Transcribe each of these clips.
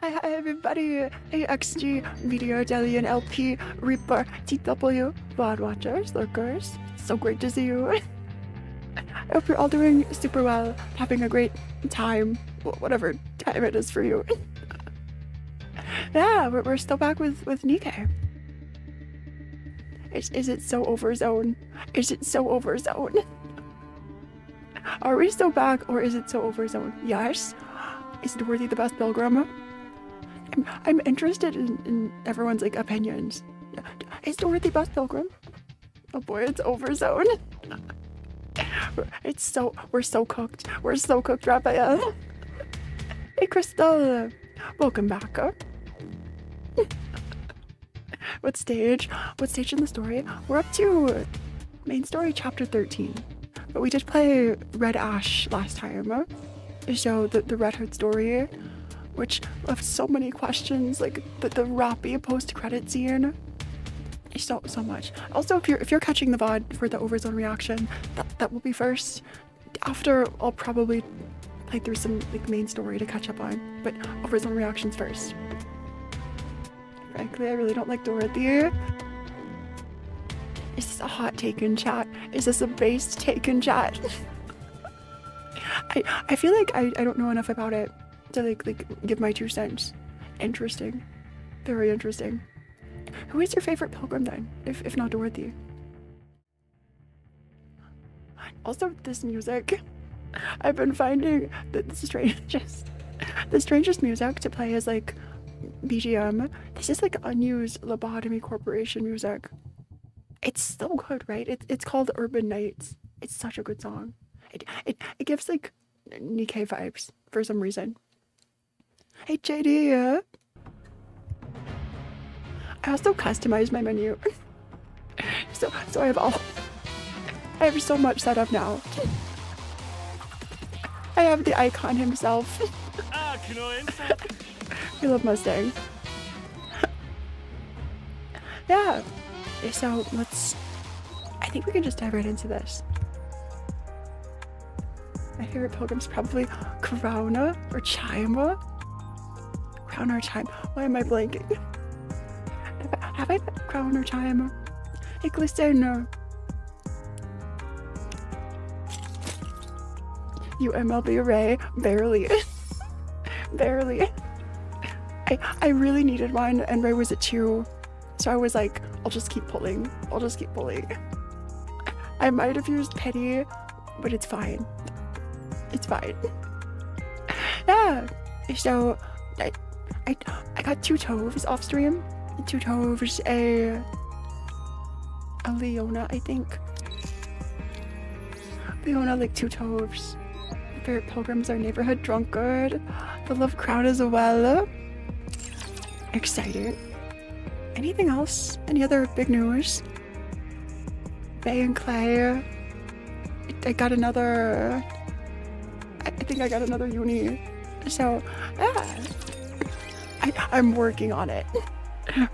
Hi everybody, AXG, Meteor, Delian, LP, Reaper, TW, VOD watchers, lurkers. So great to see you. I hope you're all doing super well, having a great time, whatever time it is for you. Yeah, we're still back with Nikke. Is it so Overzone? Is it so Overzone? Are we still back, or is it so Overzone? Yes. Is Dorothy the best Pilgrim? I'm interested in everyone's like opinions. Is Dorothy best Pilgrim? Oh boy, it's Overzone. We're so cooked. We're so cooked, Raphael. Hey Crystal, welcome back. What stage in the story? We're up to main story chapter 13. But we did play Red Ash last time. So the Red Hood story, which left so many questions, like the rappy post-credit scene. So much. Also, if you're catching the VOD for the Overzone reaction, that will be first. After, I'll probably play through some like main story to catch up on, but Overzone reactions first. Frankly, I really don't like Dorothy. Is this a hot take in chat? Is this a based take in chat? I feel like I don't know enough about it to like give my 2 cents. Interesting. Very interesting. Who is your favorite Pilgrim then, if not Dorothy? Also, this music. I've been finding the strangest music to play as like BGM. This is like unused Lobotomy Corporation music. It's so good, right? It's called Urban Nights. It's such a good song. It gives like Nikke vibes for some reason. Hey JD. I also customized my menu. so I have so much set up now. I have the icon himself. We love Mustang. Yeah. So I think we can just dive right into this. My favorite Pilgrim's probably Corona or Chima. Crown or Chime. Why am I blanking? Have I met Crown or Chime? Hey, listen. You MLB Ray? Barely. Barely. I really needed one, and Ray was at 2. So I was like, I'll just keep pulling. I might have used Petty, but it's fine. It's fine. Yeah. So I got 2 Toves off stream. 2 Toves, a Leona, I think. Leona, like 2 Toves. My favorite Pilgrims are Neighborhood Drunkard. The Love Crowd as well. Exciting. Anything else? Any other big news? Bay and Clay. I got another. I think I got another uni. So yeah, I'm working on it.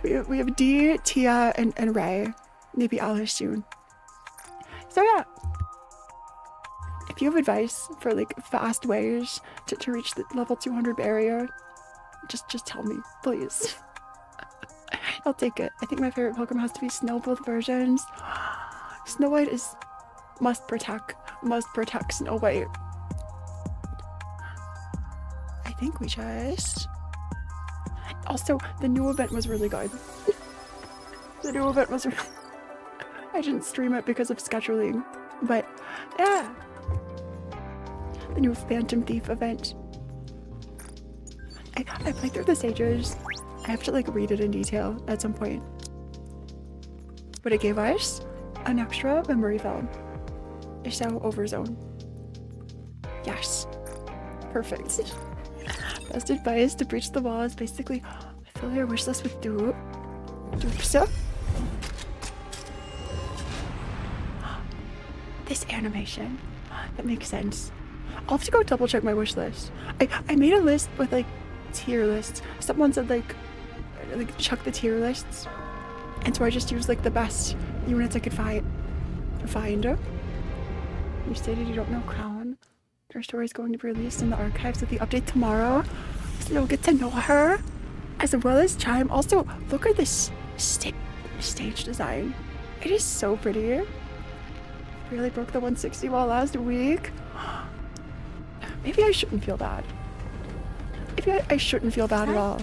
We have D, Tia, and Ray. Maybe Alice soon. So yeah. If you have advice for like fast ways to reach the level 200 barrier, just tell me, please. I'll take it. I think my favorite Pilgrim has to be Snow both versions. Snow White is must protect Snow White. I think we just also the new event was really good. The new event was I didn't stream it because of scheduling, but yeah, the new Phantom Thief event. I played through the stages. I have to like read it in detail at some point. But it gave us an extra memory foam. So Overzone. Yes. Perfect. Best advice to breach the wall is basically fill your wish list with dupes. This animation. That makes sense. I'll have to go double check my wish list. I made a list with like tier lists. Someone said like chuck the tier lists, and so I just used like the best units I could find. You stated you don't know Crown. Their story is going to be released in the archives with the update tomorrow. so you'll get to know her as well as Chime. Also, look at this stage design. It is so pretty. Really broke the 160 wall last week. Maybe I shouldn't feel bad. Maybe I shouldn't feel bad at all.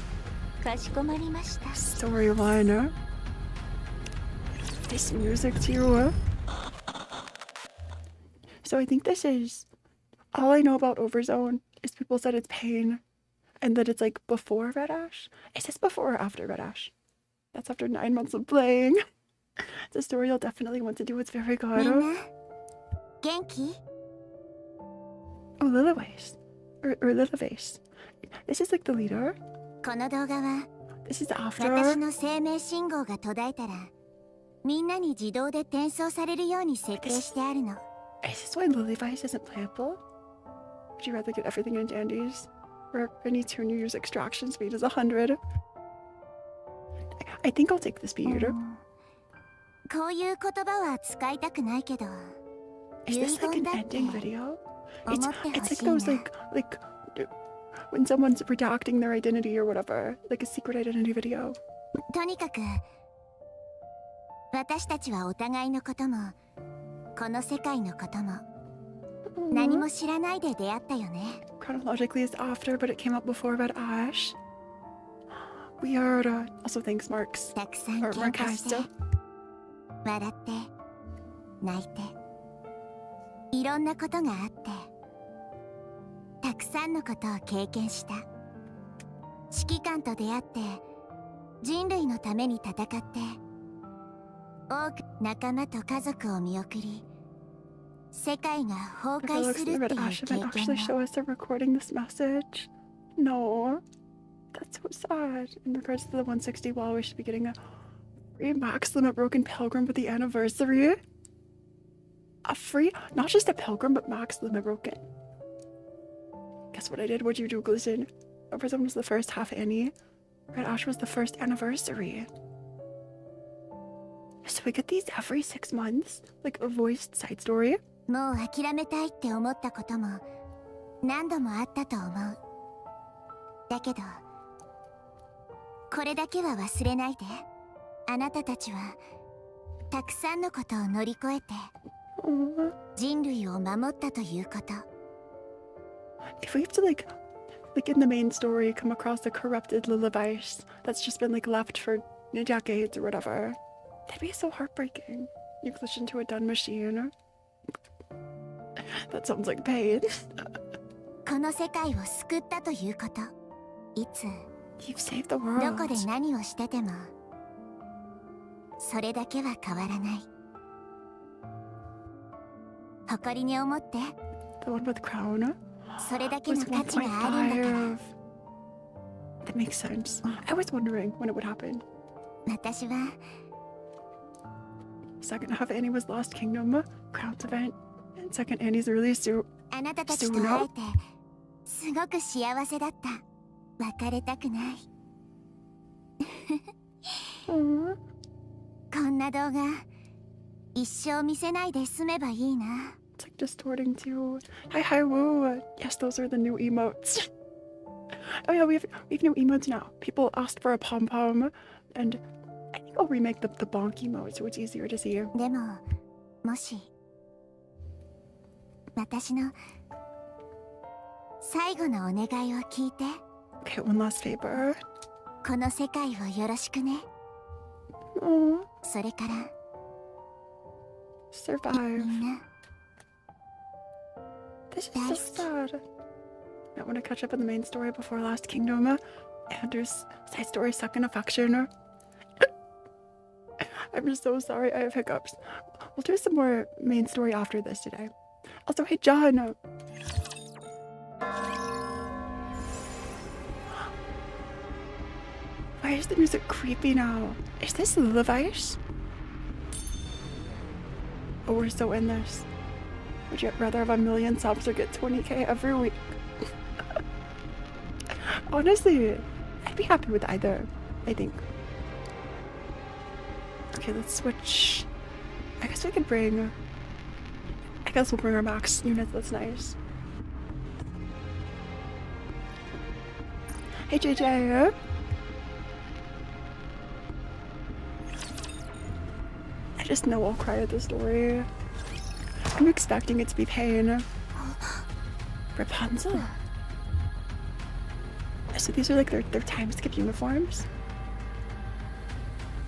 Story one. This music too. So I think this is all I know about Overzone is people said it's pain and that it's like before Red Ash. Is this before or after Red Ash? That's after 9 months of playing. It's a story you'll definitely want to do. It's very good. Oh, Lilith. Or Lilith. This is like the leader. This is after. Is this why Lilith isn't playable? Would you rather get everything in dandies? Where any turn you use extraction speed is 100? I think I'll take the speed. Is this like an ending video? It's like those like when someone's redacting their identity or whatever, like a secret identity video. とにかく私たちはお互いのこともこの世界のことも何も知らないで出会ったよね。Chronologically is after, but it came out before Red Ash. Weird. Also thanks, Marks. たくさん喧嘩して笑って泣いていろんなことがあってたくさんのことを経験した。指揮官と出会って人類のために戦って多く仲間と家族を見送り世界が崩壊するっていう経験を。Actually show us they're recording this message. No, that's so sad. In regards to the 160 wall, we should be getting a free max limit broken Pilgrim with the anniversary. A free, not just a Pilgrim, but max limit broken. Guess what I did? What'd you do, Glisten? Overzone was the first half Annie. Red Ash was the first anniversary. So we get these every 6 months? Like a voiced side story? もう諦めたいって思ったことも何度もあったと思う。だけどこれだけは忘れないで。あなたたちはたくさんのことを乗り越えて人類を守ったということ。If we have to like in the main story come across a corrupted Lilith that's just been like left for decades or whatever, that'd be so heartbreaking. You glitch into a done machine. That sounds like pain. この世界を救ったということ。いつ You've saved the world. どこで何をしててもそれだけは変わらない。誇りに思って。The one with crown? それだけの価値があるんだから。That makes sense. I was wondering when it would happen. 私は Second half Annie was Lost Kingdom, Crowns event, and second Annie's release to あなたたちと会えてすごく幸せだった。別れたくない。こんな動画一生見せないで済めばいいな。It's like distorting too. Hi, woo. Yes, those are the new emotes. Oh yeah, we have new emotes now. People asked for a pom pom, and I think I'll remake the bonk emote so it's easier to see. でももし私の最後のお願いを聞いて。Okay, one last favor. この世界をよろしくね。それから survive. みんな This is so sad. I want to catch up on the main story before Lost Kingdom. Anders' side story, Second Affection. I'm just so sorry, I have hiccups. We'll do some more main story after this today. Also, hey John! Why is the music creepy now? Is this Lilith? Oh, we're so in this. Would you rather have 1 million subs or get 20k every week? Honestly, I'd be happy with either, I think. Okay, let's switch. I guess we'll bring our max units, that's nice. Hey JJ. I just know I'll cry at the story. I'm expecting it to be pain. Rapunzel. So these are like their time skip uniforms.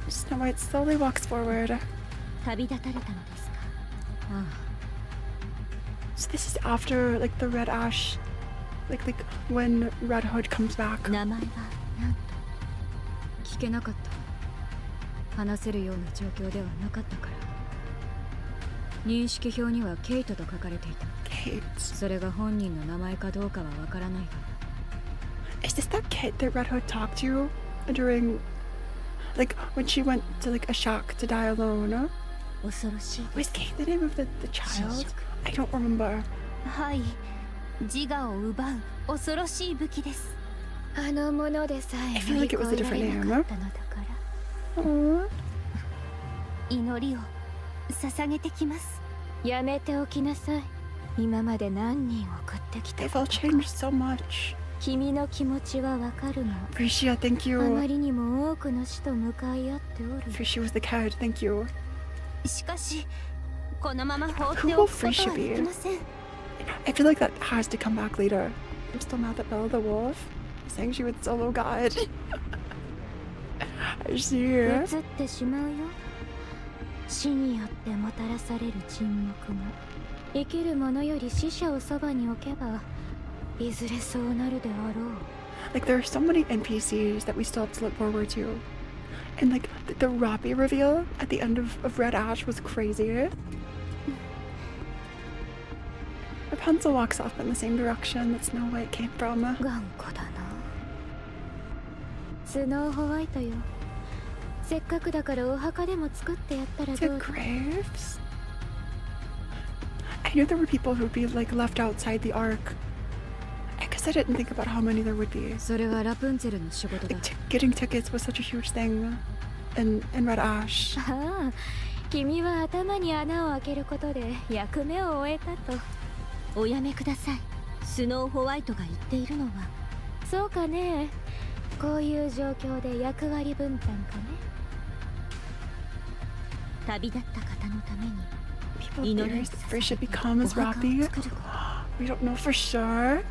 Snow White slowly walks forward. 旅立たれたのですか。あ So this is after like the Red Ash, like when Red Hood comes back. 名前はなんと。あ、聞けなかった。話せるような状況ではなかったから。認識表にはケイトと書かれていた。Kate. それが本人の名前かどうかはわからないが。Is this that kid that Red Hood talked to during, like when she went to like a shack to die alone? 恐ろしい。 Was Kate the name of the child? I don't remember. はい。自我を奪う恐ろしい武器です。あのものでさえ I feel like it was a 乗り different 越えられ name. なかったのだから Aww. 祈りを捧げてきます。やめておきなさい。今まで何人送ってきた They've こ all とか。 changed so much. 君の気持ちはわかるの。 Frisia, thank あま you. りにも多くの死と向かい合っておる。 Frisia was the kid, thank you. しかしこのまま放って Who will おくことは Frisia で be? きません。 I feel like that has to come back later. I'm still mad that Bella the Wolf is saying she would solo God. I see. 移ってしまうよ。死によってもたらされる沈黙も。生きる者より死者をそばに置けば、いずれそうなるであろう。 Like there are so many NPCs that we still have to look forward to. And like the Robbie reveal at the end of Red Ash was crazy. Rapunzel walks off in the same direction that Snow White came from. 頑固だな。スノーホワイトよ。せっかくだからお墓でも作ってやったら The どうだ。 graves? I knew there were people who'd be like left outside the ark. I guess I didn't think about how many there would be. それはラプンツェルの仕事だ。 Like getting tickets was such a huge thing in Red Ash. ああ、君は頭に穴を開けることで役目を終えたと。おやめください。スノーホワイトが言っているのはそうかね。こういう状況で役割分担かね。旅立った方のために People 祈り theories を that Free should 捧げて become お as 墓を Robbie. 作ること。 We don't know for sure.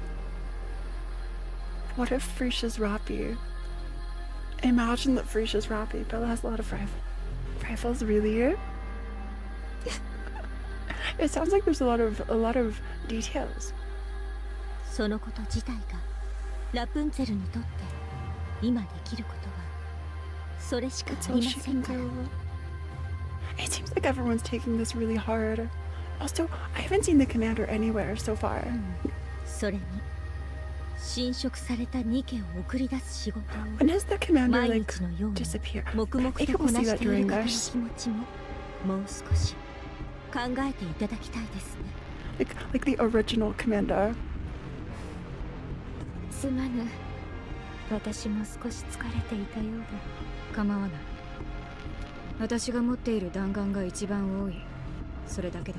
What if Frisia's Robbie? Imagine that Frisia's Robbie. Bella has a lot of rifles, really? It sounds like there's a lot of details. そのこと自体がラプンツェルにとって今できることはそれしか That's あ all りま she せ can んから。 do. It seems like everyone's taking this really hard. Also, I haven't seen the commander anywhere so far. それに侵食されたニケを送り出す仕事を When has the commander 毎 like 日のように disappear? 黙々 I と think こ we'll な see し that ている during 方の this. 気持ちももう少し考えていただきたいですね。Like the original commander. すまぬ。私も少し疲れていたようだ。構わない。私が持っている弾丸が一番多い。それだけだ。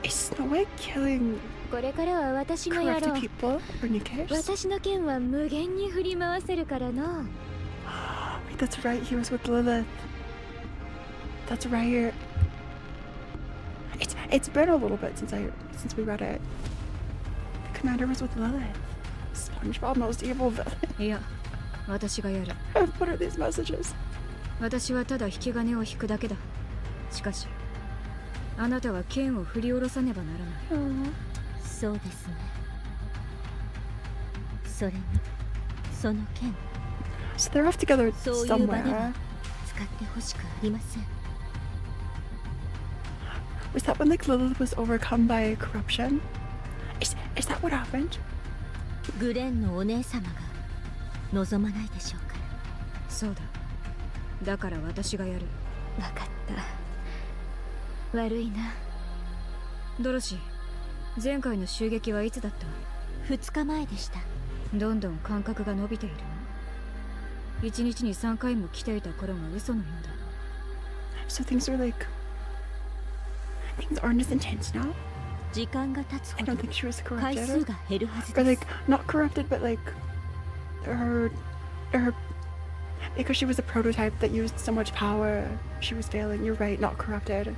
Is Snow White killing これからは私がやろ corrupted う。 people or Nikkes? 私の剣は無限に振り回せるからな。 Wait, that's right. He was with Lilith. That's right. It's been a little bit since we read it. The commander was with Lilith. SpongeBob, most evil villain. いや、私がやる。 What are these messages? 私はただ引き金を引くだけだ。しかし、あなたは剣を振り下ろさねばならない。そうですね。それにその剣 So they're off together そういう場で somewhere. は使ってほしくありません。 Was that when like Lilith was overcome by corruption? Is that what happened? グレンのお姉様が望まないでしょうから。そうだ。だから私がやる。わかった。悪いな。ドロシー、前回の襲撃はいつだった？ 2日前でした。どんどん間隔が伸びているの。1日に3回も来ていた頃が嘘のようだ。 So things are like things aren't as intense now. 時間が経つ I ほど don't think she was 回数 corrupted. が減るはず Or です like, not corrupted, but like, her, because she was a prototype that used so much power, she was failing. You're right, not corrupted.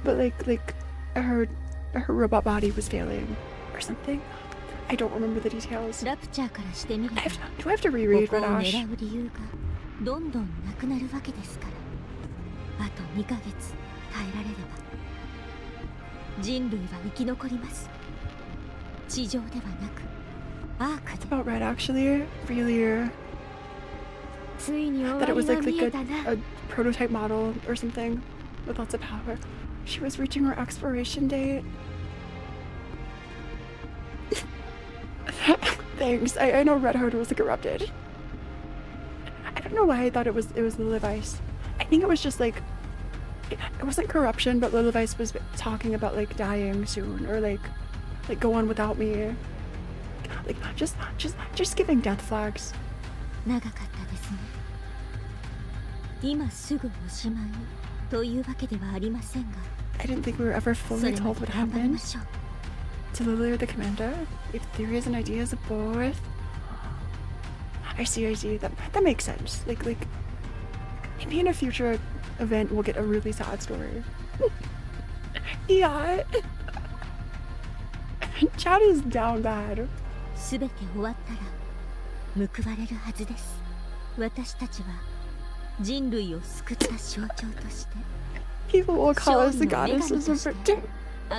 But like, her robot body was failing, or something. I don't remember the details. ラプチャーからしてみれば Do I have to reread ここを Red 狙 Ash? う理由がどんどんなくなるわけですからあと2ヶ月耐えられれば人類は生き残ります地上ではなくアークで About Red actually, really, ついに終わ that it り was が like 見えたな a prototype model or something with lots of power. She was reaching her expiration date. Thanks. I know Red Hood was corrupted. I don't know why I thought it was Lilith. I think it was just like it wasn't corruption, but Lilith was talking about like dying soon or like go on without me. Like just giving death flags. 長かったですね今すぐおしまいというわけではありませんが I didn't think we were ever そ fully れま told で what 頑張りま happened しょう to Lily or the commander. If theories and ideas of both. I see. That makes sense. Like maybe in a future event we'll get a really sad story. Yeah. Chad is down bad. すべて終わったら報われるはずです私たちは人類を救った象徴として People will call 勝 us 利 the の女神 goddesses と of して victory.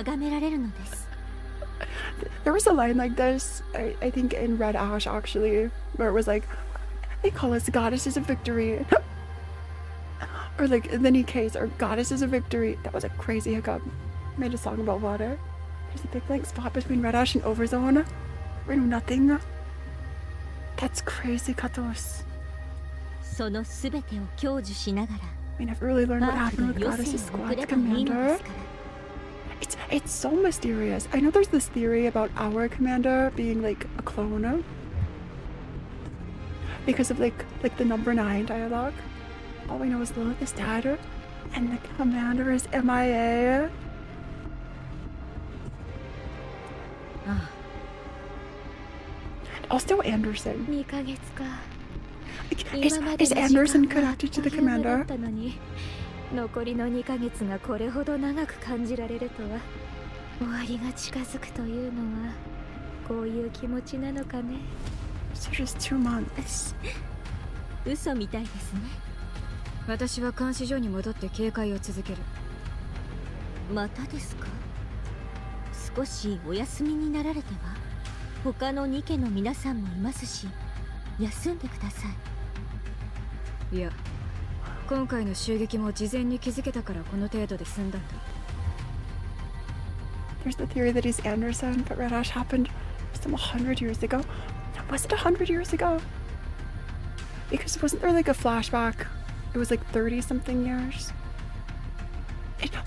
崇められるのです There was a line like this, I think in Red Ash actually, where it was like, they call us goddesses of victory. Or like in the Nikke's or goddesses of victory. That was a crazy hiccup. Made a song about water. There's a big blank spot between Red Ash and Overzone. We know nothing. That's crazy, Katos. そのすべてを享受しながら We never really learned what アーク happened の with 余 Goddess's 生を送 Squad's ればいいので commander. すから It's so mysterious. I know there's this theory about our commander being like a clone. Because of like the number 9 dialogue. All we know is Lilith is dead. And the commander is MIA. あ And also Anderson. 2ヶ月か Is Anderson connected to the commander? たのに残りの2ヶ月がこれほど長く感じられるとは終わりが近づくというのはこういう気持ちなのかね So just 2 months. 嘘みたいですね私は監視所に戻って警戒を続けるまたですか少しお休みになられては他のニケの皆さんもいますし休んでくださいいや今回の襲撃も事前に気づけたからこの程度で済んだんだ There's the theory that he's Anderson, but Red Ash happened some 100 years ago. Was it 100 years ago? Because wasn't there like a flashback? It was like 30 something years.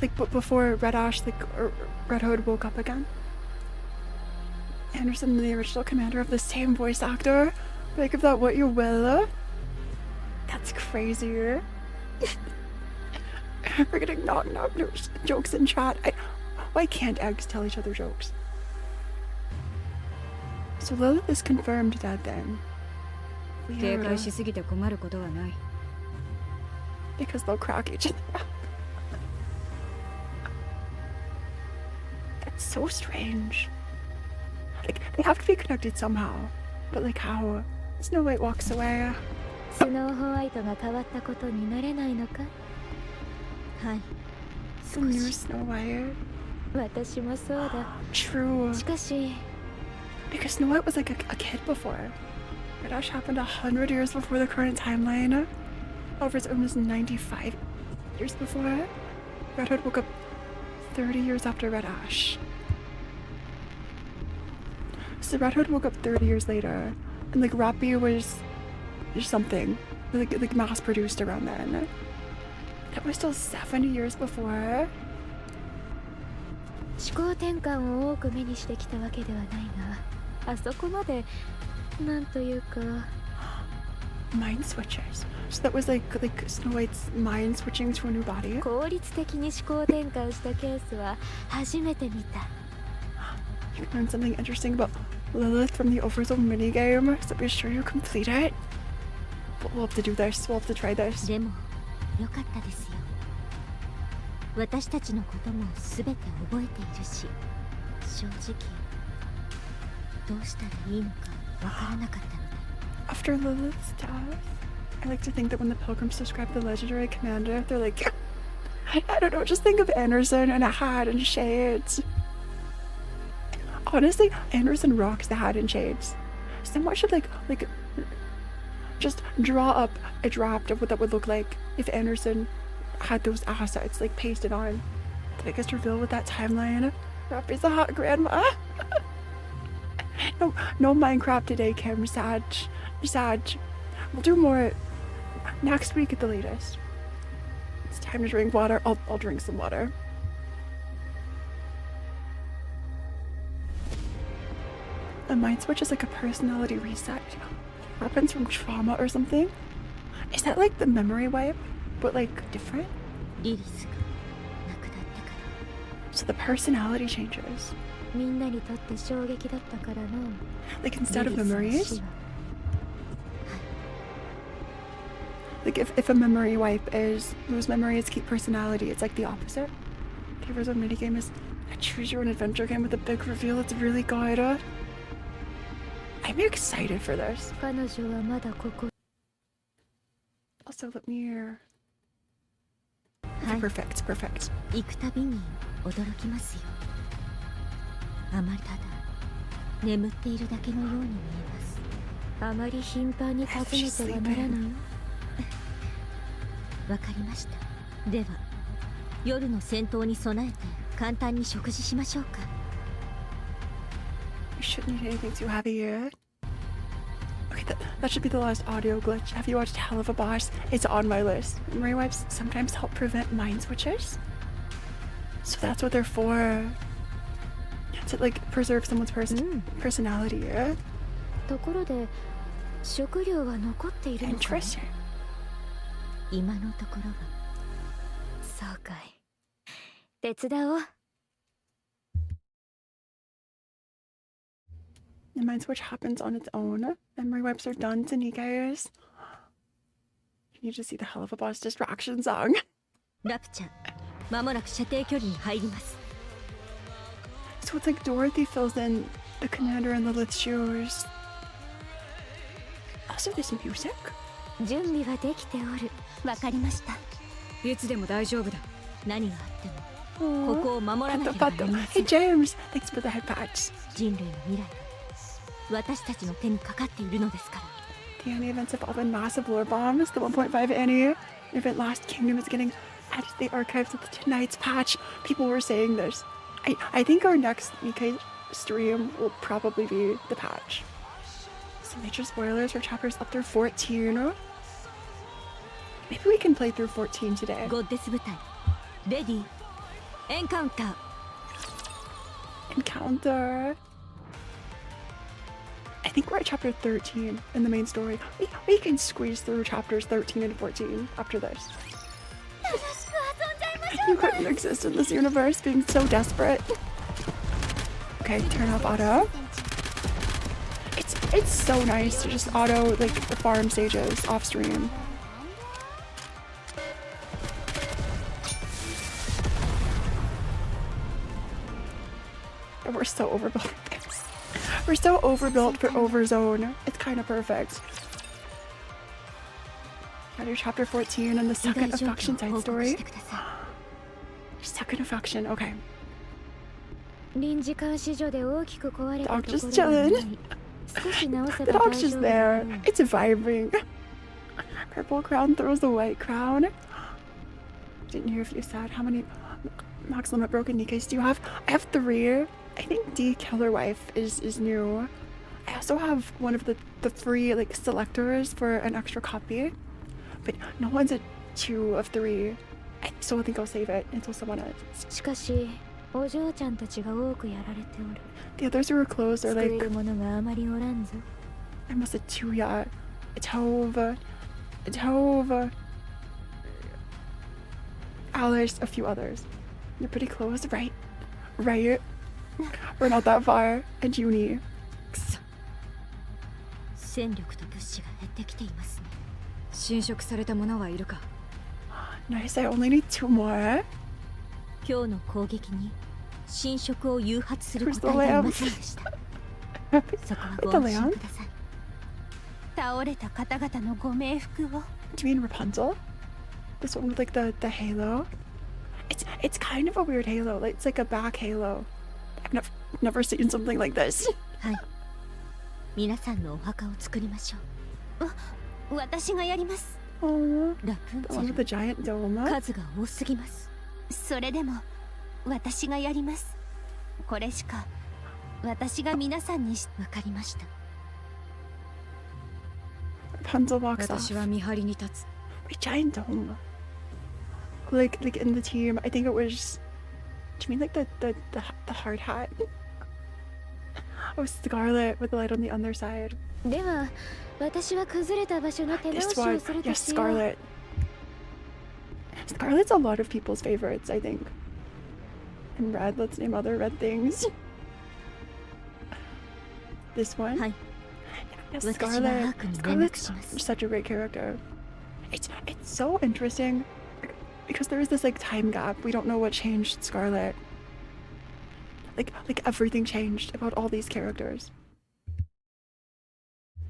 Like before Red Ash, like or Red Hood woke up again. Anderson, the original commander of the same voice actor. Make of that what you will. That's crazy. We're getting knock jokes in chat. Why can't eggs tell each other jokes? So Lilith is confirmed dead then. 警 Weird. 戒しすぎて困ることはない Because they'll crack each other out. That's so strange. Like, they have to be connected somehow. But like how? Snow White walks away. スノーホワイトが変わったことになれないのかはい The 少 new し Snow White. 私もそうだ True. しかし Because Snow White was like a kid before. Red Ash happened 100 years before the current timeline. Overzone was 95 years before. Red Hood woke up 30 years after Red Ash. So Red Hood woke up 30 years later. And like Rappy was something. Like mass produced around then. That was still 70 years before. 思考転換を多く目にしてきたわけではないがあそこまでなんというか Mind switches. So that was like Snow White's mind switching to a new body. 効率的に思考転換したケースは初めて見た。 You learned something interesting about Lilith from the Overzone minigame, so be sure you complete it. But we'll have to do this. We'll have to try this. でもよかったですよ。私たちのことも全て覚えているし、正直どうしたらいいのかわからなかったので。 After Lilith's death, I like to think that when the Pilgrims describe the legendary commander, they're like, I don't know, just think of Anderson and a hat and shades. Honestly, Anderson rocks the hat and shades. Someone should like just draw up a draft of what that would look like if Anderson had those assets like pasted on. The biggest reveal with that timeline. Rappy's a hot grandma. No Minecraft today, Kim. Sad. We'll do more next week at the latest. It's time to drink water. I'll drink some water. A mind switch is like a personality reset. It happens from trauma or something. Is that like the memory wipe, but like different? リリスが亡くなってから。 So the personality changes. みんなにとって衝撃だったからの。 Like instead of memories? Like if a memory wipe is lose memories, keep personality, it's like the opposite. The Overzone minigame is a choose your own adventure game with a big reveal. It's really good. I'm excited for this. 彼女はまだここ。 Also, let me hear. はい。 Perfect. 行くたびに驚きますよ。あまりただ眠っているだけのように見えます。あまり頻繁に訪ねてはならぬよ。わかりました。では夜の戦闘に備えて簡単に食事しましょうか。 You shouldn't eat anything too heavy yet. Okay, that should be the last audio glitch. Have you watched Hell of a Boss? It's on my list. Memory wipes sometimes help prevent mind switches. So that's what they're for. To like preserve someone's personality, yeah? ところで食料は残っているのか。 Interesting. 今のところは。そうかい。手伝おう。 The mind switch happens on its own. Memory wipes are done to Nikke. You need to see the Hell of a Boss distraction song. ラプチャー、間もなく射程距離に入ります。 So it's like Dorothy fills in the commander in Lilith's shoes. Also, this music. 準備はできておる。わかりました。いつでも大丈夫だ。何があってもここを守らなければなりませ Hey ん。 James, thanks for the head patch. 人類の未来が私たちの手にかかっているのですから。 The anime events have all been massive lore bombs. The 1.5 anime event Lost Kingdom is getting added to the archives with tonight's patch. People were saying this. I think our next Nikke stream will probably be the patch. Some major spoilers for chapters up through 14. Maybe we can play through 14 today. ゴッデス部隊レディーエンカウンター。 Encounter. I think we're at chapter 13 in the main story. We can squeeze through chapters 13 and 14 after this. You couldn't exist in this universe being so desperate. Okay, turn off auto. It's so nice to just auto like the farm stages off stream. And we're so overbuilt. We're so overbuilt for Overzone. It's kind of perfect. Got your chapter 14 and the second affection side story. Second affection, okay. 臨時監視所で大きく壊れた Dog とこ just ろがない chilling. 少し直せ The ば dog's 大 just 丈夫だろ there. う。 It's vibing. Purple crown throws the white crown. Didn't hear if you said how many max limit broken Nikkes do you have? I have 3. I think D Killer Wife is new. I also have one of the free like selectors for an extra copy. But no one's at 2 of 3. So I think I'll save it until someone else. しかしお嬢ちゃんたちが多くやられておる。 The others who were closed are 救え like, る者があまりおらんぞ。 I'm almost at 2 yet. Tova. Tova. Alice, a few others. You're pretty close, right? Right? We're not that far. And Junie. くそ。戦力と物資が減ってきていますね。侵食された者はいるか？ Nice, I only need 2 more. 今日の攻撃に侵食を誘発する個体がいませんでした。そこはご安心ください。倒れた方々のご冥福を。 Do you mean Rapunzel? This one with like the halo? It's kind of a weird halo. Like, it's like a back halo. I've never seen something like this. はい。皆さんのお墓を作りましょう。私がやります。 Oh, ラプン the ツ one ェ with ル the giant dome. 数が多すぎます。それでも私がやります。これしか私が皆さんにわかりました。 Rapunzel walks off. 私は見張りに立つ。 Wait, giant dome. Like in the team, I think it was. Do you mean like the hard hat? Oh, Scarlet with the light on the underside. では私は崩れた場所の手直 This しを one, すると yes, しよう。 Scarlet. Scarlet's a lot of people's favorites, I think. And red, let's name other red things. This one? はい。 Yes, 私は Scarlet. アークに連絡 Scarlet's します。 such a great character. It's so interesting because there is this like time gap. We don't know what changed Scarlet. Like everything changed about all these characters.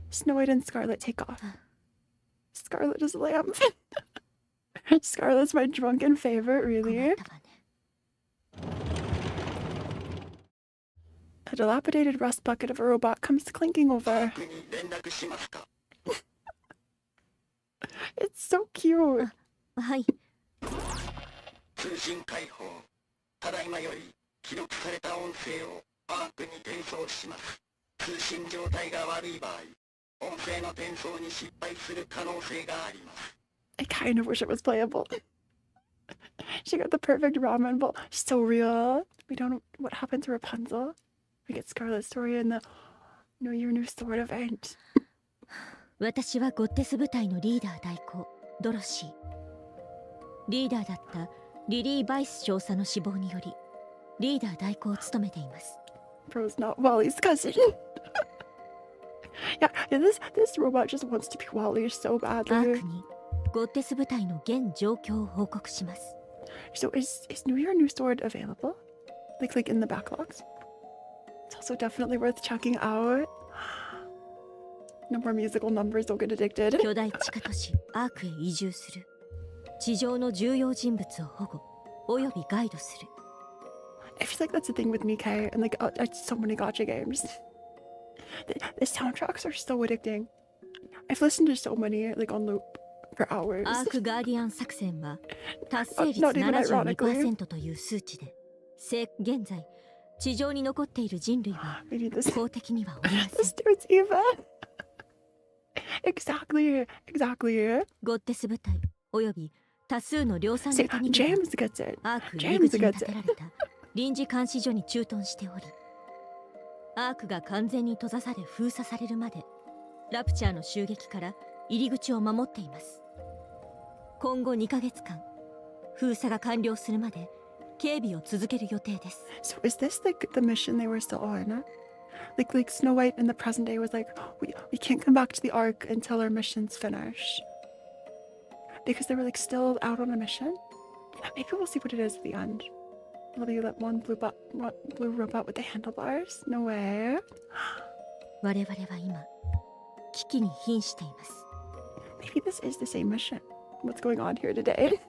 Snow White and Scarlet take off. Scarlet is lamb. Scarlet's my drunken favorite, 困 really. ったわね。 A dilapidated rust bucket of a robot comes clinking over. It's so cute. はい。通信開放。ただいまより記録された音声をアークに転送します。通信状態が悪い場合、音声の転送に失敗する可能性があります。 I kind of wish it was playable. She got the perfect ramen bowl. So real. We don't know what happened to Rapunzel. We get Scarlet's story in the Know Your New Sword event. 私はゴッテス部隊のリーダー代行ドロシー。リーダーだったリリー・バイス少佐の死亡によりリーダー代行を務めています。 Bro's not Wally's cousin. yeah, this robot just wants to be Wally so アー badly. クにゴッテス部隊の現状況を報告します。 So is Know Your New Sword available? Like in the backlogs? It's also definitely worth checking out. No more musical numbers, don't get addicted. 巨大地下都市アークへ移住する。地上の重要人物を保護およびガイドする。 I feel like that's the thing with Nikke and like so many Gacha games. The soundtracks are so addicting. I've listened to so many like on loop for hours. アークガーディアン作戦は達成率 Not even ironically. 72% という数値で現在地上に残っている人類は We need this. 公的にはおりませ This ん。 dude's Eva. Exactly. ゴッテス部隊および多数の量産 See, 型に James gets it. アーク入 James り口に gets 建て it. られた臨時監視所に駐屯しておりアークが完全に閉ざされ封鎖されるまでラプチャーの襲撃から入り口を守っています。今後2ヶ月間封鎖が完了するまで警備を続ける予定です。 So is this like the mission they were still on? Like Snow White in the present day was like, we can't come back to the Ark until our mission's finished. Because they were like still out on a mission? Maybe we'll see what it is at the end. Will be that one blue robot with the handlebars? No way. 我々は今危機に瀕しています。 Maybe this is the same mission. What's going on here today?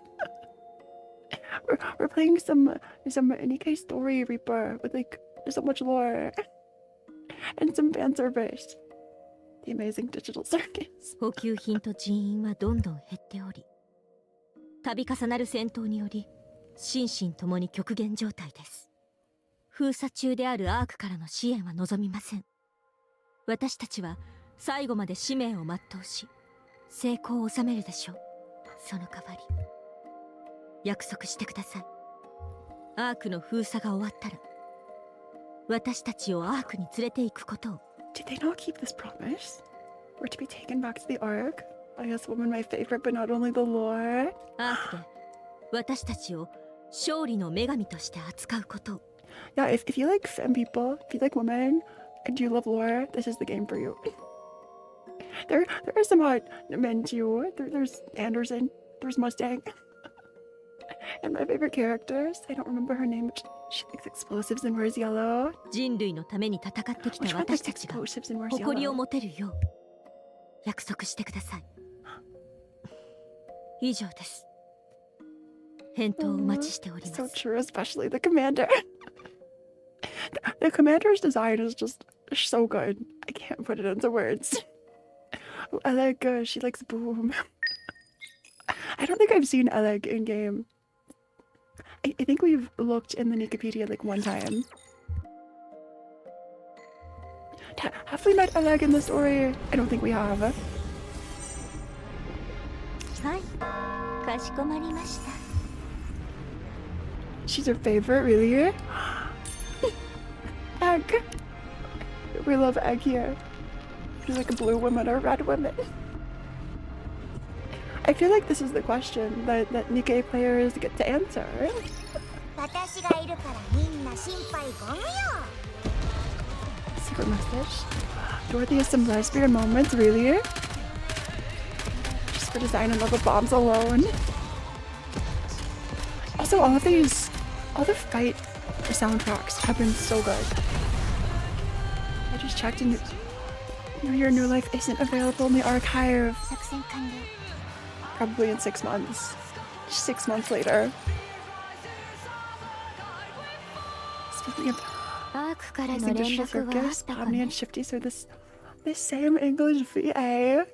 we're playing some Nikke Story Reaper with like so much lore and some fan service. The amazing digital circus. 補給品と人員はどんどん減っており度重なる戦闘により心身ともに極限状態です。封鎖中であるアークからの支援は望みません。私たちは最後まで使命を全うし成功を収めるでしょう。その代わり約束してください。アークの封鎖が終わったら私たちをアークに連れて行くことを。 Did they not keep this promise? We're to be taken back to the Ark. I guess woman my favorite, but not only the lore. アークで私たちを勝利の女神として扱うことを。 Yeah, if you like femme people, if you like women, and you love lore, this is the game for you. There are some hot men too. There's Anderson, there's Mustang. And my favorite characters, I don't remember her name, but she likes explosives and wears yellow. 人類のために戦ってき Which た one 私 likes たちが explosives and wears 誇りを yellow? 持てるよう約束してください。以上です。返答をお待ちしておりま So す。 true, especially the commander. The commander's design is just so good. I can't put it into words. I like, she likes boom. I don't think I've seen Oleg in game. I think we've looked in the Wikipedia like one time. Have we met Oleg in the story? I don't think we have. はい、かしこまりました。 She's your favorite, really? Egg. We love Egg here. She's like a blue woman or a red woman. I feel like this is the question that Nikke players get to answer. 私がいるからみんな心配ご無用。 Secret message. Dorothy has some lesbian moments, really? Just for designing all the bombs alone. Also, all the fight soundtracks have been so good. I just checked and Your New Life isn't available in the archive. 作戦完了。 Probably in 6 months. 6 months later. Speaking of アークからの Amazing 連 Digital 絡はあっ Circus, たか Omni ね。 and Shifty, so this same English VA.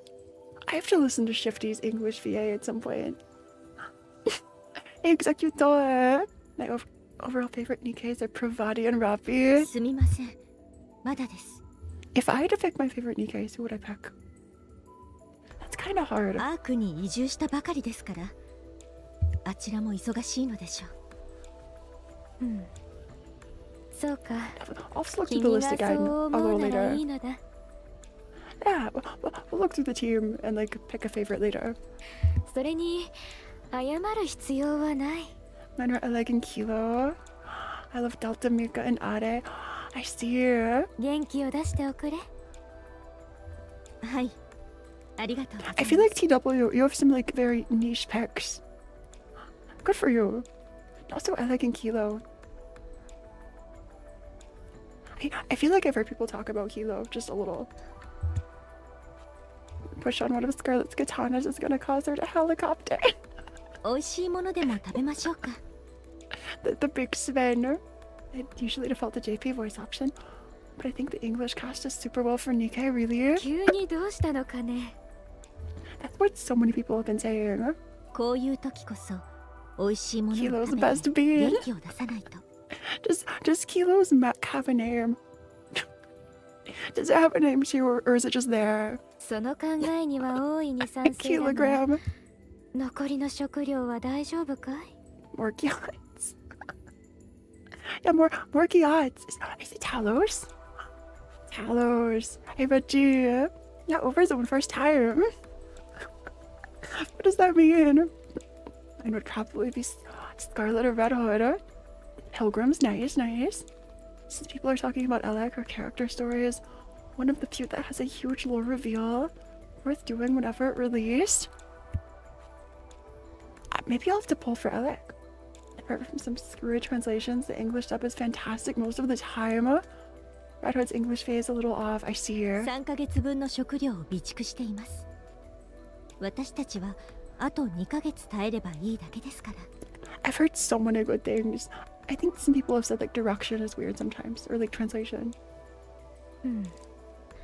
I have to listen to Shifty's English VA at some point. Executor! My overall favorite Nikkes are Pravati and Rappi. すみません。まだです。 If I had to pick my favorite Nikkes, who would I pick? That's kind of hard. アークに移住したばかりですから、あちらも忙しいのでしょう。うん。そうか。 I'll just look through the 君が list そう again 思 a う little なら later. いいのだ。 Yeah, we'll look through the team and like pick a favorite later. それに謝る必要はない。 Mine are Oleg and Kilo. I love Delta, Mika, and Ade. I see you. 元気を出しておくれ。はい。ありがとうございます。 I feel like TW, you have some like very niche picks. Good for you. Also, Oleg and Kilo. I feel like I've heard people talk about Kilo just a little. Push on one of Scarlett's katanas is gonna cause her to helicopter. 美味しいものでも食べましょうか。The big Sven. I usually default to JP voice option, but I think the English cast is super well for Nikke, really. 急にどうしたのかね。 That's what so many people have been saying. こういう時こそ美味しいものを Kilo's 食 the べ best て bean. 元気を出さないと。 Does Kilo's mech have a name? Does it have a name too, or is it just there? その考えには大いに A 賛成だが、 kilogram? 残りの食料は大丈夫かい？ More kilots. Yeah, more kilots. Is it Talos? Talos. Hey, Reggie. Yeah, Overzone first time. What does that mean? Mine would probably be Scarlet or Red Hood. Pilgrim's nice. Since people are talking about Alec, her character story is one of the few that has a huge lore reveal. Worth doing whenever it released. Maybe I'll have to pull for Alec. Apart from some screwy translations, the English dub is fantastic most of the time. Red Hood's English phase is a little off, I see here. 3ヶ月分の食料を備蓄しています。私たちはあと2ヶ月耐えればいいだけですから。 I've heard so many good things. I think some people have said like direction is weird sometimes, or like translation.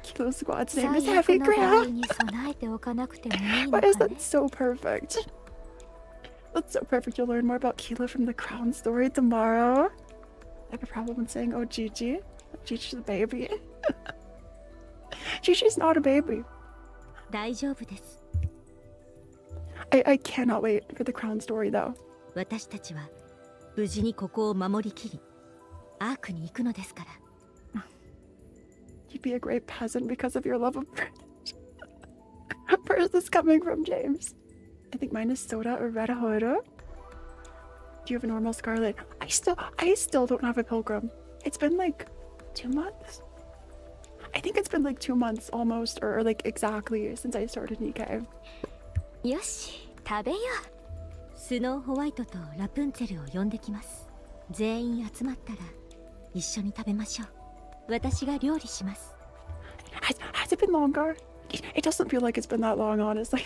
Kilo Squad's name is 最 Heavy 悪の場合 Graham. に備えておかなくてもいいの Why か is ね that。so perfect? That's so perfect. You'll learn more about Kilo from the Crown story tomorrow. I could probably been saying, oh, Gigi. Gigi's a baby. Gigi's not a baby. 大丈夫です。 I cannot wait for the Crown story, though. 私たちは無事にここを守りきり、アークに行くのですから。 You'd be a great peasant because of your love of British. Where is this coming from, James? I think mine is Soda or Red Hood. Do you have a normal Scarlet? I still don't have a Pilgrim. It's been like 2 months. I think it's been like 2 months almost, or like exactly since I started Nikke. よし、食べよう。スノーホワイトとラプンツェルを呼んできます。全員集まったら一緒に食べましょう。私が料理します。Has it been longer? It doesn't feel like it's been that long, honestly.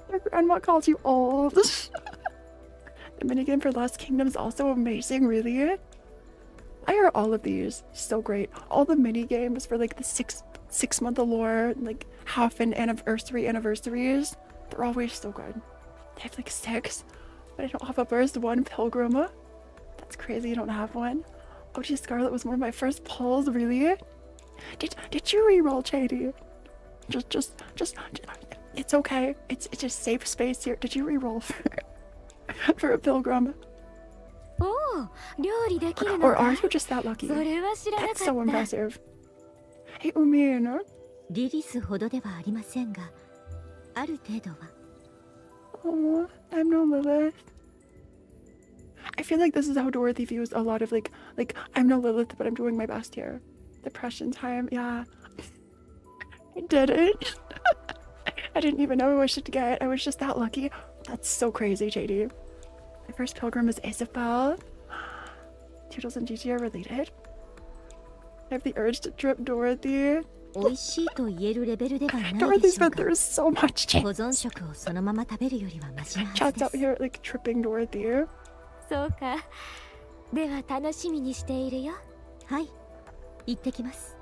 Your grandma calls you old. The minigame for Lost Kingdom is also amazing, really. Why are all of these so great? All the minigames for like the six month allure, like half an anniversaries, they're always so good. They have like 6, but I don't have a burst 1 Pilgrim. That's crazy, you don't have one. OG Scarlet was one of my first pulls, really? Did you reroll, Chady? Just it's okay. It's just safe space here. Did you reroll for a Pilgrim? おお、料理できるの Or か are you just that lucky? それは知らなかっ That's た。 so impressive. Hey, Umin. リリスほどではありませんが、ある程度は。Oh, I'm no Lilith. I feel like this is how Dorothy views a lot of like I'm no Lilith, but I'm doing my best here. Depression time, yeah. I did it. I didn't even know I should get. I was just that lucky. That's so crazy, JD. My first Pilgrim is Isabel. Toodles and Gigi are related. I have the urge to trip Dorothy. 美味しいと言えるレベルではないで Dorothy's しょう been か。 through so much 保 change. 存食をそのまま食べるよりはマシなはず Chat's で out す。 here like tripping Dorothy. そうか。では楽しみにしているよ。はい。行ってきます。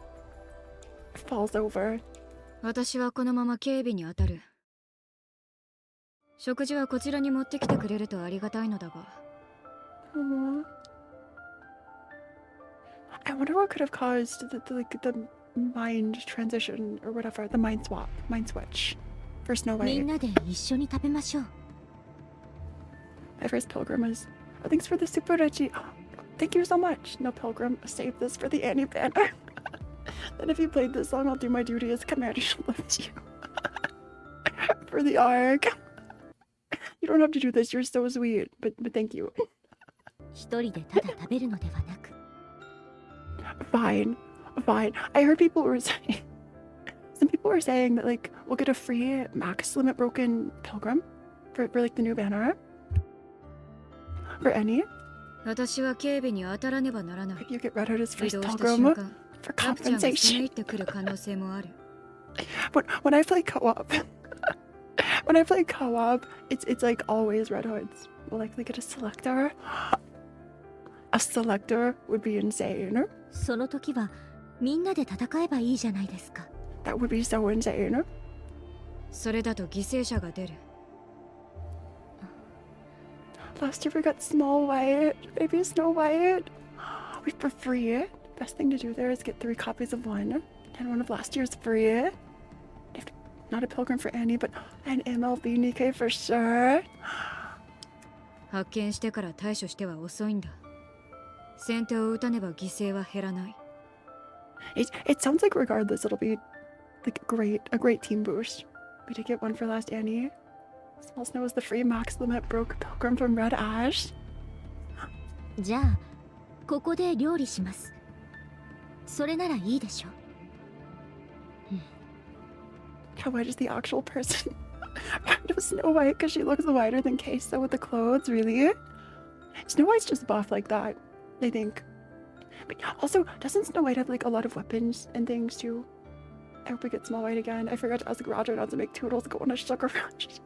Falls over. 私はこのまま警備に当たる。食事はこちらに持ってきてくれるとありがたいのだが。Aww. I wonder what could have caused the mind transition or whatever, the mind switch for Snow みん White. なで一緒に食べましょう。 My first Pilgrim is. Oh, thanks for the super Reggie. Thank you so much. No Pilgrim, save this for the Annie banner. Then if you played this song, I'll do my duty as Commander who loves you. For the arc. You don't have to do this, you're so sweet. But thank you. 一人でただ食べるのではなく。 Fine. I heard people were saying some people were saying that like we'll get a free max limit broken Pilgrim for like the new banner. For any. 私は警備に当たらねばならない。 If you get Red Hood as 移 first 動した瞬 Pilgrim 間、 for ラプちゃんが攻め compensation. 入ってくる可能性もある。When I play co-op, it's like always Red Hoods. We'll likely get a selector. A selector would be insane. その時はみんなで戦えばいいじゃないですか。 That would be so insane. それだと犠牲者が出る。 Last year we got Small White, baby Snow White. Wait, for free. Best thing to do there is get 3 copies of one, and one of last year's free. Not a Pilgrim for Annie, but an MLB Nikke for sure. 発見してから対処しては遅いんだ。先手を打たねば犠牲は減らない。 It sounds like regardless it'll be like a great team boost. We did get one for last Annie. Small Snow is the free max limit broke Pilgrim from Red Ash. じゃあここで料理します。それならいいでしょう。 How white is the actual person? Kind of Snow White because she looks whiter than Queso with the clothes, really? Snow White's just buff like that, I think. But also, doesn't Snow White have like a lot of weapons and things too? I hope we get Small White again. I forgot to ask Roger not to make Toodles go on a sugar rush.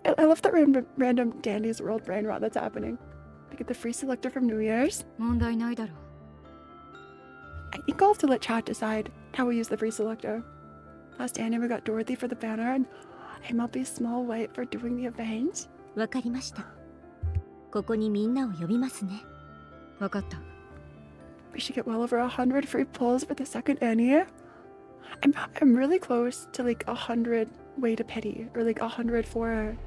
I love that random Dandy's World brain rot that's happening. We get the free selector from New Year's. 問題ないだろう。 I think I'll have to let chat decide how we use the free selector. Last anime we got Dorothy for the banner and MLB Small White for doing the event. わかりました。ここにみんなを呼びますね。わかった。 We should get well over 100 free pulls for the second Annie. I'm really close to like 100 way to petty, or like 100 for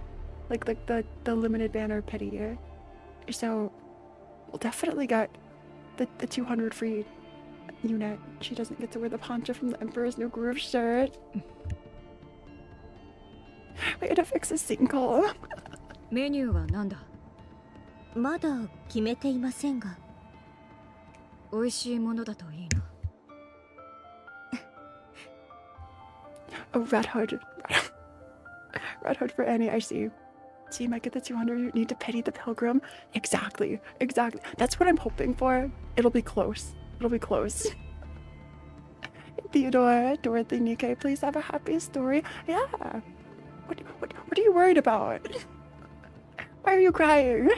like the limited banner petty. So we'll definitely get the 200 free unit. She doesn't get to wear the poncho from the Emperor's New Groove shirt. We gotta fix the sinkhole. メニューは何だ？まだ決めていませんが。美味しいものだといいな。Oh, Red Hood. Red Hood for Annie, I see. So you might get the 200, you need to pity the Pilgrim. Exactly. That's what I'm hoping for. It'll be close. Theodore, Dorothy, Nikke, please have a happy story. Yeah. What are you worried about? Why are you crying?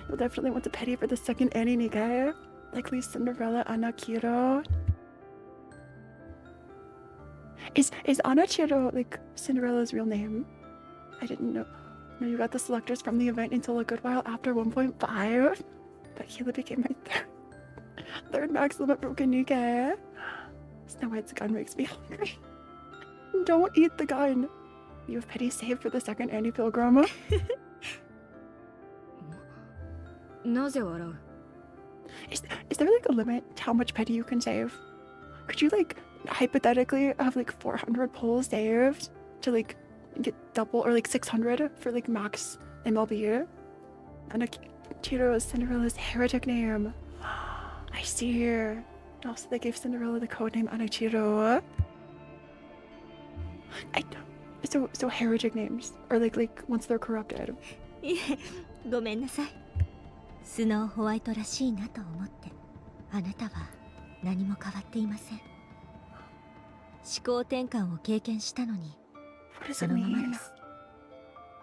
You'll definitely want to pity for the second Annie, Nikke. Likely Cinderella, Anachiro. Is Anachiro like Cinderella's real name? I didn't know. No, you got the selectors from the event until a good while after 1.5. But Hila became my third max limit broken Nikke. Snow White's gun makes me hungry. Don't eat the gun. You have pity saved for the second Annie Pilgrim. なぜ笑う？ Is there like a limit to how much petty you can save? Could you like hypothetically have like 400 pulls saved to like get double or like 600 for like max MLB? And Chiro is Cinderella's heretic name. I see here. Also, they gave Cinderella the codename Anachiro. So heretic names, or like once they're corrupted. いえ、ごめんなさい。スノーホワイトらしいなと思って。あなたは何も変わっていません。思考転換を経験したのに、 What does そ it のまま mean? です。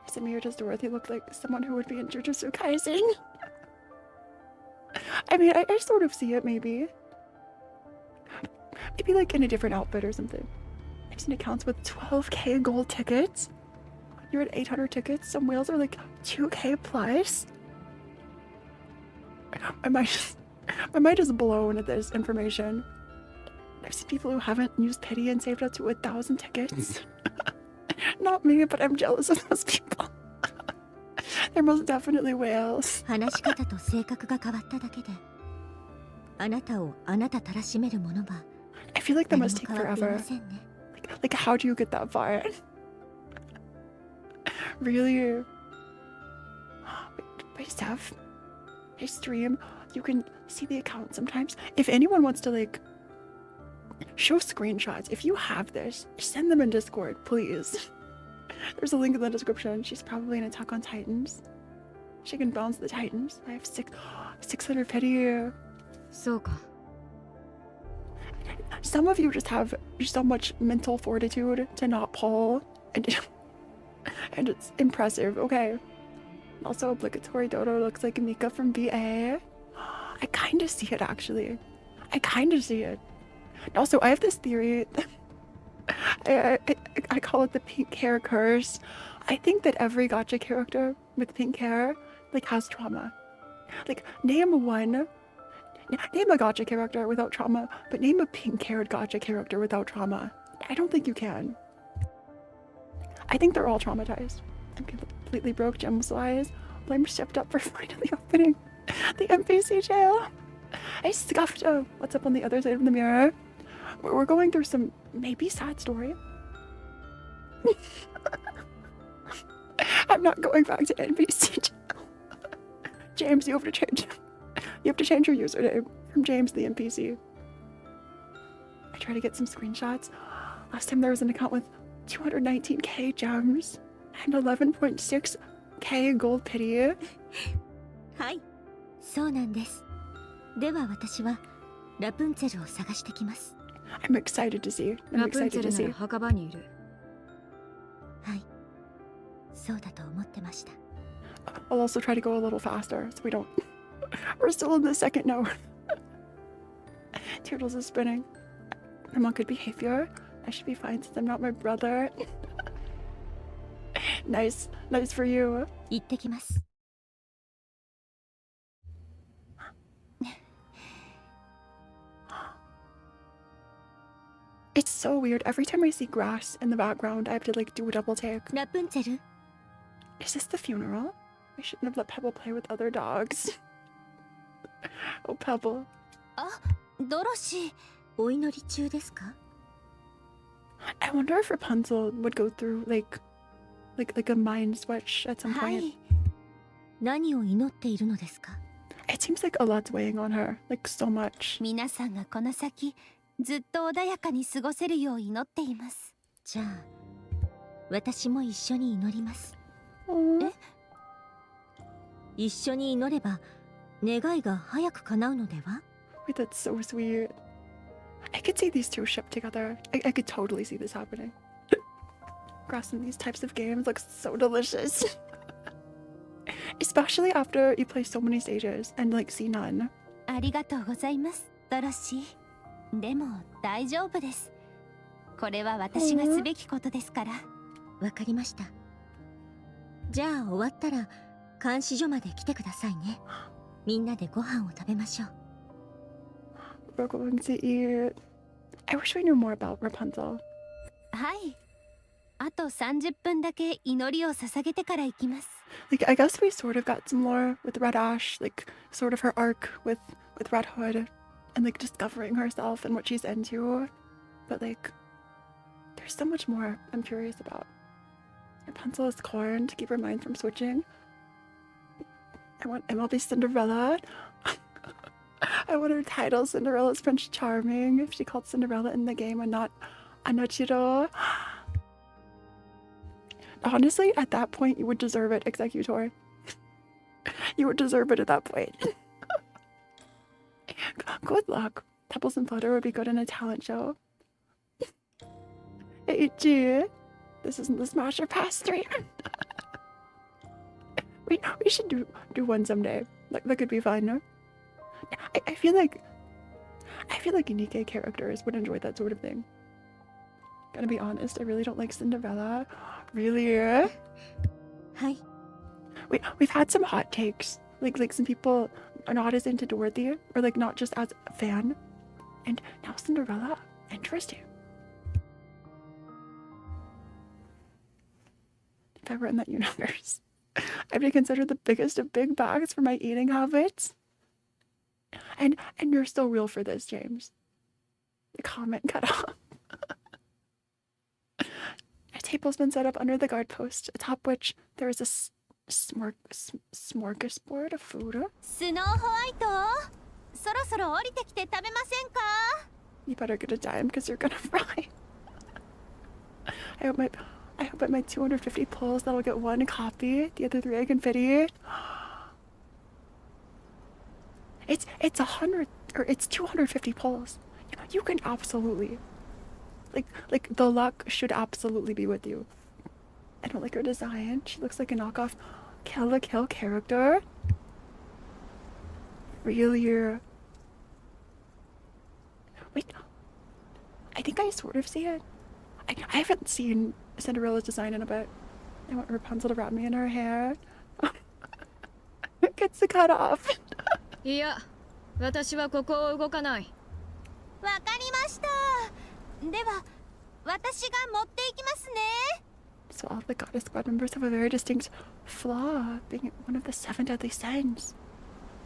Is it me or does Dorothy look like someone who would be in Jujutsu Kaisen? I mean, I sort of see it, maybe. Maybe like in a different outfit or something. I've seen accounts with 12k gold tickets. You're at 800 tickets. Some whales are like 2k plus. My mind is blown at this information. I've seen people who haven't used pity and saved up to 1,000 tickets. Not me, but I'm jealous of those people. They're most definitely whales. 話し方と性格が変わっただけで、あなたをあなたたらしめるものは I feel like that 何 must も take 変わってい forever. ませんね。Like how do you get that far? Really? Wait, Steph. I stream. You can see the account sometimes. If anyone wants to like show screenshots, if you have this, send them in Discord, please. There's a link in the description. She's probably an Attack on Titans. She can bounce the Titans. I have 600 pity. そうか。 Some of you just have so much mental fortitude to not pull, and it's impressive. Okay. Also, obligatory Dodo looks like Mika from BA. I kind of see it, actually. I kind of see it. Also, I have this theory. I call it the pink hair curse. I think that every gacha character with pink hair like has trauma. Like, name a gacha character without trauma, but name a pink-haired gacha character without trauma. I don't think you can. I think they're all traumatized. I'm completely broke gems-wise. Well, I'm shipped up for finally opening the NPC jail. I scuffed up. What's up on the other side of the mirror? We're going through some maybe sad story. I'm not going back to NPC jail. James, you have to change. You have to change your username from James the NPC. I try to get some screenshots. Last time there was an account with 219k gems and 11.6k gold pity. はい、そうなんです。では私はラプンツェルを探してきます。I'm excited to see. ラプンツェルなら墓場にいる。はい、そうだと思ってました。I'll also try to go a little faster so we don't. We're still in the second note. Turtles is spinning. I'm on good behavior. I should be fine since I'm not my brother. Nice for you. 行ってきます。It's so weird. Every time I see grass in the background, I have to like do a double take. ラプンツェル、 Is this the funeral? I shouldn't have let Pebble play with other dogs. Oh, Pebble. あ、ドロシー、お祈り中ですか？ I wonder if Rapunzel would go through like like a mind switch at some は point. い。何を祈っているのですか？ It seems like a lot's weighing on her, like so much. 皆さんがこの先ずっと穏やかに過ごせるよう祈っています。じゃあ私も一緒に祈ります。 Aw. 一緒に祈れば願いが早く叶うのでは？ Wait, that's so sweet. I could see these two shipped together. I could totally see this happening. Grass in these types of games looks so delicious. Especially after you play so many stages and like see none. ありがとうございます、ドロシー。でも大丈夫です。これは私がすべきことですから。わかりました。じゃあ終わったら監視所まで来てくださいね。みんなでご飯を食べましょう。 We're going to eat. I wish we knew more about Rapunzel. はい。あと30分だけ祈りを捧げてから行きます。Like, I guess we sort of got some more with Red Ash, like sort of her arc with Red Hood and like discovering herself and what she's into. But like, there's so much more I'm curious about. Rapunzel is corn to keep her mind from switching. I want MLB Cinderella. I want her title Cinderella's Prince Charming if she called Cinderella in the game and not Anochiro. Honestly, at that point, you would deserve it, Executor. You would deserve it at that point. Good luck. Pebbles and Flutter would be good in a talent show. Hey, G. This isn't the Smash or Pass stream. we should do one someday. That could be fun, no? I feel like Nikke characters would enjoy that sort of thing. Gotta be honest, I really don't like Cinderella. Really? はい。 We've had some hot takes. Like some people are not as into Dorothy, or like not just as a fan. And now Cinderella. Interesting. If I were in that universe, I'd be considered the biggest of big bags for my eating habits. And you're so real for this, James. The comment cut off. A table's been set up under the guard post, atop which there is a smorgasbord of food. スノーホワイト、そろそろ降りてきて食べませんか？ You better get a dime because you're gonna fry. I hope at my 250 pulls that'll get one copy. The other 3 I can fit eat. It's 100 or it's 250 pulls. You can absolutely like the luck should absolutely be with you. I don't like her design. She looks like a knockoff Kill la Kill character. Really? Wait, I think I sort of see it. I haven't seen Cinderella's design in a bit. I want Rapunzel to wrap me in her hair. Gets the cut off. いや、私はここを動かない。わかりました。では、私が持っていきますね。 So all the goddess squad members have a very distinct flaw, being one of the 7 deadly sins.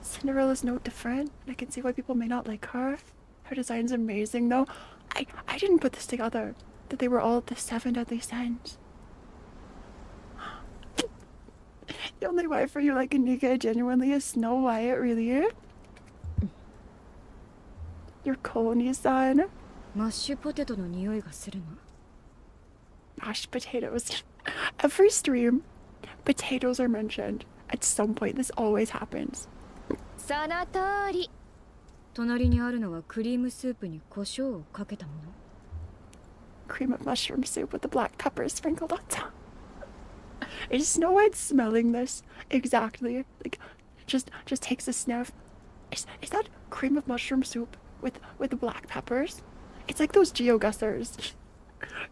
Cinderella's no different, and I can see why people may not like her. Her design's amazing, though. I didn't put this together, that they were all the 7 deadly sins. The only wife for you like Nikke genuinely is Snow White, really? Your Coney-san? マッシュポテトの匂いがするの。Mashed potatoes. Every stream, potatoes are mentioned. At some point, this always happens. その通り。隣にあるのはクリームスープに胡椒をかけたもの。Cream of mushroom soup with the black pepper sprinkled on top. Is Snow White smelling this? Exactly. Like, just takes a sniff. Is that cream of mushroom soup with the black peppers? It's like those geoguessers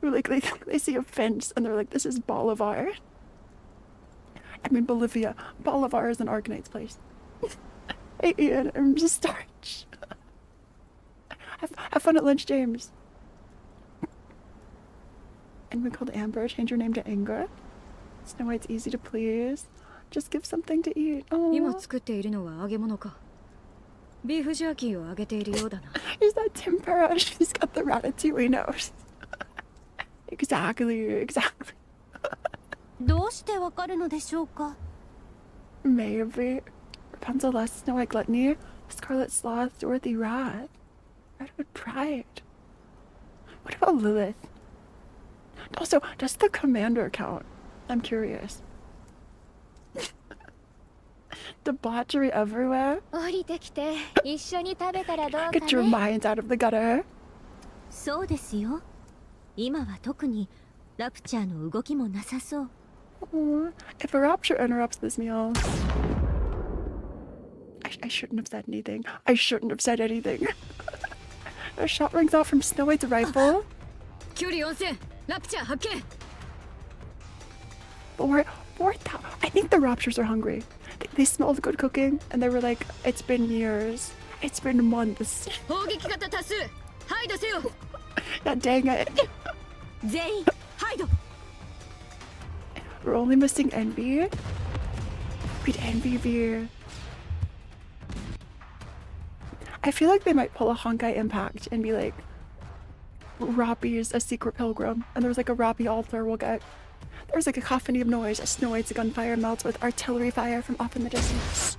who like they see a fence and they're like, this is Bolivar. I mean Bolivia. Bolivar is an Arcanite's place. Hey Ian, I'm just starch. Have fun at lunch, James. And we called Amber. Change your name to Anger. Snow White's easy to please. Just give something to eat. Oh. 今作っているのは揚げ物か。ビーフジャーキーを揚げているようだな。Is that tempura? She's got the ratatouille nose. Exactly. どうしてわかるのでしょうか。 Maybe. Rapunzel, Lust, Snow White, Gluttony, Scarlet Sloth, Dorothy, Rat. Redwood Pride. What about Lilith? Also, does the commander count? I'm curious. Debauchery everywhere? 降りてきて一緒に食べたらどうか Get your ね。 minds out of the gutter. そうですよ。今は特にラプチャーの動きもなさそう。 Oh, if a rapture interrupts this meal. I shouldn't have said anything. I shouldn't have said anything. A shot rings out from Snow White's rifle. 距離温泉ラプチャー発見。 Or that. I think the raptures are hungry. They smelled good cooking, and they were like, it's been years. It's been months. 砲撃型多数排除せよ。 God dang it. 全員ハイド。 We're only missing Envy. We'd Envy Veer. I feel like they might pull a Honkai Impact and be like, Roppy's a secret pilgrim, and there's like a Roppy altar we'll get. There's like a cacophony of noise as Snow White's gunfire melts with artillery fire from off in the distance.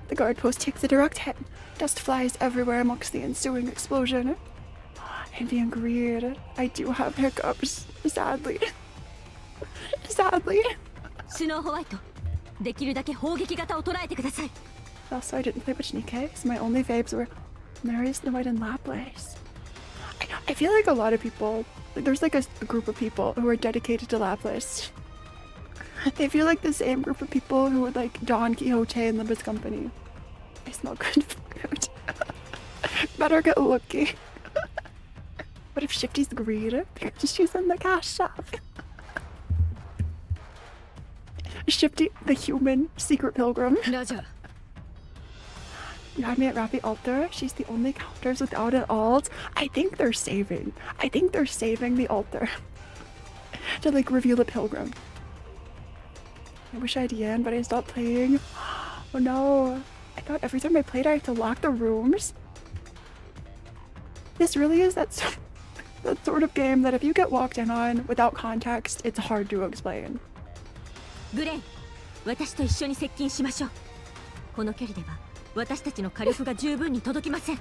The guard post takes a direct hit. Dust flies everywhere amongst the ensuing explosion. Envy and greed. I do have hiccups, sadly. Sadly. スノーホワイト、できるだけ砲撃型を捉えてください。 Also, I didn't play much Nikke, so my only faves were Mary, Snow White, and Laplace. I feel like a lot of people, there's like a group of people who are dedicated to Laplace. They feel like the same group of people who would like Don Quixote and Limbus Company. I smell good food. Better get lucky. What if Shifty's greed? Because she's in the cash shop. Shifty, the human secret pilgrim. ラジャー。 You had me at Rappy Altar. She's the only counters without an alt. I think they're saving. I think they're saving the altar to like reveal the pilgrim. I wish I had Yan, but I stopped playing. Oh no. I thought every time I played I had to lock the rooms. This really is that sort of game that if you get walked in on without context, it's hard to explain. グレン、私と一緒に接近しましょう。この距離では私たちの火力が十分に届きません。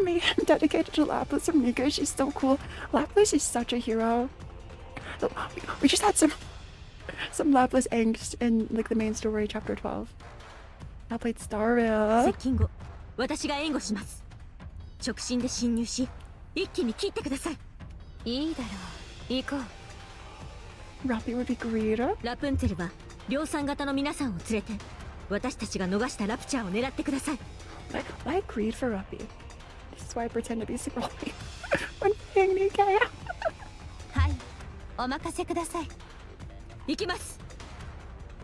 Me, I'm dedicated to Laplace from Nikke. She's so cool. Laplace is such a hero. So, we just had some Laplace angst in like the main story, chapter 12. I played Star 接 Rail. 近後、私が援護します。直進で侵入し、一気に切ってください。いいだろう。行こう。 Rappy would be great. ラプンツェルは量産型の皆さんを連れて、私たちが逃したラプチャーを狙ってください。I agreed for Rappy. This is why I pretend to be super lucky when playing Nikke. はい、お任せください。行きます。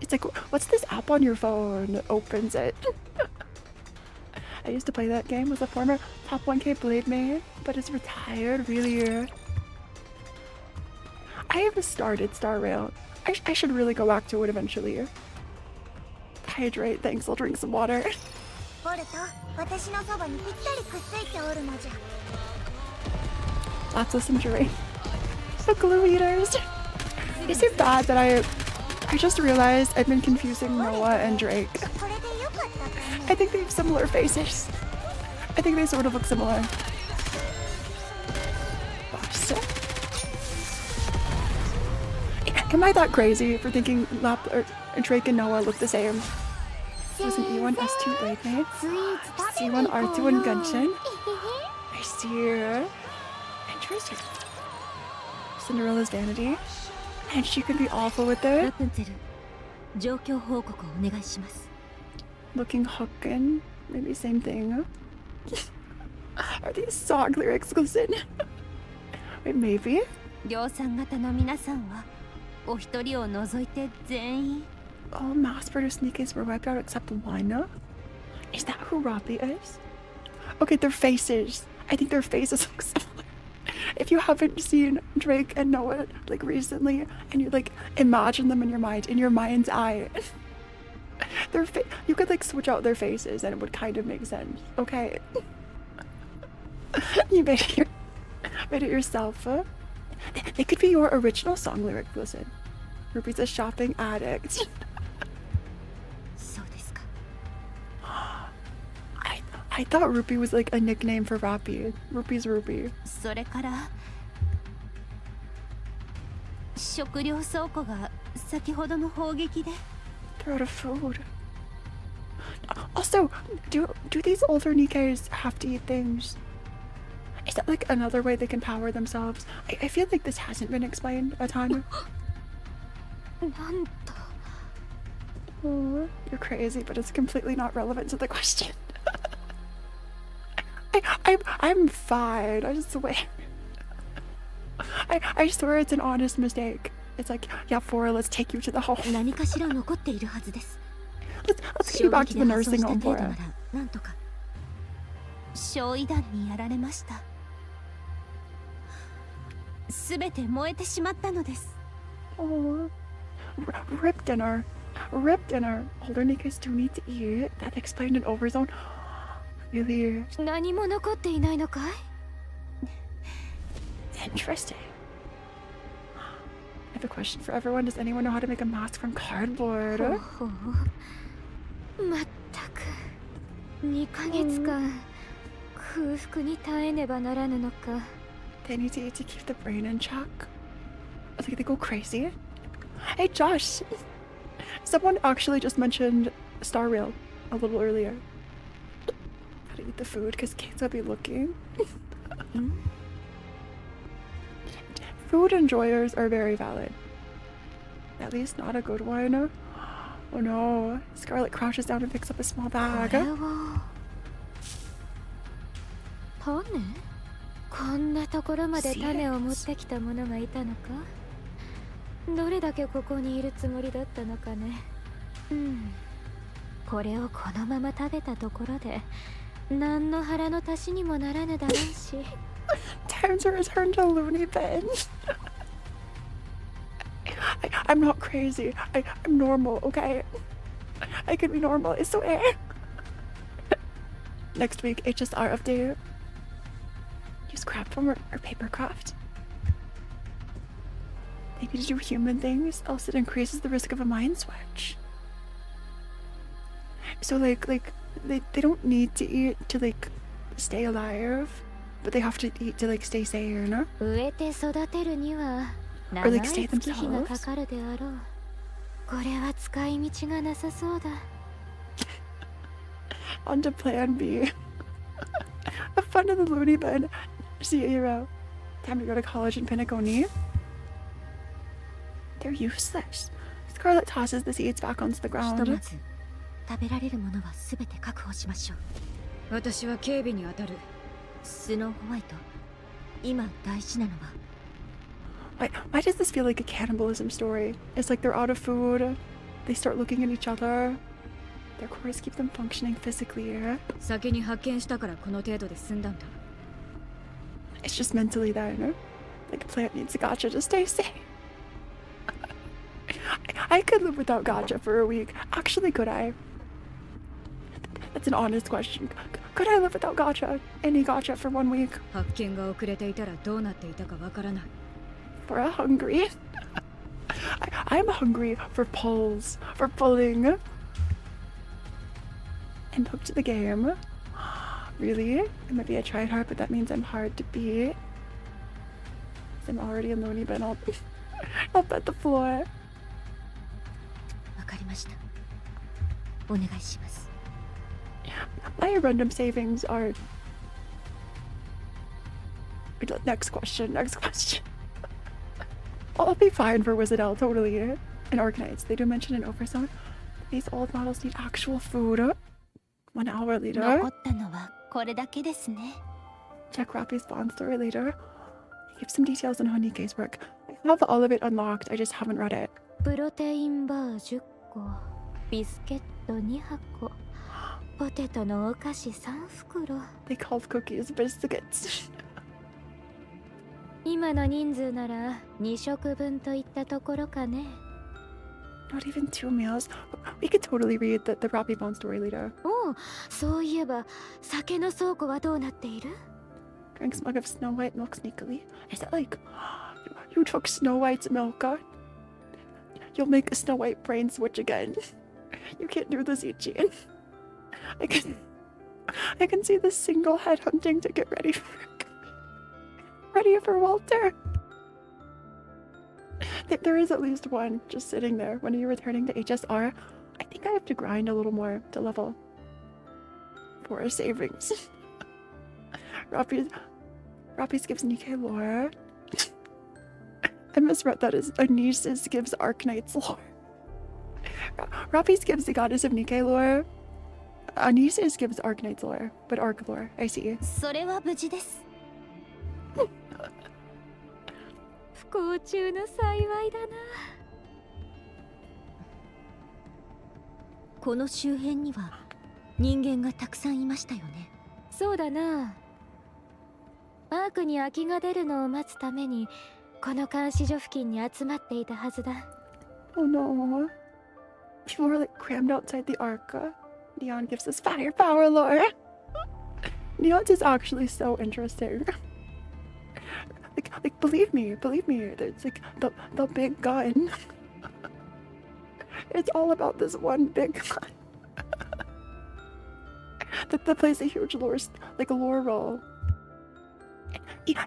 It's like, what's this app on your phone that opens it? I used to play that game with a former top 1K Blade main, but is retired, really. I have started Star Rail. I should really go back to it eventually. Hydrate, thanks, I'll drink some water. ボルト、私のそばにぴったりくっついておるのじゃ。 Lots of some drink. The glue eaters. Is it bad that I just realized I've been confusing Noah and Drake? これでよかったかな。 I think they have similar faces. I think they sort of look similar. Gosh. Am I that crazy for thinking Drake and Noah look the same? There's an E1 S2 Blade Maid, スイーツ食べに C1 行こう R2 よ。 and Genshin. I see. Interesting. Cinderella's vanity. And she could be awful with ラ it. プンツェル、状況報告をお願いします。 Looking hookin'. Maybe same thing. Are these song lyrics exclusive? Wait, maybe? 量産型の皆さんはお一人を除いて全員。 All mass-produced Nikkes were wiped out except one? Is that who Rappy is? Okay, their faces. I think their faces look similar. If you haven't seen Drake and Noah like recently, and you like imagine them in your mind's eye, you could like switch out their faces and it would kind of make sense. Okay. You made it yourself. They could be your original song lyric. Listen, Ruby's a shopping addict. そうですか。 I thought Rupee was like a nickname for Rappy. Rupee's Rupee. それから食料倉庫が先ほどの砲撃で They're out of food. Also, do these older Nikkes have to eat things? Is that like another way they can power themselves? I feel like this hasn't been explained a ton. なんと Oh, you're crazy, but it's completely not relevant to the question. I'm fine. I swear. I swear it's an honest mistake. It's like, yeah, Phora, let's take you to the home. 何かしら残っているはずです。 Let's get you back to the nursing 衝撃 home, で破損した程度 Phora. ならなんとか。焼夷弾にやられました。すべて燃えてしまったのです。 Oh, rip dinner. Rip dinner. Older Nikkes do need to eat. That explained in Overzone. Really 何も残っていないのかい？ interesting. I have a question for everyone. Does anyone know how to make a mask from cardboard? ほう。まったく。2ヶ月間空腹に耐えねばならぬのか。 They need to eat to keep the brain in check. Like they go crazy. Hey Josh, someone actually just mentioned Star Rail a little earlier. How to eat the food because kids will be looking. Food enjoyers are very valid. At least not a good one. Oh no, Scarlet crouches down and picks up a small こ bag. れは種？こんなところまで種を持ってきた者がいたのか？どれだけここにいるつもりだったのかね。これをこのまま食べたところで何の腹の足しにもならぬだろうし。Time to return to Looney Bin. I'm not crazy. I'm normal, okay? I can be normal, I swear. Next week, HSR update. Use crap from or paper craft. They need to do human things, else it increases the risk of a mind switch. So like they don't need to eat to like stay alive, but they have to eat to like stay sane. 植えて育てるには Or 長い like stay 月日が themselves. かかるであろう。これは使い道がなさそうだ。 On to plan B. Have fun in the loony bin. See you, Hero. Time to go to college in Pinnacle. They're useless. Scarlet tosses the seeds back onto the ひと ground. まず食べられるものはすべて確保しましょう。私は警備に当たる。スノーホワイト、今大事なのは Why does this feel like a cannibalism story? It's like they're out of food. They start looking at each other. Their cores keep them functioning physically. 先に発見したからこの程度で済んだんだ。 It's just mentally then. Like a plant needs a gacha to stay sane. I could live without gacha for a week. Actually, could I? That's an honest question. Could I live without gacha? Any gacha for 1 week? 発見が遅れていたらどうなっていたかわからない。 For a hungry. I'm hungry for pulls, for pulling. And hooked to the game. Really? I might be a tryhard, but that means I'm hard to beat. I'm already in Looney Bin. I'll bet the floor. わかりました。お願いします。 My random savings are. Next question. I'll be fine for Wizardell, totally. And Organites. They do mention in Overzone. These old models need actual food. 1 hour later. 残ったのはこれだけですね。 Check Rappy's bond story later. Give some details on Honike's work. I have all of it unlocked, I just haven't read it. プロテインバー10個、ビスケット2箱、ポテトのお菓子3袋。 They called cookies biscuits. 今の人数なら2食分といったところかね。 Not even 2 meals. We could totally read the Rappy bond story later. おう、そういえば酒の倉庫はどうなっている？ Drink smug of Snow White milk sneakily. Is that like You took Snow White's milk. You'll make a Snow White brain switch again. You can't do this, Ichi. I can see the single head hunting to get ready for Walter. There is at least one just sitting there. When are you returning to HSR? I think I have to grind a little more to level for our savings. Rappies gives Nikke lore. I misread that as Anisis gives Arknight's lore. Rappies gives the goddess of Nikke lore. Anisis gives Arknight's lore, but Ark lore. I see. それは無事です。不幸中の幸いだな。この周辺には人間がたくさんいましたよね。そうだな。アークに空きが出るのを待つためにこの監視所付近に集まっていたはずだ。Oh no. People are like crammed outside the Ark. Neon gives us firepower lore. Neon's is actually so interesting. Like believe me, it's like the big gun. It's all about this one big gun. that plays a huge lore role.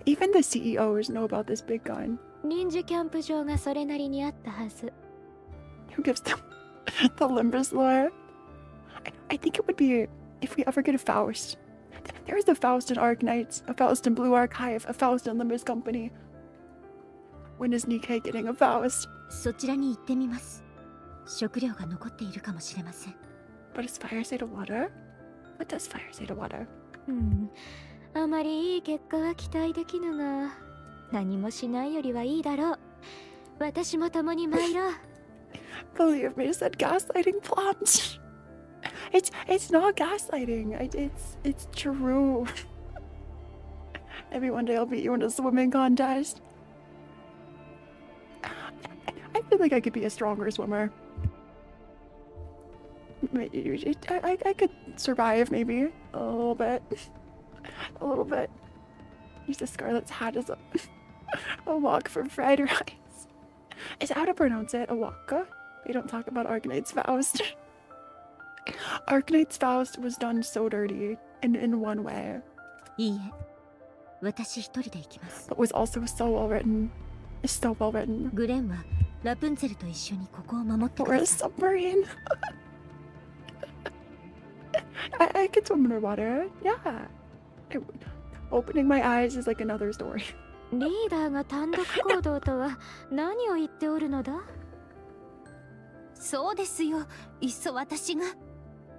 Even the CEOs know about this big gun. 臨時キャンプ場がそれなりにあったはず。Who gives them the Limbus lore? I think it would be if we ever get a Faust. There's a Faust in Arc Knights, a Faust in Blue Archive, a Faust in Limbus Company. When is Nikke getting a Faust? そちらに行ってみます。食料が残っているかもしれません。But does fire say to water? What does fire say to water? あまりいい結果は期待できぬが、何もしないよりはいいだろう。私も共に参ろう。Believe me, said gaslighting plans. It's not gaslighting. It's true. Maybe one day I'll beat you in a swimming contest. I feel like I could be a stronger swimmer. I could survive maybe a little bit. A little bit. Use the Scarlet's hat as a walk for fried rice. Is that how to pronounce it? A waka? They don't talk about Arknight's Faust. Arknight's Faust was done so dirty in one way. いいえ、私一人で行きます。But was also so well written. So well written. グレンはラプンツェルと一緒にここを守ってく Or だ a さい。 submarine. I could swim underwater. Yeah. Opening my eyes is like another story. リーダーが単独行動とは何を言っておるのだ？そうですよ。いっそ私が。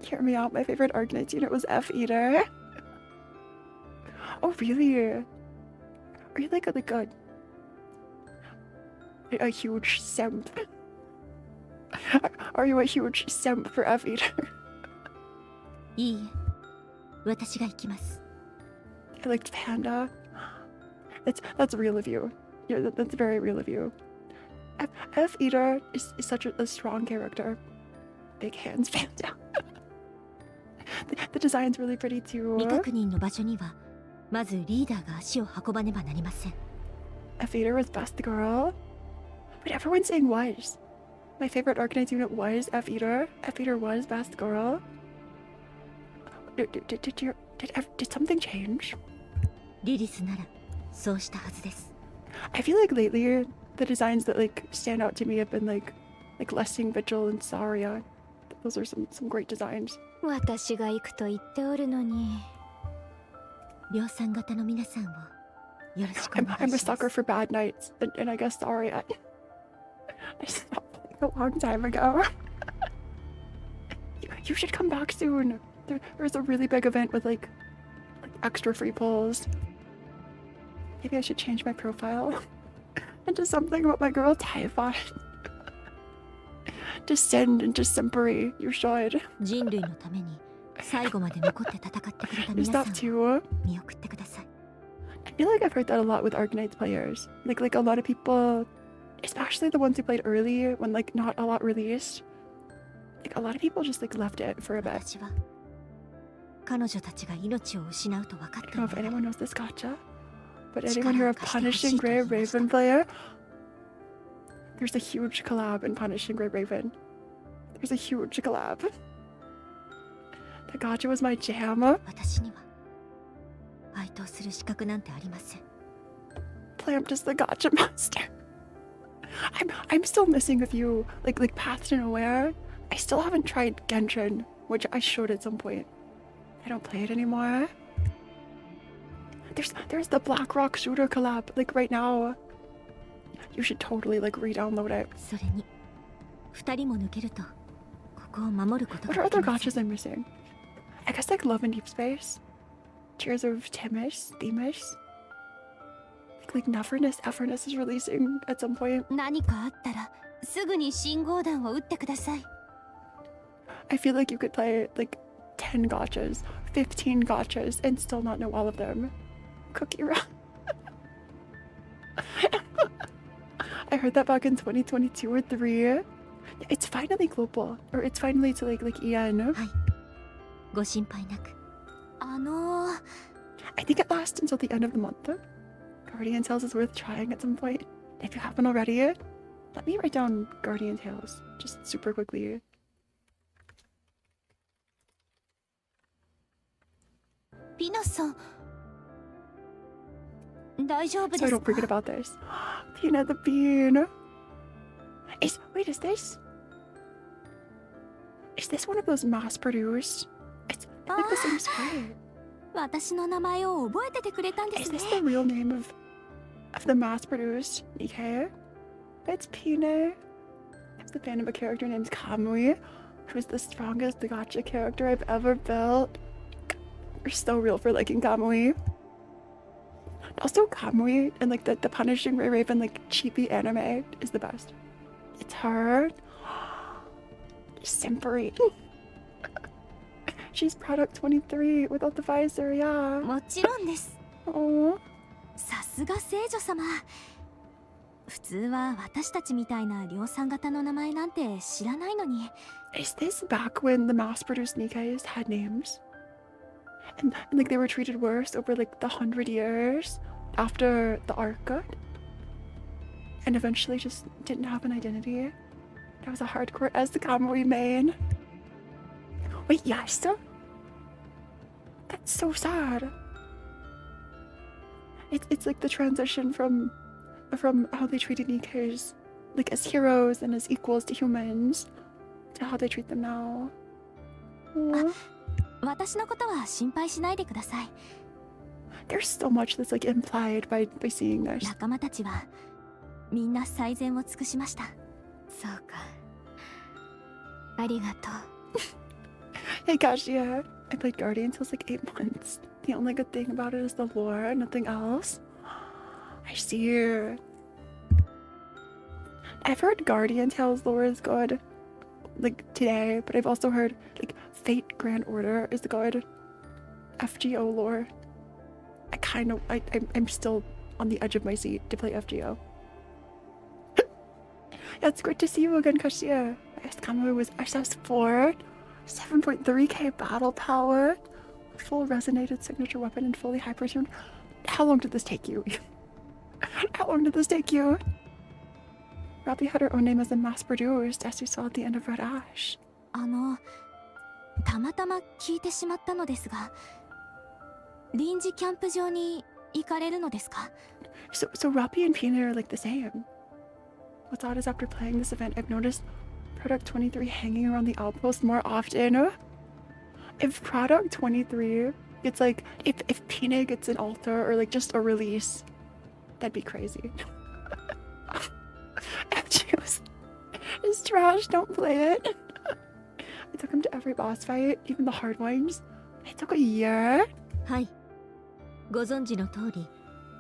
Hear me out. My favorite Arknights unit was F Eater. Oh really? Are you like a huge simp? Are you a huge simp for F Eater? いいえ、私が行きます。I liked Panda. That's real of you. Yeah, that's very real of you. F Eater is such a strong character. Big hands, Panda. The design's really pretty too. 未確認の場所にはまずリーダーが足を運ばねばなりません。F Eater was best girl. But everyone's saying was. My favorite Arknights unit was F Eater. F Eater was best girl. Did something change? リリスならそうしたはずです。I feel like lately the designs that like stand out to me have been like Lessing Vigil and Saria. Those are some great designs. 私が行くと言っておるのに。量産型の皆さんをよろしくお願いします。I'm a sucker for bad nights, and I guess Saria. I stopped playing a long time ago. You should come back soon. There's a really big event with like extra free pulls. Maybe I should change my profile into something about my girl Typhon. Descend into simpery. You should. 人類のために最後まで残って戦ってくれた You 皆さん stop を too. 見送ってください。I feel like I've heard that a lot with Arknights players. Like a lot of people, especially the ones who played early when like not a lot released. Like a lot of people just like left it for a bit. 私は彼女たちが命を失うと分かっ I て don't い know if る anyone knows this gacha. But anyone here a Punishing Grey Raven player? There's a huge collab in Punishing Grey Raven. There's a huge collab. The gacha was my jam. 私には該当する資格なんてありません。 Plamped is the gacha master. I'm still missing a few, like Path to Nowhere. I still haven't tried Genshin, which I should at some point. I don't play it anymore. There's the Black Rock Shooter collab, like right now. You should totally like re-download it. それに2人も抜けるとここを守ること What が are でき other ません。 gachas I'm missing? I guess like Love in Deep Space, Tears of Themis. Like Everness is releasing at some point. 何かあったらすぐに信号弾を打ってください。 I feel like you could play like 10 gachas, 15 gachas, and still not know all of them. Cookie Run. I heard that back in 2022 or 3. It's finally global, or it's finally to like EN. はい、ご心配なく。 I think it lasts until the end of the month. Guardian Tales is worth trying at some point. If you haven't already, let me write down Guardian Tales just super quickly. ピノさん、大丈夫で So I す don't forget か？ about this. Tina the Bean. Wait, is this one of those mass-produced? It's like the same spray. 私の名前を覚えててくれたんで Is すね。 this the real name of the mass-produced Nikke? It's Pine. I'm the fan of a character named Kamui, who's the strongest gacha character I've ever built. You're so real for liking Kamui. Also, Kamui and like the Punishing Grey Raven like cheapy anime is the best. It's her. Simpery. She's product 23 without the visor, yeah. もちろんです。 Oh. さすが聖女様。普通は私たちみたいな量産型の名前なんて知らないのに。 Is this back when the mass-produced Nikkes had names? And like they were treated worse over like the 100 years after the arc? And eventually just didn't have an identity? That was a hardcore as the Kamui main. Wait, yes? That's so sad. It's like the transition from how they treated Nikkes like as heroes and as equals to humans to how they treat them now. Aw. 私のことは心配しないでください。 There's so much that's like implied by seeing this. 仲間たちはみんな最善を尽くしました。そうか。ありがとう。 Hey Gacha, I played Guardian Tales like 8 months. The only good thing about it is the lore, nothing else. I see. I've heard Guardian Tales lore is good, like today, but I've also heard like Fate Grand Order is good. FGO lore. I'm still on the edge of my seat to play FGO. Yeah, it's great to see you again, Kashia. Kamui was SS4, 7.3k battle power, full resonated signature weapon, and fully hyper-tuned. How long did this take you? How long did this take you? Robbie had her own name as a mass-produced, as you saw at the end of Red Ash. たまたま聞いてしまったのですが、臨時キャンプ場に行かれるのですか？ So Robbie and Pina are like the same. What's odd is after playing this event, I've noticed Product 23 hanging around the outpost more often. If Product 23 gets like, if Pina gets an altar or like just a release, that'd be crazy. FGO is trash, don't play it. I took him to every boss fight, even the hard ones. It took a year. はい、ご存知の通り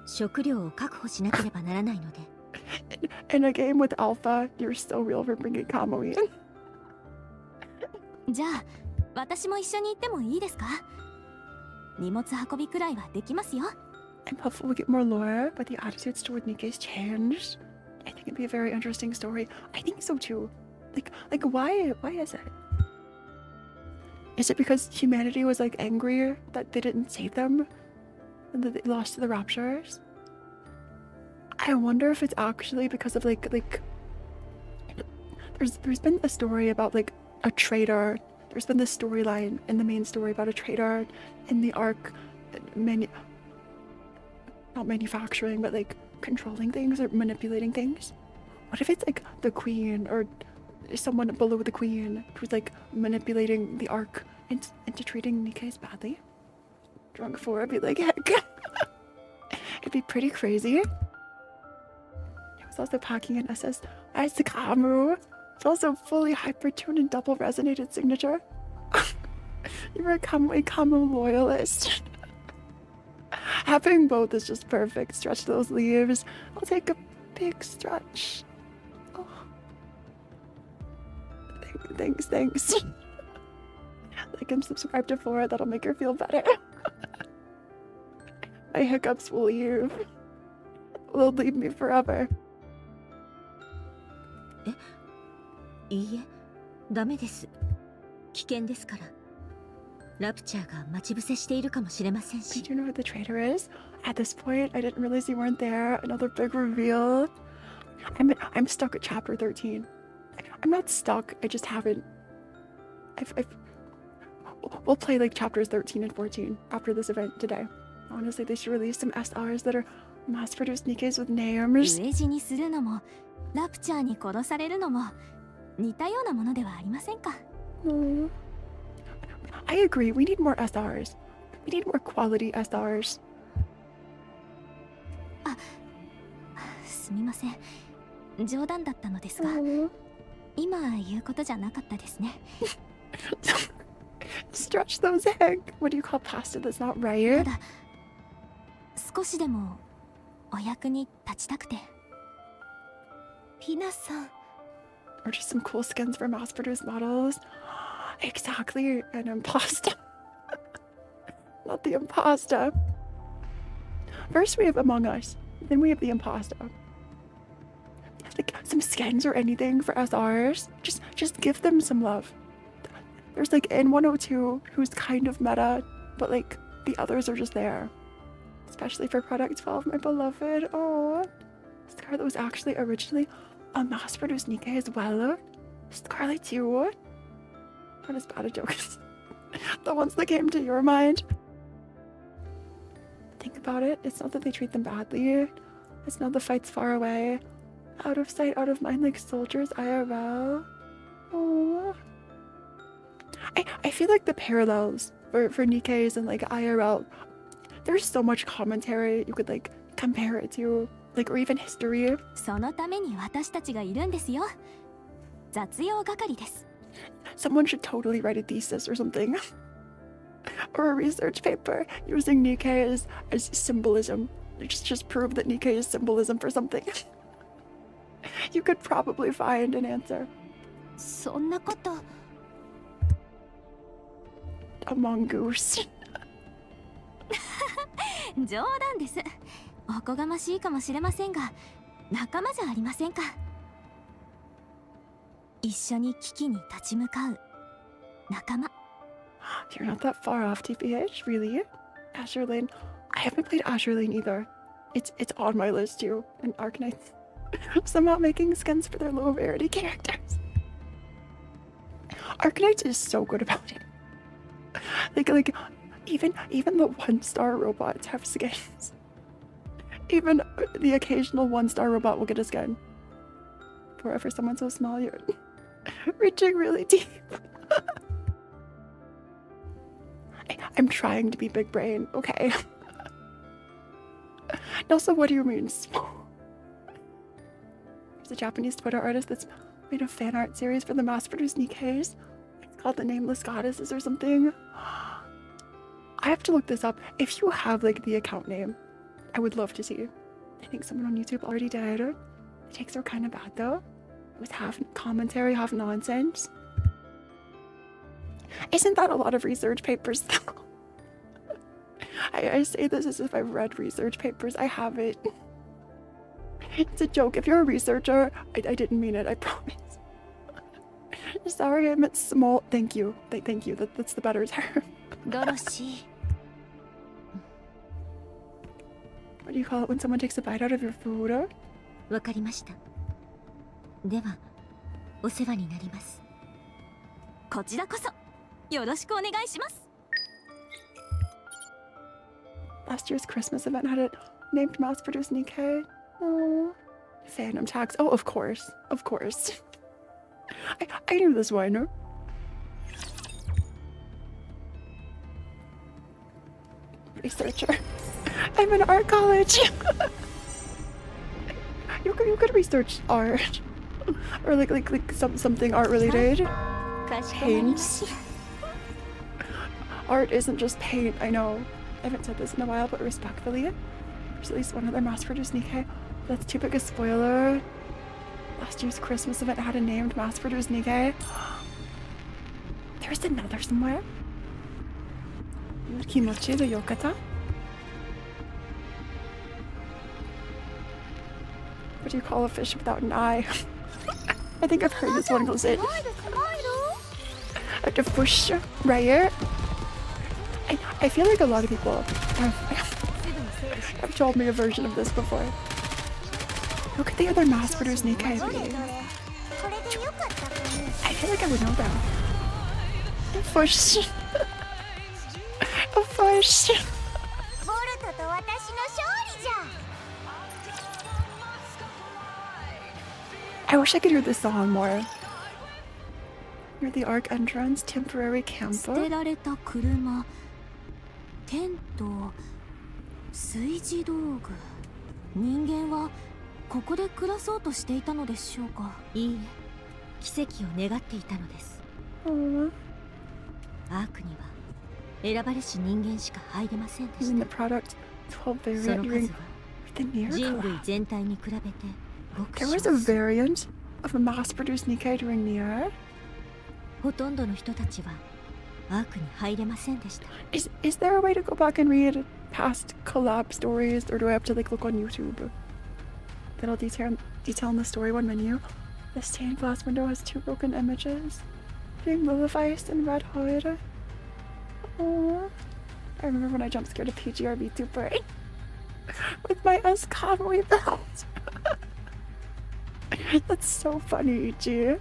食料を確保しなければならないので。 In a game with Alpha, you're so real for bringing Kamui in. じゃあ私も一緒に行ってもいいですか？荷物運びくらいはできますよ。 I'm hopeful we'll get more lore, but the attitudes toward Nikke's changed. I think it'd be a very interesting story. I think so too. Like why is it? Is it because humanity was like angry that they didn't save them? And that they lost to the Raptures? I wonder if it's actually because of like there's been a story about like a traitor. There's been this storyline in the main story about a traitor in the arc, not manufacturing, but like controlling things or manipulating things. What if it's like the queen or someone below the queen who's like manipulating the arc into treating Nikke's badly? Drunk Phora would be like, heck. It'd be pretty crazy. He was also packing an SS Kamu. It's also fully hypertuned and double resonated signature. You're a Kamu loyalist. Having both is just perfect. Stretch those leaves. I'll take a big stretch. Oh. Thanks. Like and subscribe to Phora, that'll make her feel better. My hiccups will leave. Will leave me forever. いいえ、ダメです。危険ですから。ラプチャーが待ち伏せしているかもしれませんし。Did you know who the traitor is? At this point, I didn't realize you weren't there. Another big reveal. I'm stuck at chapter 13. I'm not stuck. I just haven't. We'll play like chapters 13 and 14 after this event today. Honestly, they should release some SRs that are mass-produced Nikkes with names. 飢え死にするのもラプチャーに殺されるのも似たようなものではありませんか。I agree. We need more SRs. We need more quality SRs. すみません。冗談だったのですが、今言うことじゃなかったですね。Stretch those egg. What do you call pasta that's not right? ただ少しでもお役に立ちたくて。ピナさん。Or just some cool skins for mass-produced models. Exactly, an imposter. Not the imposter. First we have Among Us, then we have the imposter. Like some skins or anything for SRs. Just give them some love. There's like in 102 who's kind of meta, but like the others are just there. Especially for Product 12, my beloved. Oh, Scarlet was actually originally a mass-produced Nikke as well. Scarlet too. Not as bad a joke as the ones that came to your mind. Think about it. It's not that they treat them badly. It's not the fight's far away. Out of sight, out of mind, like soldiers IRL. Oh. I feel like the parallels for Nikkes and like IRL, there's so much commentary you could like compare it to, like, or even history. そのために私たちがいるんですよ。雑用係です。Someone should totally write a thesis or something. Or a research paper using Nikke as symbolism. Just prove that Nikke is symbolism for something. You could probably find an answer. そんなこと。A mongoose. 冗談です。おこがましいかもしれませんが、仲間じゃありませんか。一緒に危機に立ち向かう仲間。You're not that far off, TPH, really? Azure Lane. I haven't played Azure Lane either. It's on my list too. And Arknights somehow making skins for their low rarity characters. Arknights is so good about it. Like even the 1-star robots have skins. Even the occasional 1-star robot will get a skin. For someone so small, you're reaching really deep. I'm trying to be big brain, okay? Also, what do you mean small? There's a Japanese Twitter artist that's made a fan art series for the mass-produced Nikkes. It's called The Nameless Goddesses or something. I have to look this up. If you have like the account name, I would love to see. I think someone on YouTube already did. The takes are kind of bad though. It was half commentary, half nonsense. Isn't that a lot of research papers though? I say this as if I've read research papers. I haven't. It's a joke. If you're a researcher, I didn't mean it, I promise. Sorry, I meant small. Thank you. Thank you. That's the better term. ドロシ What do you call it when someone takes a bite out of your food? わかりました。ではお世話になります。こちらこそよろしくお願いします。 Last year's Christmas event had it named mass-produced Nikke. Oh, fandom tags. Oh, of course. Of course. I knew this one. Researcher. I'm in art college. you could research art. Or like something art related. Paints. Art isn't just paint, I know. I haven't said this in a while, but respectfully, there's at least one other mass-produced Nikke. That's too big a spoiler. Last year's Christmas event had a named mass-produced Nikke. There's another somewhere. Kimochi the Yokata. What do you call a fish without an eye? I think I've heard this one goes in. A fish, right? I feel like a lot of people have told me a version of this before. Look at the other mass-produced Nikke. I feel like I would know them. A fish. A fish. I wish I could hear this song more. Near the Ark entrance, temporary camper. 捨てられた車、テント、炊事道具。人間はここで暮らそうとしていたのでしょうか。いいえ、奇跡を願っていたのです。アークには選ばれし人間しか入れませんでした。その数は人類全体に比べてごく少数。There was a variant of a mass-produced Nikke during Nier. ほとんどの人たちはアークに入れませんでした。Is there a way to go back and read past collab stories, or do I have to like look on YouTube? That'll detail in the story one menu. The stained glass window has 2 broken images, being Lilith and red hood. Oh, I remember when I jump scared a PGR VTuber with my Askamui belt. That's so funny, Ichi.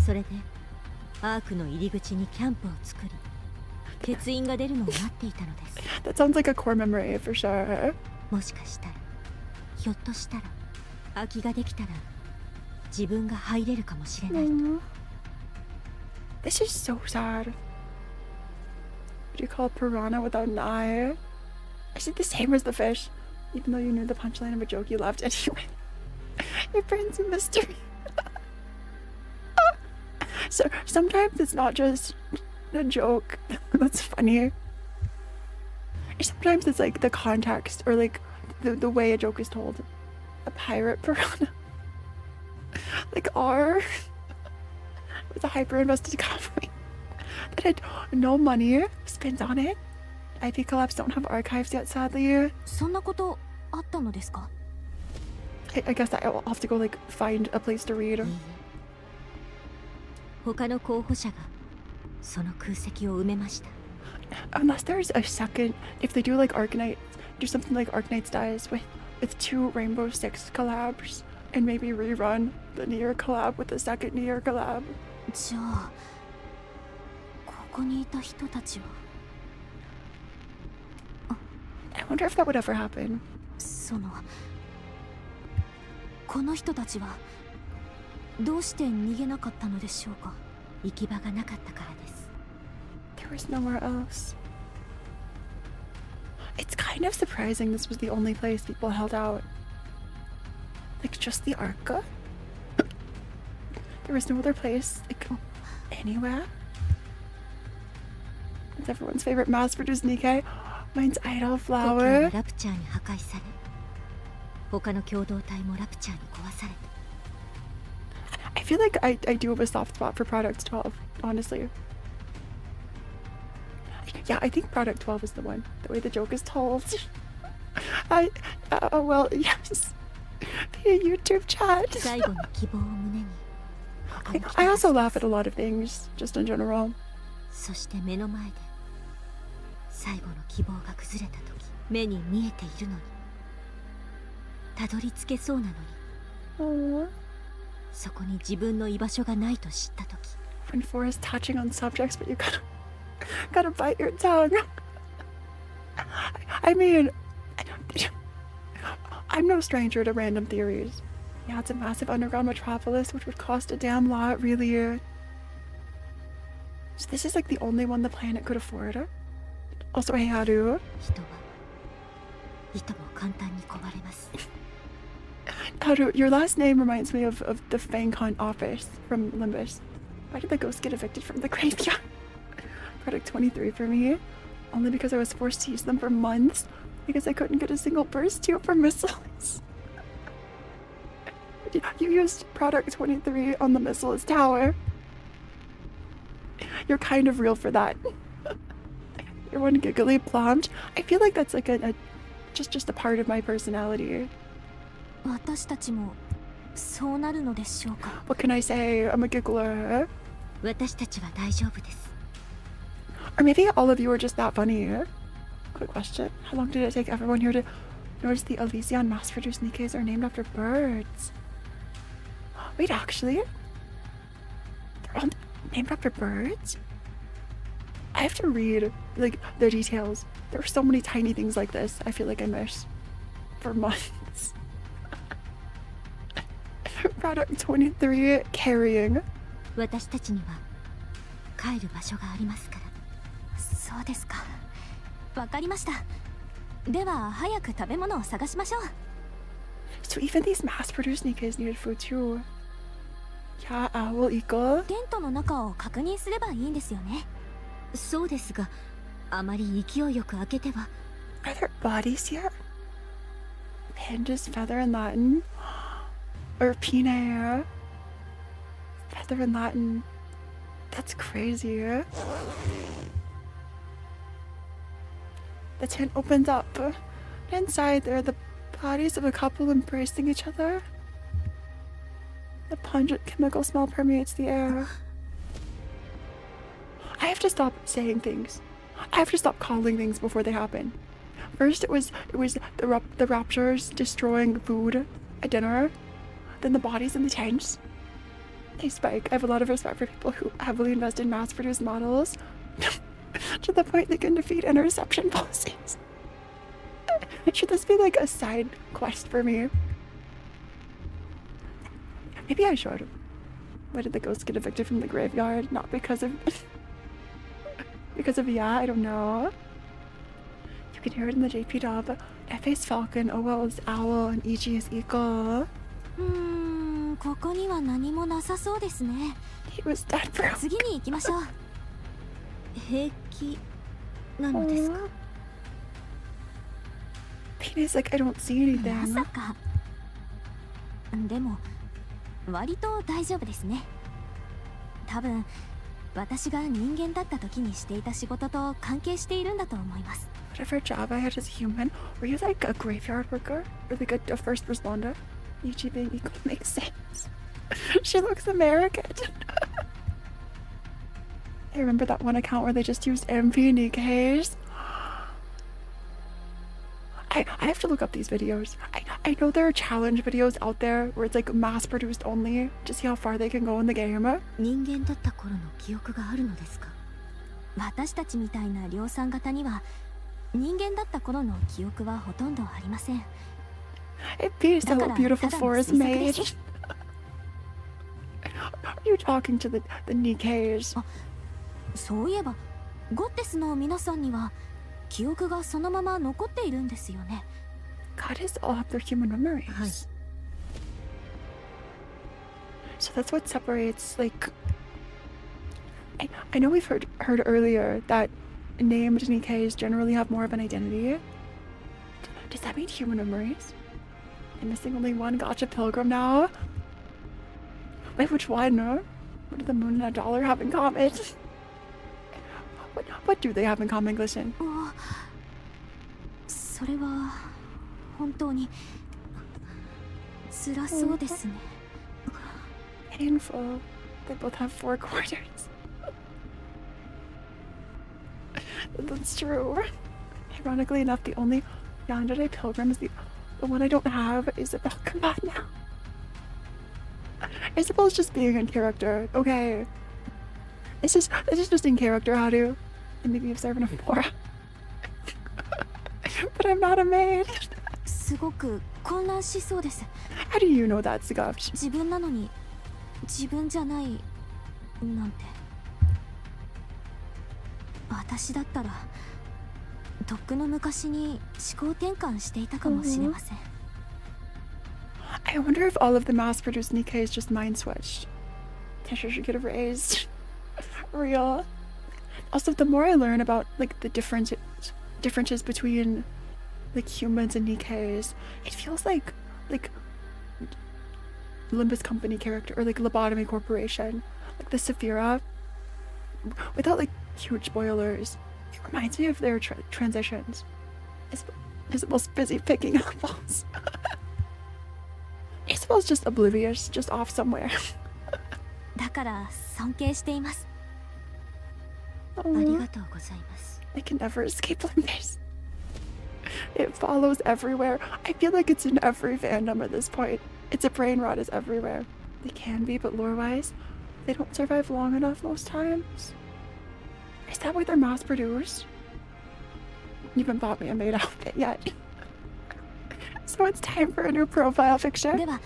それでアークの入り口にキャンプを作り、欠員が出るのを待っていたのです。That sounds like a core memory for sure. もしかしたら、ひょっとしたら、空きができたら自分が入れるかもしれないと。This is so sad. What do you call a piranha without an eye? I said the same as the fish, even though you knew the punchline of a joke you laughed anyway. Your brain's a mystery. So sometimes it's not just a joke that's funny. Sometimes it's like the context or like the way a joke is told. A pirate piranha. Like R with a hyper-invested company that had no money spent on it. IP Collapse don't have archives yet, sadly. そんなことあったのですか? I guess I'll have to go like find a place to read. 他の候補者がその空席を埋めました。Unless there's a second, if they do like Arknights, do something like Arknights Dies with 2 Rainbow Six collabs, and maybe rerun the Nier collab with the second Nier collab. じゃあ、ここにいた人たちは。I wonder if that would ever happen. この人たちはどうして逃げなかったのでしょうか。行き場がなかったからです。There was nowhere else. It's kind of surprising this was the only place people held out. Like just the Arca? There was no other place, like anywhere? It's everyone's favorite mass-produced Nikke. Mine's Idol Flower. ラプチャーに破壊され、他の共同体もラプチャーに壊された。I feel like I do have a soft spot for Product 12, honestly. Yeah, I think Product 12 is the one. The way the joke is told. Well, yes. Via YouTube chat. 最後の希望を胸に。I also laugh at a lot of things, just in general. そして目の前で最後の希望が崩れた時、目に見えているのにたどり着けそうなのに Oh. そこに自分の居場所がないと知った時 When Phora's touching on subjects, but you gotta bite your tongue. I mean, I'm no stranger to random theories. Yeah, it's a massive underground metropolis, which would cost a damn lot, really. So this is like the only one the planet could afford. Also, hey, Haru. 人はいとも簡単に壊れます Haru, your last name reminds me of the Fang Hunt office from Limbus. Why did the ghost get evicted from the graveyard? Product 23 for me. Only because I was forced to use them for months. Because I couldn't get a single burst tube for missiles. You used product 23 on the missiles tower. You're kind of real for that. You're one giggly plump. I feel like that's like just a part of my personality. 私たちもそうなるのでしょうか What can I say? I'm a giggler. 私たちは大丈夫です Or maybe all of you are just that funny. Quick question. How long did it take everyone here to notice the Elysian mass-produced Nikkes are named after birds? Wait, actually? They're all named after birds? I have to read, like, the details. There are so many tiny things like this I feel like I missed for months. Product 23, carrying. 私たちには帰る場所がありますからそうですかわかりましたでは早く食べ物を探しましょう So even these mass-produced Nikkes needed food too. Yeah, owl eagle. テントの中を確認すればいいんですよねそうですがあまり勢いよく開けては Are there bodies here? Panda's feather in Latin. Or pine. Feather in Latin. That's crazy. The tent opens up. Inside there are the bodies of a couple embracing each other. The pungent chemical smell permeates the air. I have to stop saying things. I have to stop calling things before they happen. First, it was the raptors destroying food at dinner. Then the bodies in the tents. They spike. I have a lot of respect for people who heavily invest in mass-produced models to the point they can defeat interception policies. Should this be like a side quest for me? Maybe I should. Why did the ghost get evicted from the graveyard? Not because of... yeah, I don't know. You can hear it in the JP dub. FA's falcon, OL is owl, and EG is eagle. ここには何もなさそうですね He was dead for 次に行きましょう平気なのですか Penis like I don't see ま anything. さかでも割と大丈夫ですね多分私が人間だった時にしていた仕事と関係しているんだと思います Whatever job I had as a human, were you like a graveyard worker? Or like a first responder? Ichi being equal makes sense. She looks American. I remember that one account where they just used MP Nikke's. I have to look up these videos. I know there are challenge videos out there where it's like mass produced only to see how far they can go in the game. 人間だった頃の記憶があるのですか私たちみたいな量産型には人間だった頃の記憶はほとんどありません It beats how beautiful Phora's made. Are you talking to the Nikke's? そういえばゴッテスの皆さんには記憶がそのまま残っているんですよね Goddess all have their human memories. はい So that's what separates, like... I know we've heard earlier that named Nikke's generally have more of an identity. Does that mean human memories? I'm missing only one Gacha Pilgrim now. Wait, which one? What do the moon and a dollar have in common? What do they have in common, Glisten? それは本当に辛そうですね Painful. They both have 4 quarters. That's true. Ironically enough, the only Yandere Pilgrim is the The one I don't have is about, come on now. Isabel's just being in character, okay. This is just in character, Haru. And maybe observant of Phora. But I'm not a maid. すごく混乱しそうです。 How do you know that, Sugaf? 自分なのに自分じゃないなんて。私だったらとっくの昔に思考転換していたかもしれません。I wonder if all of the mass-produced Nikke is just mind switched. Teacher should get a raise. Real. Also, the more I learn about like the differences between like humans and Nikkes, it feels like Limbus Company character or like Lobotomy Corporation, like the Saphira. Without like huge spoilers, it reminds me of their transitions. Isabel's busy picking apples. Isabel's just oblivious, just off somewhere. だから尊敬しています。あ Aw, りがとうございます。 I can never escape Limbus. It follows everywhere. I feel like it's in every fandom at this point. It's a brain rot is everywhere. They can be, but lore-wise, they don't survive long enough most times. Is that why they're mass-produced? You haven't bought me a maid outfit yet. So it's time for a new profile picture. では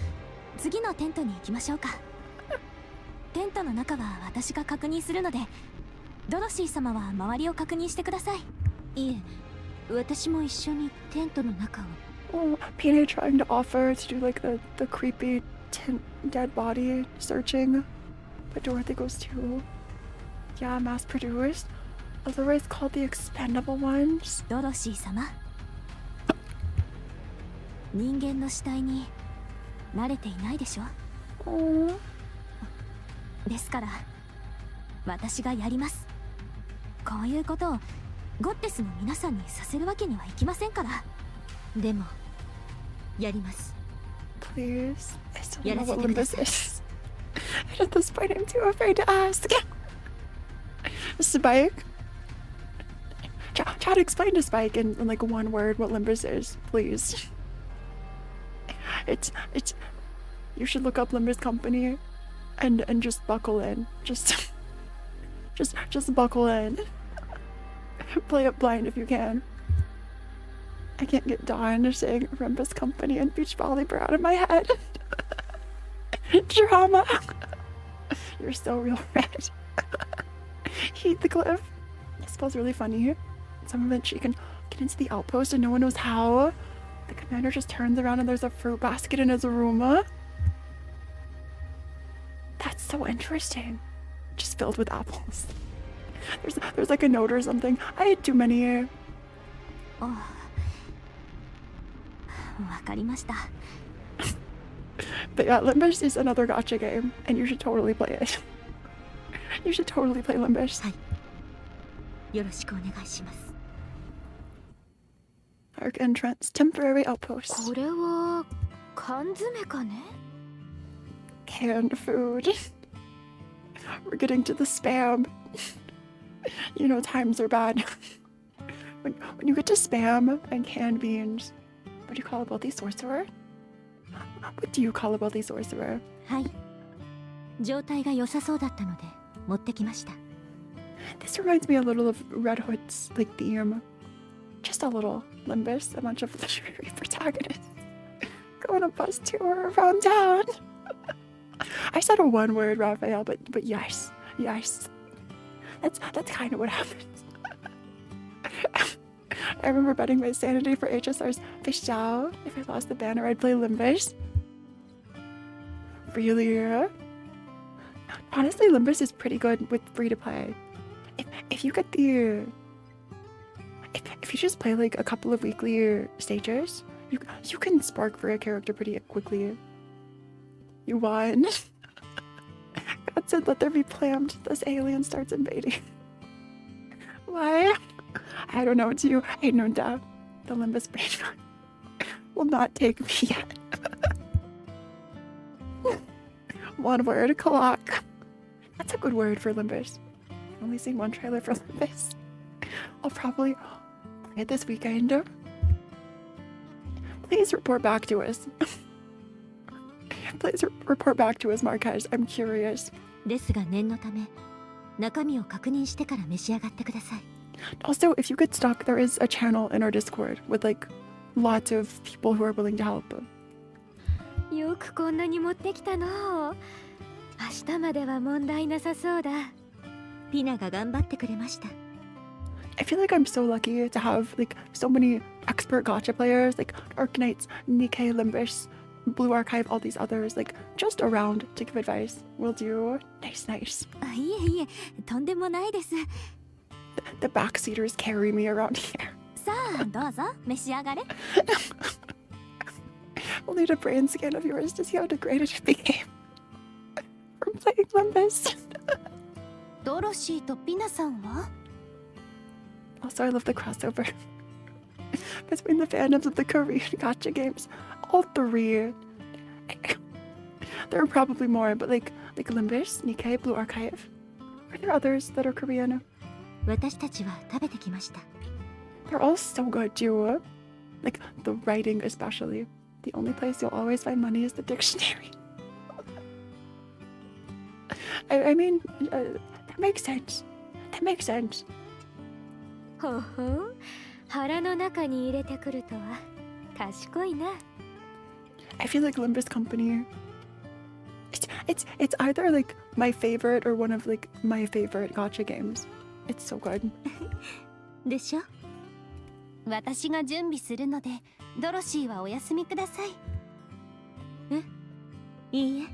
次のテントに行きましょうか。テントの中は私が確認するので、ドロシー様は周りを確認してください。いえ、私も一緒にテントの中を。 Oh, Pina trying to offer to do like the creepy dead body searching, but Dorothy goes too. Yeah, mass-produced. Otherwise called the expendable ones. ドロシー様、人間の死体に慣れていないでしょ。 Oh. ですから私がやります。こういうことをゴッテスの皆さんにさせるわけにはいきませんから。でもやります。 Please. I still don't know Yeah, what let's Limbus do is. And at this point, I'm too afraid to ask. Spike? Try to explain to Spike in like one word what Limbus is, please. It's. You should look up Limbus Company, and just buckle in. Just buckle in. Play it blind if you can. I can't get Dawn saying Limbus Company and Beach Volleyball out of my head. Drama. You're so real red. Heat the cliff. I suppose really funny. Some of it she can get into the outpost and no one knows how. The commander just turns around and there's a fruit basket in his room. That's so interesting. Just filled with apples. There's like a note or something. I had too many. わかりました。 But yeah, Limbus is another gacha game, and you should totally play it. You should totally play Limbus. はい。よろしくお願いします。 Park entrance, temporary outpost. これは缶詰かね。 Canned food. We're getting to the spam. You know times are bad. When you get to spam and canned beans, what do you call a wealthy sorcerer? What do you call a wealthy sorcerer? はい。状態が良さそうだったので持ってきました。 This reminds me a little of Red Hood's like theme. Just a little. Limbus, a bunch of literary protagonists going on a bus tour around town. I said a one word, Raphael, but yes. That's kind of what happens. I remember betting my sanity for HSR's Fish Chow. If I lost the banner, I'd play Limbus. Really? Honestly, Limbus is pretty good with free to play. If you get the if you just play like a couple of weekly stages, you can spark for a character pretty quickly. You won. God said, "Let there be plammed." This alien starts invading. Why? I don't know. It's you. I know that the Limbus brain will not take me yet. One word, clock. That's a good word for Limbus. I've only seen one trailer for Limbus. I'll probably play it this weekend. Play Please report back to us. Please report back to us, Marquez. I'm curious. ですが念のため中身を確認してから召し上がってください。 Also, if you get stuck, there is a channel in our Discord with like lots of people who are willing to help. よくこんなに持ってきたの。明日までは問題なさそうだ。ピナが頑張ってくれました。 I feel like I'm so lucky to have like so many expert Gacha players like Arknights, Nikke, Limbus, Blue Archive, all these others like just around to give advice. Will do. Nice, nice. いえいえ、とんでもないです。 The backseaters carry me around here. さあ、どうぞ召し上がれ。We'll need a brain scan of yours to see how degraded you became from playing Limbus. ドロシーとピナさんは？ Also, I love the crossover between the fandoms of the Korean Gacha games. All three. There are probably more, but like Limbus, Nikke, Blue Archive. Are there others that are Korean? 私たちは食べてきました。 They're all so good too. Like the writing especially. The only place you'll always find money is the dictionary. I mean, that makes sense. That makes sense. ほほう、腹の中に入れてくるとは賢いな。 I feel like Limbus Company. It's either like my favorite or one of like my favorite Gacha games. It's so good. でしょ？私が準備するので、ドロシーはお休みください。いいえ、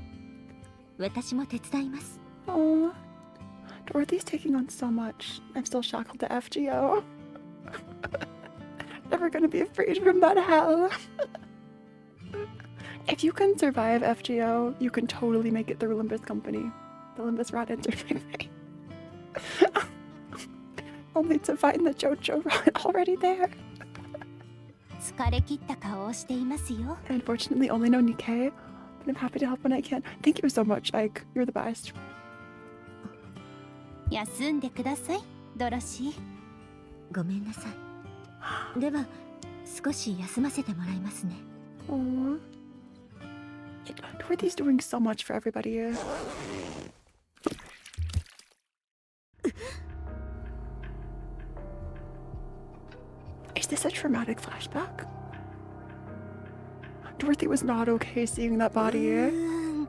私も手伝います。 Oh, Dorothy's taking on so much. I'm still shackled to FGO. Never gonna be freed from that hell. If you can survive FGO, you can totally make it through Limbus Company. The Limbus Rod entered my brain. Only to find the JoJo Rod already there. 疲れ切った顔をしていますよ。 I unfortunately only know Nikke, but I'm happy to help when I can. Thank you so much, Ike. You're the best. 休んでください、ドロシー。ごめんなさい。では少し休ませてもらいますね。 Aww. Dorothy's doing so much for everybody. Is this a traumatic flashback? Dorothy was not okay seeing that body.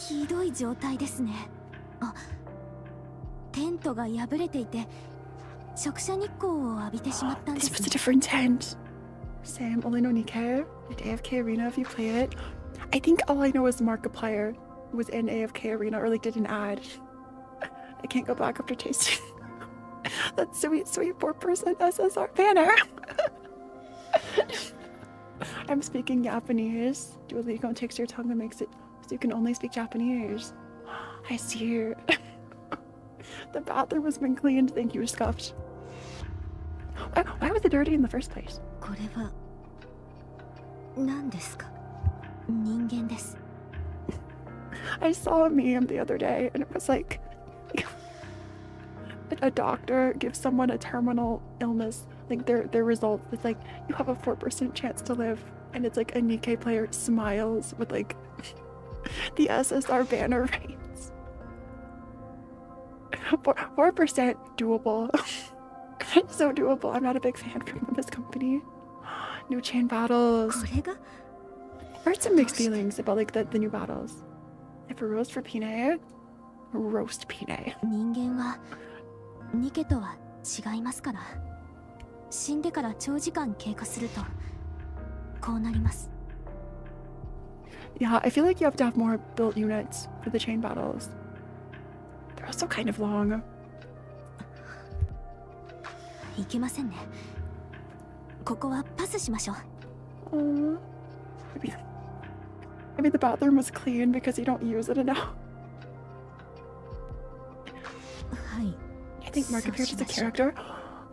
ひどい状態ですね。あ、テントが破れていて直射日光を浴びてしまったんで This す was a different tent. Same, only know Nikke. At AFK Arena if you play it. I think all I know is Markiplier was in AFK Arena or like did an ad. I can't go back after tasting that sweet, sweet 4% SSR banner. I'm speaking Japanese. Duolingo takes your tongue and makes it so you can only speak Japanese. I see. The bathroom has been cleaned. Thank you, Scuffed. Why was it dirty in the first place? これは何ですか？人間です。 I saw a meme the other day and it was like a doctor gives someone a terminal illness, like their results. It's like you have a 4% chance to live, and it's like a Nikke player smiles with like the SSR banner rates. 4% doable. So doable. I'm not a big fan from this company. New chain battles. これが I've heard some mixed feelings about like the new battles. If a roast for Pine, roast Pine. 人間はニケとは違いますから。死んでから長時間経過するとこうなります。 Yeah, I feel like you have to have more built units for the chain battles. They're also kind of long. いけませんね。ここはパスしましょう。Aww. Maybe the bathroom was clean because you don't use it enough. はい。 I think Mark appeared as a character.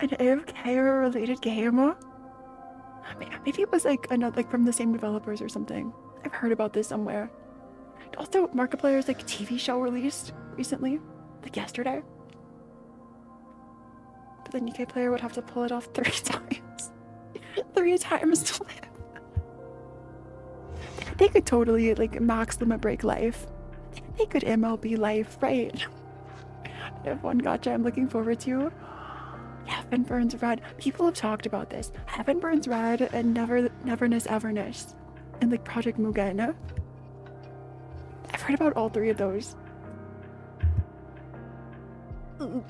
An AFK or a related game. Maybe it was like another, like from the same developers or something. I've heard about this somewhere. Also, Markiplier's like TV show released recently, like yesterday. But the Nikke player would have to pull it off 3 times. 3 times to live. they could totally like max limit break life. They could MLB life, right? I have one gacha I'm looking forward to. Heaven Burns Red. People have talked about this. Heaven Burns Red and Neverness Everness. And like Project Mugen. I've heard about all three of those. Oh.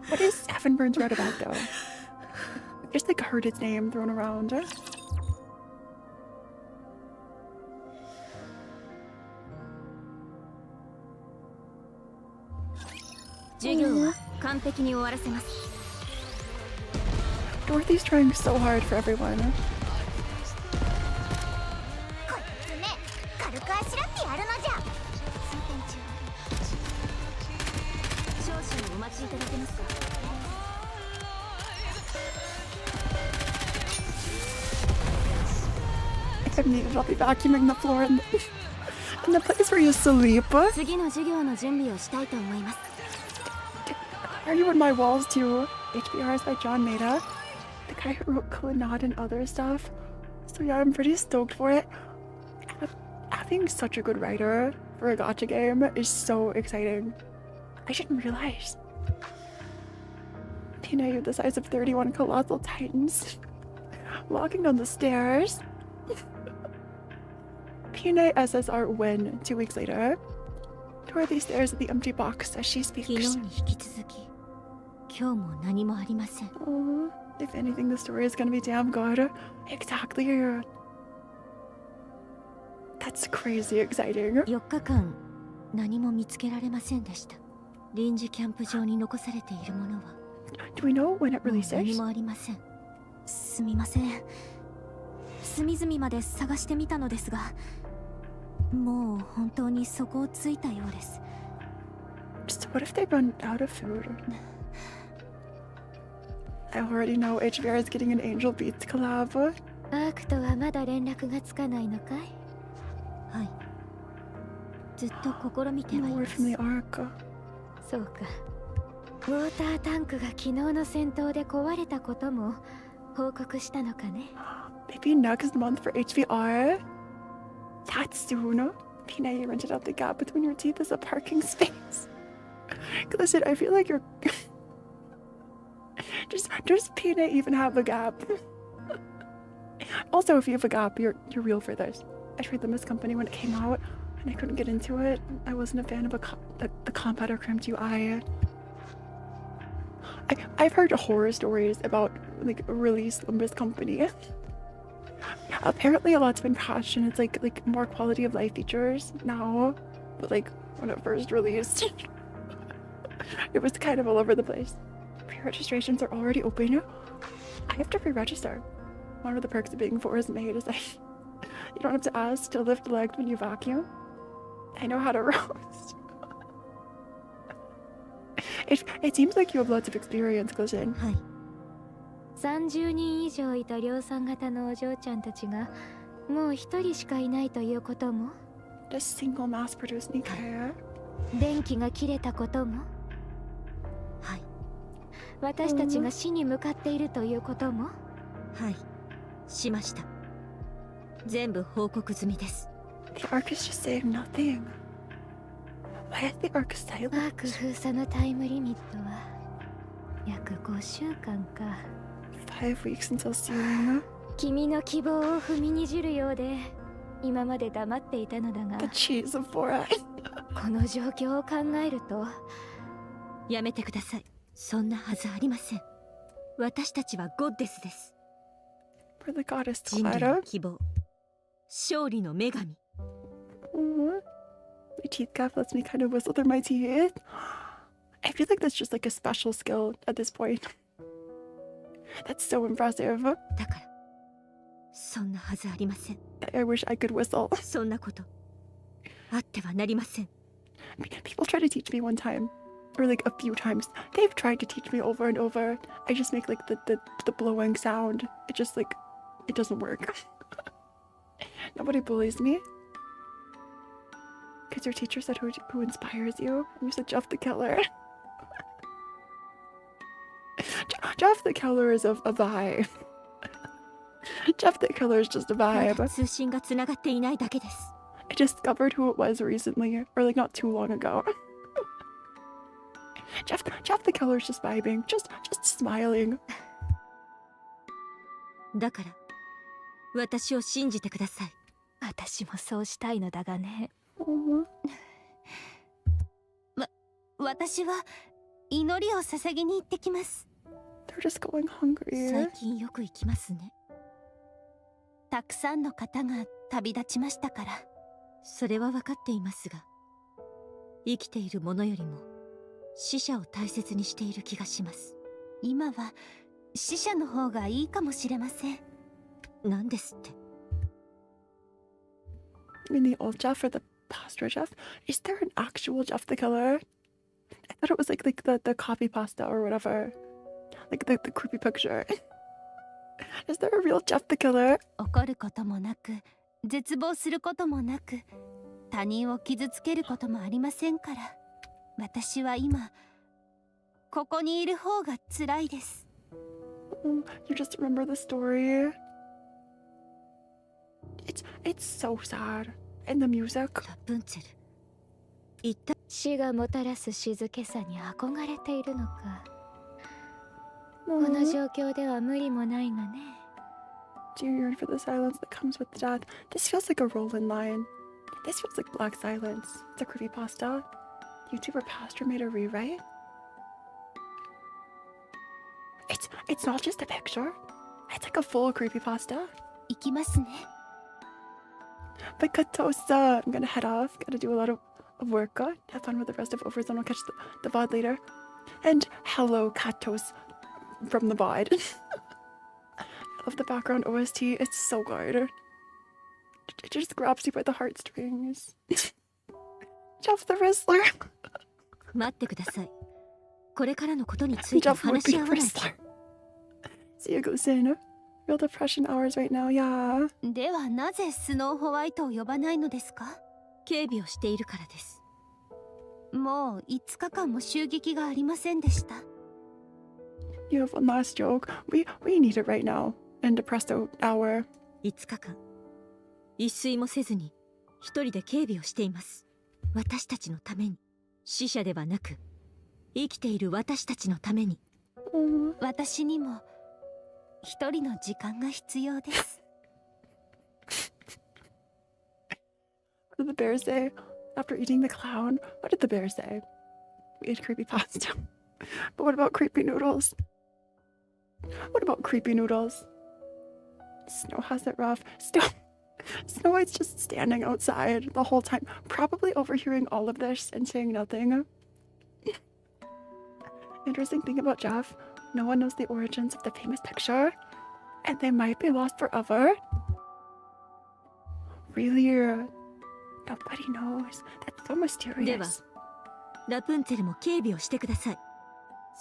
What is Heaven Burns Red about though? I just like heard its name thrown around. 授業は完璧に終わらせます。Dorothy's trying so hard for everyone. こいつね、軽くあしらってやるのじゃ。少々お待ちいただけますか。If I'm needed, I'll be vacuuming the floor and the place where you sleep. 次の授業の準備をしたいと思います。 Are you in my walls too? HBRs by John Maeda, the guy who wrote Kulanad and other stuff. So yeah, I'm pretty stoked for it. Having such a good writer for a gacha game is so exciting. I didn't realize. Tina, the size of 31 colossal titans. Walking down the stairs. Pina SSR win 2 weeks later. Dorothy stares at the empty box as she speaks. 昨日に引き続き、今日も何もありません。 Oh, if anything, the story is gonna be damn good. Exactly. That's crazy exciting. 4日間、何も見つけられませんでした。臨時キャンプ場に残されているものは、 Do we know when it もう何 releases? もありません。すみません。隅々まで探してみたのですが、もう本当に底をついたようです。 So what if they run out of food? I already know HBR is getting an Angel Beats collab. アークとはまだ連絡がつかないのかい？はい。ずっと試みて No はいま word す。 from the Ark. そうか。ウォータータンクが昨日の戦闘で壊れたことも報告したのかね。 Maybe next month for HBR? That's soon. Pina, you rented out the gap between your teeth as a parking space. Listen, I feel like you're... Does Pina even have a gap? Also, if you have a gap, you're real for this. I tried the Miss Company when it came out, and I couldn't get into it. I wasn't a fan of the combat or cramped UI. I've heard horror stories about like release the Miss Company. Apparently a lot's been patched and it's like more quality of life features now, but like when it first released it was kind of all over the place. Pre-registrations are already open. I have to pre-register. One of the perks of being Phora's maid is that you don't have to ask to lift legs when you vacuum. I know how to roast. It seems like you have lots of experience, Glisten. はい。 30人以上いた量産型のお嬢ちゃんたちがもう一人しかいないということも、 Does single mass-produce Nikke? 電気が切れたことも、はい。私たちが死に向かっているということも。はい。しました。全部報告済みです。 The Ark is just saying nothing. Why is the Ark ア silent? ーク封鎖のタイムリミットは約5週間か。 5 weeks until seeing 君の希望を踏みにじるようで今まで黙っていたのだが、 the cheese of Phora. この状況を考えると、やめてください。そんなはずありません。私たちはゴッデスです。 For the goddess 人類 Clara. の希望。勝利の女神。 My teeth cap lets me kind of whistle through my teeth. I feel like that's just like a special skill at this point. That's so impressive. だから、そんなはずありません。 I wish I could whistle. そんなこと、あってはなりません。 People try to teach me one time. Or like a few times. They've tried to teach me over and over. I just make like the blowing sound. It just like, it doesn't work. Nobody bullies me. Because your teacher said who inspires you. And you said Jeff the Killer. Jeff the Killer is a vibe. Jeff the Killer is just a ま vibe. だ通信がつながっていないだけです。 I discovered who it was recently, or like not too long ago. Jeff the Killer's just vibing, just smiling. だから私を信じてください。私もそうしたいのだがね。 Aw. 私は祈りを捧げに行ってきます。 They're just going 最 hungry. 近よく行きますね。たくさんの方が旅立ちましたから。それは分かっていますが、生きているものよりも死者を大切にしている気がします。今は死者の方がいいかもしれません。なんですって。 I mean, the old Jeff or the pastor Jeff? Is there an actual Jeff the Killer? I thought it was like the copy pasta or whatever. Like the creepy picture. Is there a real Jeff the Killer? 怒ることもなく、絶望することもなく、他人を傷つけることもありませんから、私は今ここにいる方が辛いです。 You just remember the story. It's so sad. And the music. ラプンツェル、一体死がもたらす静けさに憧れているのか。 Aw. この状況では無理もないがね。 Do you yearn for the silence that comes with death? This feels like a Roland line. This feels like Black Silence. It's a creepypasta. YouTuber Pastor made a rewrite. It's not just a picture. It's like a full creepypasta. 行きますね。 But Katosa, I'm gonna head off. Gotta do a lot of work. Have fun with the rest of Overzone. I'll catch the VOD later. And hello, Katos from the VOD. I love the background OST. It's so good. It just grabs you by the heartstrings. Jeff the Wrestler. 待ってください。これからのことについて Jeff would 話し be 合 a わないと。 wrestler. See you go sin. Real depression hours right now, yeah. ではなぜスノーホワイトを呼ばないのですか？警備をしているからです。もう5日間も襲撃がありませんでした。 You have one last joke. We need it right now. And depresso hour. 5日間一睡もせずに一人で警備をしています。私たちのために、死者ではなく生きている私たちのために。 私にも一人の時間が必要です。 What did the bear say? After eating the clown, what did the bear say? We ate creepy pasta. But what about creepy noodles? What about creepy noodles? Snow has it rough. Snow White's just standing outside the whole time, probably overhearing all of this and saying nothing. Interesting thing about Jeff, no one knows the origins of the famous picture, and they might be lost forever. Really? Nobody knows. That's so では mysterious. ラプンツェルも警備をしてください。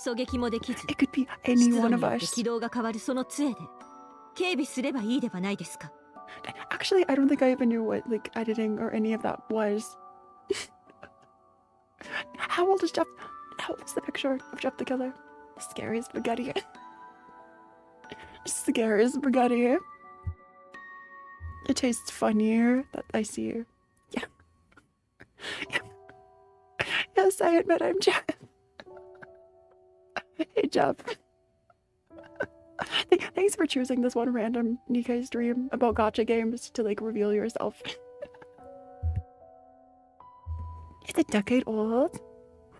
狙撃もできず、 It could be 湿 any 度 one に of よって us. 軌道が変わるその杖で警備すればいいではないですか。 Actually, I don't think I even knew what like editing or any of that was. How old is Jeff? How old is the picture of Jeff the Killer? Scary as spaghetti. Scary as spaghetti. It tastes funnier that I see. Yeah. Yes, I admit I'm Jeff. Hey, Jeff. Thanks for choosing this one random Nikke stream about gacha games to like reveal yourself. It's a decade old?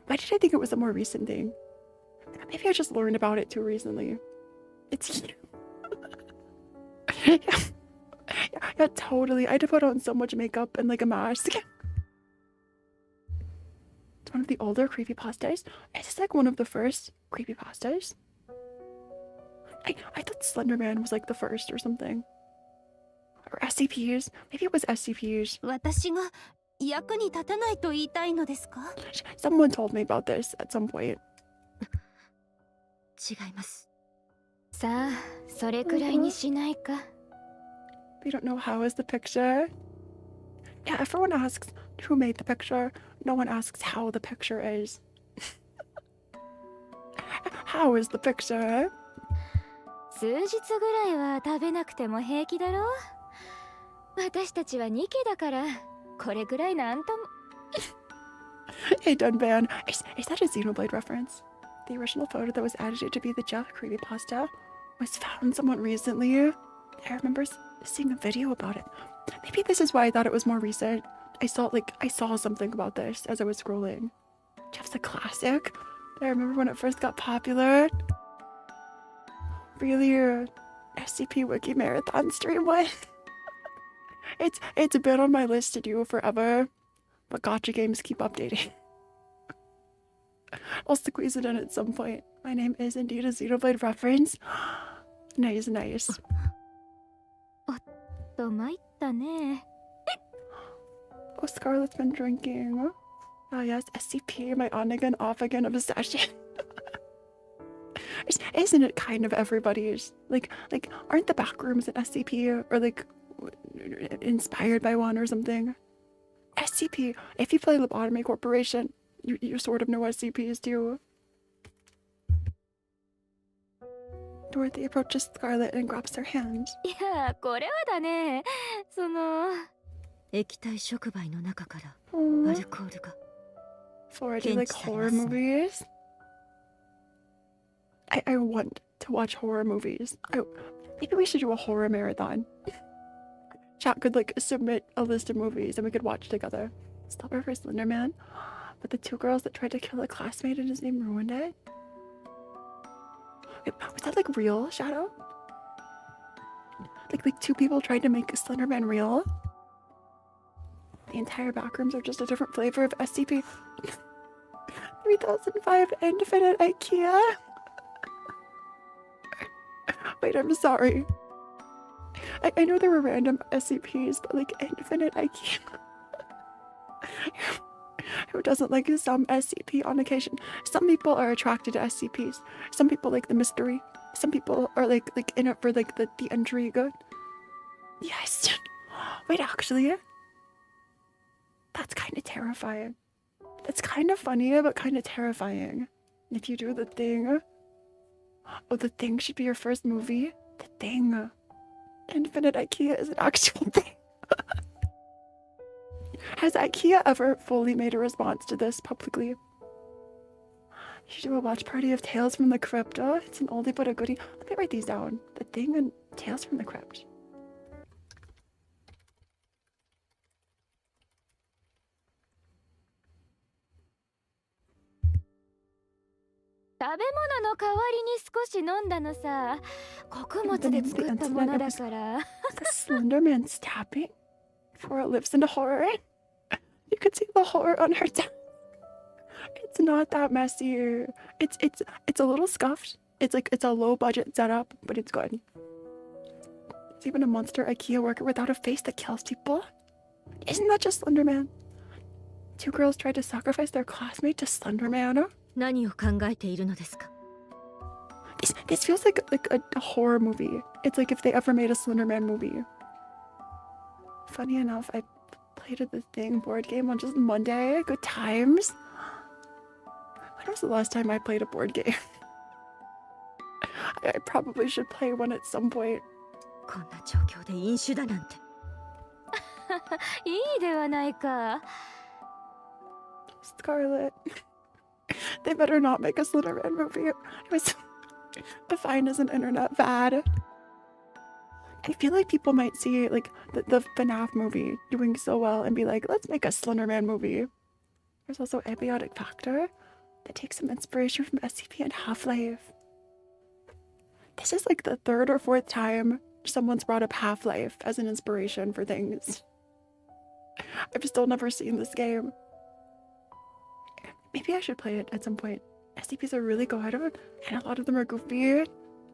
Why did I think it was a more recent thing? Maybe I just learned about it too recently. It's yeah, totally. I had to put on so much makeup and like a mask. It's one of the older creepypastas. Is this like one of the first creepypastas? I thought Slender Man was like the first or something. Or SCPs. Maybe it was SCPs. 私が役に立たないと言いたいのですか？ Someone told me about this at some point. 違います。さあ、それくらいにしないか。 We don't know how is the picture. Yeah, everyone asks who made the picture. No one asks how the picture is. How is the picture? 数日ぐらいは食べなくても平気だろ。私たちはニケだから、これぐらいなんとも。Hey, Dunban, is that a Xenoblade reference? The original photo that was edited to be the Jeff creepypasta was found somewhat recently. I remember seeing a video about it. Maybe this is why I thought it was more recent. I saw something about this as I was scrolling. Jeff's a classic. I remember when it first got popular. Really, SCP Wiki Marathon stream one. It's been on my list to do forever, but Gacha games keep updating. I'll squeeze it in at some point. My name is indeed a Xenoblade reference. Nice, nice. おっと参ったね。 Oh, Scarlett's been drinking. Oh yes, SCP, my on again, off again obsession. Isn't it kind of everybody's? Like, aren't the back rooms in SCP or like inspired by one or something? SCP, if you play Lobotomy Corporation, you sort of know SCPs too. Dorothy approaches Scarlett and grabs her hand. いや、これはだね。その。液体触媒の中からア Aww. ルコールが。 Flora, do you like horror movies? I want to watch horror movies. Maybe we should do a horror marathon. Chat could like submit a list of movies and we could watch together. Stopper for Slenderman, but the two girls that tried to kill a classmate and his name ruined it. Wait, was that like real, Shadow? Like two people tried to make Slenderman real? The entire backrooms are just a different flavor of SCP. 3005 Infinite IKEA. Wait, I'm sorry. I know there were random SCPs, but like Infinite IKEA. Who doesn't like some SCP on occasion? Some people are attracted to SCPs. Some people like the mystery. Some people are like in it for like the intrigue. Yes. Wait, actually, that's kind of terrifying. That's kind of funny, but kind of terrifying. If you do the thing. Oh, the thing should be your first movie. The thing. Infinite IKEA is an actual thing. Has IKEA ever fully made a response to this publicly? You should do a watch party of Tales from the Crypt. Oh, it's an oldie but a goodie. Let me write these down. The Thing and Tales from the Crypt. 食べ物の代わりに少し飲んだのさ。穀物で作ったものだから。 The Slenderman stabbing? Phora lives in horror. You could see the horror on her death. It's not that messy. It's a little scuffed. It's a low budget setup, but it's good. There's even a monster IKEA worker without a face that kills people. Isn't that just Slenderman? Two girls tried to sacrifice their classmate to Slenderman. 何を考えているのですか？ This feels like a horror movie. It's like if they ever made a Slenderman movie. Funny enough, I played The Thing board game on just Monday. Good times. When was the last time I played a board game? I probably should play one at some point. こんな状況で飲酒だなんて。いいではないか。 Scarlett. They better not make a Slenderman movie. It was defined as an internet fad. I feel like people might see like the FNAF movie doing so well and be like, let's make a Slenderman movie. There's also Abiotic Factor that takes some inspiration from SCP and Half-Life. This is like the third or fourth time someone's brought up Half-Life as an inspiration for things. I've still never seen this game. Maybe I should play it at some point. SCPs are really good, and a lot of them are goofy.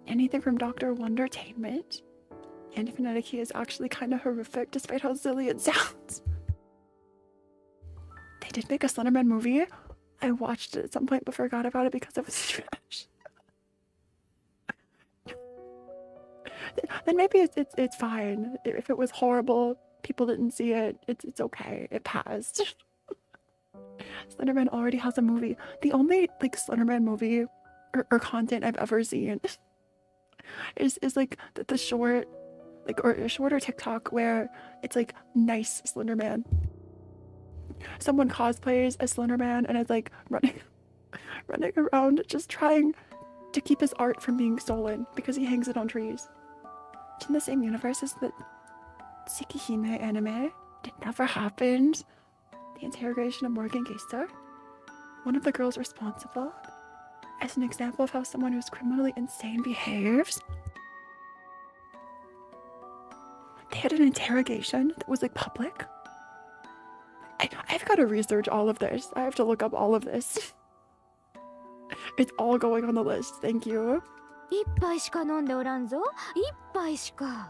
Anything from Dr. Wondertainment. And Infinite IKEA is actually kind of horrific despite how silly it sounds. They did make a Slenderman movie. I watched it at some point but forgot about it because it was trash. Then maybe it's fine. If it was horrible, people didn't see it, it's okay. It passed. Slenderman already has a movie. The only like Slenderman movie or content I've ever seen is like the short, like, or a shorter TikTok where it's like nice Slenderman. Someone cosplays as Slenderman and is like running around just trying to keep his art from being stolen because he hangs it on trees. It's in the same universe as the Tsukihime anime. It never happened. The interrogation of Morgan Geister, one of the girls responsible, as an example of how someone who's criminally insane behaves. They had an interrogation that was like public. I've got to research all of this. I have to look up all of this. It's all going on the list. Thank you. 一杯しか飲んでおらんぞ。一杯しか。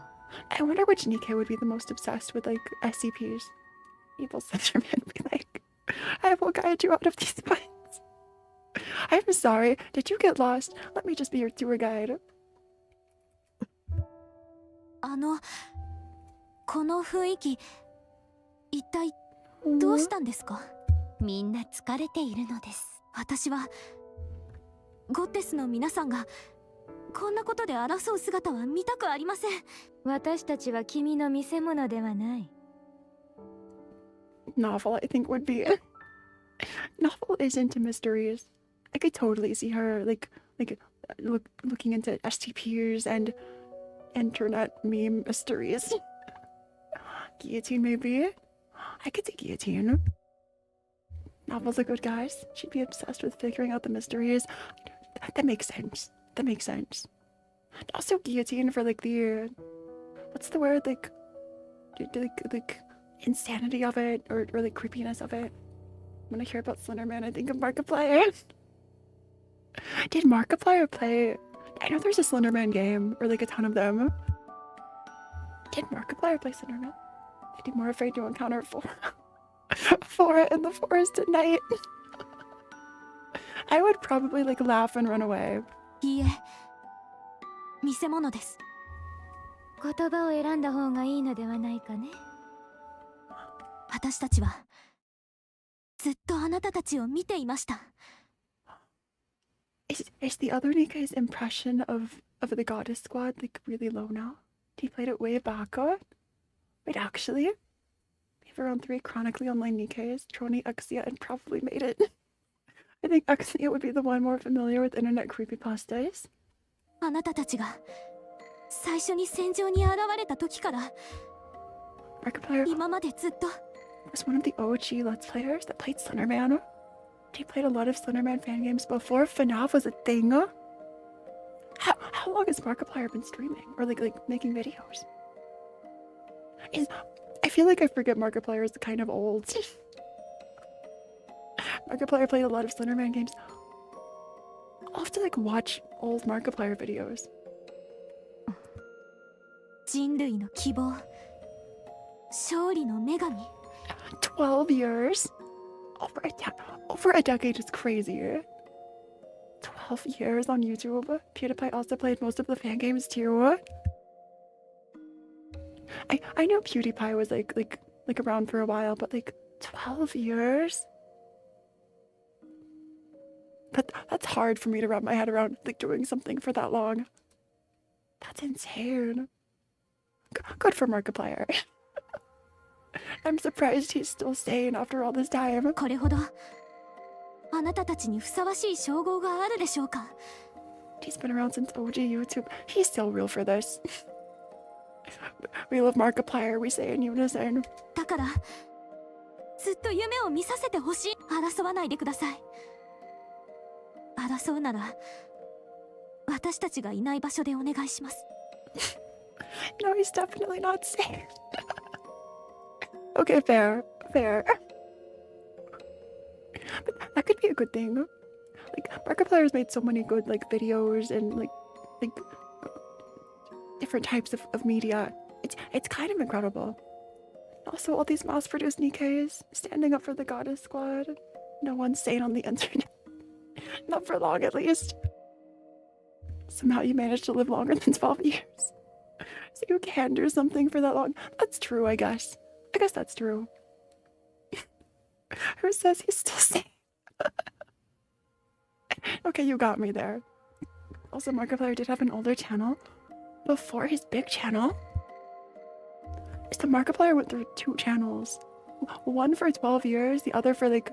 I wonder which Nikke would be the most obsessed with like SCPs. Evil Slenderman would be like, I will guide you out of these fights. I'm sorry. Did you get lost? Let me just be your tour guide. この雰囲気、一体どうしたんですか？みんな疲れているのです。私はゴッテスの皆さんがこんなことで争う姿は見たくありません。私たちは君の見せ物ではない。Novel, I think, would be. Novel is into mysteries. I could totally see her looking into STPs and internet meme mysteries. Guillotine, maybe. I could see Guillotine. Novel's a good guy. She'd be obsessed with figuring out the mysteries. That makes sense. That makes sense. Also, Guillotine for like the what's the word, like insanity of it or like creepiness of it. When I hear about Slenderman, I think of Markiplier. Did Markiplier play? I know there's a Slenderman game or like a ton of them. Did Markiplier play Slenderman? I'd be more afraid to encounter Phora in the forest at night. I would probably like laugh and run away. いいえ、見せ物です。言葉を選んだ方がいいのではないかね。私たちはずっとあなたたちを見ていました。Is the other Nikke's impression of the Goddess Squad like really low now? He played it way back on? Wait, actually? We have around 3 chronically online Nikkes, Troni, Uxia, and probably made it. I think Uxia would be the one more familiar with internet creepypastas. あなたたちが最初に戦場に現れた時から Markiplier 今までずっと was one of the OG Let's Players that played Slenderman. He played a lot of Slenderman fan games before FNAF was a thing. How long has Markiplier been streaming or like making videos? I feel like I forget Markiplier is kind of old. Markiplier played a lot of Slenderman games. I'll have to like watch old Markiplier videos. 人類の希望、勝利の女神。12 years? Over a decade is crazy. 12 years on YouTube. PewDiePie also played most of the fan games too. I know PewDiePie was like around for a while, but like 12 years? That's hard for me to wrap my head around, like doing something for that long. That's insane. Good for Markiplier. I'm surprised he's still sane after all this time. これほどあなたたちにふさわしい称号があるでしょうか。 He's been around since OG YouTube. He's still real for this. We love Markiplier, we say in unison. だからずっと夢を見させてほしい。争わないでください。争うなら私たちがいない場所でお願いします。No, he's definitely not safe. Okay, fair. But that could be a good thing. Like, Markiplier's made so many good, like, videos and, like different types of media. It's kind of incredible. Also, all these mass-produced Nikkes standing up for the Goddess Squad. No one's sane on the internet. Not for long, at least. Somehow you managed to live longer than 12 years. So you can do something for that long. That's true, I guess. I guess that's true. Who says he's still sane? Okay, you got me there. Also, Markiplier did have an older channel. before his big channel. So Markiplier went through 2 channels. One for 12 years, the other for like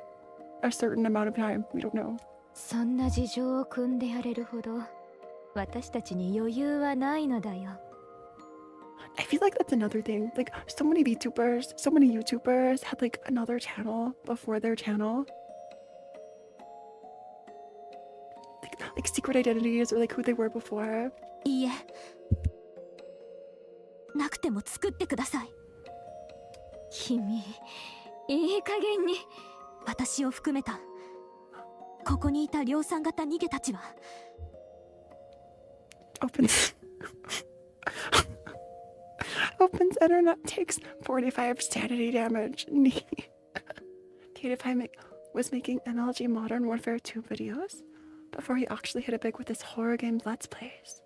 a certain amount of time. We don't know. そんな事情を組んでやれるほど私たちに余裕はないのだよ。I feel like that's another thing. Like so many VTubers, so many YouTubers had like another channel before their channel. Like secret identities or like who they were before. いいえ、なくても作ってください。君、いい加減に。私を含めたここにいた量産型逃げたちは Opens Opens internet, takes 45 sanity damage. Katie was making MLG Modern Warfare 2 videos before he actually hit it big with his horror game Let's Plays.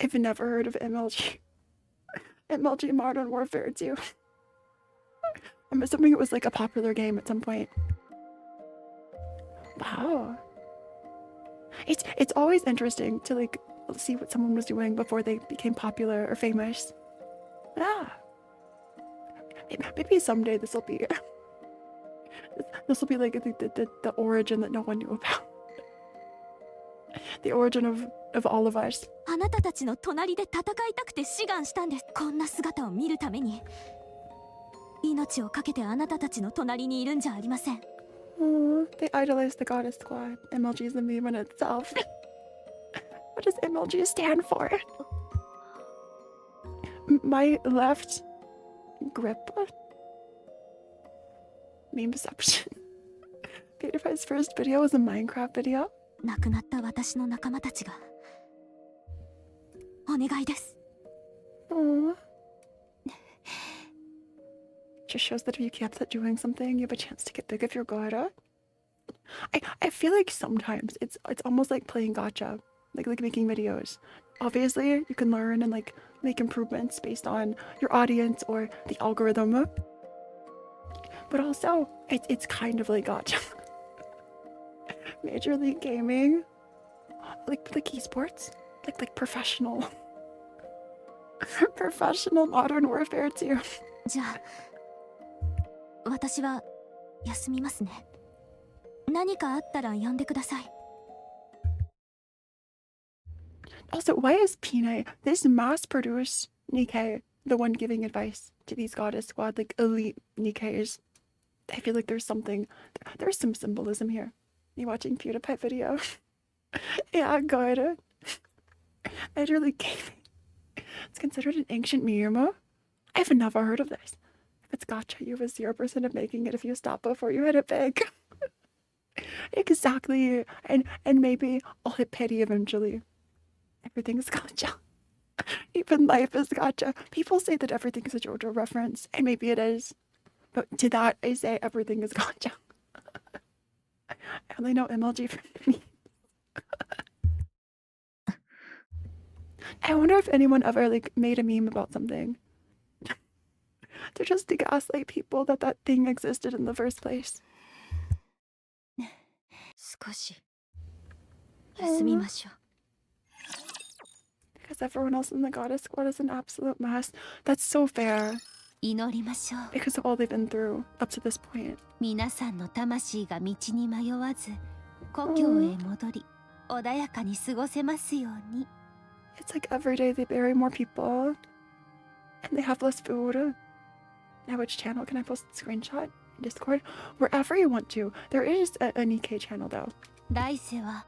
I've never heard of MLG Modern Warfare 2. I'm assuming it was like a popular game at some point. Wow. It's always interesting to like see what someone was doing before they became popular or famous. Ah. Maybe someday this will be like the origin that no one knew about. The origin of all of us. あなたたちの隣で戦いたくて志願したんです。こんな姿を見るために命を懸けてあなたたちの隣にいるんじゃありません。Oh, they idolize the goddess squad. MLG is the meme in itself. What does MLG stand for? My left grip. Memeception. PewDiePie's first video was a Minecraft video. 亡くなった私の仲間たちがお願いです。Aww. Just shows that if you keep doing something, you have a chance to get big if you're good at it. I feel like sometimes it's almost like playing gacha, like making videos. Obviously, you can learn and like make improvements based on your audience or the algorithm. But also, it's kind of like gacha. Major League Gaming, like esports, like professional Modern Warfare 2. じゃあ私は休みますね。何かあったら呼んでください。Also, why is Pina, this mass-produced Nikke, the one giving advice to these goddess squad, like elite Nikkes? I feel like there's some symbolism here. You watching PewDiePie video? Yeah, good. Major League Gaming. It's considered an ancient meme. I've never heard of this. If it's gacha, you have a 0% of making it if you stop before you hit it big. Exactly. And maybe I'll hit pity eventually. Everything is gacha. Even life is gacha. People say that everything is a JoJo reference, and maybe it is. But to that, I say everything is gacha. I only know MLG for me. I wonder if anyone ever like made a meme about something. They're just to gaslight people that thing existed in the first place. 少し休みましょう。Because everyone else in the goddess squad is an absolute mess. That's so fair. 祈りましょう。 Because of all they've been through up to this point. 皆さんの魂が道に迷わず故郷へ戻り穏やかに過ごせますように。 It's like every day they bury more people. And they have less food. Now which channel can I post a screenshot? In Discord? Wherever you want to. There is a Nikke channel though. 来世は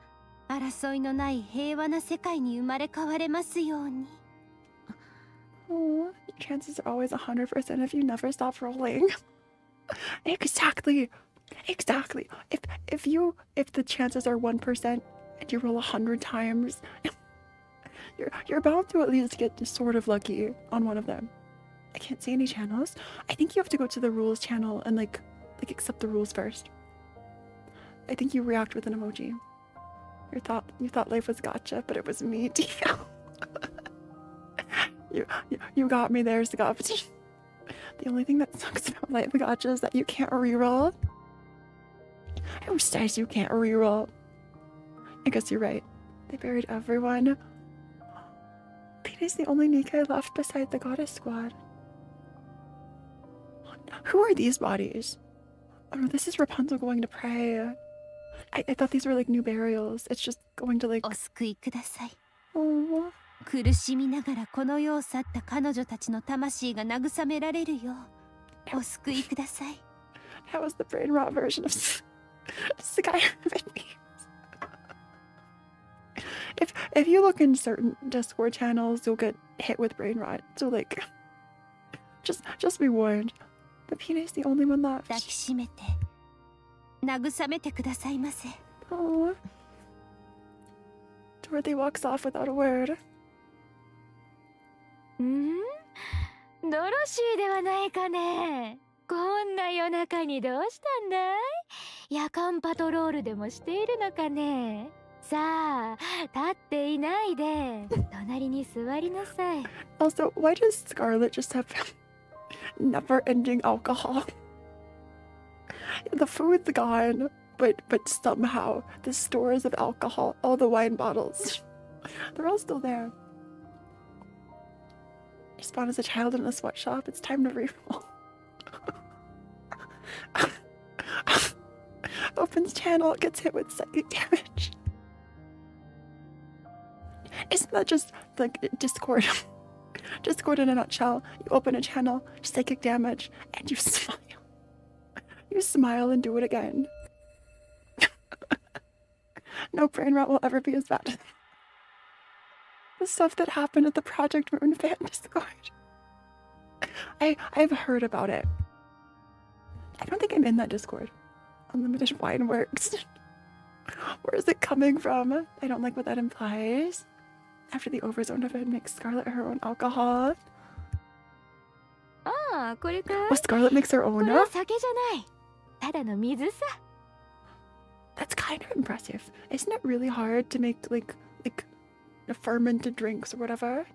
争いのない平和な世界に生まれ変われますように。 Oh, chances are always 100% if you never stop rolling. Exactly. If the chances are 1% and you roll 100 times, you're bound to at least get sort of lucky on one of them. I can't see any channels. I think you have to go to the rules channel and like accept the rules first. I think you react with an emoji. You thought life was gacha, but it was me, Tia. You got me there, Scopty. The only thing that sucks about life gacha is that you can't reroll. Who says you can't reroll? I guess you're right. They buried everyone. Peter's the only Nikke left beside the goddess squad. Who are these bodies? Oh no, this is Rapunzel going to pray. I thought these were like new burials. It's just going to like... お救いください。 Oh, 苦しみながらこの世を去った彼女たちの魂が慰められるようお救いください。 that was the brain rot version of Skyrim. If you look in certain Discord channels, you'll get hit with brain rot. So like, just be warned. But Peter's the only one left. 抱きしめて慰めてくださいませ。 Oh. Dorothy walks off without a word. ドロシーではないかね。こんな夜中にどうしたんだい？夜間パトロールでもしているのかね。さあ、立っていないで隣に座りなさい。 Also, why does Scarlet just have never-ending alcohol? The food's gone, but somehow the stores of alcohol, all the wine bottles, they're all still there. You spawn as a child in a sweatshop. It's time to reroll. Opens channel, gets hit with psychic damage. Isn't that just like Discord? Discord in a nutshell. You open a channel, psychic damage, and you smile. You smile and do it again. No brain rot will ever be as bad as the stuff that happened at the Project Moon fan Discord. I've heard about it. I don't think I'm in that Discord. Unlimited wine works. Where is it coming from? I don't like what that implies. After the Overzone event makes Scarlet her own alcohol. ああ、これか。 Oh, Scarlet makes her こ own れは now? 酒じゃない。ただの水さ。 That's kind of impressive. Isn't it really hard to make like fermented drinks or whatever?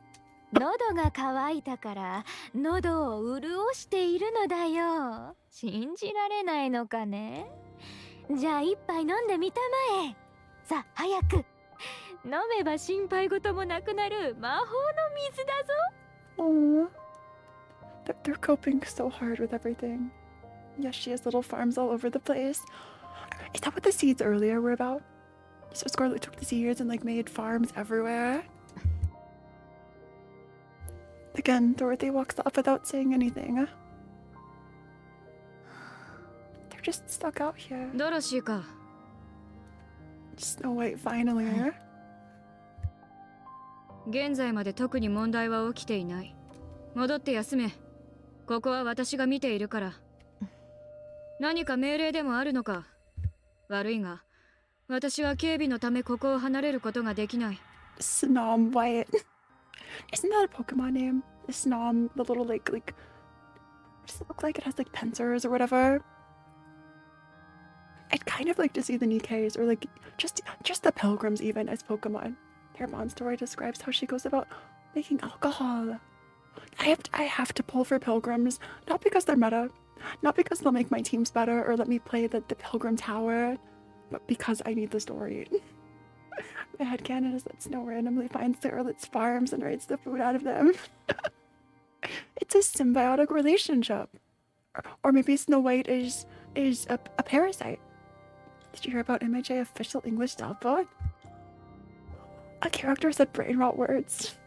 喉が渇いたから喉を潤しているのだよ。信じられないのかね。じゃあ一杯飲んでみたまえ。さあ早く。飲めば心配事もなくなる魔法の水だぞ。 Oh, they're coping so hard with everything. Yes, she has little farms all over the place. Is that what the seeds earlier were about? So Scarlet took the seeds and like made farms everywhere. Again, Dorothy walks off without saying anything. They're just stuck out here. ドロシーか。 Snow White finally. 現在まで特に問題は起きていない。戻って休め。ここは私が見ているから。何か命令でもあるのか。悪いが、私は警備のためここを離れることができない。 Snom White. Isn't that a Pokemon name? The Snom, the little like does it look like it has like pincers or whatever? I'd kind of like to see the Nikkes or like just the Pilgrims even as Pokemon. Their story describes how she goes about making alcohol. I have to pull for Pilgrims, not because they're meta, not because they'll make my teams better or let me play the Pilgrim Tower, but because I need the story. My headcanon is that Snow randomly finds Scarlet's farms and raids the food out of them. It's a symbiotic relationship. Or maybe Snow White is a parasite. Did you hear about MHA official English dub bot? A character said brain rot words.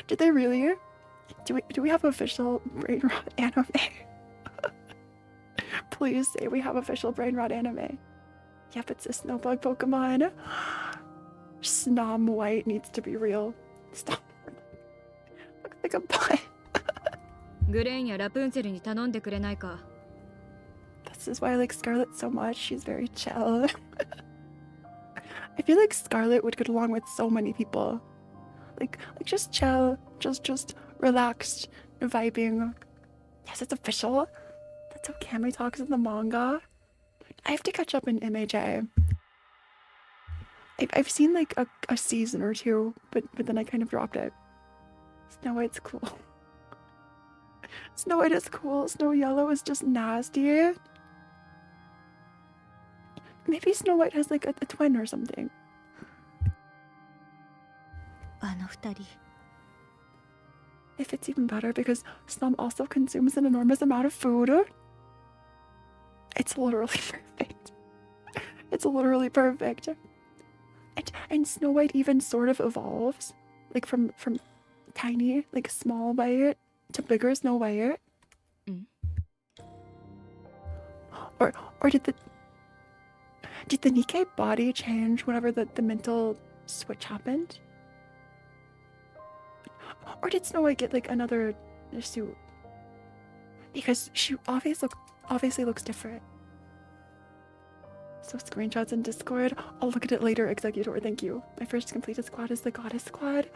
Did they really? Do we have official brain rot anime? Please say we have official brain rot anime. Yep, it's a snowbug Pokemon. Snom White needs to be real. Stop. Looks like a butt. グレーンやラプンツェルに頼んでくれないか。 This is why I like Scarlet so much. She's very chill. I feel like Scarlet would get along with so many people. Like just chill, just relaxed, vibing. Yes, it's official. That's how Cammy talks in the manga. I have to catch up in MHA. I've seen like a season or two, but then I kind of dropped it. Snow White's cool. Snow White is cool. Snow Yellow is just nasty. Maybe Snow White has like a twin or something. あの二人 if it's even better, because Snom also consumes an enormous amount of food. It's literally perfect. It's literally perfect. And Snow White even sort of evolves, like from tiny, like small White to bigger Snow White. Or did the Nikke body change whenever the mental switch happened? Or did Snow White get like another suit? Because she obviously looks different. So screenshots in Discord. I'll look at it later, Executor. Thank you. My first completed squad is the Goddess Squad.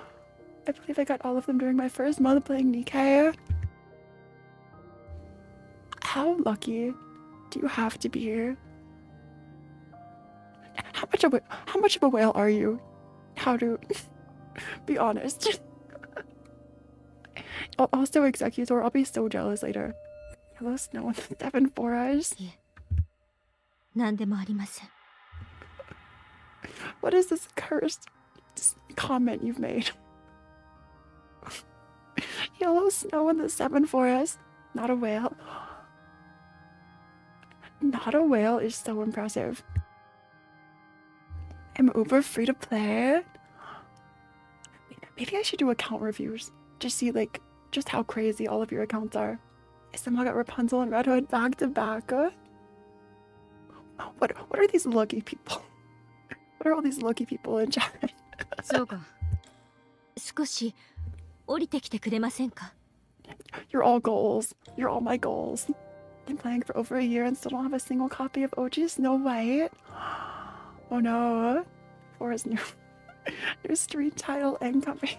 I believe I got all of them during my first month playing Nikke. How lucky do you have to be here? How much of a whale are you? How to be honest? Also, Executor, I'll be so jealous later. Hello, Snow and the 7 Phoras. 何でもありません。 What is this cursed comment you've made? Hello, Snow and the 7 Phoras. Not a whale. Not a whale is so impressive. I'm Uber free to play. Maybe I should do account reviews. Just see like just how crazy all of your accounts are. I somehow got Rapunzel and Red Hood back to back. What are these lucky people? What are all these lucky people in chat? そうか。少し降りてきてくれませんか? You're all goals. You're all my goals. Been playing for over a year and still don't have a single copy of OG Snow White. Oh no. Phora's new street title incoming.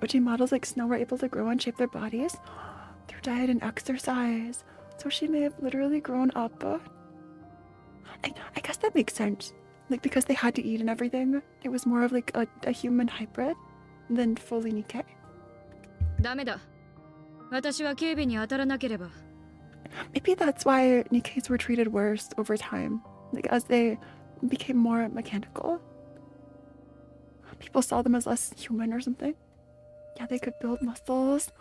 OG models like Snow were able to grow and shape their bodies through diet and exercise. So she may have literally grown up. I guess that makes sense. Like, because they had to eat and everything. It was more of like a human hybrid than fully Nikke. ダメだ。私は警備に当たらなければ。 Maybe that's why Nikkes were treated worse over time. Like, as they became more mechanical. People saw them as less human or something. Yeah, they could build muscles.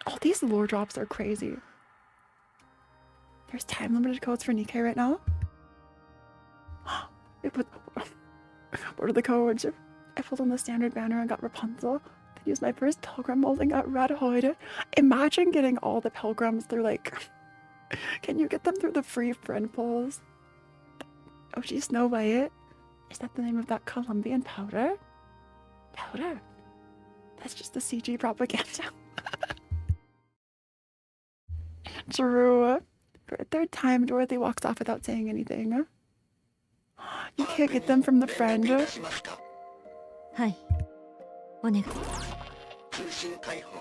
All these lore drops are crazy. There's time limited codes for Nikke right now. What are the codes? I pulled on the standard banner and got Rapunzel. Then used my first Pilgrim mold and got Red Hood. Imagine getting all the Pilgrims through like... Can you get them through the free friend pulls? Oh, she's Snow White. Is that the name of that Colombian powder? Powder? That's just the CG propaganda. True. For a third time, Dorothy walks off without saying anything. You can't get them from the friend. はい。お願い。通信解放。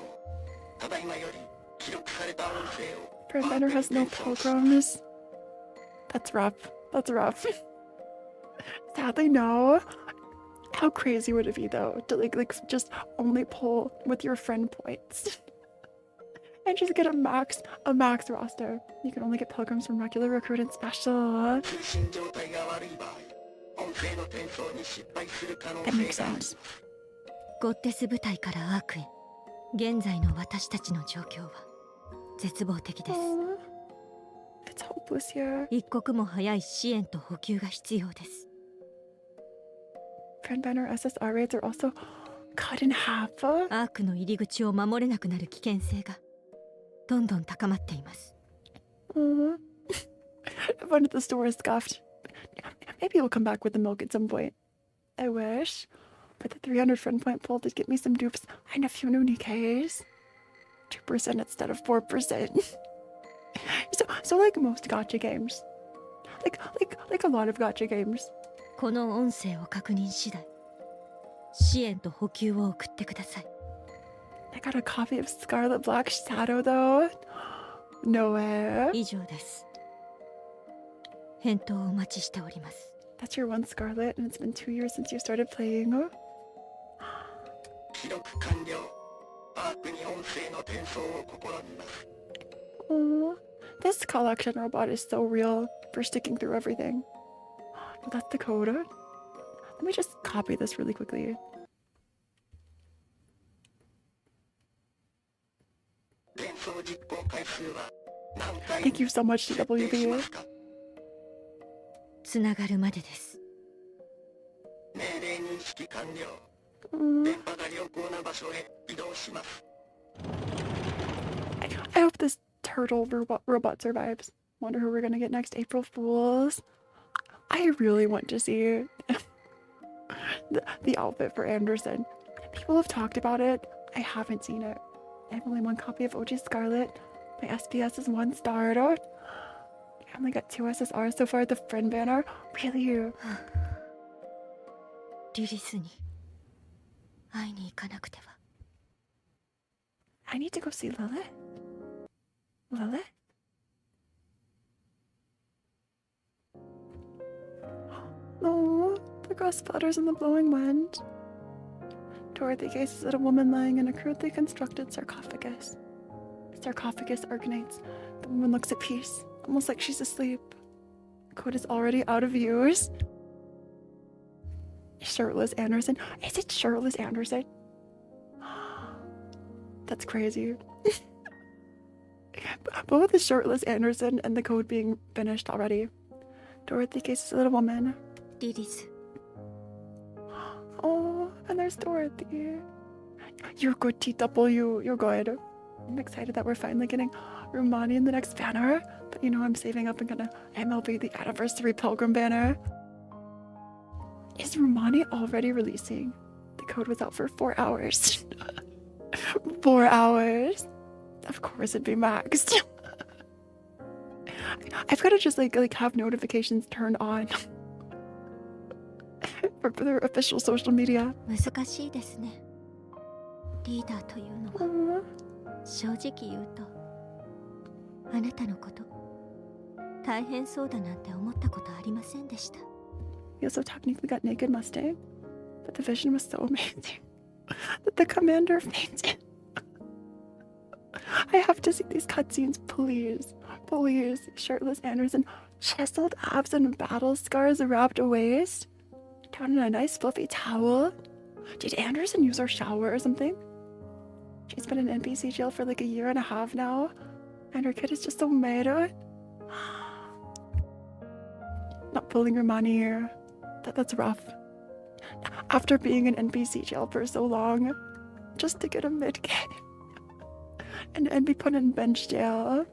ただいまより記録された音声を。Friendfinder has no pilgrims. That's rough. That's rough. Sadly, no. How crazy would it be though to like just only pull with your friend points and just get a max roster? You can only get pilgrims from regular recruit and special. That makes sense. ゴッテス部隊からアークへ。現在の私たちの状況は絶望的です。It's hopeless here. 一刻も早い支援と補給が必要です。Friendfinder SSR rates are also cut in half. アークの入り口を守れなくなる危険性がどんどん高まっています。Everyone at the store is scuffed. Maybe we'll come back with the milk at some point. I wish. But the 300 friend point pull did get me some dupes and a few new Nikkes. 2% instead of 4%. so like most gacha games. Like a lot of gacha games. この音声を確認次第、支援と補給を送ってください。I got a copy of Scarlet Black Shadow though. No way. 以上です。返答をお待ちしております。That's your one Scarlet, and it's been 2 years since you started playing. 記録完了。アークに音声の転送を試みます。Oh, this collection robot is so real for sticking through everything. Well, that's the code. Let me just copy this really quickly. Thank you so much, DWB. つながるまでです。命令認識完了。電波が良好な場所へ移動します。I hope this turtle robot survives. Wonder who we're gonna get next. April Fools. I really want to see the outfit for Anderson. People have talked about it. I haven't seen it. I have only one copy of OG Scarlet. My SPS is 1 star. I only got 2 SSRs so far at the friend banner. Really? リリスに会いに行かなくては。I need to go see Lilith. Lilith? No, the grass flutters in the blowing wind. Dorothy gazes at a woman lying in a crudely constructed sarcophagus. The sarcophagus arcanates. The woman looks at peace, almost like she's asleep. The coat is already out of use. Shirtless Anderson. Is it Shirtless Anderson? That's crazy. Both the Shirtless Anderson and the code being finished already. Dorothy gazes at a woman. リリス。 Oh, and there's Dorothy. You're good, TW. You're good. I'm excited that we're finally getting Rumani in the next banner. But you know, I'm saving up and gonna MLB the anniversary Pilgrim banner. Is Rumani already releasing? The code was out for 4 hours. 4 hours. Of course it'd be maxed. I've got to just like have notifications turned on for their official social media. 難しいですね。リーダーというのは正直言うと、あなたのこと大変そうだなんて思ったことありませんでした。We also technically got Naked Mustang, but the vision was so amazing that the commander fainted. I have to see these cutscenes, please. Please. Shirtless Anderson, chiseled abs and battle scars wrapped a waist. Down in a nice fluffy towel. Did Anderson use her shower or something? She's been in NPC jail for like a 1.5 years now. And her kid is just so mad at it. Not pulling her money here. That's rough. After being in NPC jail for so long, just to get a mid-kit. And be put in bench jail.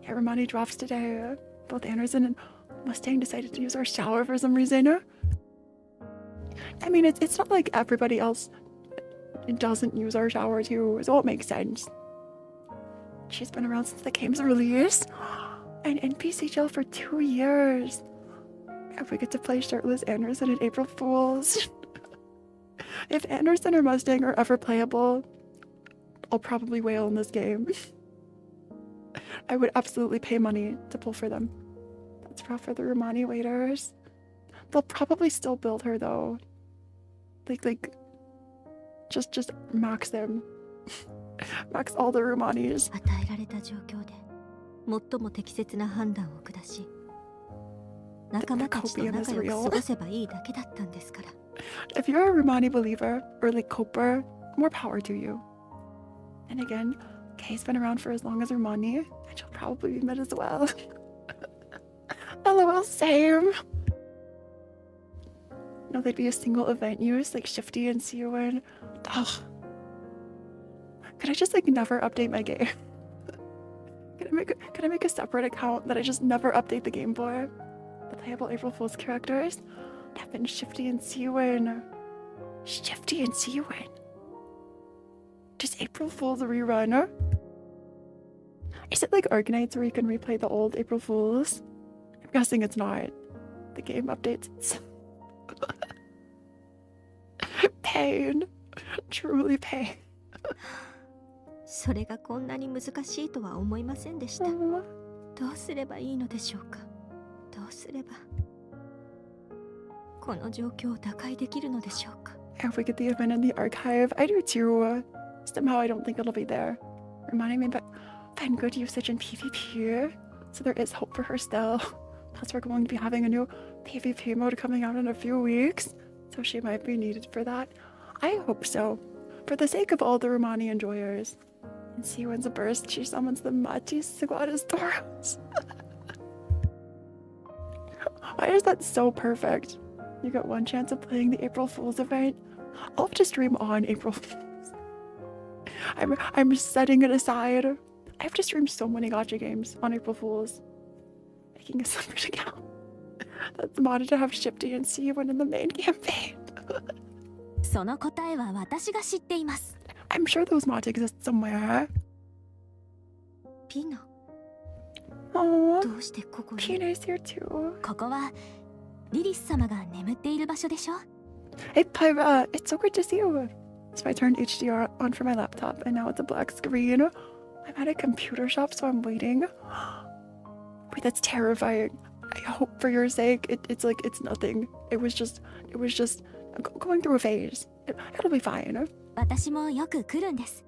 Yeah, Romani drops today. Both Anderson and Mustang decided to use our shower for some reason. I mean, it's not like everybody else doesn't use our shower too, so it makes sense. She's been around since the game's release. And NPC jail for 2 years. If we get to play Shirtless Anderson at April Fools. If Anderson or Mustang are ever playable, I'll probably wail in this game. I would absolutely pay money to pull for them. That's rough for the Romani waiters. They'll probably still build her though. Like, just max them. Max all the Romanis. 与えられた状況で最も適切な判断を下し、仲間たちと仲良く過ごせばいいだけだったんですから。If you're a Romani believer or like Coper, more power to you. And again, Kay's been around for as long as Romani, and she'll probably be mid as well. LOL, same. No, they'd be a single event use, like Shifty and Siwin. Ugh. Could I just like never update my game? Could I make a separate account that I just never update the game for? The playable April Fool's characters? Devin, Shifty, and Siwin. Shifty and Siwin. Does April Fool's rerun? Is it like Arknights where you can replay the old April Fools? I'm guessing it's not. The game updates itself. Pain. Truly pain. それがこんなに難しいとは思いませんでした。どうすればいいのでしょうか。どうすればこの状況を打開できるのでしょうか。If we get the event in the archive, I do too. Somehow I don't think it'll be there. Reminding me about find good usage in PvP, so there is hope for her still. Plus we're going to be having a new PvP mode coming out in a few weeks, so she might be needed for that. I hope so. For the sake of all the Romani enjoyers. And see when's a burst, she summons the Mati Seguadas Toros. Why is that so perfect? You got one chance of playing the April Fool's event. I'll have to stream on April Fool's. I'm setting it aside. I have to stream so many gacha games on April Fool's. Making a separate account that's modded to have Shifty and see when in the main campaign. その答えは私が知っています。 I'm sure those mods exist somewhere. ピナ、 Oh, どうしてここに？ Pina's here too. ここはリリス様が眠っている場所でしょ。 Hey Pyra, it's so great to see you. So I turned HDR on for my laptop and now it's a black screen. I'm at a computer shop, so I'm waiting. Wait, that's terrifying. I hope for your sake it's like it's nothing. It was just going through a phase. It'll be fine. 私もよく来るんです。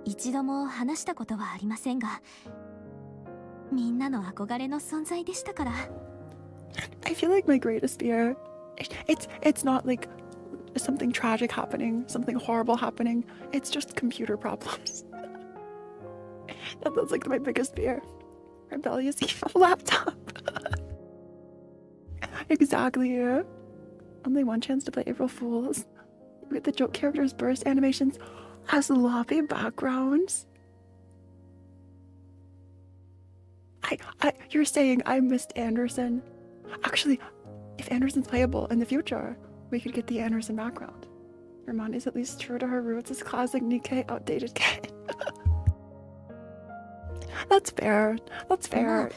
一度も話したことはありませんが、みんなの憧れの存在でしたから。 I feel like my greatest fear, it's not like something tragic happening, something horrible happening. It's just computer problems. That's like my biggest fear. Rebellious evil laptop. Exactly. Only one chance to play April Fools. You get the joke characters' burst animations as lobby backgrounds. You're saying I missed Anderson? Actually, if Anderson's playable in the future, we could get the Anderson background. Hermione's at least true to her roots as classic Nikke outdated kid. That's fair. That's fair.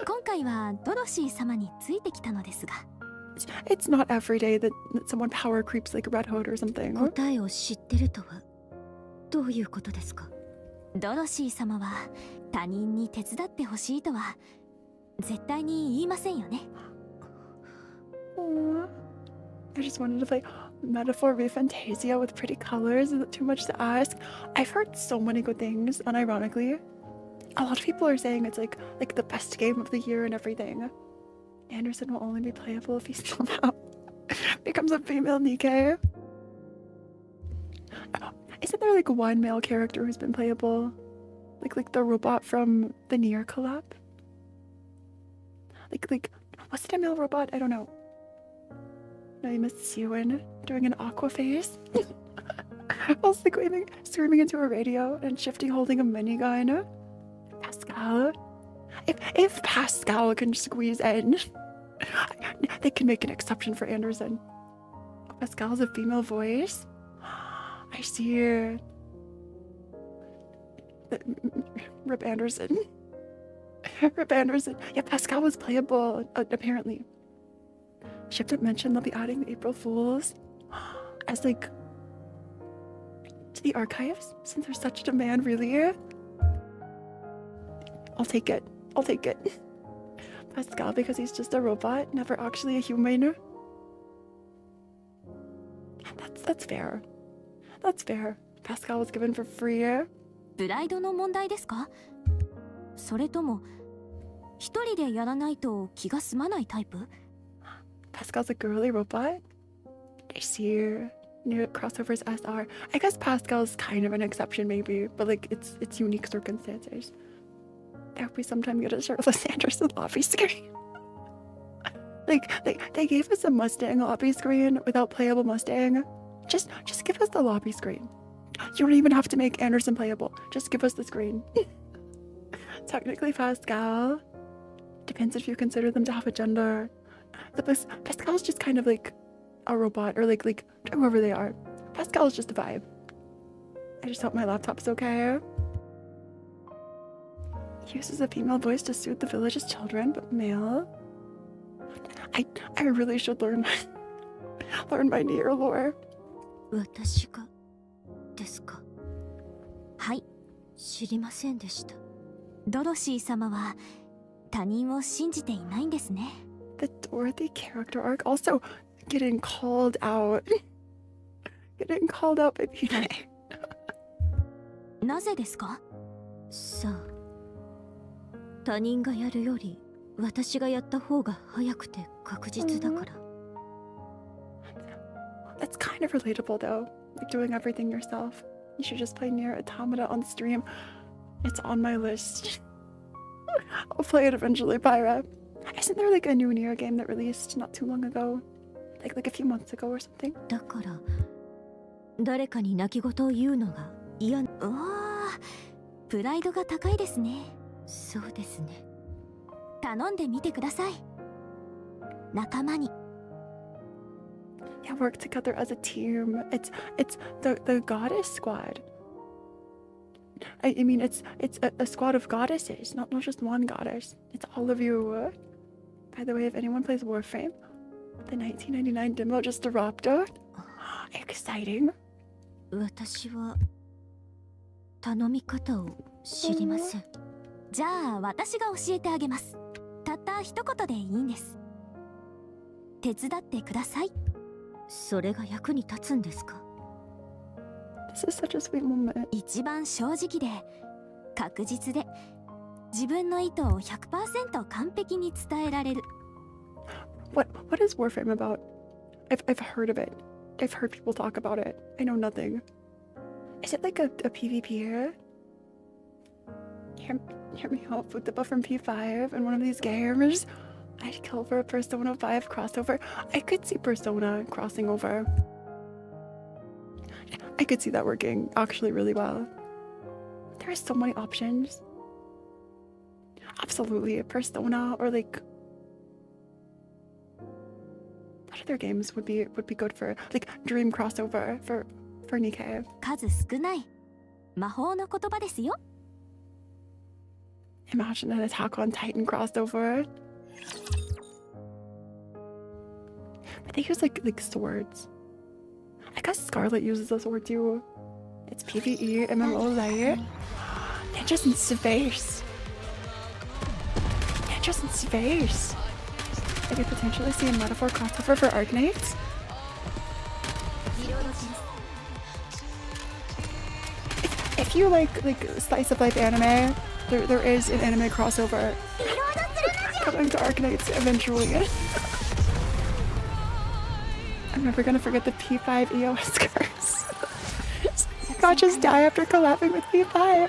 今回はドロシー様についてきたのですが。 It's not every day that someone power creeps like Red Hood or something. 答えを知ってるとはどういうことですか？ドロシー様は他人に手伝ってほしいとは絶対に言いませんよね。 Aww. I just wanted to play Metaphor V Fantasia with pretty colors. Is it too much to ask? I've heard so many good things, unironically. A lot of people are saying it's like the best game of the year and everything. Anderson will only be playable if he somehow becomes a female Nikke. Isn't there like one male character who's been playable? Like the robot from the Nier collab? Like was it a male robot? I don't know. No, you missed Siwin doing an aqua face. While screaming into a radio and Shifty holding a minigun. Pascal. If Pascal can squeeze in, they can make an exception for Anderson. Pascal's a female voice. I see it. Rip Anderson. Rip Anderson. Yeah, Pascal was playable, apparently. Shifted mentioned they'll be adding the April Fools as like to the archives since there's such demand, really. I'll take it. I'll take it. Pascal because he's just a robot, never actually a human. That's fair. That's fair. Pascal was given for free. プライドの問題ですか？それとも一人でやらないと気が済まないタイプ？ Pascal's a girly robot. I see. New crossovers SR. I guess Pascal's kind of an exception, maybe, but like it's unique circumstances. I hope we sometime get a shirtless Anderson lobby screen. Like they gave us a Mustang lobby screen without playable Mustang. Just give us the lobby screen. You don't even have to make Anderson playable. Just give us the screen. Technically Pascal. Depends if you consider them to have a gender. Pascal's just kind of like a robot or like whoever they are. Pascal's just a vibe. I just hope my laptop's okay. He uses a female voice to soothe the village's children, but male. I really should learn my Nier lore. 私がですか？はい、知りませんでした。ドロシー様は他人を信じていないんですね。 The Dorothy character arc also getting called out. Getting called out by Pina. なぜですか？さあ、他人がやるより私がやった方が早くて確実だから。That's kind of relatable though, like doing everything yourself. You should just play Nier Automata on stream. It's on my list. I'll play it eventually, Pyra. Isn't there like a new Nier game that released not too long ago? Like a few months ago or something? だから誰かに泣き言を言うのが嫌。うわー、プライドが高いですね。そうですね。頼んでみてください。仲間に。Yeah, work together as a team. It's the goddess squad. I mean, it's a squad of goddesses, not just one goddess. It's all of you. By the way, if anyone plays Warframe, the 1999 demo just dropped out. Exciting. 私は頼み方を知りません。じゃあ私が教えてあげます。たった一言でいいんです。手伝ってください。それが役に立つんですか？ This is such a sweet moment. 一番正直で確実で自分の意図を 100% 完璧に伝えられる。What is Warframe about? I've heard of it. I've heard people talk about it. I know nothing. Is it like a PvP? Hear me out, VTUBER from P5 in one of these games. I'd kill for a Persona 5 crossover. I could see Persona crossing over. I could see that working actually really well. There are so many options. Absolutely, a Persona or like what other games would be good for like dream crossover for Nikke? 数少ない魔法の言葉ですよ。Imagine an Attack on Titan crossover. But they use like swords. I guess Scarlet uses a sword too. It's PvE, MMO layer. Ninjas in space. Ninjas in space. I could potentially see a metaphor crossover for Arknights. If you like slice of life anime, there is an anime crossover coming to Arknights eventually. I'm never gonna forget the P5 EOS curse. Gachas die after collabing with P5.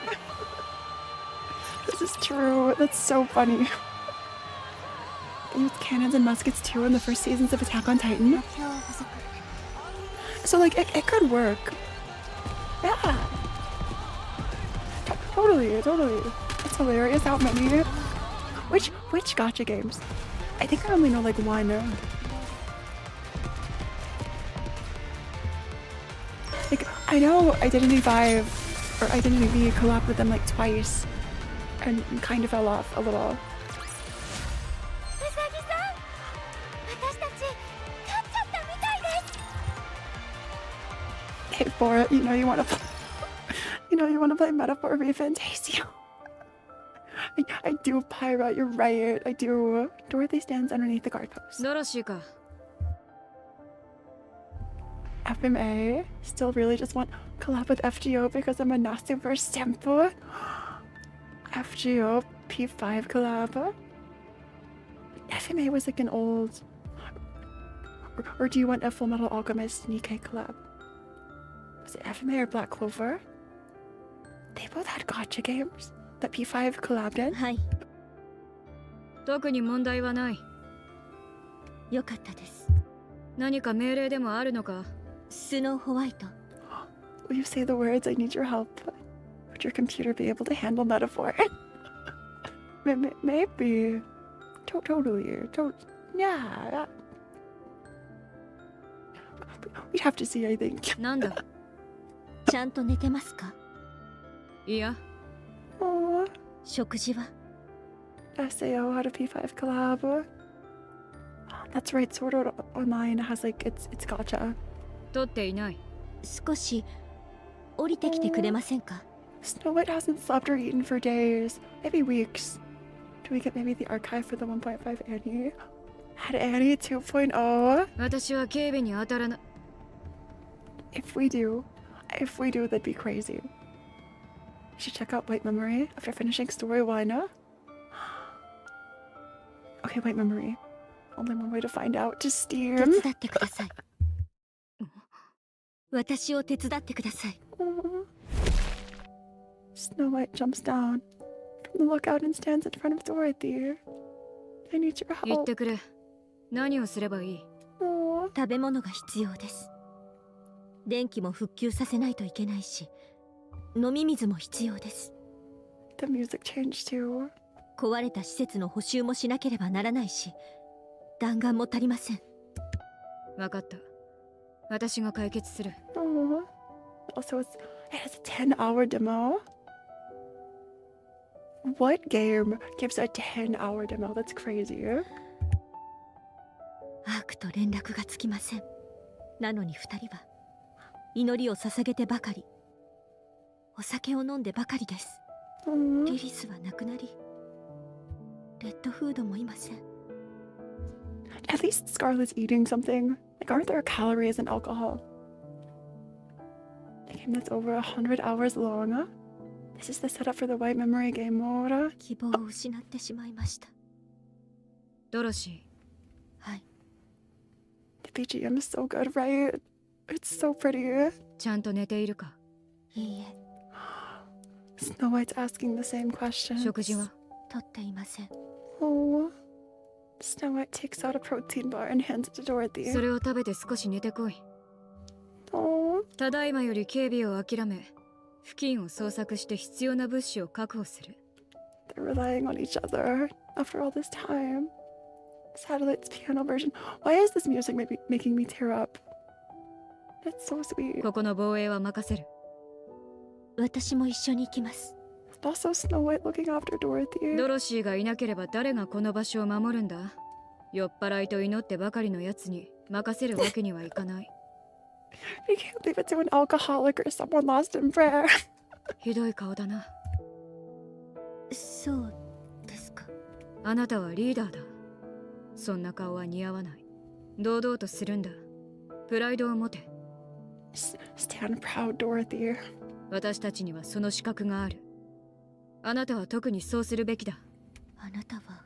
This is true. That's so funny. They used cannons and muskets too in the first seasons of Attack on Titan. So like it could work. Yeah. Totally. It's hilarious how many. Which gacha games? I think I only know like one. Like I know Identity 5 or Identity V collabed with them like twice and kind of fell off a little. Hey Phora, you know you want to play Metaphor Fantasia. I do, Pyra, you're right. I do. Dorothy stands underneath the guard post. ドロシーか。 FMA still really just want collab with FGO because I'm a Nasuver Sempo. FGO P5 collab. FMA was like an old. Or do you want a Full Metal Alchemist Nikke collab? Was it FMA or Black Clover? They both had gacha games that P5 collabed in. はい。特に問題はない。よかったです。何か命令でもあるのか？スノーホワイト。 Will you say the words, I need your help? Would your computer be able to handle metaphor? Maybe. Totally. Yeah. We'd have to see, I think. なんだ？ちゃんと寝てますか？いや。Aww. 食事は？ SAO had a P5 collab. That's right, Sword Art Online has like it's gacha. 取っていない。少し降りてきてくれませんか？ Snow White hasn't slept or eaten for days, maybe weeks. Do we get maybe the archive for the 1.5 Annie? Had Annie 2.0? 私は警備に当たらな。If we do, that'd be crazy. You should check out White Memory after finishing story 1. Okay, wait, memory. Only one way to find out. To steer. 手伝ってください。私を手伝ってください。Snow White jumps down from the lookout and stands in front of Dorothy. I need your 言っ help. てくれ。何をすればいい？ Oh, 食べ物が必要です。電気も復旧させないといけないし、飲み水も必要です。 the music changed too. 壊れた施設の補修もしなければならないし、弾丸も足りません。わかった。私が解決する。Oh. Also, it has a 10-hour demo. What game gives a 10-hour demo? That's crazy. アークと連絡がつきません。なのに2人は祈りを捧げてばかり、お酒を飲んでばかりです。リリスは亡くなり、レッドフードもいません。 At least Scarlet's eating something. Like, aren't there calories in alcohol? A game that's over 100 hours long. This is the setup for the White Memory game mode. 希望を失ってしまいました。ドロシはい。 The BGM is so good, right? It's so pretty. ー、ちゃんと寝ているか？いいえ、 Snow White's asking the same question. 食事は？取っていません。 Oh. Snow White takes out a protein bar and hands it to Dorothy. それを食べて少し寝てこい。 Oh. ただいまより警備を諦め、付近を捜索して必要な物資を確保する。 They're relying on each other after all this time. Satellite's piano version. Why is this music making me tear up? It's so sweet. ここの防衛は任せる。私も一緒に行きます。 Also, Snow White looking after Dorothy. ドロシーがいなければ誰がこの場所を守るんだ？酔っ払いと祈ってばかりのやつに任せるわけにはいかない。We can't leave it to an alcoholic or someone lost in prayer. ひどい顔だな。そうですか。あなたはリーダーだ。そんな顔は似合わない。堂々とするんだ。プライドを持て。Stand proud, Dorothy. 私たちにはその資格がある。あなたは特にそうするべきだ。あなたは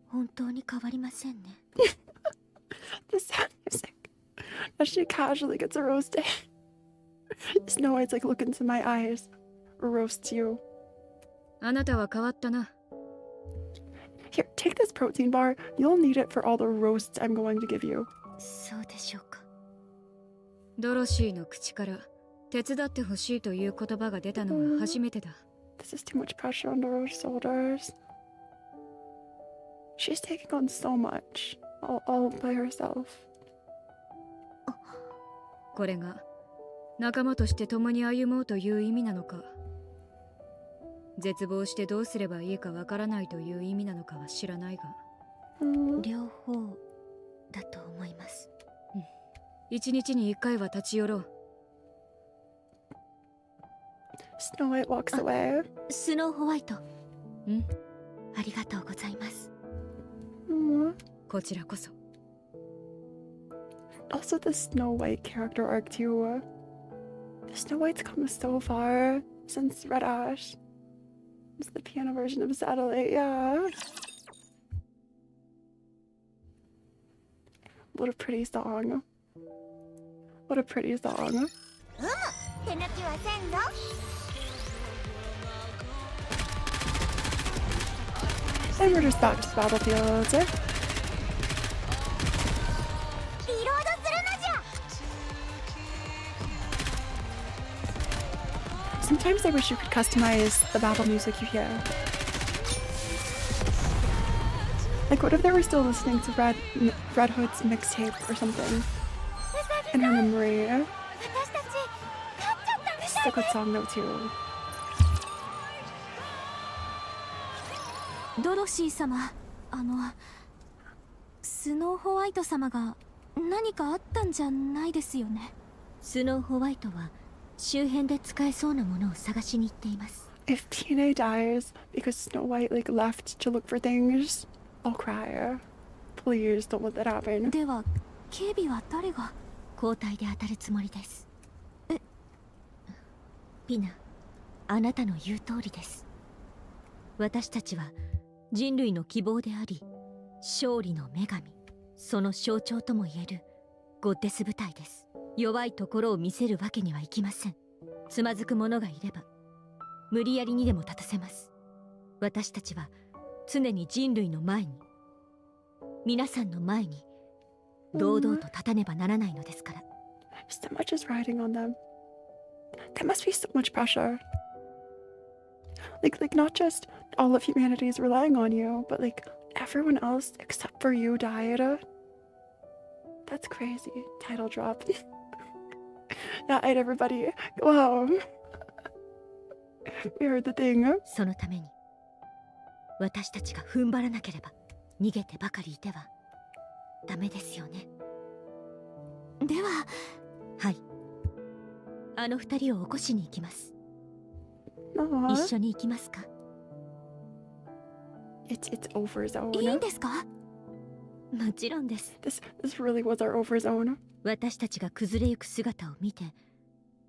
本当に変わりませんね。The sad music. As she casually gets roasted. Snow White's like, look into my eyes. Roasts you. あなたは変わったな。Here, take this protein bar. You'll need it for all the roasts I'm going to give you. そうでしょうか。ドロシーの口から手伝ってほしいという言葉が出たのは初めてだ。This is too much pressure on Doro's shoulders. She's taking on so much, all by herself. これが仲間として共に歩もうという意味なのか、絶望してどうすればいいかわからないという意味なのかは知らないが、両方だと思います。一日に一回は立ち寄ろう。Snow White walks away. スノーホワイト。ん？ありがとうございます。こちらこそ。Also, the Snow White character arc too. The Snow White's come so far since Red Ash. It's the piano version of Satellite, yeah. What a pretty song. What a pretty song. 手抜きはせんぞ。 And we're just back to the battlefield. リロードするのじゃ。 Sometimes I wish you could customize the battle music you hear. Like, what if they were still listening to Red Hood's mixtape or something in her memory? 私たち勝っちゃったんで This す is a good song though too. ドロシー様、スノーホワイト様が何かあったんじゃないですよね。スノーホワイトは周辺で使えそうなものを探しに行っています。 If Tina dies because Snow White like left to look for things, I'll cry. Please don't let that happen. では警備は誰が？交代で当たるつもりです。ピナ、あなたの言う通りです。私たちは人類の希望であり勝利の女神、その象徴ともいえるゴッデス部隊です。弱いところを見せるわけにはいきません。つまずく者がいれば無理やりにでも立たせます。私たちは常に人類の前に、皆さんの前に堂々と立たねばならないのですから。So much is riding on them. That must be so much pressure. Like not just all of humanity is relying on you, but like everyone else except for you died. That's crazy. Title drop. Yeah, alright, everybody, go home. We heard the thing. そのために私たちが踏ん張らなければ逃げてばかりいてはダメですよね。では、はい、あの二人を起こしに行きます。 Aww. 一緒に行きますか？ It's Overzone. いいんですか？もちろんです。This really was our Overzone. 私たちが崩れゆく姿を見て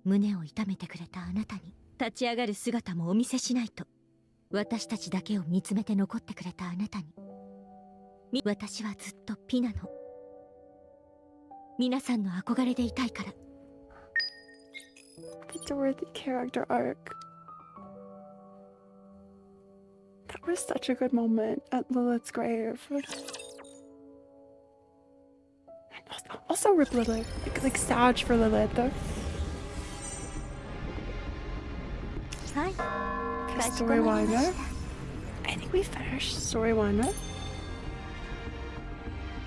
胸を痛めてくれたあなたに立ち上がる姿もお見せしないと。私たちだけを見つめて残ってくれたあなたに、私はずっとピナの皆さんの憧れでいたいから。 The Dorothy character arc. That was such a good moment at Lilith's grave. Also rip Lilith. Like sad for Lilith. はい、 Okay, story 1. I think we finished story 1.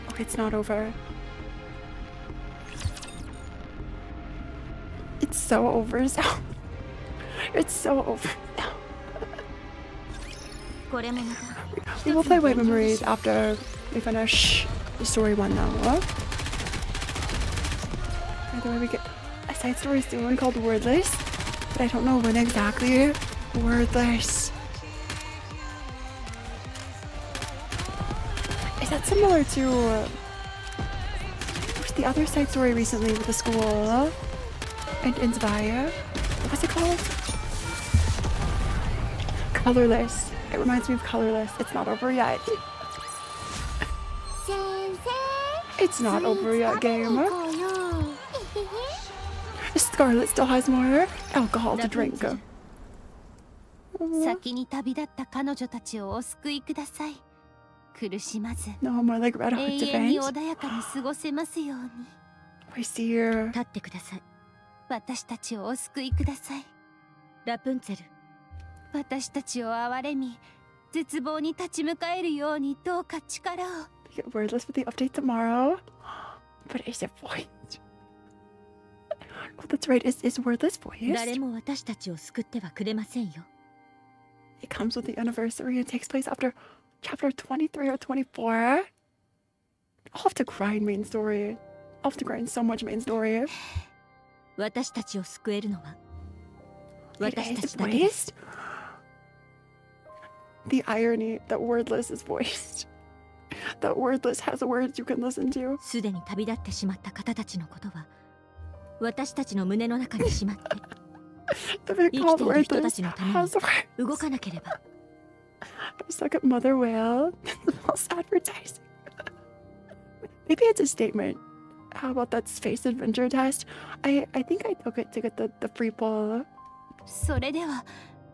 Okay, it's not over. It's so over, so. It's so over. これもまた We will play White Memories after we finish story 1 now. By the way, we get a side story soon called Wordless, but I don't know when exactly. Wordless. Is that similar to the other side story recently with the school and Inspire? What was it called? Colorless. It reminds me of Colorless. It's not over yet. It's not over yet, game. Scarlet still has more alcohol to drink. 先に旅立った彼女たちをお救いください。苦しまず No more like Red Hot 永遠に Defense. 穏やかに過ごせますように。 We see her. 立ってください。私たちをお救いください。ラプンツェル、私たちを憐れみ、絶望に立ち向かえるようにどうか力を。 We get Wordless with the update tomorrow. But is it voiced? Oh, that's right. Is Wordless 誰 voiced? も私たちを救ってはくれませんよ。 It comes with the anniversary and takes place after chapter 23 or 24. I'll have to grind main story. I'll have to grind so much main story. 私たちを救えるのは Wait, 私 is た it ちだけです。 voiced? The irony that Wordless is voiced. That Wordless has words you can listen to. すでに旅立ってしまった方たちのことは私たちの胸の中にしまって The big 生き called ている人た Wordless ちのため has に words. 動かなければ。 Stuck at Mother Whale. False advertising. Maybe it's a statement. How about that space adventure test? I think I took it to get the free pull. それでは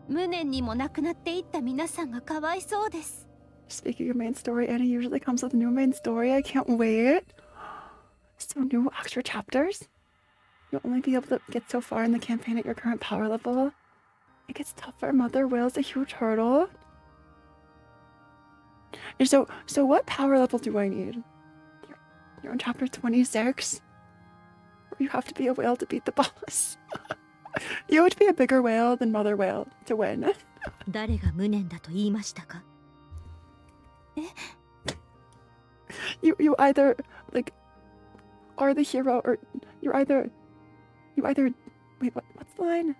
無念にも亡くなっていった皆さんがかわいそうです。 Speaking of main story, Annie usually comes with a new main story. I can't wait. So new extra chapters. You'll only be able to get so far in the campaign at your current power level. It gets tougher. Mother Whale's a huge hurdle. And so what power level do I need? You're on chapter 26? Where you have to be a whale to beat the boss. You have to be a bigger whale than Mother Whale to win. 誰が無念だと言いましたか？ You either like are the hero or you either wait, what's the line?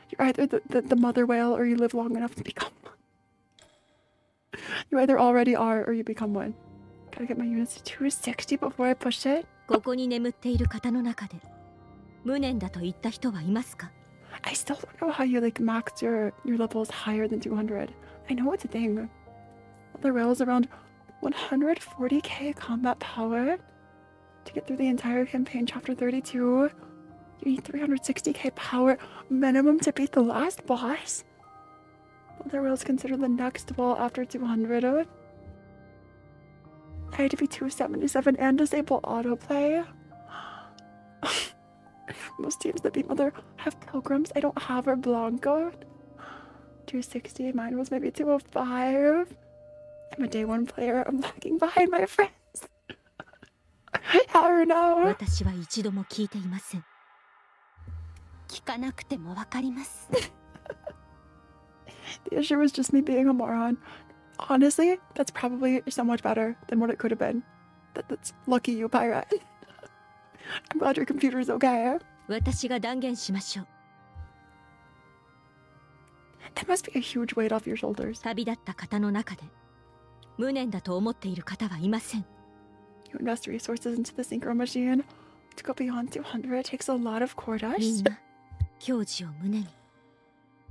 You're either the mother whale or you live long enough to become one. You either already are or you become one. Gotta get my units to 260 before I push it. ここに眠っている方の中で無念だと言った人はいますか？ I still don't know how you like max your levels higher than 200. I know it's a thing. Mother whale is around 140k combat power to get through the entire campaign, chapter 32. You need 360k power minimum to beat the last boss. Other worlds consider the next wall after 200. I had to be 277 and disable autoplay. Most teams that beat Mother have Pilgrims. I don't have her Blanco. 260. Mine was maybe 205. I'm a day one player. I'm lagging behind my friends. I don't know. 私は一度も聞いていません。聞かなくてもわかります。 The issue was just me being a moron. Honestly, that's probably so much better than what it could have been. That's lucky you, pirate. I'm glad your computer's okay. 私が断言しましょう。 That must be a huge weight off your shoulders. 旅立った方の中で無念だと思っている方はいません。 You invest resources into the synchro machine. To go beyond 200 takes a lot of core みん dust. な矜持を胸に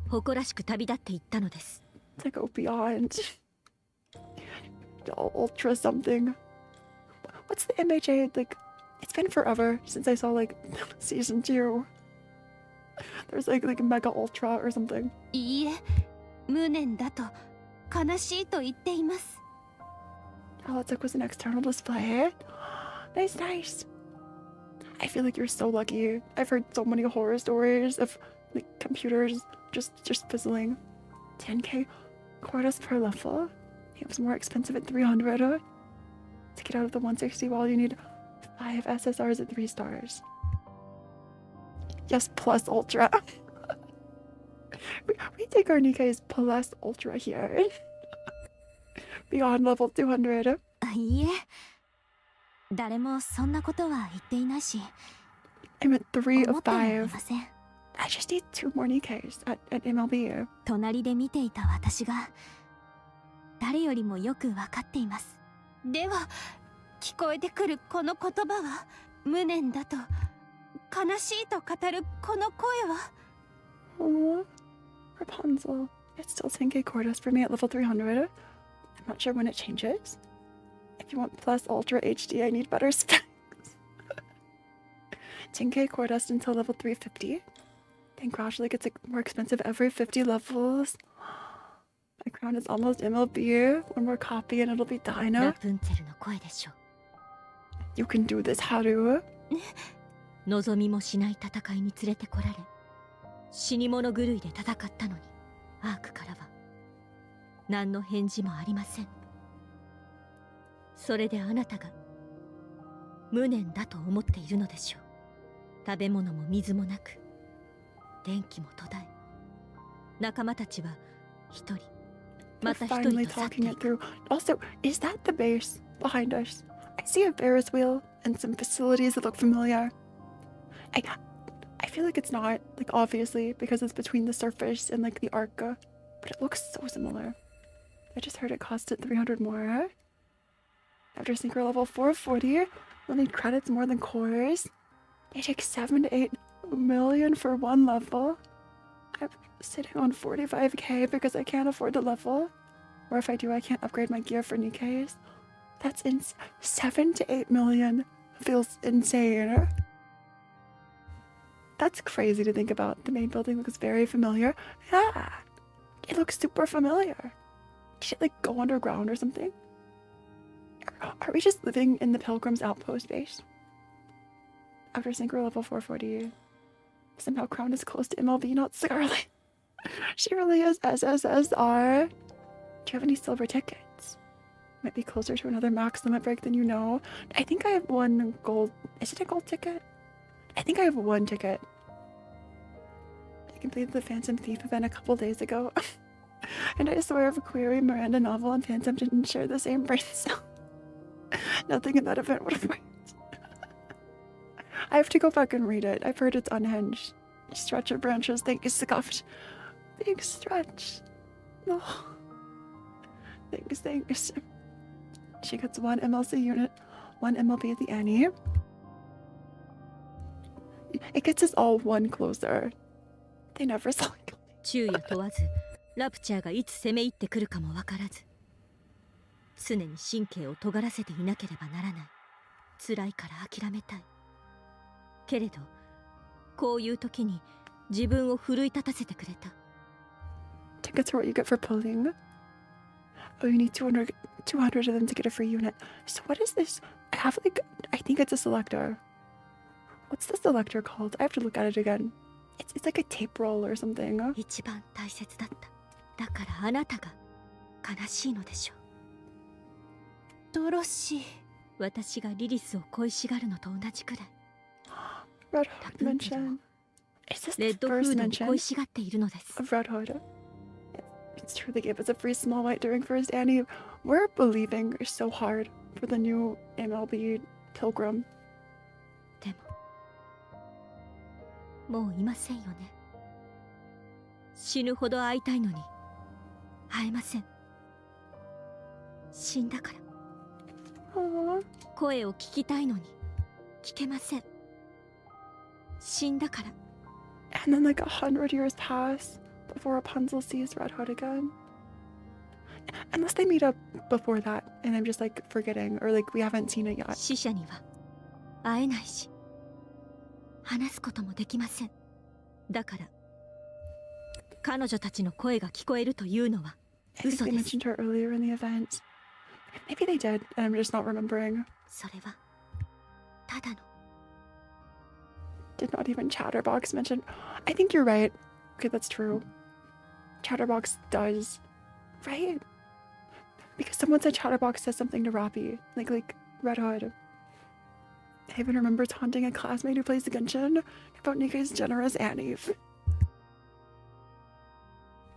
誇らしく旅立っていったのです。 To go beyond ultra something. What's the MHA like? It's been forever since I saw like season 2. There's like mega ultra or something. いいえ、無念だと悲しいと言っています。 All it took was an external display. Nice, nice. I feel like you're so lucky. I've heard so many horror stories of like computers just fizzling. 10k quarters per level. It was more expensive at 300. To get out of the 160 wall, you need 5 SSRs at 3 stars. Yes, plus ultra. we take our Nikke's plus ultra here. Beyond level 200. いいえ、誰もそんなことは言っていないし、 I'm at 3 of 思ってもい 5. ません。 I just need 2 more Nikkes at MLB. 隣で見ていた私が誰よりもよく分かっています。では、聞こえてくるこの言葉は無念だと悲しいと語るこの声は。 Oh, Rapunzel. It's still 10k core dust for me at level 300. I'm not sure when it changes. If you want plus ultra HD, I need better specs. 10k core dust until level 350. Then gradually gets more expensive every 50 levels. My crown is almost MLB. One more copy and it'll be ラ Dino. プンツェルの声でしょう。 You can do this, Haru. 望みもしない戦いに連れてこられ、死に物狂いで戦ったのに、アークからは何の返事もありません。それであなたが無念だと思っているのでしょう。食べ物も水もなく、電気も途絶え、仲間たちは一人 They're また一 finally 人と去って talking い it く。 through. Also, is that the base behind us? I see a Ferris wheel and some facilities that look familiar. I feel like it's not, like obviously, because it's between the surface and like the Arca, but it looks so similar. I just heard it costed 300 more. After synchro level 440, we'll need credits more than cores. They take 7 to 8 million for one level. I'm sitting on 45k because I can't afford the level. Or if I do, I can't upgrade my gear for Nikke's. That's 7 to 8 million. Feels insane. That's crazy to think about. The main building looks very familiar. Yeah, it looks super familiar. Did it like go underground or something? Are we just living in the Pilgrim's outpost base? After synchro level 440, somehow Crown is close to MLB, not Scarlet. She really is SSSR. Do you have any silver tickets? Might be closer to another max limit break than you know. I think I have one gold. Is it a gold ticket? I think I have one ticket. I completed the Phantom Thief event a couple days ago. And I swear if Query, Miranda Novel, and Phantom didn't share the same brain cell, nothing in that event would have worked. I have to go back and read it. I've heard it's unhinged. Stretch of branches, thank you, Scuffed. Big stretch. Oh. Thanks. She gets 1 MLC unit, 1 MLB at the Annie. It gets us all one closer. They never saw it. 昼夜問わず、ラプチャーがいつ攻め入ってくるかもわからず、常に神経を尖らせていなければならない。辛いから諦めたい。けれどこういう時に自分を奮い立たせてくれた。 Tickets are what you get for pulling. Oh, you need 200 of them to get a free unit. So what is this? I have like, I think it's a selector. What's the selector called? I have to look at it again. It's like a tape roll or something. 一番大切だった。だからあなたが悲しいのでしょう。ドロシー。私がリリスを恋しがるのと同じくらい。 Red Hood mention. Is this レ the ッドフ first ードを mention 恋しがっているのです。 of Red Hood? It's true they gave us a free small white during first Annie. We're believing so hard for the new MLB Pilgrim. でももういませんよね。死ぬほど会いたいのに会えません。死んだから。 Aww. 声を聞きたいのに聞けません。死んだから。 And then like 100 years pass before Rapunzel sees Red Hood again. Unless they meet up before that and I'm just like forgetting or like we haven't seen it yet. 死者には会えないし話すこともできません。だから彼女たちの声が聞こえるというのは I think 嘘 they です。 mentioned her earlier in the event. Maybe they did and I'm just not remembering. それはただの Did not even Chatterbox mention. I think you're right. Okay, that's true. Chatterbox does. Right? Because someone said Chatterbox says something to Roppy. Like Red Hood. I even remember taunting a classmate who plays the Genshin about Nikke's generous Annie.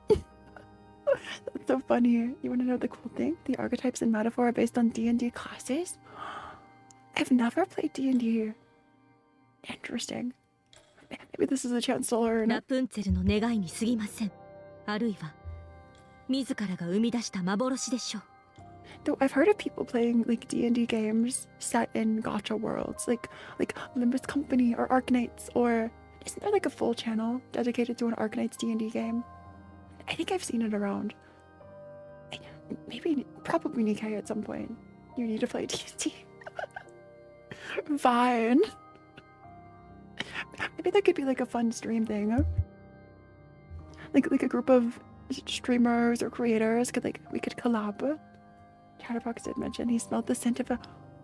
That's so funny. You want to know the cool thing? The archetypes in Metaphor are based on D&D classes? I've never played D&D. Interesting. Maybe this is a chance to learn. ラプンツェルの願いに過ぎません。あるいは自らが生み出した幻でしょう。 Though I've heard of people playing like D&D games set in Gacha worlds, like Limbus Company or Arknights, or isn't there like a full channel dedicated to an Arknights D&D game? I think I've seen it around. Maybe, probably Nikke at some point. You need to play D&D. Fine. Maybe that could be like a fun stream thing. Like a group of streamers or creators could we could collab. Chatterbox did mention he smelled the scent of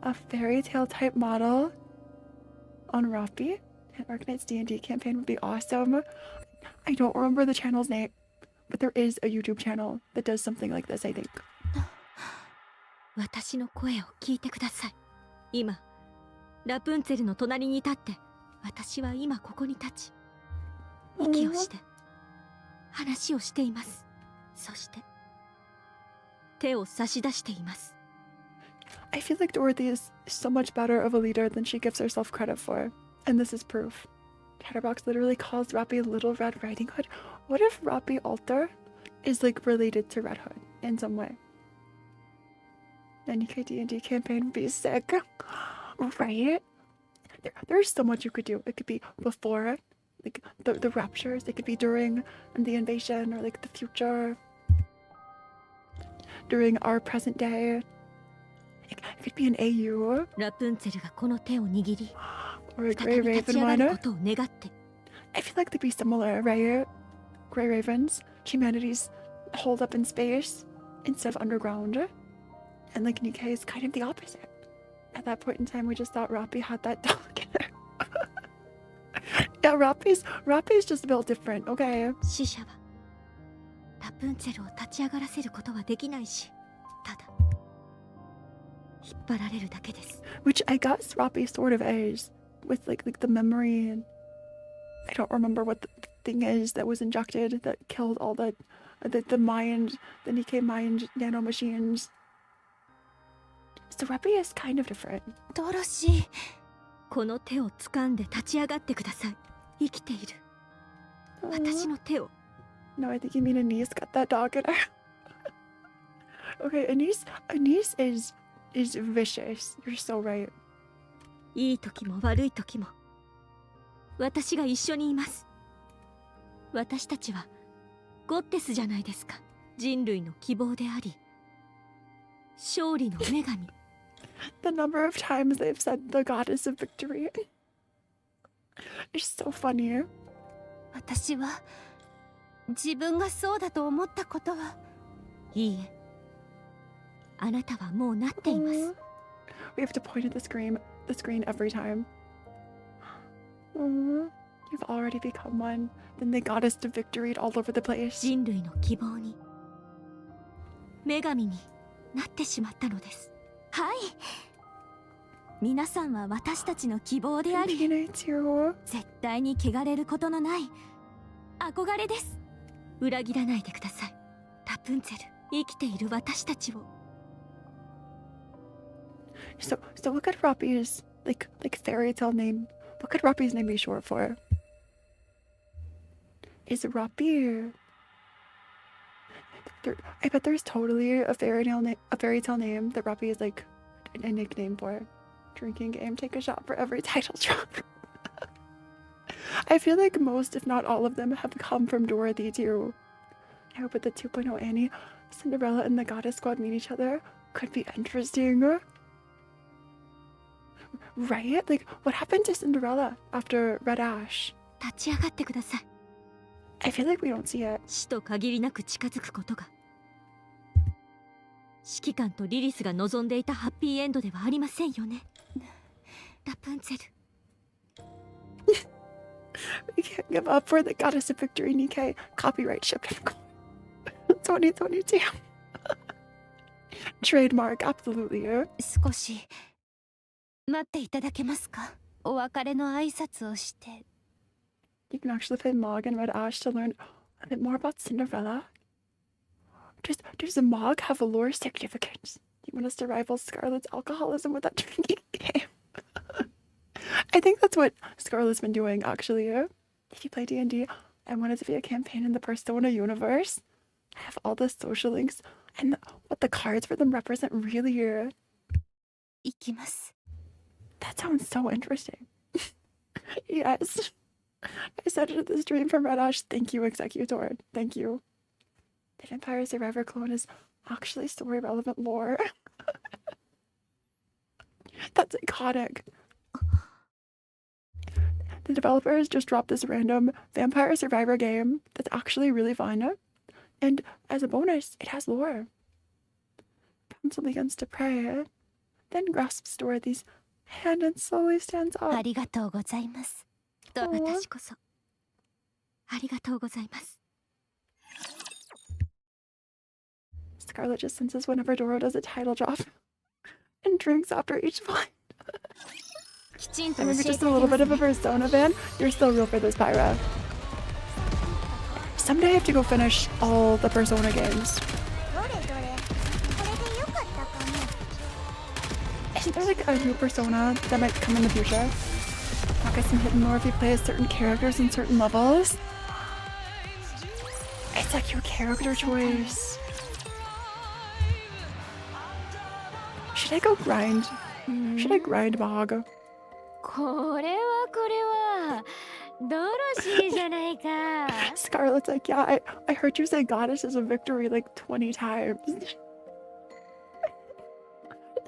a fairy tale type model on Roppy. An Arknights D&D campaign would be awesome. I don't remember the channel's name, but there is a YouTube channel that does something like this, I think. 私の声を聞いてください。今ラプンツェルの隣に立って、私は今ここに立ち息をして話をしています。そして手を差し出しています。 I feel like Dorothy is so much better of a leader than she gives herself credit for, and this is proof. Chatterbox literally calls Roppy Little Red Riding Hood. What if Roppy Alter is like related to Red Hood in some way? The Nikke D&D campaign would be sick, right? There's so much you could do. It could be before, like the raptures. It could be during the invasion, or like the future, during our present day. It could be an AU ラプンツェルがこの手を握り or a 再 Grey び立ち Raven 上がるこ one. とを願って。 I feel like they'd be similar, right? Grey Ravens, humanity's holed up in space instead of underground. And like Nikke is kind of the opposite. At that point in time, we just thought Roppy had that delicate. Yeah, Roppy's just built different, okay? 死者はラプンツェルを立ち上がらせることはできないし、ただ引っ張られるだけです。 Which I guess Roppy sort of is, with like the memory, and I don't remember what the thing is that was injected that killed all the mind, the Nikke mind nano machines. So Roppy is kind of different. ドロシー。この手を掴んで立ち上がってください。生きている私の手を。 No, I think you mean Anise got that dog in her. Okay, Anise is vicious. You're so right. いい時も悪い時も私が一緒にいます。私たちはゴッテスじゃないですか。人類の希望であり勝利の女神。 The number of times they've said the goddess of victory is so funny. 私は自分がそうだと思ったことは。いいえ、あなたはもうなっています。 We have to point at the screen every time. You've already become one. Then they got us to victory all over the place. 人類の希望に、女神になってしまったのです。はい。皆さんは私たちの希望であり、 Peanuts hero. 絶対に汚れることのない憧れです。裏切らないでください、ラプンツェル。生きている私たちを。 So what could Robbie's like fairy tale name? What could Robbie's name be short for? Is Robbie? I bet there's totally a fairy tale name that Robbie is like a nickname for. Drinking game, take a shot for every title drop. I feel like most, if not all of them, have come from Dorothy too. I hope that the 2.0 Annie, Cinderella, and the Goddess Squad meet each other. Could be interesting. Right? Like, what happened to Cinderella after Red Ash? 立ち上がってください。 I feel like we don't see it. 死と限りなく近づくことが、指揮官とリリスが望んでいたハッピーエンドではありませんよね。ラプンツェル。 We can't give up for the Goddess of Victory, Nikke. Copyright shipped in 2022. Trademark, absolutely. 少し待っていただけますか。お別れの挨拶をして。 You can actually play Mog and Red Ash to learn a bit more about Cinderella. Does the Mog have a lore significance? Do you want us to rival Scarlet's alcoholism with that drinking game? I think that's what Scarlet's been doing, actually. If you play D&D, I want it to be a campaign in the Persona universe. I have all the social links and what the cards for them represent really. 行きます。 That sounds so interesting. Yes. I said it at the stream from Red Ash. Thank you, Executor. Thank you. The Vampire Survivor clone is actually story relevant lore. That's iconic. The developers just dropped this random Vampire Survivor game that's actually really fun. And as a bonus, it has lore. Pencil begins to pray, then grasps Dorothy's hand and slowly stands up. ありがとうございます。私こそありがとうございます。 Scarlet just senses whenever Doro does a title drop and drinks after each fight. きちんと And 教 maybe え just て a あげ little ま bit す of a Persona fan. You're still real for this, Pyra. Someday I have to go finish all the Persona games. どれどれ、これでよかったかな。 Isn't there like a new Persona that might come in the future? I'll get some hidden lore if you play as certain characters in certain levels. It's like your character choice. Should I go grind? Should I grind Mog? これはドロシーじゃないか。 Scarlet's like, yeah, I heard you say goddess is a victory like 20 times.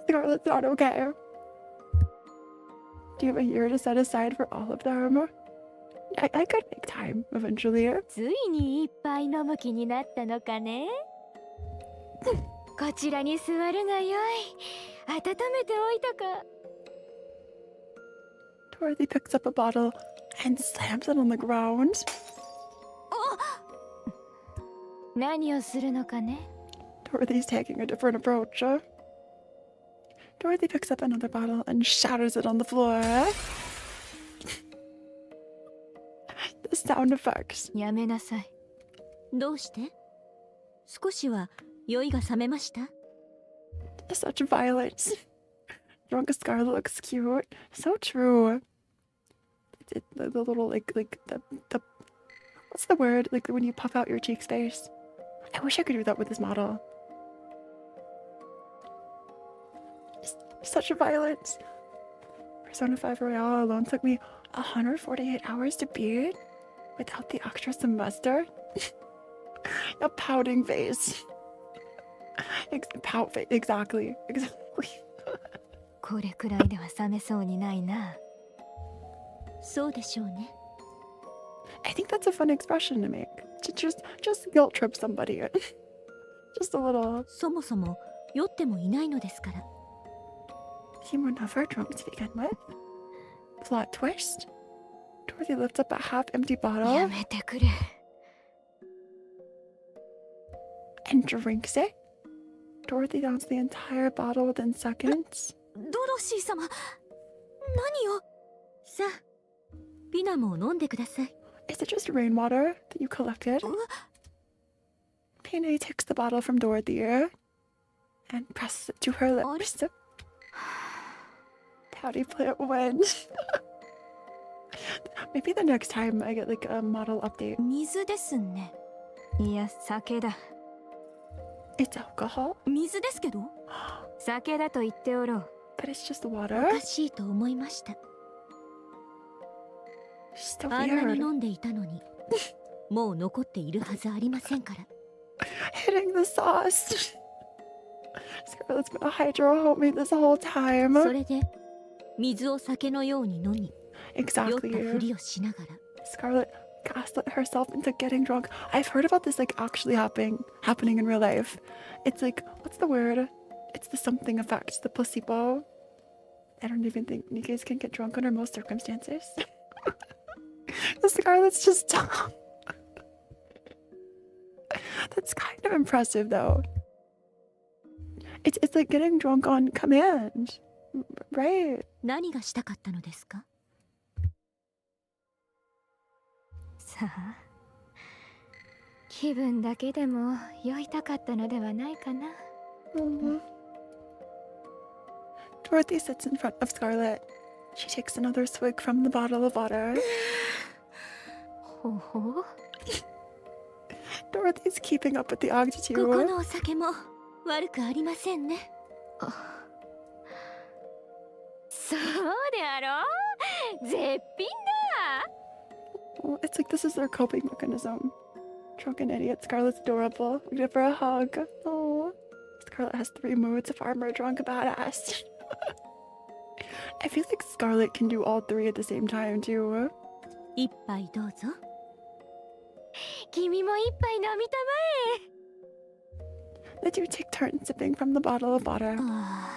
Scarlet's not okay. Do you have a year to set aside for all of them? I could make time eventually. ついに一杯飲む気になったのかね。こちらに座るがよい。温めておいたか。 Dorothy picks up a bottle and slams it on the ground. 何をするのかね。 Dorothy's taking a different approach. Dorothy picks up another bottle and shatters it on the floor. The sound effects. やめなさい。どうして？少しは酔いが覚めました？ Such violence. Drunk Scarlet looks cute. So true. The little like the what's the word? Like when you puff out your cheeks face. I wish I could do that with this model. Such a violence. Persona 5 Royale alone took me 148 hours to beat without the extra semester. A pouting face. Pout face. Exactly. Exactly. これくらいでは冷めそうにないな。そうでしょうね。 I think that's a fun expression to make. Just guilt trip somebody. Just a little. そもそも酔ってもいないのですから。 You were never drunk to begin with. Plot twist. Dorothy lifts up a half-empty や bottle めてくれ。 and drinks it. Dorothy downs the entire bottle within seconds. ドロシー様、何を。さあ、ピナモを飲んでください。 Is it just rainwater that you collected? Pina takes the bottle from Dorothy and presses it to her lips. Pouty plant wins. Maybe the next time I get like a model update. 水ですね。いや、酒だ。 It's alcohol, 水ですけど。酒だと言っておろう。 but it's just お water. かしいと思いました。 So あんなに weird. 飲んでいたのに、もう残っているはずありませんから。 Hitting the sauce. Scarlett's been a hydro homie this whole time. それで水を酒のように飲み、酔ったふ Exactly. りをしながら。 Scarlett gaslit herself into getting drunk. I've heard about this like actually happening in real life. It's like, what's the word? It's the something effect, the placebo. I don't even think Nikke's can get drunk under most circumstances. Scarlett's just That's kind of impressive though. It's like getting drunk on command. Right. 何がしたかったのですか？さあ、気分だけでも酔いたかったのではないかな。 Dorothy sits in front of Scarlett. She takes another swig from the bottle of water. ほほう。 Dorothy's keeping up with the ここ altitude. のお酒も悪くありませんね。そうであろう。絶品だ。 Oh, it's like this is their coping mechanism. Drunken idiot. Scarlett's adorable. We give her a hug. Oh, Scarlett has 3 moods: farmer, drunk, badass. I feel like Scarlett can do all 3 at the same time too. 一杯どうぞ。君も一杯飲みたまえ。 The two take turns sipping from the bottle of water. あ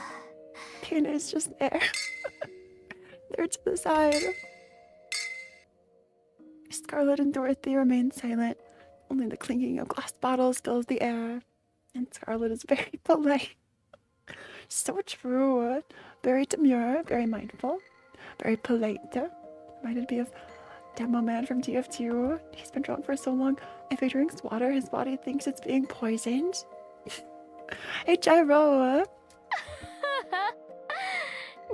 Pina is just there. They're to the side. Scarlett and Dorothy remain silent. Only the clinking of glass bottles fills the air. And Scarlett is very polite. So true. Very demure, very mindful, very polite. Reminded me of Demo Man from TF2. He's been drunk for so long. If he drinks water, his body thinks it's being poisoned. Hey, Gyro.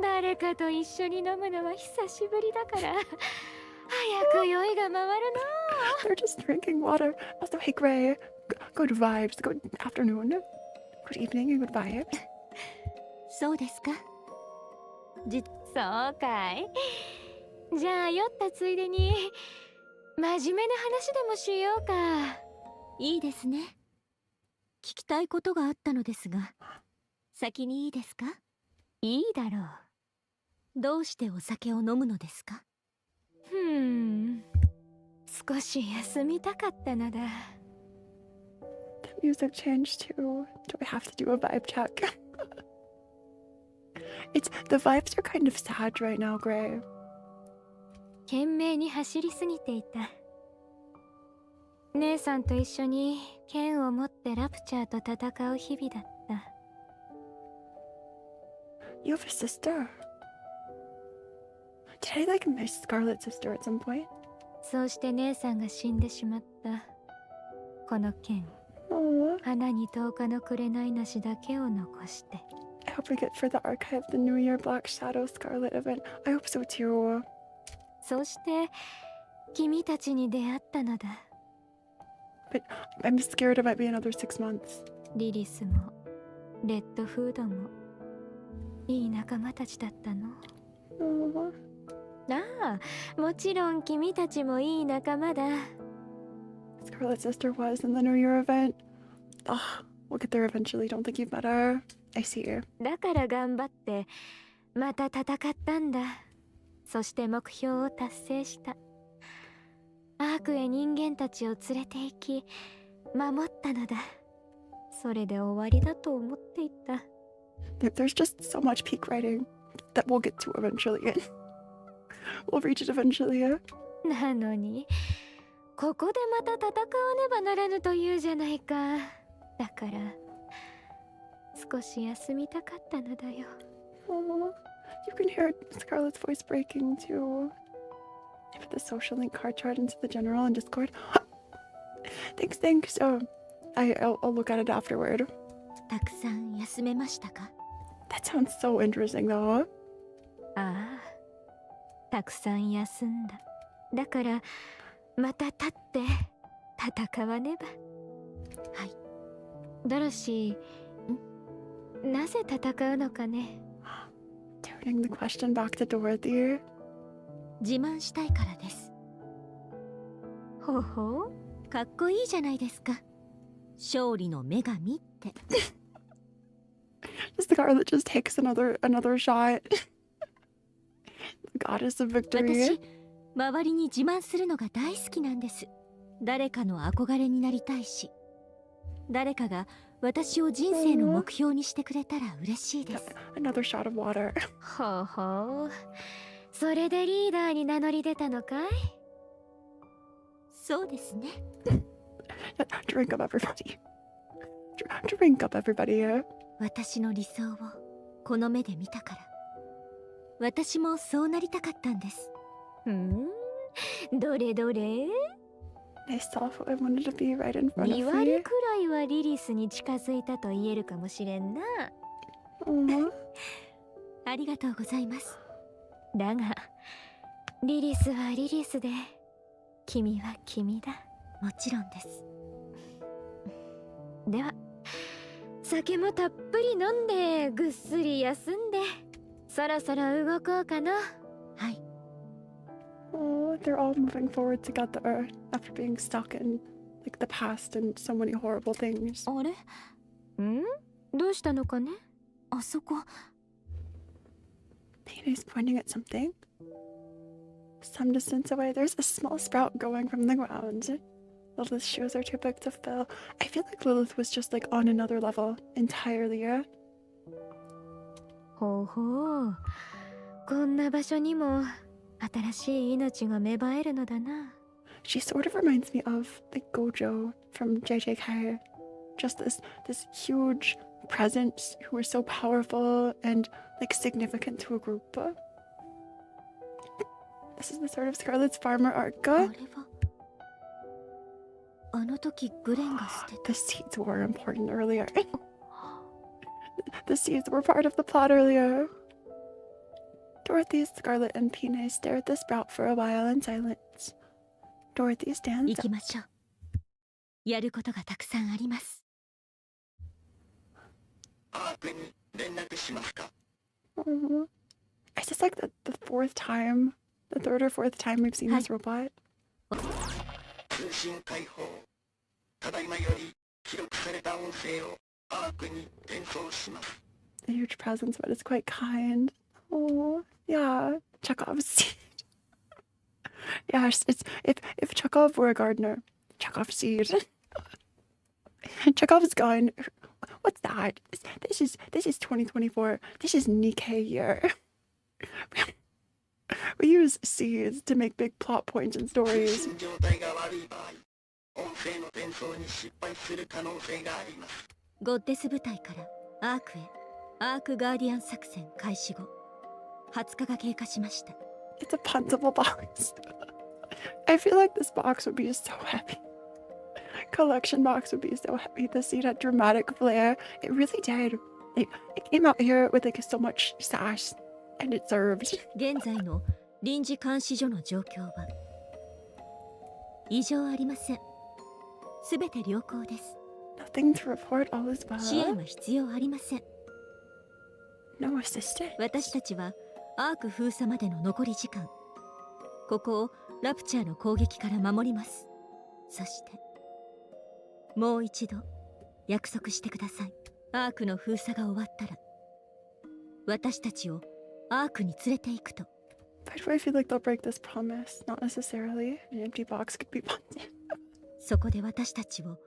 誰かと一緒に飲むのは久しぶりだから早く酔いが回るな。 They're just drinking water. Also, hey, Gray. Good vibes. Good afternoon. Good evening and good vibes. そうですか。そうかい。じゃあ酔ったついでに真面目な話でもしようか。いいですね。聞きたいことがあったのですが、先にいいですか？いいだろう。どうしてお酒を飲むのですか？少し休みたかったのだ。 The music changed too. Do I have to do a vibe check? The vibes are kind of sad right now, Gray. 懸命に走りすぎていた。姉さんと一緒に剣を持ってラプチャーと戦う日々だった。 You have a sister. Did I miss Scarlett's sister at some point? そうして姉さんが死んでしまった。この剣、 Oh, 花に10日の紅なしだけを残して。 I hope we get for the archive the New Year Black Shadow Scarlet event. I hope so too. そして君たちに出会ったのだ。 But I'm scared it might be another 6 months. リリスもレッドフードもいい仲間たちだったの。 Oh, ああ、もちろん君たちもいい仲間だ。 Scarlett's sister was in the New Year event. Oh, We'll get there eventually. Don't think you've met her. I see you. だから頑張ってまた戦ったんだ。そして目標を達成した。アークへ人間たちを連れて行き守ったのだ。それで終わりだと思っていた。There's just so much peak writing that we'll get to eventually. We'll reach it eventually. なのにここでまた戦わねばならぬというじゃないか。だから少し休みたかったのだよ。Oh, you can hear Scarlett's voice breaking too. I put the social link card chart into the general and Discord. Thanks. I'll look at it afterward. たくさん休めましたか？ That sounds so interesting though. ああ、たくさん休んだ。だからまた立って戦わねば。はい。ドロシー、なぜ戦うのかね。Turning the question back to Dorothy. 自慢したいからです。ほほう、かっこいいじゃないですか。勝利の女神って。Scarlett just takes another shot. The goddess of victory. 私、周りに自慢するのが大好きなんです。誰かの憧れになりたいし、誰かが私を人生の目標にしてくれたら嬉しいです。Another shot of water. ほうほう、それでリーダーに名乗り出たのかい？そうですね。Drink up everybody. Drink up everybody. 私の理想をこの目で見たから、私もそうなりたかったんです。どれどれ？ I saw what I wanted to be right in front 2 of 割 me. くらいはリリスに近づいたと言えるかもしれんな。ありがとうございます。だがリリスはリリスで君は君だ。もちろんです。では酒もたっぷり飲んでぐっすり休んでそろそろ動こうかな。はい。Oh, they're all moving forward together after being stuck in like the past and so many horrible things. あれ？どうしたのかね？あそこ。Tina's pointing at something. Some distance away, there's a small sprout going from the ground. Lilith's shoes are too big to fill. I feel like Lilith was just like on another level entirely. ほうほう、こんな場所にも新しい命が芽生えるのだな。She sort of reminds me of like Gojo from JJK. Just this huge presence who is so powerful and like significant to a group. This is the sort of Scarlett's farmer arc. あれはあの時グレンが捨てた。 The seeds were important earlier. The seeds were part of the plot earlier. Dorothy, Scarlett, and Tina stare at the sprout for a while in silence. Dorothy 行 stands きましょう。やることがたくさんあります。アークに連絡しますか？ up. Is this like the third or fourth time we've seen this robot? 通信開放。ただいまより記録された音声をアークに転送します。 A huge presence, but it's quite kind. Oh, yeah, Chekhov's seed. Yeah, it's if Chekhov were a gardener, Chekhov's seed. Chekhov's gone. What's that? This is 2024. This is Nikke year. We use seeds to make big plot points in 通 stories. 信状態が悪い場合、音声の転送に失敗する可能性があります。ゴッデス部隊からアークへアークガーディアン作戦開始後20日が経過しました。 It's a puntable box. I feel like this box would be so heavy. Collection box would be so heavy. The seed had dramatic flair. It really did. It came out here with like so much sass, and it served. 現在の臨時監視所の状況は異常ありません。すべて良好です。 Nothing to report. All is 支援 well. は必要ありません。 No assistance. 私たちはアーク封鎖までの残り時間、ここをラプチャーの攻撃から守ります。そしてもう一度約束してください。アークの封鎖が終わったら私たちをアークに連れて行くと。 Why do I feel like they'll break this promise? Not necessarily. An empty box could be punted. そこで私たちを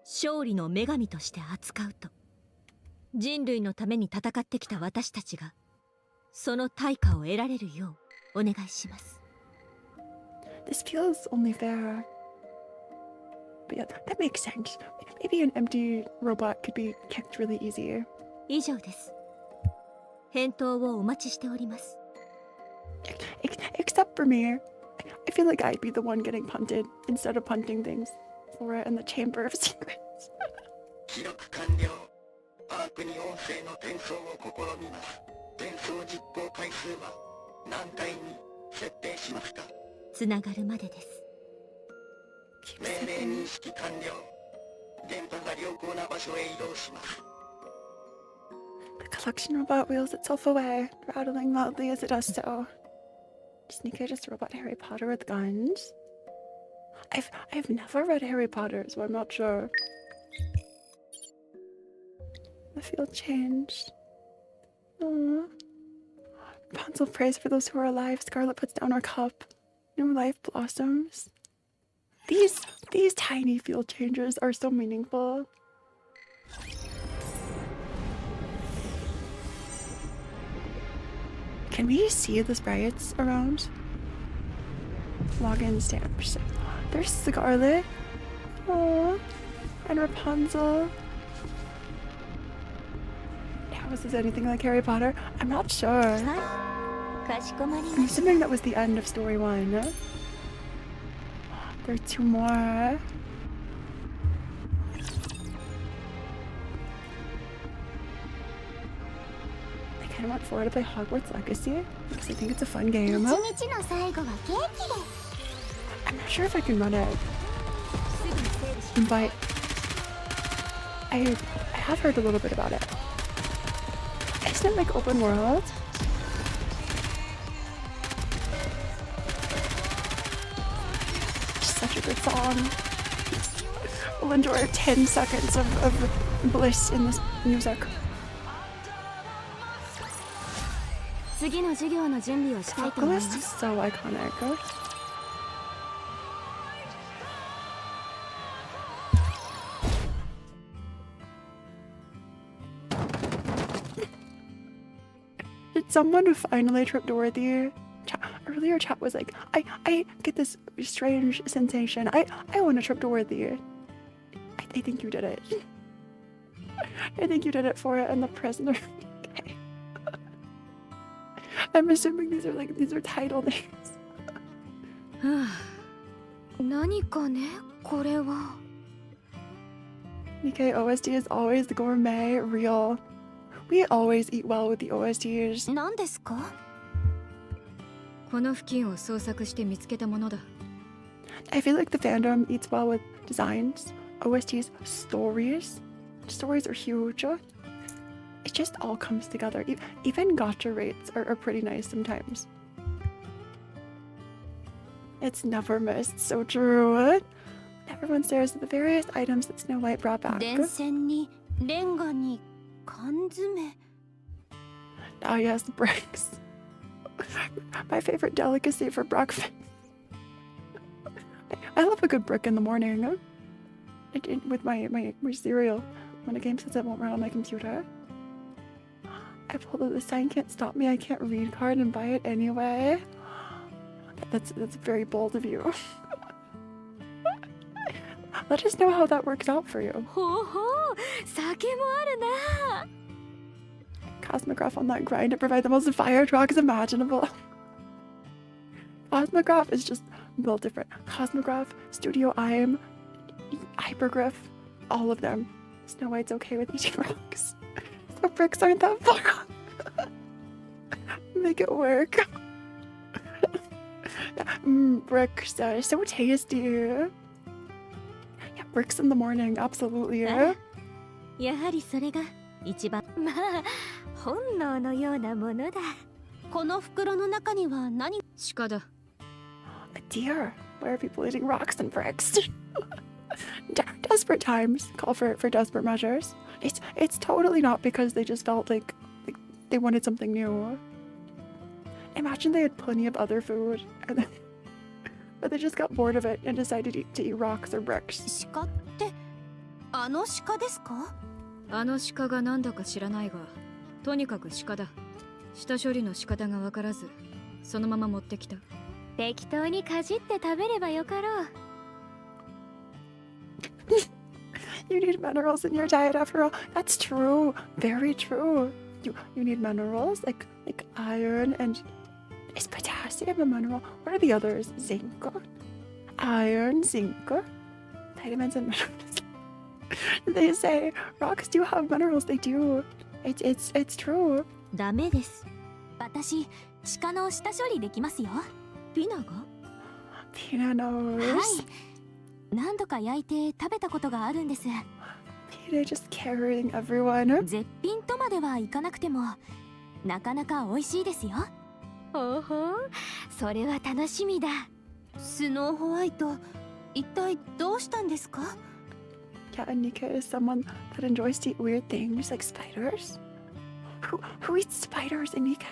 勝利の女神として扱うと。人類のために戦ってきた私たちがその対価を得られるようお願いします。 This feels only fair. But yeah, that makes sense. Maybe an empty robot could be kicked really easy. 以上です。返答をお待ちしております。 Except for me. I feel like I'd be the one getting punted instead of punting things. Phora in the Chamber of Secrets. 記録完了。アークに音声の転送を試みます。転送実行回数は何回に設定しますか？つながるまでです。命令認識完了。電波が良好な場所へ移動します。 The collection robot wheels itself away, rattling loudly as it does so. Is Nikke just a robot Harry Potter with guns? I've never read Harry Potter, so I'm not sure. The field changed. Aww. Rapunzel prays for those who are alive. Scarlet puts down her cup. New life blossoms. These tiny field changes are so meaningful. Can we see the sprites around? Login stamps. There's Scarlet. Aww. And Rapunzel. How is this anything like Harry Potter? I'm not sure. かしこまり I'm ました。 assuming that was the end of story 1. There are 2 more. I kind of want Phora to play Hogwarts Legacy because I think it's a fun 一 game. 日の最後はケーキです。 I'm not sure if I can run it, but I have heard a little bit about it. Isn't it like open world? Such a good song. We'll enjoy 10 seconds of bliss in this music. 次の授業の準備をしたいと思いま Vocalist す。 is so iconic. Did someone finally trip Dorothy? Earlier chat was like, I get this strange sensation. I want to trip Dorothy. I think you did it. I think you did it for it and the prisoner. Okay. I'm assuming these are title names. 何かね、これは。 Nikke OST is always the gourmet real. We always eat well with the OSTs. 何ですか？この付近を捜索して見つけたものだ。 I feel like the fandom eats well with designs, OSTs, stories. Stories are huge. It just all comes together. Even gacha rates are pretty nice sometimes. It's never missed, so true. Everyone stares at the various items that Snow White brought back. 電線にレンガに缶詰。 Ah yes, bricks. My favorite delicacy for breakfast. I love a good brick in the morning. With my cereal. When a game says it won't run on my computer. I pulled out the sign can't stop me, I can't read card and buy it anyway. That's very bold of you. Let us know how that works out for you. ほうほう、酒もあるな。 Cosmograph on that grind to provide the most fire trucks imaginable. Cosmograph is just built different. Cosmograph, Studio I'm, Hypergriff, all of them. Snow White's okay with eating rocks. So bricks aren't that far off. Make it work. Bricks, so tasty. Yeah, bricks in the morning, absolutely. やはりそれが一番。まあ、本能のようなものだ。この袋の中には何？鹿だ。A deer. Why are people eating rocks and bricks? desperate times call for desperate measures. It's totally not because they just felt like they wanted something new. Imagine they had plenty of other food, but they just got bored of it and decided to eat rocks or bricks. 鹿ってあの鹿ですか？あの鹿がなんだか知らないが、とにかく鹿だ。下処理の仕方がわからず、そのまま持ってきた。適当にかじって食べればよかろう。You need minerals in your diet after all. That's true. Very true. You need minerals like iron and is potassium a mineral? What are the others? Zinc, iron, zinc, vitamins and minerals. They say rocks do have minerals. They do. It's true. ダメです。私、鹿の下処理できますよ。ピナが？ Pina knows. はい。何度か焼いて食べたことがあるんです。Pina just carrying everyone. 絶品とまではいかなくても、なかなか美味しいですよ。ほうほう、それは楽しみだ。スノーホワイト、一体どうしたんですか？ Yeah, and Nikke is someone that enjoys to eat weird things like spiders. Who eats spiders in Nikke?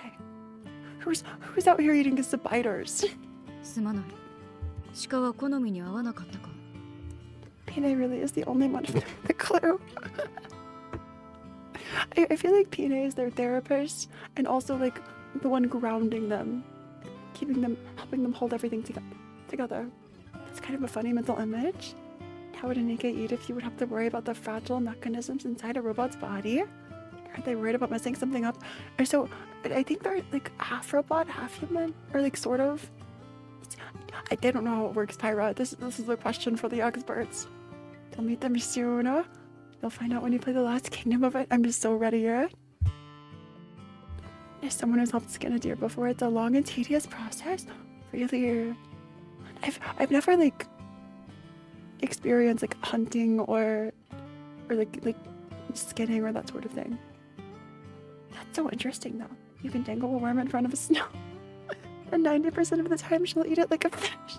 Who's out here eating spiders? すまない。鹿は好みに合わなかったか。Pina really is the only one with the clue. I feel like Pina is their therapist and also like the one grounding them, keeping them, helping them hold everything together. That's kind of a funny mental image. How would a Nikke eat if you would have to worry about the fragile mechanisms inside a robot's body? Aren't they worried about messing something up? Or so, I think they're like half robot, half human, or like sort of. They don't know how it works, Pyra. This is a question for the experts. You'll meet them soon. You'll find out when you play the last kingdom of it. I'm just so ready. As someone who's helped skin a deer before, it's a long and tedious process. Really, I've never like experienced like hunting or like skinning or that sort of thing. That's so interesting though. You can dangle a worm in front of a snow. And 90% of the time she'll eat it like a fish.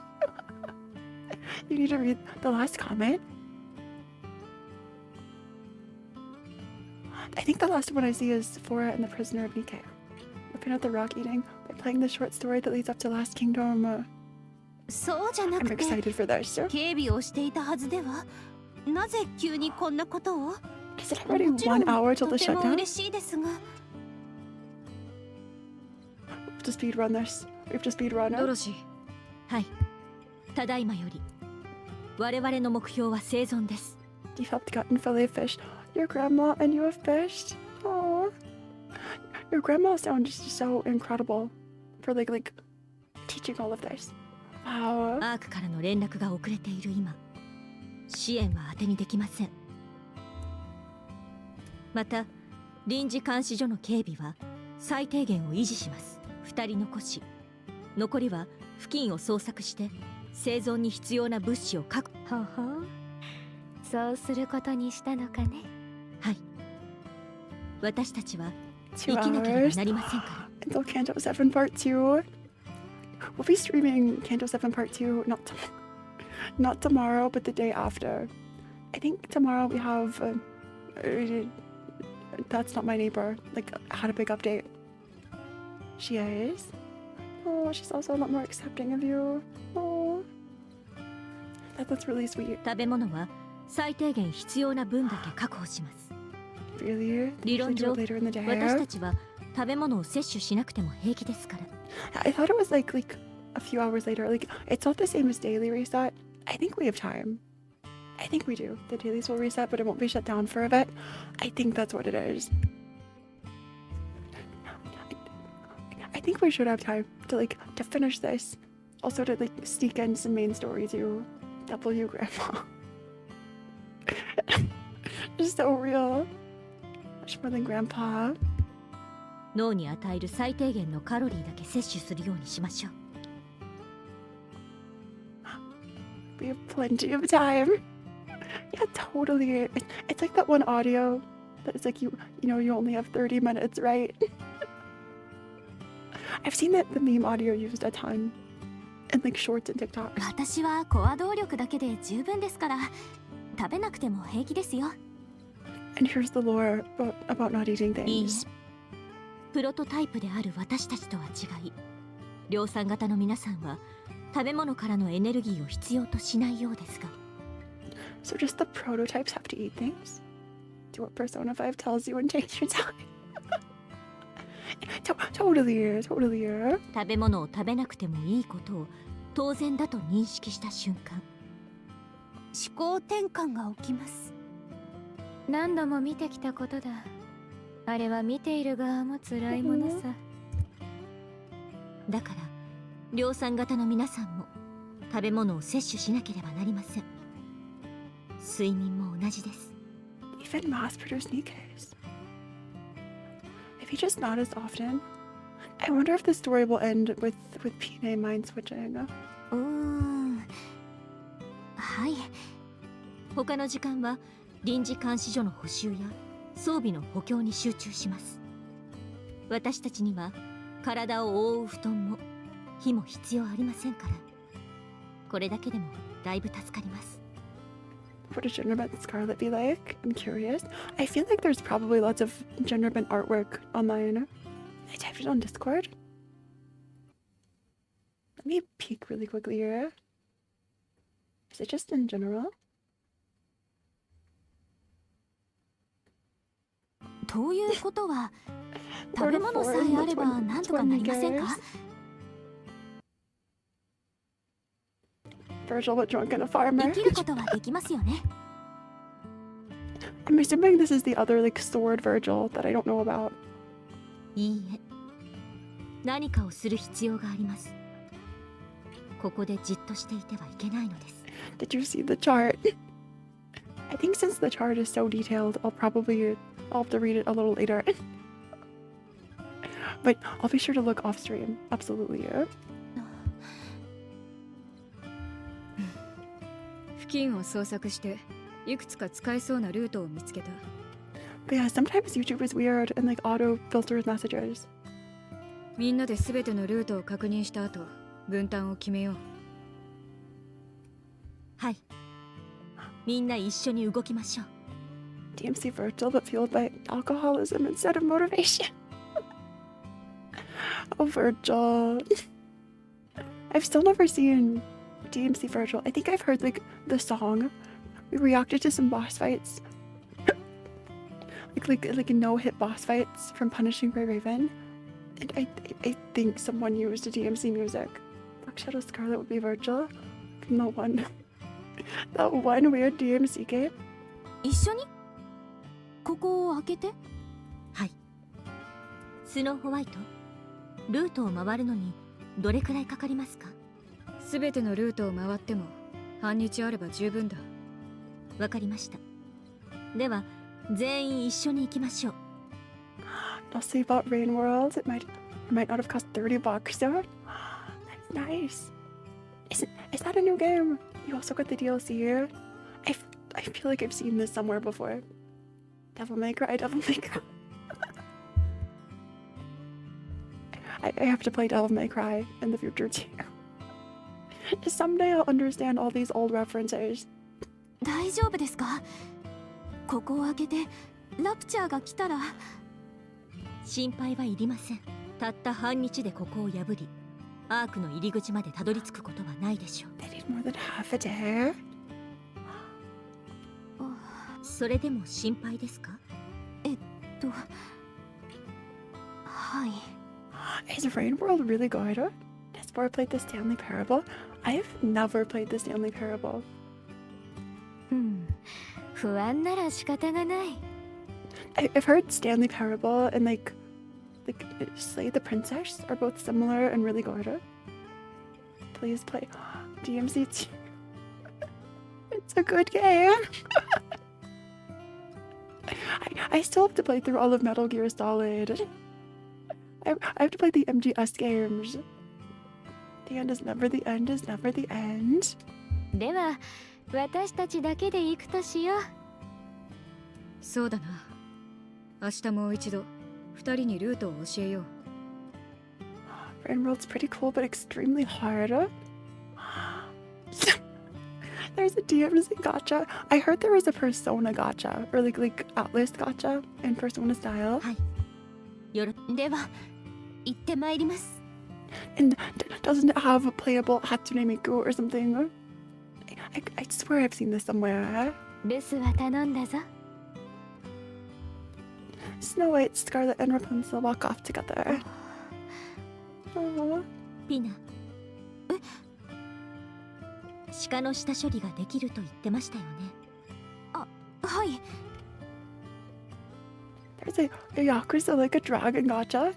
You need to read the last comment. I think the last one I see is Phora and the Prisoner of Nikke. Ripping out the rock eating by playing the short story that leads up to Last Kingdom. そうじゃな I'm くて、 excited for this. 警備をしていたはずでは。なぜ急にこんなことを？ Is it already もちろん 1 hour till と the ても shutdown? 嬉しいですが。We have to speedrun this. We have to speedrun ド it. ロシー、はい。ただいまより、我々の目標は生存です。 You've helped gut and fillet fish. Your grandma and you have fished. Aww. Your grandma sounds so incredible for like teaching all of this. Wow. アークからの連絡が遅れている今、支援は当てにできません。また、臨時監視所の警備は最低限を維持します。2人残し、残りは付近を捜索して生存に必要な物資を確保。ほうほう、そうすることにしたのかね。はい。私たちは2生きなければ hours なりませんから。 until Kanto 7 Part 2. We'll be streaming Kanto 7 Part 2 not tomorrow, but the day after. I think tomorrow we have that's not my neighbor. Like had a big update. She is. Oh, she's also a lot more accepting of you. Oh, that's really sweet. 食べ物は最低限必要な分だけ確保します。 Really? 理論 Usually do 上、 it later in the 私 day. たちは食べ物を摂取しなくても平気ですから。I thought it was like a few hours later. Like it's not the same as daily reset. I think we have time. I think we do. The dailies will reset, but it won't be shut down for a bit. I think that's what it is. I think we should have time to finish this. Also to sneak in some main story too. W Grandma. It's so real. Much more than Grandpa. 脳に与える最低限のカロリーだけ摂取するようにしましょう。We have plenty of time. Yeah, totally. It's like that one audio that is like you know you only have 30 minutes, right? I've seen the meme audio used a ton in like shorts and TikToks. 私はコア動力だけで十分ですから。食べなくても平気ですよ。 And here's the lore about not eating いいえ things. プロトタイプである私たちとは違い、量産型の皆さんは食べ物からのエネルギーを必要としないようですが、 So just the prototypes have to eat things? Do what Persona 5 tells you and takes your time. Totally. 食べ物を食べなくてもいいことを当然だと認識した瞬間、思考転換が起きます。何度も見てきたことだ。あれは見ている側も辛いものさ。だから量産型の皆さんも食べ物を摂取しなければなりません。睡眠も同じです。 Even mass-produced Nikkes. If he just not as often, I wonder if the story will end with Pine mind switching. はい。他の時間は臨時監視所の補修や装備の補強に集中します。私たちには体を覆う布団も火も必要ありませんから、これだけでもだいぶ助かります。 What does gender bent Scarlet be like? I'm curious. I feel like there's probably lots of gender bent artwork online. I typed it on Discord. Let me peek really quickly here. Is it just in general? ということは食べ物さえあればなんとかなりませんか？ Virgil, but drunk and a farmer. 生きることはできますよね。 I'm assuming this is the other like sword Virgil that I don't know about. いいえ、何かをする必要があります。ここでじっとしていてはいけないのです。 Did you see the chart? I think since the chart is so detailed, I'll have to read it a little later. But I'll be sure to look off stream. Absolutely. Yeah. 付近を捜索していくつか使えそうなルートを見つけた。 But yeah, sometimes YouTube is weird and like auto filters messages. みんなで全てのルートを確認した後、分担を決めよう。はい。みんな一緒に動きましょう。 DMC Virgil, but fueled by alcoholism instead of motivation. Oh, Virgil. I've still never seen DMC Virgil. I think I've heard like the song. We reacted to some boss fights. like no-hit boss fights from Punishing Grey Raven. And I think someone used DMC music. Black Shadow Scarlet would be Virgil. From that one weird DMC game. 一緒にここを開けて。はい。スノーホワイト、ルートを回るのにどれくらいかかりますか？全てのルートを回っても半日あれば十分だ。わかりました。では全員一緒に行きましょう。I'll see about Rain World. It might not have cost $30 though. That's nice. Is that a new game? You also got the DLC. I feel like I've seen this somewhere before. Devil May Cry. I have to play Devil May Cry in the future too. Someday I'll understand all these old references. 大丈夫ですか？ここを開けてラプチャーが来たら。心配はいりません。たった半日でここを破り、アークの入り口までたどり着くことはないでしょう。 They need more than half a day. それでも心配ですか？はい。Is Rain World really good? Has Phora played the Stanley Parable? I've never played the Stanley Parable. 不安なら仕方がない。I've heard Stanley Parable and like Slay the Princess are both similar and really good. Please play DMC 2. It's a good game. I still have to play through all of Metal Gear Solid. I have to play the MGS games. The end is never the end is never the end. では私たちだけで行くとしよう。そうだな。明日もう一度二人にルートを教えよう。Rain World's pretty cool but extremely hard. There's a DMZ gacha. I heard there was a Persona gacha, or like Atlas gacha in Persona style. はいよろでは行ってまいります。 And doesn't it have a playable Hatsune Miku or something? I swear I've seen this somewhere. 留守は頼んだぞ。 Snow White, Scarlet, and Rapunzel walk off together. Aww. ピナ鹿の下処理ができると言ってましたよね。はい。 There's a Yakuza like a dragon gacha.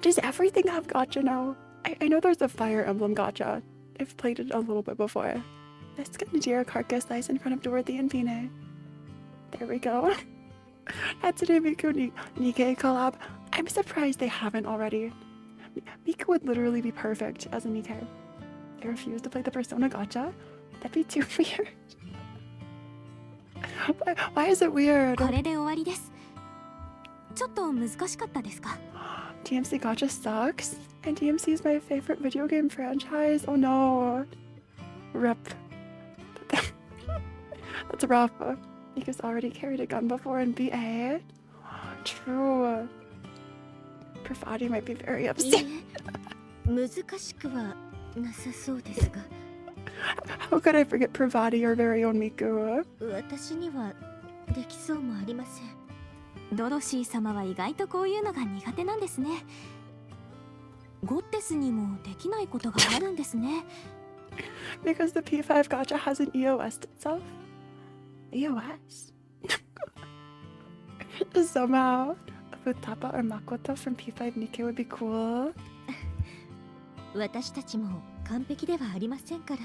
Does everything have gacha now? I know there's a Fire Emblem gacha. I've played it a little bit before. Let's get Najira carcass lies in front of Dorothy and Pine. There we go. Hatsune Miku Nikke collab. I'm surprised they haven't already. Miku would literally be perfect as a Nikke. I refuse to play the Persona gacha. That'd be too weird. Why is it weird? これで終わりです。ちょっと難しかったですか？ DMC Gacha sucks, and DMC is my favorite video game franchise. Oh no. Rip. That's rough. Nika's already carried a gun before in BA. True. Pravati might be very いい upset. え難しくはなさそうですが How could I forget Pravati, your very own Miku? 私にはできそうもありません。ドロシー様は意外とこういうのが苦手なんですね。ゴッテスにもできないことがあるんですね。 Because the P5 Gacha hasn't EOS'd itself. EOS? Somehow, Futaba or Makoto from P5 Nikke would be cool. 私たちも完璧ではありませんから。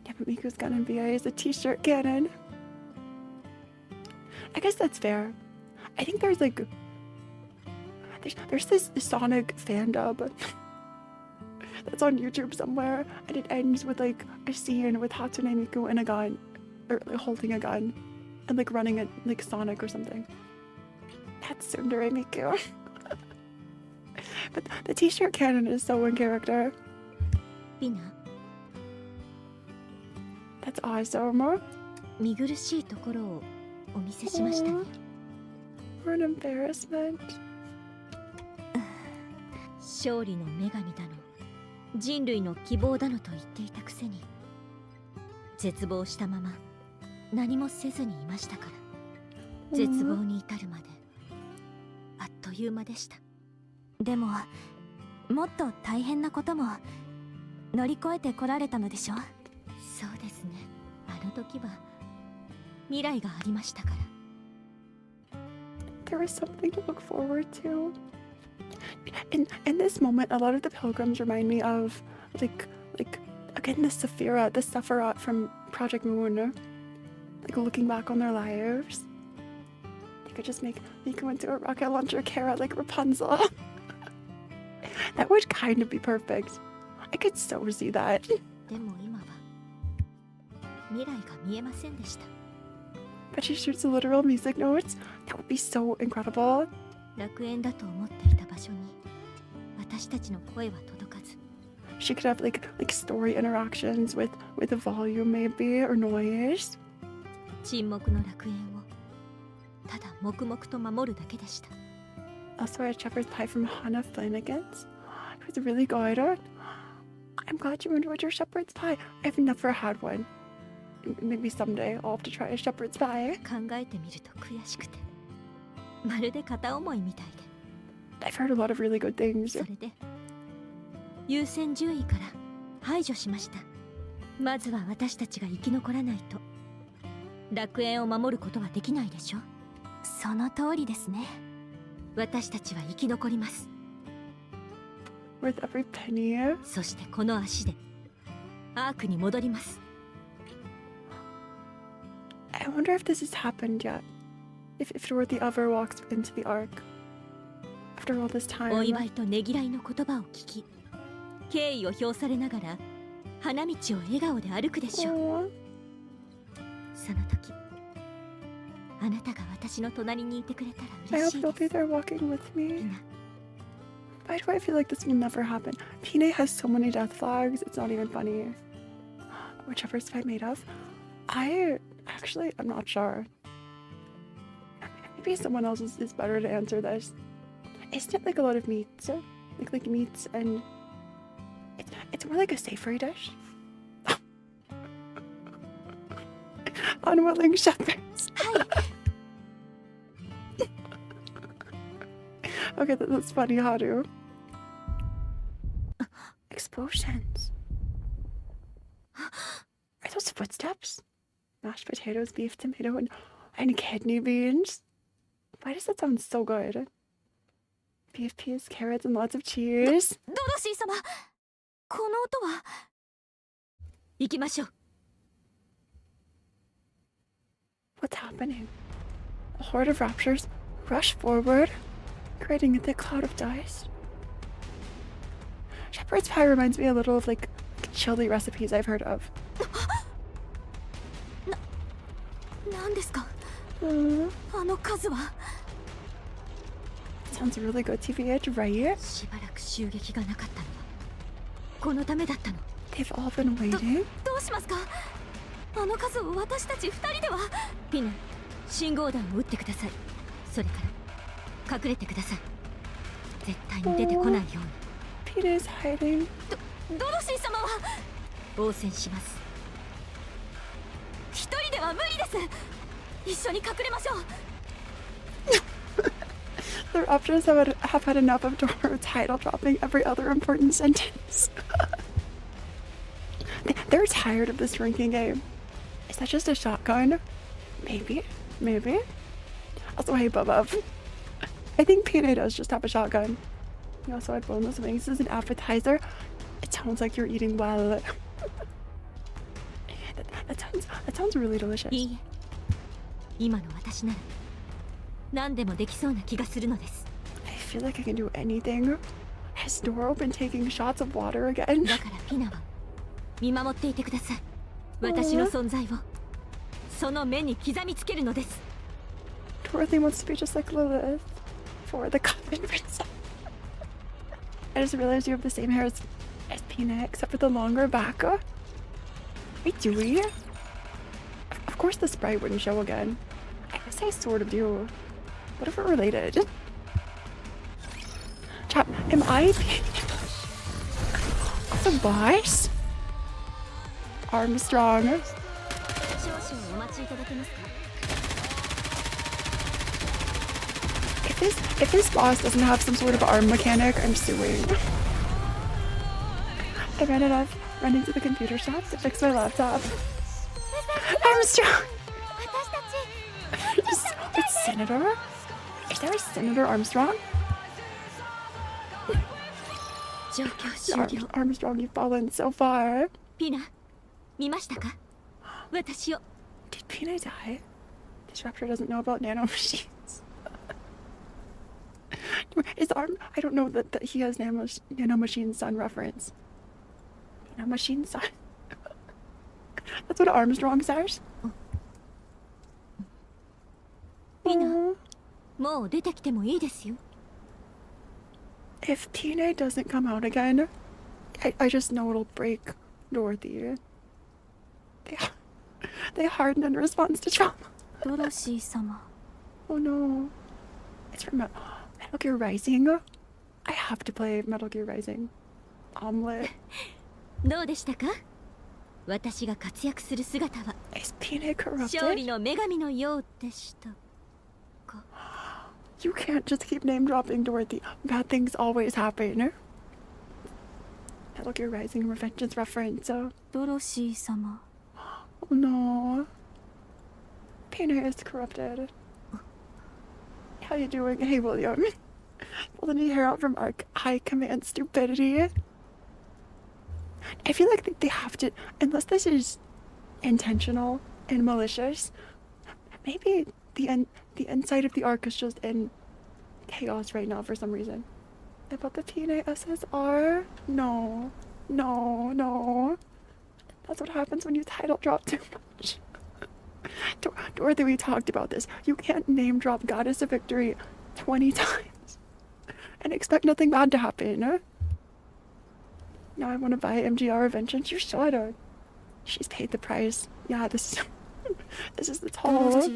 Yeah, but Miku's gun in BI is a t-shirt cannon. I guess that's fair. I think there's like... There's this Sonic fan dub that's on YouTube somewhere, and it ends with like a scene with Hatsune Miku and a gun, or like, holding a gun, and like running at like Sonic or something. That's Tsundere Miku. But the t-shirt cannon is so in character. ピナ That's awesome. 見苦しいところをお見せしましたね。 What an embarrassment. 勝利の女神だの人類の希望だのと言っていたくせに絶望したまま何もせずにいましたから、絶望に至るまであっという間でした。でももっと大変なことも乗り越えてこられたのでしょう。そうですね。あの時は未来がありましたから。 There was something to look forward to. In this moment, a lot of the pilgrims remind me of like again the Sephiroth from Project Moon. Like looking back on their lives. They could just make Miku into a rocket launcher carrot like Rapunzel. That would kind of be perfect. I could so see that. でも今は未来が見えませんでした。 But she shoots literal music notes. That would be so incredible. 楽園だと思っていた場所に私たちの声は届かず。 She could have like story interactions with a volume maybe or noise. 沈黙の楽園をただ黙々と守るだけでした。 Also, a shepherd's pie from Hana Flamigans. It was really good. I'm glad you enjoyed your shepherd's pie. I've never had one. Maybe someday I'll have to try a shepherd's pie. 考えてみると悔しくてまるで片思いみたいで。 I've heard a lot of really good things. それで優先順位から排除しました。まずは私たちが生き残らないと楽園を守ることはできないでしょ。その通りですね。私たちは生き残ります。 Worth every penny. そしてこの足でアークに戻ります。 I wonder if this has happened yet. If Dorothy ever walks into the ark. After all this time. お祝いとねぎらいの言葉を聞き敬意を表されながら花道を笑顔で歩くでしょう。 Aww. その時あなたが私の隣にいてくれたら I 嬉 hope しい you'll で be す。 there walking with ピ me. ナ Why do I feel like this will never happen? Pine has so many death flags, it's not even funny. whichever it's made of. I'm not sure. Maybe someone else is better to answer this. Isn't it like a lot of meats? Like meats and it's more like a savory dish. Unwilling shepherds. Okay, that's funny, Haru. Explosions. Are those footsteps? Mashed potatoes, beef, tomato, and kidney beans? Why does that sound so good? Beef, peas, carrots, and lots of cheese. ドロシー様、この音は。行きましょう。 What's happening? A horde of raptors rush forward, creating a thick cloud of dust. Shepherd's pie reminds me a little of like chili recipes I've heard of. 何ですか、あの数は。 Sounds really good, TVH, right? しばらく襲撃がなかったのはこのためだったの。 They've all been waiting. どうしますか、あの数を私たち2人では。ピナ、信号弾を撃ってください。それから隠れてください。絶対に出てこないように。 Peter is hiding. ドロシー様は。応戦します。 一人では無理です。一緒に隠れましょう。 The raptors have had enough of Doro title dropping every other important sentence. They're tired of this drinking game. Is that just a shotgun? Maybe. Also, hey, Bubba. I think Peanut does just have a shotgun. You also had boneless wings as an appetizer. It sounds like you're eating well. That sounds really delicious. いいえ、今の私なら何でもできそうな気がするのです。 I feel like I can do anything. Has Doro been taking shots of water again? だからピナは見守っていてください。私の存在をその目に刻みつけるのです。 Dorothy wants to be just like Lilith for the Coven Princess. I just realized you have the same hair as Peanut, except for the longer back. Wait, do we? Of course the sprite wouldn't show again. I guess I sort of do. What if we're related? Chat, am I the boss? Armstrong. 少々お待ちいただけますか。 If this boss doesn't have some sort of arm mechanic, I'm suing. I ran into the computer shop to fix my laptop. Armstrong! It's Senator? Is there a Senator Armstrong? 状況終了。 Armstrong, you've fallen so far. ピナ、見ましたか？私を。 Did Pina die? This raptor doesn't know about nanomachines. Is Arm? I don't know that he has nanomachine son reference. Nanomachine son. That's what Armstrong says. ピナ、もう出てきてもいいですよ。 If Pina doesn't come out again, I just know it'll break Dorothy. They hardened in response to trauma. ドロシー様。 Oh no. It's from Metal Gear Rising. I have to play Metal Gear Rising. Omelet. どうでしたか？私が活躍する姿は Is Pina 勝利 corrupted? の女神のようでした。 You can't just keep name dropping Dorothy. Bad things always happen. Metal Gear Rising Revengeance reference. Oh ドロシー様。 no. Pina is corrupted. How you doing? Hey, William. Pulling your hair out from our high command stupidity. I feel like they have to, unless this is intentional and malicious, maybe the inside of the arc is just in chaos right now for some reason. About the PNA SSR? No. That's what happens when you title drop too much. Dorothy, we talked about this. You can't name drop Goddess of Victory 20 times and expect nothing bad to happen. Now I want to buy MGR Vengeance. You should. She's paid the price. Yeah, this is the toll.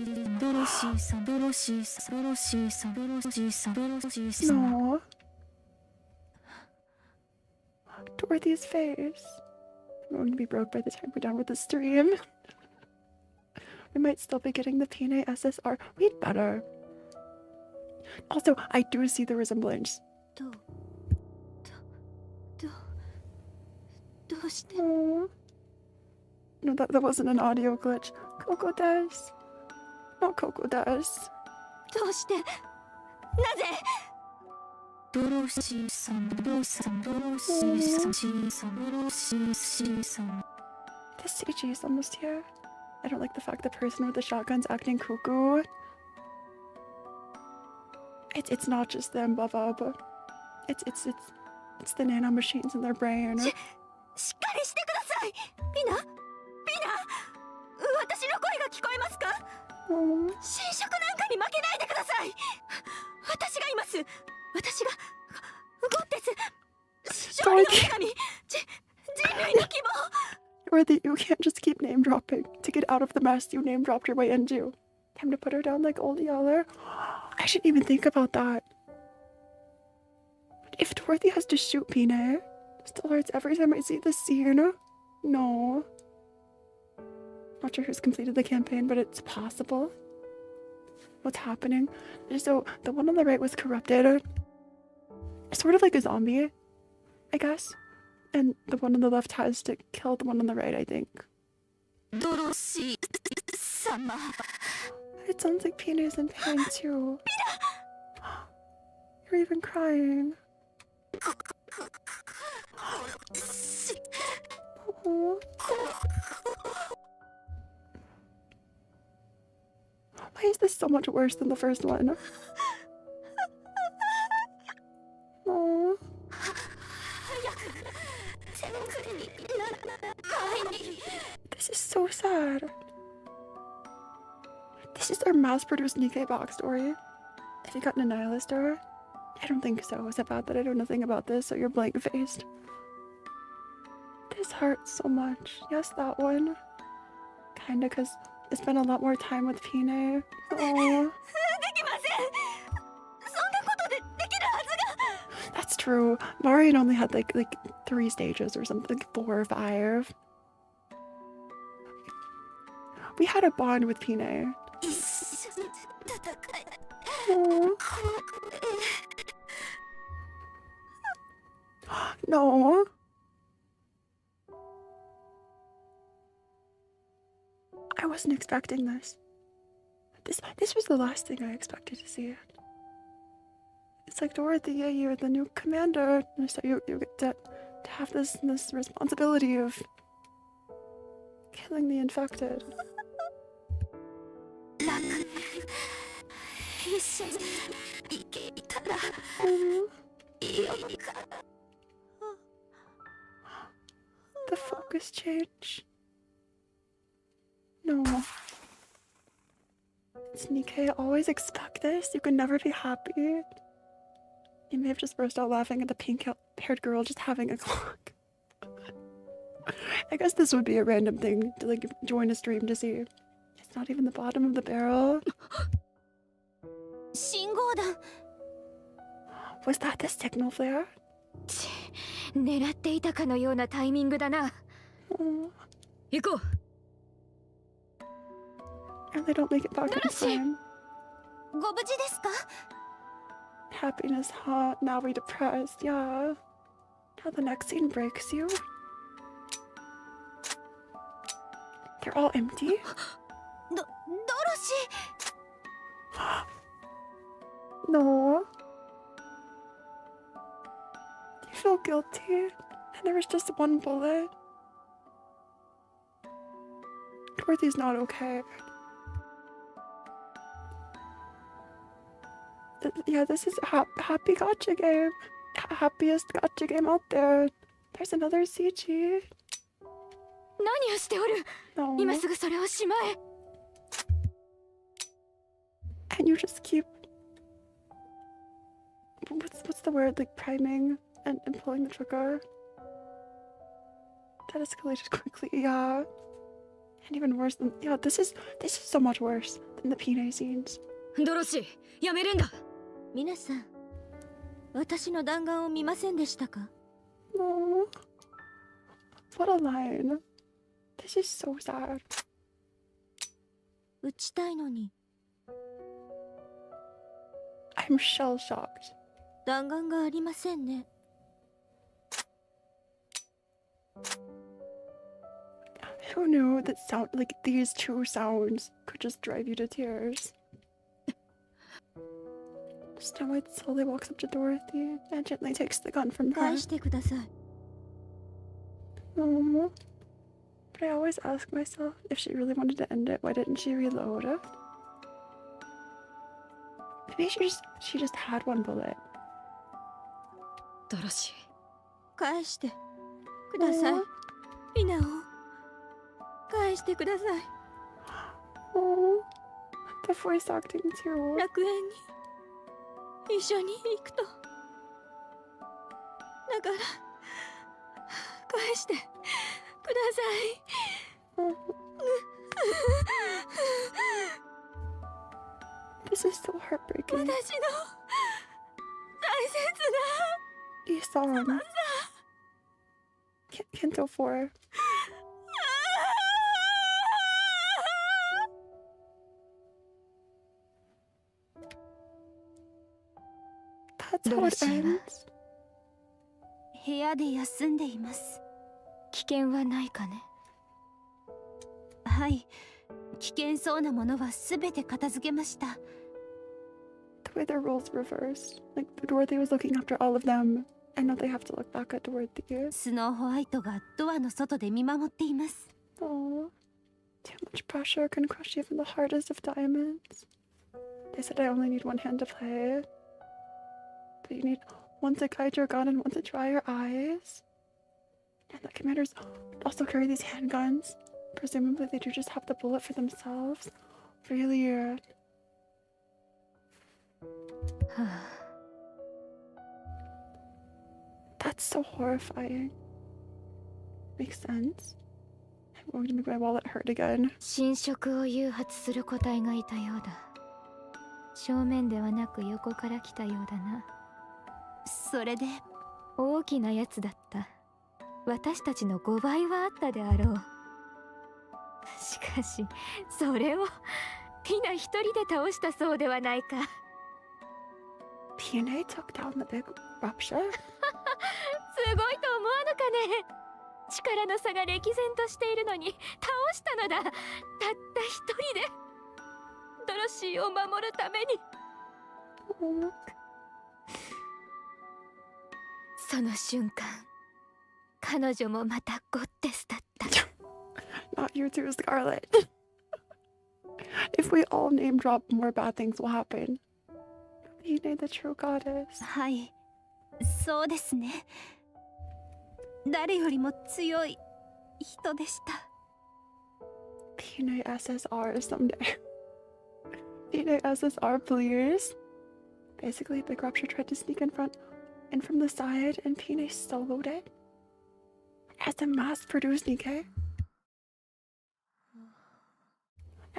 No. Dorothy's face. I'm going to be broke by the time we're done with the stream. We might still be getting the Pine SSR. We'd better. Also, I do see the resemblance. Aww. No, that wasn't an audio glitch. Coco does. Not Coco does. どうしてなぜドロシーさんドロさんドロシーさんシーさんドロシーシーさん The CG is almost here. I don't like the fact the person with the shotgun's acting cuckoo. It's not just them, Baba, but it's the nano machines in their brain. しっかりしてくださいピナ私の声が聞こえますか侵食なんかに負けないでください私がいます私がゴッテス勝利の女神人類の希望 Dorothy, you can't just keep name dropping to get out of the mess you name dropped your way into. Time to put her down like old Yeller. I shouldn't even think about that. If Dorothy has to shoot Pina, it still hurts every time I see this scene. No. Not sure who's completed the campaign, but it's possible. What's happening? So, the one on the right was corrupted. Sort of like a zombie, I guess. And the one on the left has to kill the one on the right, I think. It sounds like Pina is in pain too. You're even crying. Oh. Why is this so much worse than the first one? Oh. This is so sad. This is our mass-produced Nikke backstory. Have you gotten a nihilist or? I don't think so. Is it bad that I know nothing about this, so you're blank-faced? This hurts so much. Yes, that one. Kinda, cause I spent a lot more time with Pine. Oh. That's true. Marion only had like 3 stages or something, like 4 or 5. We had a bond with Pine. Oh. No. I wasn't expecting this. This was the last thing I expected to see. It's like, Dorothy, yeah, you're the new commander, so you get to have this responsibility of killing the infected. The focus change. No. It's Nikke, always expect this. You can never be happy. You may have just burst out laughing at the pink-haired girl just having a clock. I guess this would be a random thing to like join a stream to see. It's not even the bottom of the barrel. Was that the signal flare? 狙っていたかのようなタイミングだな。行こう。And they don't make it back in time. ご無事ですか Happiness, huh? Now we depressed, yeah. Now the next scene breaks you. They're all empty? ドロシ No. Do you feel guilty? And there was just one bullet. Dorothy's not okay. Yeah, this is a happy gacha game. Happiest gacha game out there. There's another CG. 何をしておる No. 今すぐそれをしまえ And you just keep... What's the word? Like priming and pulling the trigger? That escalated quickly, yeah. And even worse than this is so much worse than the Pine scenes. ドロシー、やめるんだ。皆さん、私の弾丸を見ませんでしたか？ Oh, what a line. This is so sad. 撃ちたいのに I'm shell shocked. 弾丸がありませんね。Who knew that these two sounds could just drive you to tears? Snow White slowly walks up to Dorothy and gently takes the gun from her. 返してください。 But I always ask myself, if she really wanted to end it, why didn't she reload it? Maybe she just had one bullet. ドロシ返してください。ピナを返してください。 Oh, the voice acting too. 楽園に一緒に行くと。だから返してください。 This is so heartbreaking. 私の大切な Isan. Canto 4. That's how it ends. 部屋で休んでいます。危険はないかね。はい、危険そうなものはすべて片付けました。 The way their roles reversed. Like, Dorothy was looking after all of them, and now they have to look back at Dorothy. スノーホワイトがドアの外で見守っています。 Oh, too much pressure can crush even the hardest of diamonds. They said I only need one hand to play. But you need one to guide your gun and one to dry your eyes. And the commanders also carry these handguns. Presumably they do just have the bullet for themselves. Really weird. That's so horrifying. Makes sense. I'm going to make my wallet hurt again. 侵食を誘発する個体がいたようだ。正面ではなく横から来たようだな。それで大きなやつだった。私たちの5倍はあったであろう。しかしそれをピナ一人で倒したそうではないか。P&A took down the big rupture? すごいと思わぬかね。力の差が歴然としているのに倒したのだ。たった一人でドロシーを守るために。その瞬間、彼女もまたゴッテスだった。Not you too, Scarlet. If we all name drop, more bad things will happen. P&A, the true goddess. はい、そうですね。誰よりも強い人でした。P&A SSR someday. P&A SSR, please. Basically, Big Rupture tried to sneak in front and from the side, and P&A soloed it as a mass-produced Nikke,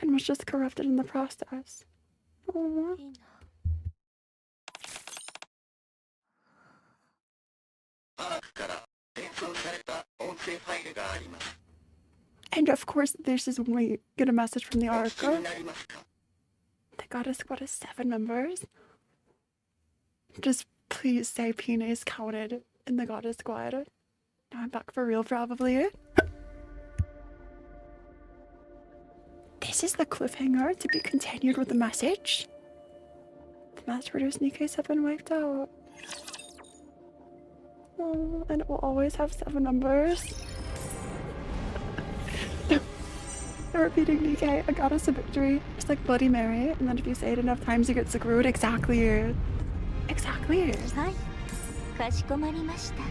and was just corrupted in the process. Aww. パークから転送された音声ファイルがあります。 And of course, this is when we get a message from the お Arc. 聞きになりますか？ The Goddess Squad has 7 members. Just please say P&A is counted in the Goddess Squad. Now I'm back for real, probably. This is the cliffhanger to be continued with the message. The mass-produced Nikkes have been wiped out. Oh, and it will always have 7 members. The repeating Nikke, a goddess of victory. It's like Bloody Mary, and then if you say it enough times, you get screwed. Exactly. Exactly. はい、かしこまりました。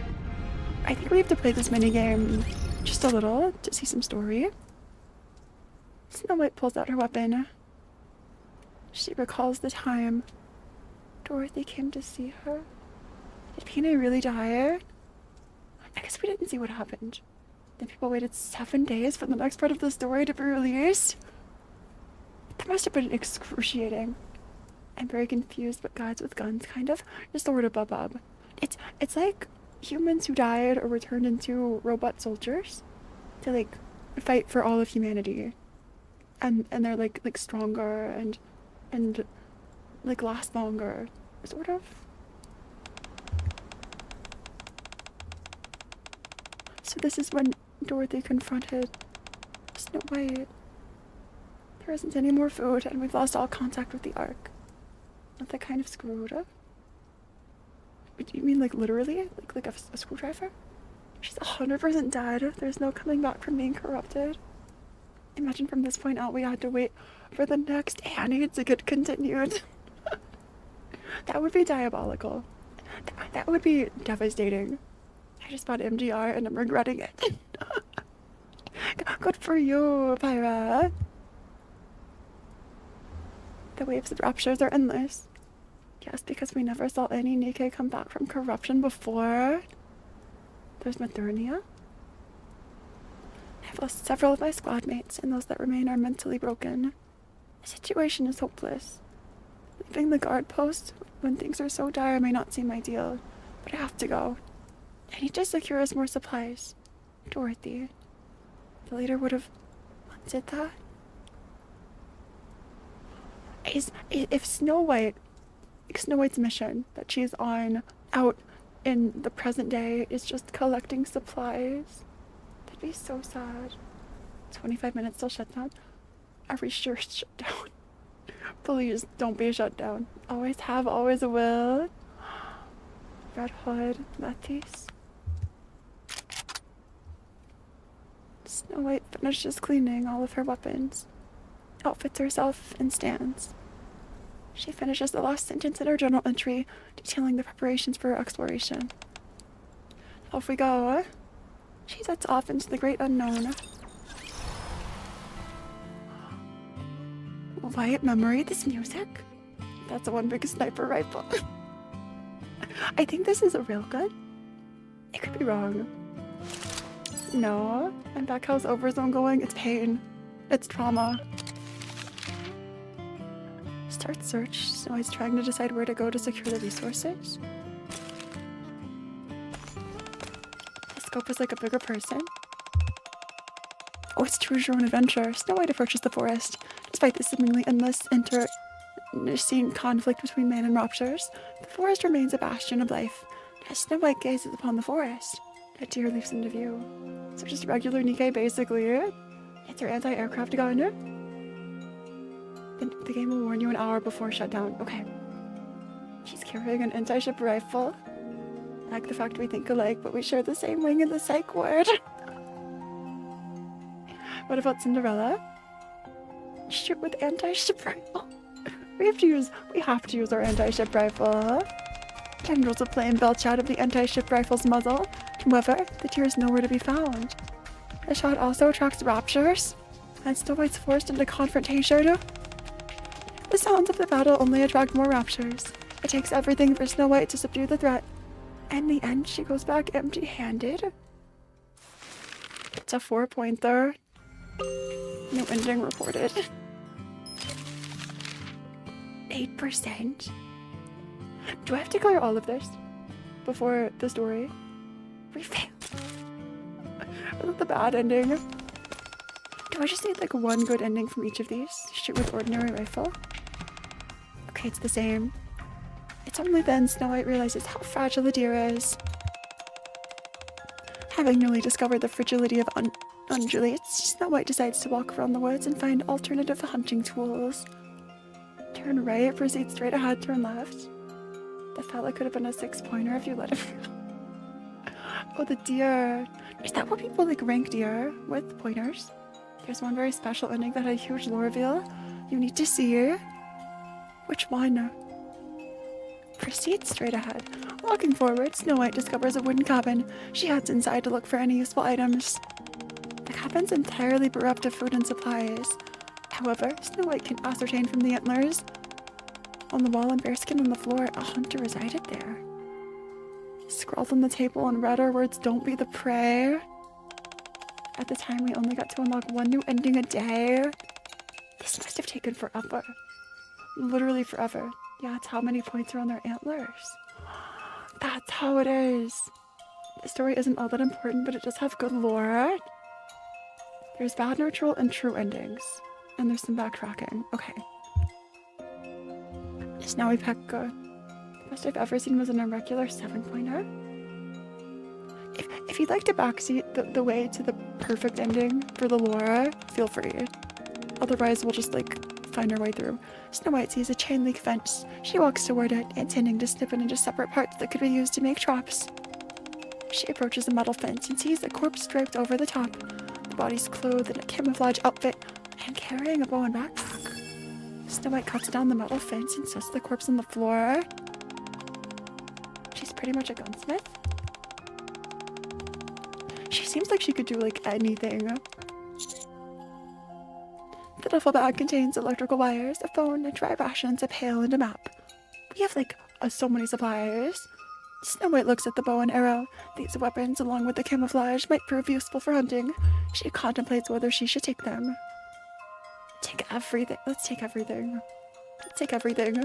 I think we have to play this minigame just a little to see some story. Snow White pulls out her weapon. She recalls the time Dorothy came to see her. Did P&A really die? I guess we didn't see what happened. Then people waited 7 days for the next part of the story to be released. That must have been excruciating. I'm very confused, but guys with guns, kind of. Just the word of bub. It's like humans who died or were turned into robot soldiers to like fight for all of humanity, and they're like stronger and like last longer, sort of. So this is when Dorothy confronted Snow White. There isn't any more food, and we've lost all contact with the Ark. Not that kind of screwed up. You mean like literally? Like a screwdriver? She's 100% dead. There's no coming back from being corrupted. Imagine from this point out we had to wait for the next Annie to get continued. That would be diabolical. That would be devastating. I just bought MGR and I'm regretting it. Good for you, Phora. The waves of raptures are endless. Yes, because we never saw any Nikke come back from corruption before. There's Maternia. I've lost several of my squad mates, and those that remain are mentally broken. The situation is hopeless. Leaving the guard post when things are so dire may not seem ideal, but I have to go. I need to secure us more supplies. Dorothy. The leader would have wanted that. If Snow White's mission that she's on out in the present day is just collecting supplies, that'd be so sad. 25 minutes till shutdown. Are we sure it's shut down? Please don't be shut down. Always have, always will. Red Hood, Matisse. Snow White finishes cleaning all of her weapons, outfits herself, and stands. She finishes the last sentence in her journal entry, detailing the preparations for her exploration. Off we go. She sets off into the great unknown. White memory, this music? That's one big sniper rifle. I think this is a real gun. I could be wrong. No, and back how's Overzone going? It's pain. It's trauma. Start search. Snow White's trying to decide where to go to secure the resources. The scope is like a bigger person. Oh, it's choose your own adventure. Snow White approaches the forest. Despite the seemingly endless internecine conflict between man and raptures, the forest remains a bastion of life. As Snow White gazes upon the forest, a deer leaps into view. So just regular Nikke, basically. It's her anti-aircraft gun. The game will warn you an hour before shutdown. Okay. She's carrying an anti-ship rifle. I like the fact we think alike, but we share the same wing in the psych ward. What about Cinderella? Shoot with anti-ship rifle. We have to use our anti-ship rifle. Tendrils of flame belch out of the anti-ship rifle's muzzle. However, the deer is nowhere to be found. The shot also attracts raptures, and Snow White's forced into confrontation. The sounds of the battle only attract more raptures. It takes everything for Snow White to subdue the threat. In the end, she goes back empty-handed. It's a 4-pointer. No ending reported. 8%. Do I have to clear all of this before the story? We failed. Was it the bad ending? Do I just need like one good ending from each of these? Shoot with ordinary rifle? Okay, it's the same. It's only then Snow White realizes how fragile a deer is. Having newly discovered the fragility of undulates, Snow White decides to walk around the woods and find alternative hunting tools. Turn right, proceed straight ahead, turn left. The fella could have been a 6-pointer if you let him. Oh, the deer. Is that what people like rank deer with pointers? There's one very special ending that had a huge lore reveal you need to see. Which one? Proceed straight ahead. Walking forward, Snow White discovers a wooden cabin. She heads inside to look for any useful items. The cabin's entirely bereft of food and supplies. However, Snow White can ascertain from the antlers on the wall and bearskin on the floor a hunter resided there. Scrawled on the table in red are words, "Don't be the prey." At the time, we only got to unlock one new ending a day. This must have taken forever. Literally forever. Yeah, it's how many points are on their antlers. That's how it is. The story isn't all that important, but it does have good lore. There's bad, neutral, and true endings. And there's some backtracking. Okay. Snowy Pekka. The best I've ever seen was an irregular 7-pointer. If you'd like to backseat the way to the perfect ending for the lore, feel free. Otherwise, we'll just, find our way through. Snow White sees a chain link fence. She walks toward it, intending to snip it into separate parts that could be used to make traps. She approaches the metal fence and sees a corpse draped over the top. The body's clothed in a camouflage outfit and carrying a bow and backpack. Snow White cuts down the metal fence and sets the corpse on the floor. She's pretty much a gunsmith. She seems like she could do, anything. The duffel bag contains electrical wires, a phone, a dry rations, a pail, and a map. We have, so many supplies. Snow White looks at the bow and arrow. These weapons, along with the camouflage, might prove useful for hunting. She contemplates whether she should take them. Take everything. Let's take everything. Let's take everything.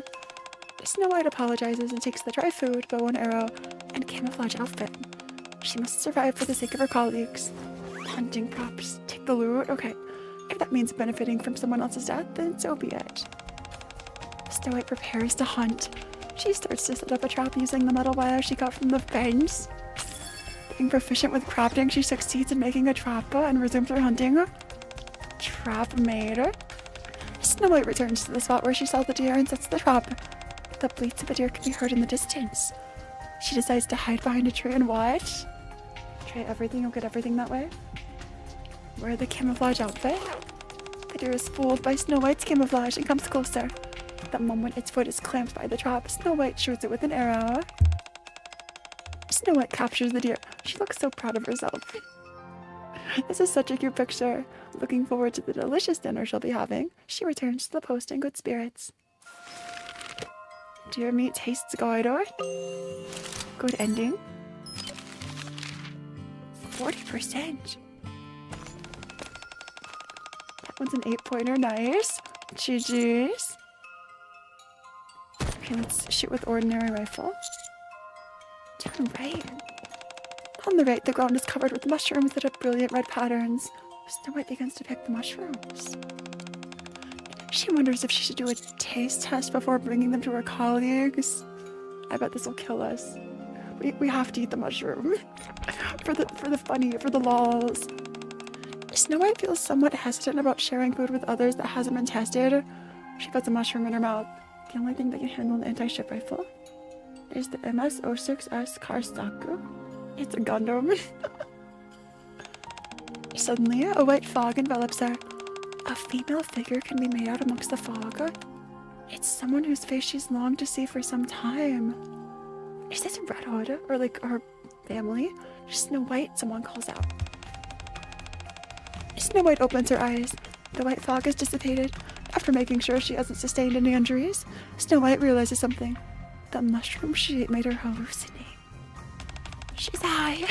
Snow White apologizes and takes the dry food, bow and arrow, and camouflage outfit. She must survive for the sake of her colleagues. Hunting props. Take the loot? Okay. If that means benefiting from someone else's death, then so be it. Snow White prepares to hunt. She starts to set up a trap using the metal wire she got from the fence. Being proficient with crafting, she succeeds in making a trap and resumes her hunting. Trap made. Snow White returns to the spot where she saw the deer and sets the trap. The bleats of a deer can be heard in the distance. She decides to hide behind a tree and watch. Try everything, you'll get everything that way. Wear the camouflage outfit. The deer is fooled by Snow White's camouflage and comes closer. The moment its foot is clamped by the trap, Snow White shoots it with an arrow. Snow White captures the deer. She looks so proud of herself. This is such a cute picture. Looking forward to the delicious dinner she'll be having, she returns to the post in good spirits. Deer meat tastes good. Good ending. 40%. That one's an 8-pointer. Nice. GG's. Okay, let's shoot with ordinary rifle. Turn right. On the right, the ground is covered with mushrooms that have brilliant red patterns. Snow White begins to pick the mushrooms. She wonders if she should do a taste test before bringing them to her colleagues. I bet this will kill us. We have to eat the mushroom. for the lols. Snow White feels somewhat hesitant about sharing food with others that hasn't been tested. She puts a mushroom in her mouth. The only thing that can handle an anti-ship rifle is the MS-06S Karsaku. It's a Gundam. Suddenly, a white fog envelops her. A female figure can be made out amongst the fog. It's someone whose face she's longed to see for some time. Is this Red Hood? Or her family? Snow White, someone calls out. Snow White opens her eyes. The white fog has dissipated. After making sure she hasn't sustained any injuries, Snow White realizes something. The mushroom she ate made her hallucinate. She's high.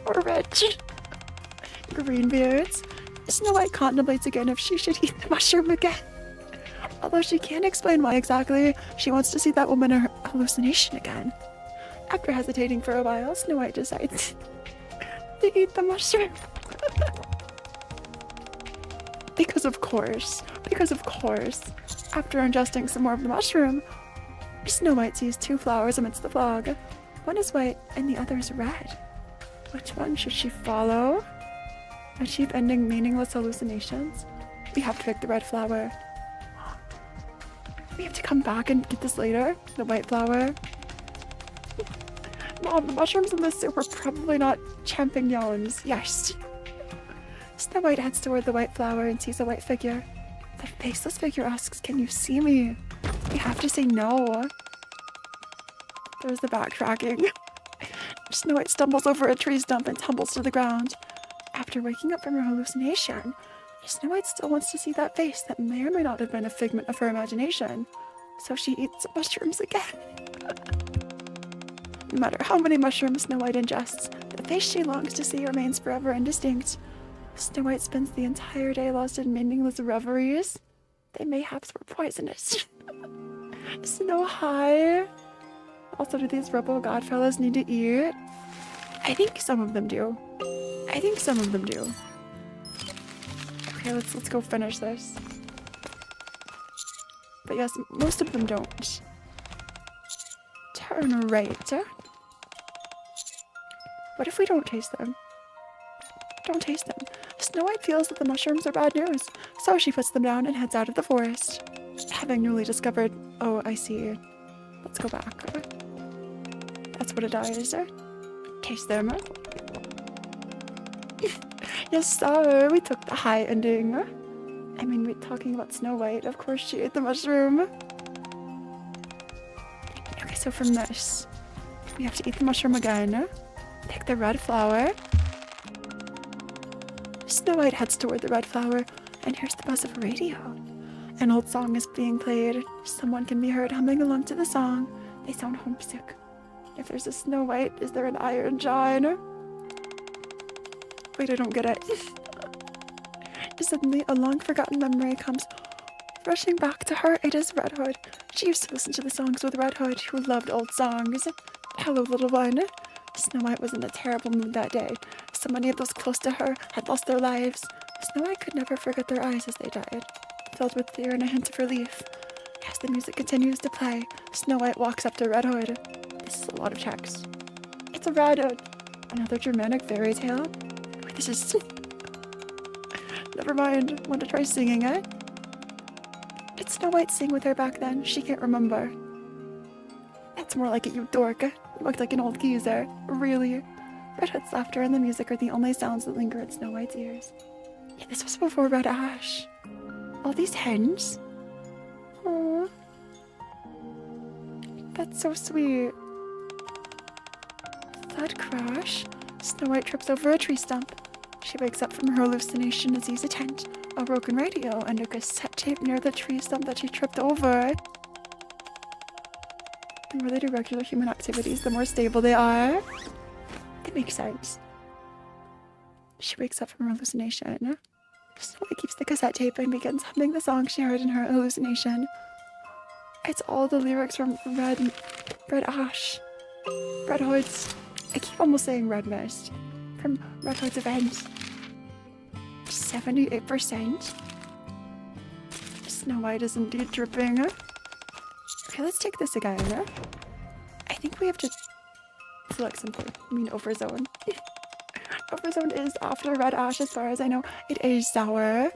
Or rich. Greenbeards. Snow White contemplates again if she should eat the mushroom again. Although she can't explain why exactly, she wants to see that woman in her hallucination again. After hesitating for a while, Snow White decides to eat the mushroom. Because of course. After ingesting some more of the mushroom, Snow White sees 2 flowers amidst the fog. One is white and the other is red. Which one should she follow? Achieve ending meaningless hallucinations? We have to pick the red flower. We have to come back and get this later. The white flower. Mom, the mushrooms in this soup are probably not champignons. Yes. Snow White heads toward the white flower and sees a white figure. The faceless figure asks, "Can you see me?" We have to say no. There's the backtracking. Snow White stumbles over a tree stump and tumbles to the ground. After waking up from her hallucination, Snow White still wants to see that face that may or may not have been a figment of her imagination. So she eats mushrooms again. No matter how many mushrooms Snow White ingests, the face she longs to see remains forever indistinct. Snow White spends the entire day lost in meaningless reveries. They mayhaps were poisonous. Snow High. Also, do these rebel godfellows need to eat? I think some of them do. Okay, let's go finish this. But yes, most of them don't. Turn right. What if we don't taste them? Don't taste them. Snow White feels that the mushrooms are bad news, so she puts them down and heads out of the forest. Having newly discovered... Oh, I see. Let's go back. That's what it does. Taste them. Yes, sir. We took the high ending. I mean, we're talking about Snow White. Of course she ate the mushroom. Okay, so from this, we have to eat the mushroom again. Pick the red flower. Snow White heads toward the red flower and hears the buzz of a radio. An old song is being played. Someone can be heard humming along to the song. They sound homesick. If there's a Snow White, is there an Iron John? Wait, I don't get it. Suddenly, a long-forgotten memory comes rushing back to her. It is Red Hood. She used to listen to the songs with Red Hood, who loved old songs. Hello, little one. Snow White was in a terrible mood that day. So many of those close to her had lost their lives. Snow White could never forget their eyes as they died, filled with fear and a hint of relief. As the music continues to play, Snow White walks up to Red Hood. This is a lot of text. It's a Red Hood. Another Germanic fairy tale? Wait, this is... Never mind. Want to try singing it? Did Snow White sing with her back then? She can't remember. That's more like it, you dork. You looked like an old geezer. Really? Red Hood's laughter and the music are the only sounds that linger in Snow White's ears. Yeah, this was before Red Ash. All these hens? Aww. That's so sweet. Thud crash. Snow White trips over a tree stump. She wakes up from her hallucination and sees a tent, a broken radio, and a cassette tape near the tree stump that she tripped over. The more they do regular human activities, the more stable they are. It makes sense. She wakes up from her hallucination. Snow White keeps the cassette tape and begins humming the song she heard in her hallucination. It's all the lyrics from Red Ash. Red Hood's... I keep almost saying Red Mist. From Red Hood's event. 78%. Snow White is indeed dripping. Okay, let's take this again. I think we have to select something. I mean, Overzone. Overzone is after Red Ash, as far as I know. It is sour.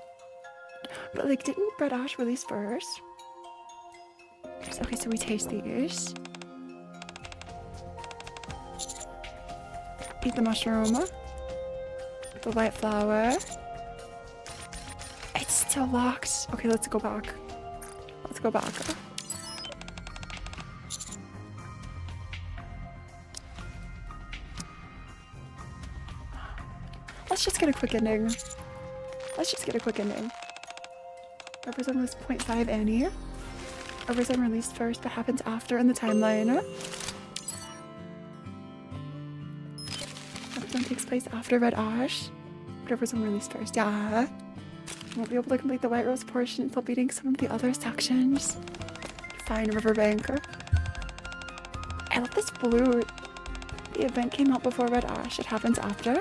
But, like, didn't Red Ash release first? Okay, so we taste these. Eat the mushroom. The white flower. It's still locked. Okay, let's go back. Let's go back. Let's just get a quick ending. Overzone was 0.5 Annie. Overzone released first, but happens after in the timeline. Overzone takes place after Red Ash. But Overzone released first, yeah. Won't be able to complete the White Rose portion until beating some of the other sections. Fine, Riverbank. I love this blue. The event came out before Red Ash. It happens after.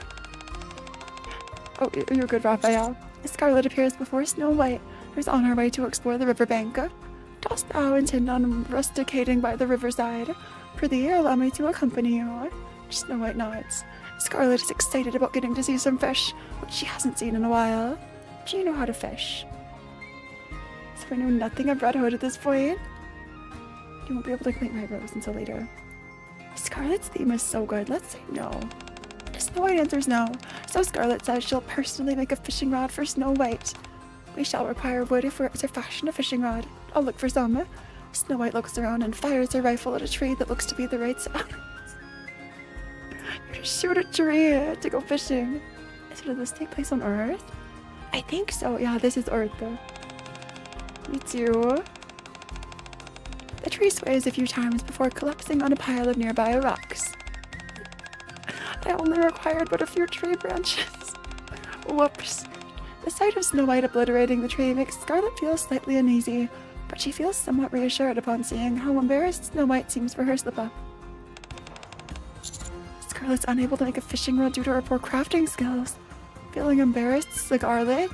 Oh, you're good, Raphael. Scarlet appears before Snow White, who's on her way to explore the riverbank. Dost thou intend on rusticating by the riverside? Prithee, allow me to accompany you. Snow White nods. Scarlet is excited about getting to see some fish, which she hasn't seen in a while. Do you know how to fish? So I know nothing of Red Hood at this point. You won't be able to complete my rose until later. Scarlet's theme is so good. Let's say no. Snow White answers no. So Scarlet says she'll personally make a fishing rod for Snow White. We shall require wood if we're to fashion a fishing rod. I'll look for some. Snow White looks around and fires her rifle at a tree that looks to be the right size. You just shoot a tree to go fishing. So does this take place on Earth? I think so. Yeah, this is Earth though. Me too. The tree sways a few times before collapsing on a pile of nearby rocks. I only required but a few tree branches. Whoops. The sight of Snow White obliterating the tree makes Scarlet feel slightly uneasy, but she feels somewhat reassured upon seeing how embarrassed Snow White seems for her slip-up. Scarlet's unable to make a fishing rod due to her poor crafting skills. Feeling embarrassed, Scarlet?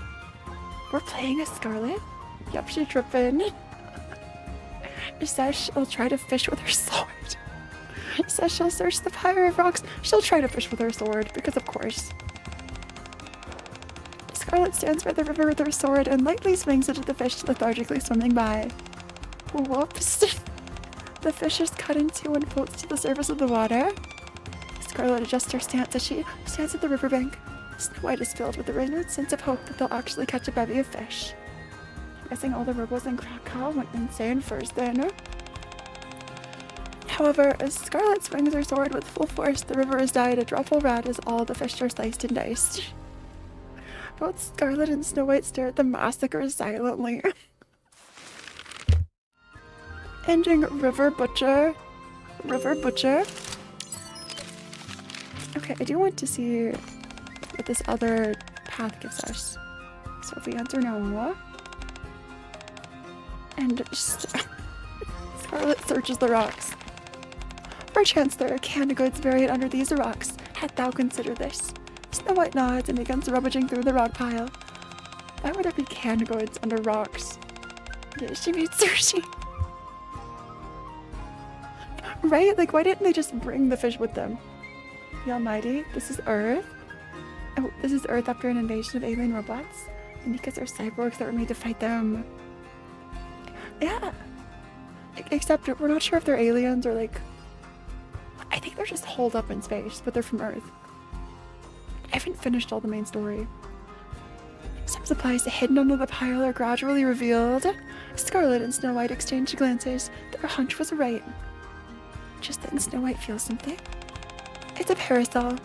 We're playing as Scarlet? Yep, she's tripping. She says she'll try to fish with her sword. Says she'll search the pyre of rocks. She'll try to fish with her sword, because of course. Scarlet stands by the river with her sword and lightly swings it at the fish lethargically swimming by. Whoops. The fish is cut in two and floats to the surface of the water. Scarlet adjusts her stance as she stands at the riverbank. Snow White is filled with a renewed sense of hope that they'll actually catch a bevy of fish. I'm guessing all the robos in Krakow went insane first then. However, as Scarlet swings her sword with full force, the river is dyed a dreadful red as all the fish are sliced and diced. Both Scarlet and Snow White stare at the massacre silently. Ending River Butcher. River Butcher. Okay, I do want to see what this other path gives us. So if we answer no, and Scarlet searches the rocks. Perchance there are canned goods buried under these rocks. Had thou considered this? Snow White nods and begins rummaging through the rock pile. Why would there be canned goods under rocks? Yeah, she means sushi. Right? Like, why didn't they just bring the fish with them? The Almighty, this is Earth. Oh, this is Earth after an invasion of alien robots. And Nikke's are cyborgs that were made to fight them. Yeah. Except we're not sure if they're aliens or like... I think they're just holed up in space, but they're from Earth. I haven't finished all the main story. Some supplies hidden under the pile are gradually revealed. Scarlet and Snow White exchange glances. Their hunch was right. Just then Snow White feels something. It's a parasol.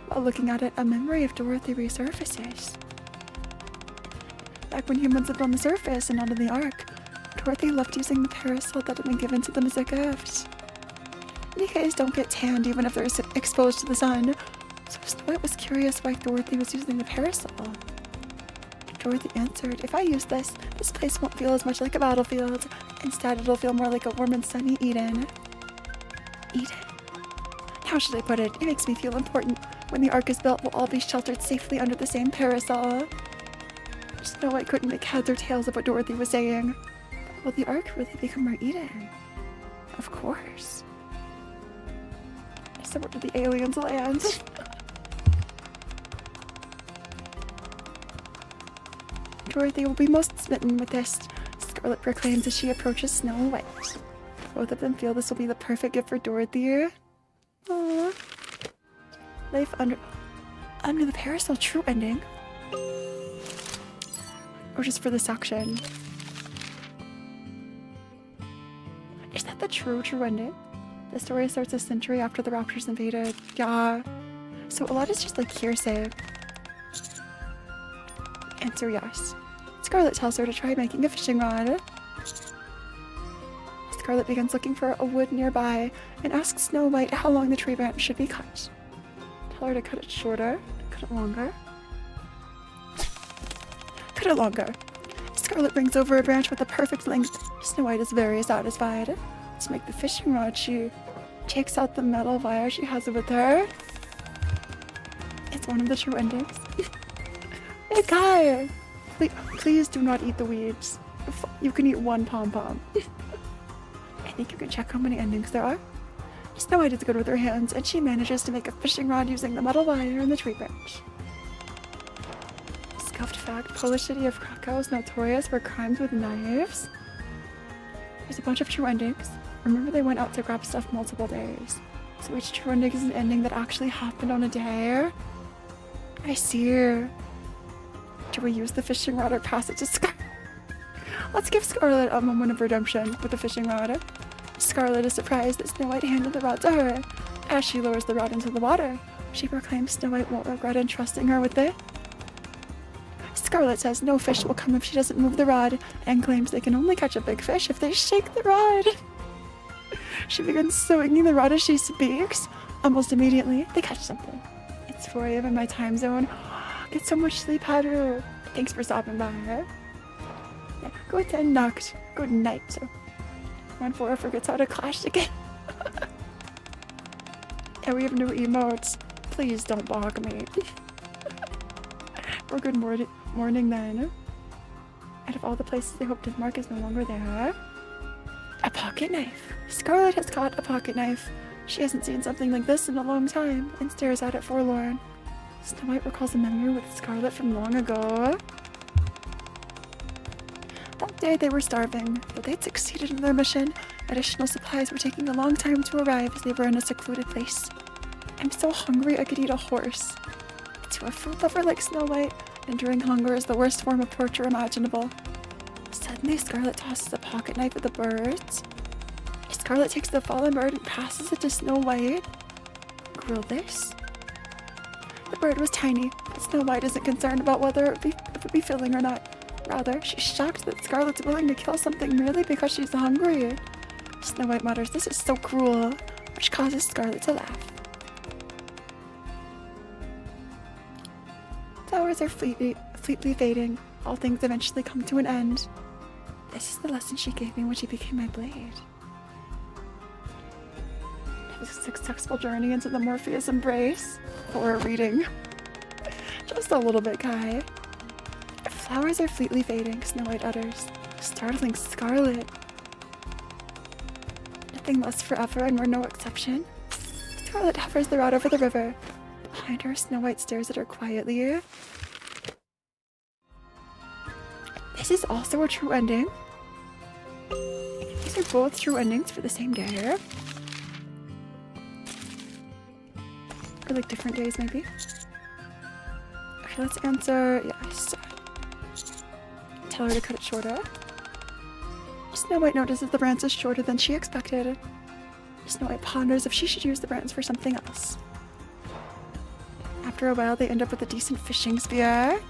While looking at it, a memory of Dorothy resurfaces. Back when humans lived on the surface and not in the Ark, Dorothy loved using the parasol that had been given to them as a gift. Nikkes don't get tanned even if they're exposed to the sun, so Snow White was curious why Dorothy was using the parasol. Dorothy answered, if I use this, this place won't feel as much like a battlefield. Instead, it'll feel more like a warm and sunny Eden. Eden? How should I put it? It makes me feel important. When the Ark is built, we'll all be sheltered safely under the same parasol. Snow White couldn't make heads or tails of what Dorothy was saying. Will the Ark really become our Eden? Of course. So where did the aliens land? Dorothy will be most smitten with this, Scarlet proclaims as she approaches Snow White. Both of them feel this will be the perfect gift for Dorothy. Aww. Life under the parasol, true ending. Or just for this section. Is that the true ending? The story starts a century after the Raptors invaded. Yeah. So a lot is just like hearsay. Answer yes. Scarlet tells her to try making a fishing rod. Scarlet begins looking for a wood nearby and asks Snow White how long the tree branch should be cut. Tell her to cut it shorter, cut it longer. Cut it longer. Scarlet brings over a branch with the perfect length. Snow White is very satisfied. To make the fishing rod, she takes out the metal wire she has with her. It's one of the true endings. Hey guy! Please do not eat the weeds. You can eat one pom-pom. I think you can check how many endings there are. Snow White is good with her hands, and she manages to make a fishing rod using the metal wire and the tree branch. Scuffed fact, Polish city of Krakow is notorious for crimes with knives. There's a bunch of true endings. Remember they went out to grab stuff multiple days. So each true ending is an ending that actually happened on a day. I see. Do we use the fishing rod or pass it to Scarlet? Let's give Scarlet a moment of redemption with the fishing rod. Scarlet is surprised that Snow White handed the rod to her. As she lowers the rod into the water, she proclaims Snow White won't regret entrusting her with it. Scarlet says no fish will come if she doesn't move the rod, and claims they can only catch a big fish if they shake the rod. She begins swinging the rod as she speaks. Almost immediately, they catch something. It's 4 a.m. in my time zone. Get so much sleep, Haru. Thanks for stopping by. Yeah, gute Nacht. Good night. So, when Phora forgets how to clash again. Yeah, we have new emotes. Please don't bog me. Or good morning then. Out of all the places they hoped his mark is no longer there. A pocket knife. Scarlet has caught a pocket knife. She hasn't seen something like this in a long time and stares at it forlorn. Snow White recalls a memory with Scarlet from long ago. That day they were starving, but they'd succeeded in their mission. Additional supplies were taking a long time to arrive as they were in a secluded place. I'm so hungry I could eat a horse. To a food lover like Snow White, enduring hunger is the worst form of torture imaginable. Suddenly, Scarlet tosses a pocket knife at the birds. Scarlet takes the fallen bird and passes it to Snow White. Grill this? The bird was tiny, but Snow White isn't concerned about whether it would be filling or not. Rather, she's shocked that Scarlet's willing to kill something merely because she's hungry. Snow White mutters, "This is so cruel," which causes Scarlet to laugh. Flowers are fleetly fading. All things eventually come to an end. This is the lesson she gave me when she became my blade. It was a successful journey into the Morpheus embrace. Or reading. Just a little bit, Kai. Flowers are fleetly fading, Snow White utters, startling Scarlet. Nothing lasts forever, and we're no exception. Scarlet hovers the rod over the river. Behind her, Snow White stares at her quietly. This is also a true ending. These are both true endings for the same day. Or like different days, maybe. Okay, let's answer yes. Tell her to cut it shorter. Snow White notices the branch is shorter than she expected. Snow White ponders if she should use the branch for something else. After a while, they end up with a decent fishing spear.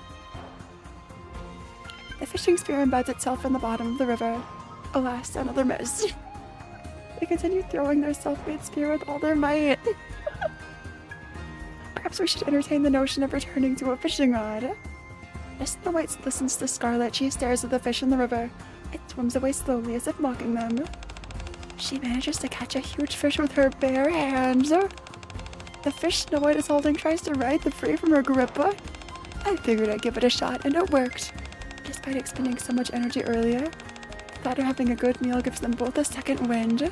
The fishing spear embeds itself in the bottom of the river. Alas, another miss. They continue throwing their self-made spear with all their might. Perhaps we should entertain the notion of returning to a fishing rod. As Snow White listens to Scarlet, she stares at the fish in the river. It swims away slowly as if mocking them. She manages to catch a huge fish with her bare hands. The fish Snow White is holding tries to ride the free from her grip. I figured I'd give it a shot, and it worked. Despite expending so much energy earlier, the thought of having a good meal gives them both a second wind,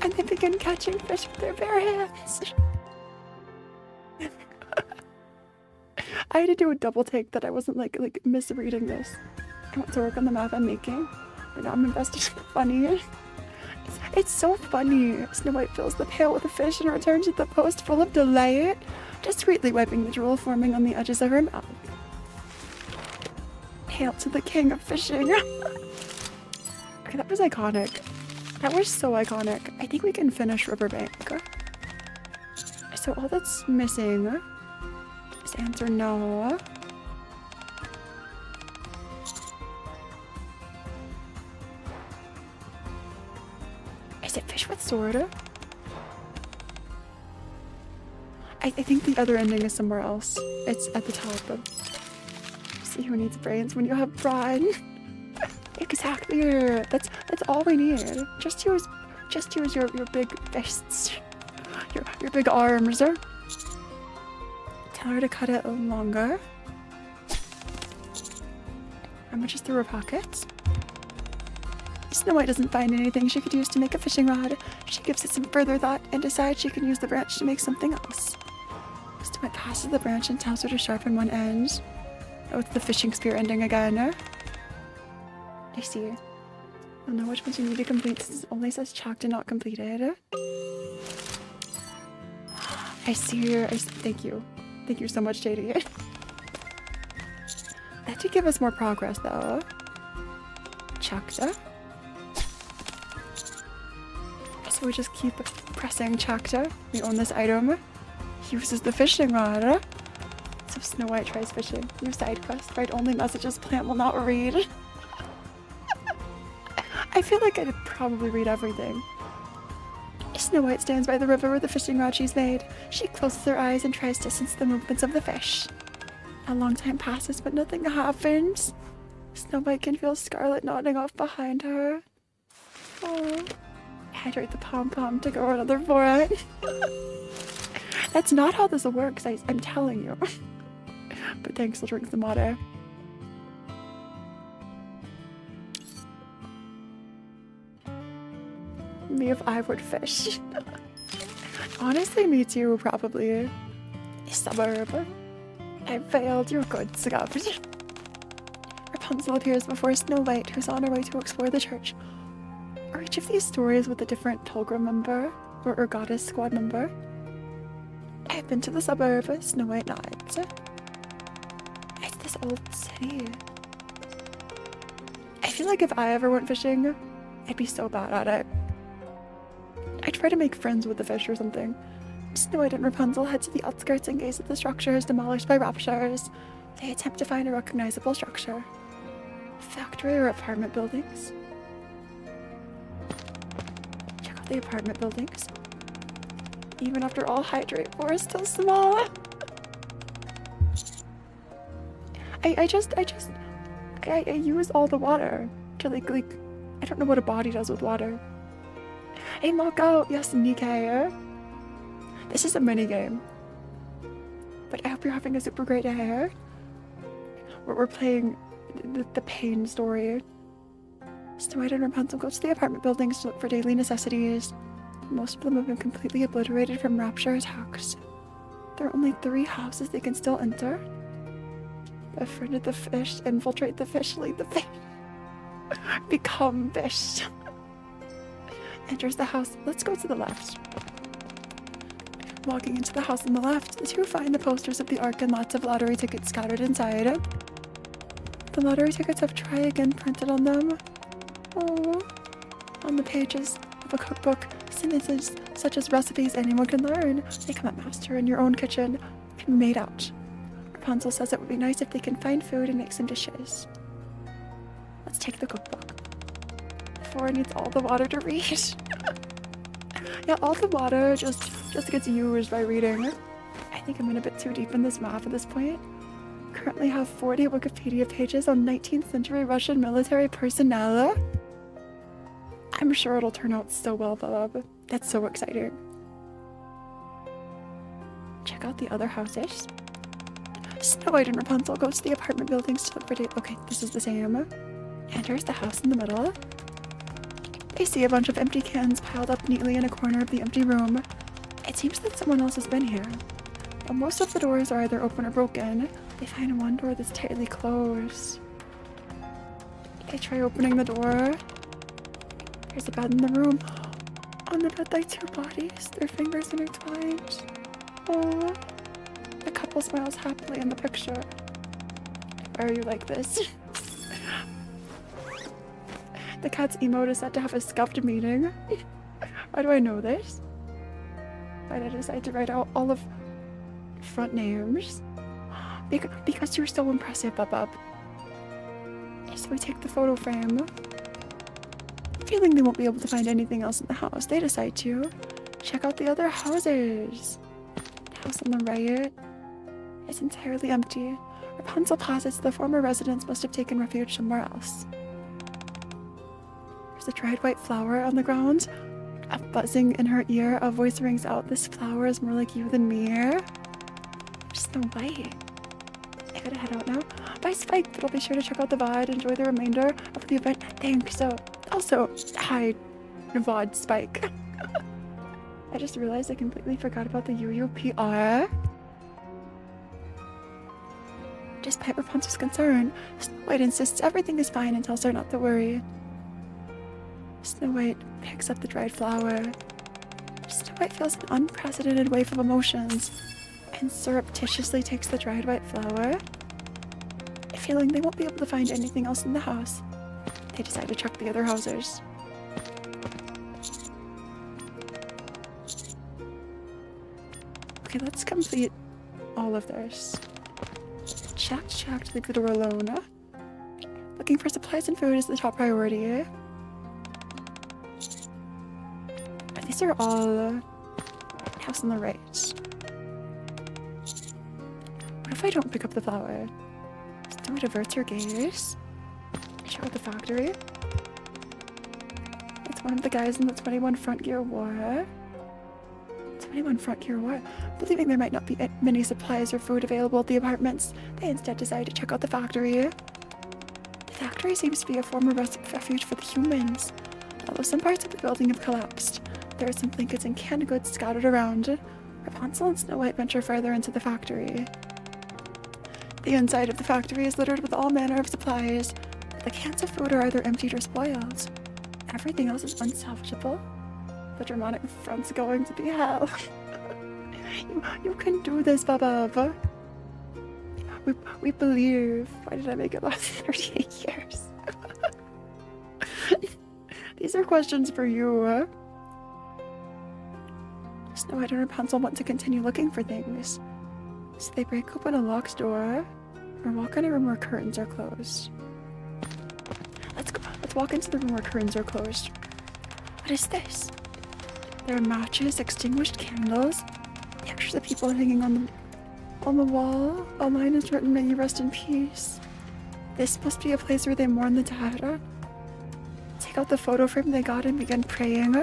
and they begin catching fish with their bare hands. I had to do a double take that I wasn't like misreading this. I went to work on the math I'm making, but now I'm invested in funny. It's so funny. Snow White fills the pail with the fish and returns to the post full of delight, discreetly wiping the drool forming on the edges of her mouth. Hail to the king of fishing. Okay, that was iconic. That was so iconic. I think we can finish Riverbank. So all that's missing is answer no. Is it fish with sword? I think the other ending is somewhere else. It's at the top. See who needs brains when you have pride. Exactly. That's all we need. Just use your big fists. Your big arms. Tell her to cut it longer. Rummage through her pockets. Snow White doesn't find anything she could use to make a fishing rod. She gives it some further thought and decides she can use the branch to make something else. Snow White passes the branch and tells her to sharpen one end. Oh, it's the fishing spear ending again. I see. You'll know which ones you need to complete since it only says chalked and not completed. I see. Thank you. Thank you so much, JD. That did give us more progress, though. Chakta. So we just keep pressing Chakta. We own this item. He uses the fishing rod. So Snow White tries fishing. New side quest. Write only messages plant will not read. I feel like I'd probably read everything. Snow White stands by the river where the fishing rod she's made. She closes her eyes and tries to sense the movements of the fish. A long time passes, but nothing happens. Snow White can feel Scarlet nodding off behind her. Oh, hydrate the pom-pom to grow another Phora. That's not how this works, I'm telling you. But thanks, I'll drink some water. Me if I would fish. Honestly, me too, probably. A suburb. I failed, you're good, Scout. Rapunzel appears before Snow White, who's on her way to explore the church. Are each of these stories with a different Pilgrim member? Or goddess squad member? I've been to the suburb, Snow White nods. It's this old city. I feel like if I ever went fishing, I'd be so bad at it. I'd try to make friends with the fish or something. Snow White and Rapunzel head to the outskirts and gaze at the structures demolished by raptures. They attempt to find a recognizable structure. Factory or apartment buildings? Check out the apartment buildings. Even after all, hydrate Phora is still small. I use all the water to like I don't know what a body does with water. Hey, Moko, yes, Nikke. This is a mini game, but I hope you're having a super great day. We're playing the pain story. Snow White and Rapunzel go to the apartment buildings to look for daily necessities. Most of them have been completely obliterated from rapture attacks. There are only 3 houses they can still enter. Befriended the fish, infiltrate the fish, lead the fish. Become fish. Enters the house. Let's go to the left. Walking into the house on the left, the two find the posters of the Ark and lots of lottery tickets scattered inside. The lottery tickets have "Try Again" printed on them. Oh, on the pages of a cookbook, sentences such as recipes anyone can learn, become a master in your own kitchen, can be made out. Rapunzel says it would be nice if they can find food and make some dishes. Let's take the cookbook. Phora needs all the water to read. Yeah, all the water just gets used by reading. I think I'm in a bit too deep in this math at this point. Currently have 40 Wikipedia pages on 19th century Russian military personnel. I'm sure it'll turn out so well, Bob. That's so exciting. Check out the other houses. Snow White and Rapunzel goes to the apartment buildings to look for date. Okay, this is the same. Enters the house in the middle. They see a bunch of empty cans piled up neatly in a corner of the empty room. It seems that someone else has been here. But most of the doors are either open or broken. They find one door that's tightly closed. They try opening the door. There's a bed in the room. On the bed lie 2 bodies, their fingers intertwined. Oh, the couple smiles happily in the picture. Why are you like this? The cat's emote is said to have a scuffed meaning. Why do I know this? Why did I decide to write out all of front names? Because you're so impressive, Bub. So we take the photo frame. Feeling they won't be able to find anything else in the house, they decide to check out the other houses. The house on the right is entirely empty. Rapunzel posits the former residents must have taken refuge somewhere else. There's a dried white flower on the ground. A buzzing in her ear, a voice rings out, "This flower is more like you than me." Snow White. I gotta head out now. Bye, Spike, but I'll be sure to check out the VOD. Enjoy the remainder of the event. Thanks. So, also, hi, VOD Spike. I just realized I completely forgot about the UUPR. Despite Rapunzel's concern, Snow White insists everything is fine and tells her not to worry. Snow White picks up the dried flower. Snow White feels an unprecedented wave of emotions and surreptitiously takes the dried white flower. Feeling they won't be able to find anything else in the house, they decide to check the other houses. Okay, let's complete all of this. Checked, leave the door alone. Looking for supplies and food is the top priority. Are these these are all house on the right. What if I don't pick up the flower? Snow White averts her gaze. Check out the factory. It's one of the guys in the 21 Front Gear War. 21 Front Gear War. Believing there might not be many supplies or food available at the apartments, they instead decide to check out the factory. The factory seems to be a former refuge for the humans. Although some parts of the building have collapsed, there are some trinkets and canned goods scattered around. Rapunzel and Snow White venture further into the factory. The inside of the factory is littered with all manner of supplies, but the cans of food are either emptied or spoiled. Everything else is unsalvageable. The dramatic front's going to be hell. you can do this, Baba. We believe. Why did I make it last 38 years? These are questions for you. Snow White and Rapunzel want to continue looking for things, so they break open a locked door or walk in a room where curtains are closed. Let's walk into the room where curtains are closed. What is this? There are matches, extinguished candles, pictures of people hanging on the wall. A line is written, "May you rest in peace." This must be a place where they mourn the dead. Take out the photo frame they got and begin praying.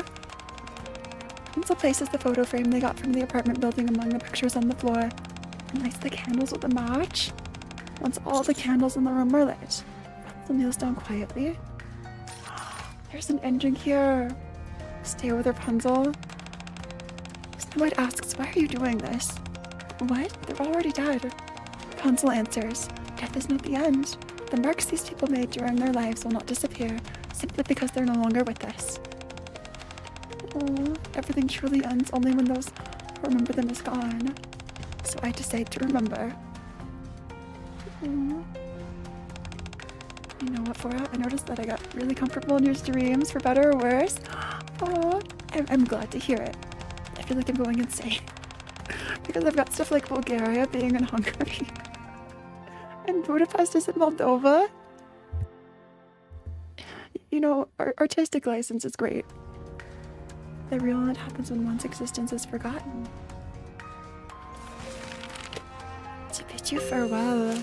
Rapunzel places the photo frame they got from the apartment building among the pictures on the floor and lights the candles with a match. Once all the candles in the room are lit, Rapunzel kneels down quietly. There's an engine here. Stay with Rapunzel. Snow White asks, "Why are you doing this?" "What? They're already dead." Rapunzel answers, "Death is not the end. The marks these people made during their lives will not disappear, simply because they're no longer with us." Oh, everything truly ends only when those who remember them is gone. So I decide to remember. Oh. You know what, Phora? I noticed that I got really comfortable in your streams, for better or worse. Oh, I'm glad to hear it. I feel like I'm going insane. Because I've got stuff like Bulgaria being in Hungary. And Budapest is in Moldova. You know, artistic license is great. The real end happens when one's existence is forgotten. To bid you farewell.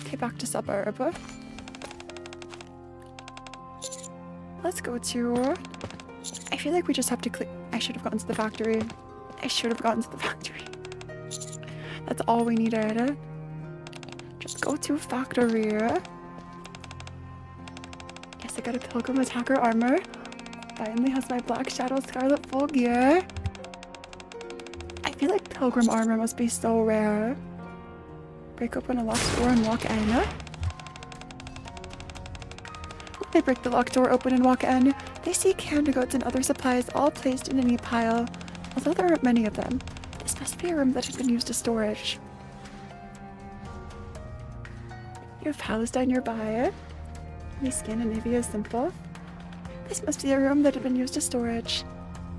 Okay, back to suburb. Let's go to... I feel like we just have to I should have gotten to the factory. That's all we needed. Just go to factory. Yes, I got a Pilgrim attacker armor. Finally has my Black Shadow Scarlet full gear. I feel like Pilgrim armor must be so rare. Break open a locked door and walk in. When they break the locked door open and walk in, they see canned goods and other supplies all placed in a neat pile. Although there aren't many of them, this must be a room that had been used as storage. You have Palestine nearby. The Scandinavia is simple. This must be a room that had been used as storage.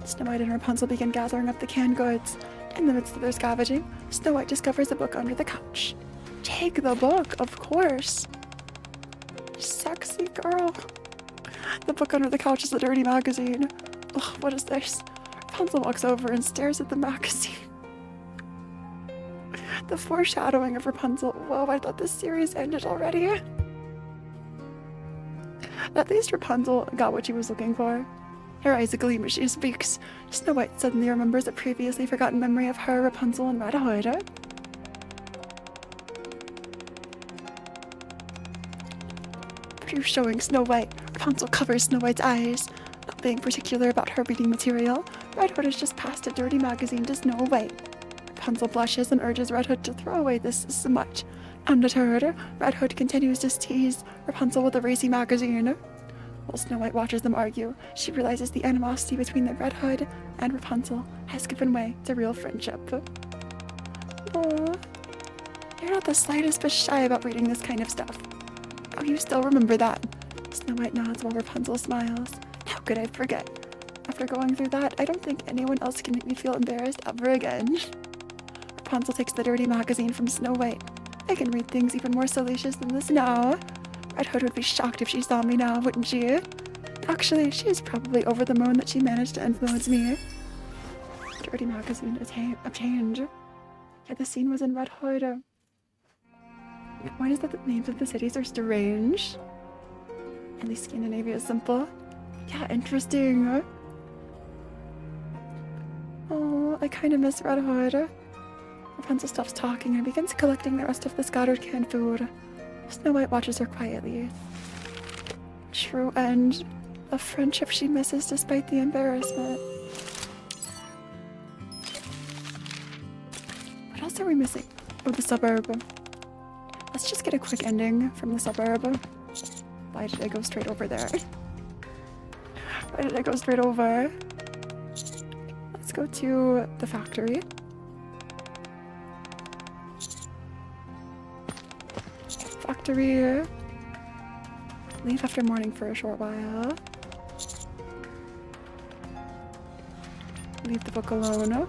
Snow White and Rapunzel begin gathering up the canned goods. In the midst of their scavenging, Snow White discovers a book under the couch. Take the book, of course. Sexy girl. The book under the couch is a dirty magazine. Ugh, what is this? Rapunzel walks over and stares at the magazine. The foreshadowing of Rapunzel. Whoa, I thought this series ended already. At least Rapunzel got what she was looking for. Her eyes gleam as she speaks. Snow White suddenly remembers a previously forgotten memory of her, Rapunzel, and Red Hood. Proof showing Snow White. Rapunzel covers Snow White's eyes. Not being particular about her reading material, Red Hood has just passed a dirty magazine to Snow White. Rapunzel blushes and urges Red Hood to throw away this smut. Undeterred, Red Hood continues to tease Rapunzel with a racy magazine. While Snow White watches them argue, she realizes the animosity between the Red Hood and Rapunzel has given way to real friendship. Aww. You're not the slightest bit shy about reading this kind of stuff. Oh, you still remember that? Snow White nods while Rapunzel smiles. How could I forget? After going through that, I don't think anyone else can make me feel embarrassed ever again. Rapunzel takes the dirty magazine from Snow White. I can read things even more salacious than this now. Red Hood would be shocked if she saw me now, wouldn't she? Actually, she is probably over the moon that she managed to influence me. Dirty magazine obtained. Yeah, the scene was in Red Hood. Why is that the names of the cities are strange? At least Scandinavia is simple. Yeah, interesting. Oh, I kind of miss Red Hood. Rapunzel stops talking and begins collecting the rest of the scattered canned food. Snow White watches her quietly. True end of friendship she misses despite the embarrassment. What else are we missing? Oh, the suburb. Let's just get a quick ending from the suburb. Why did I go straight over there? Why did I go straight over? Let's go to the factory. Factory. Leave after morning for a short while. Leave the book alone.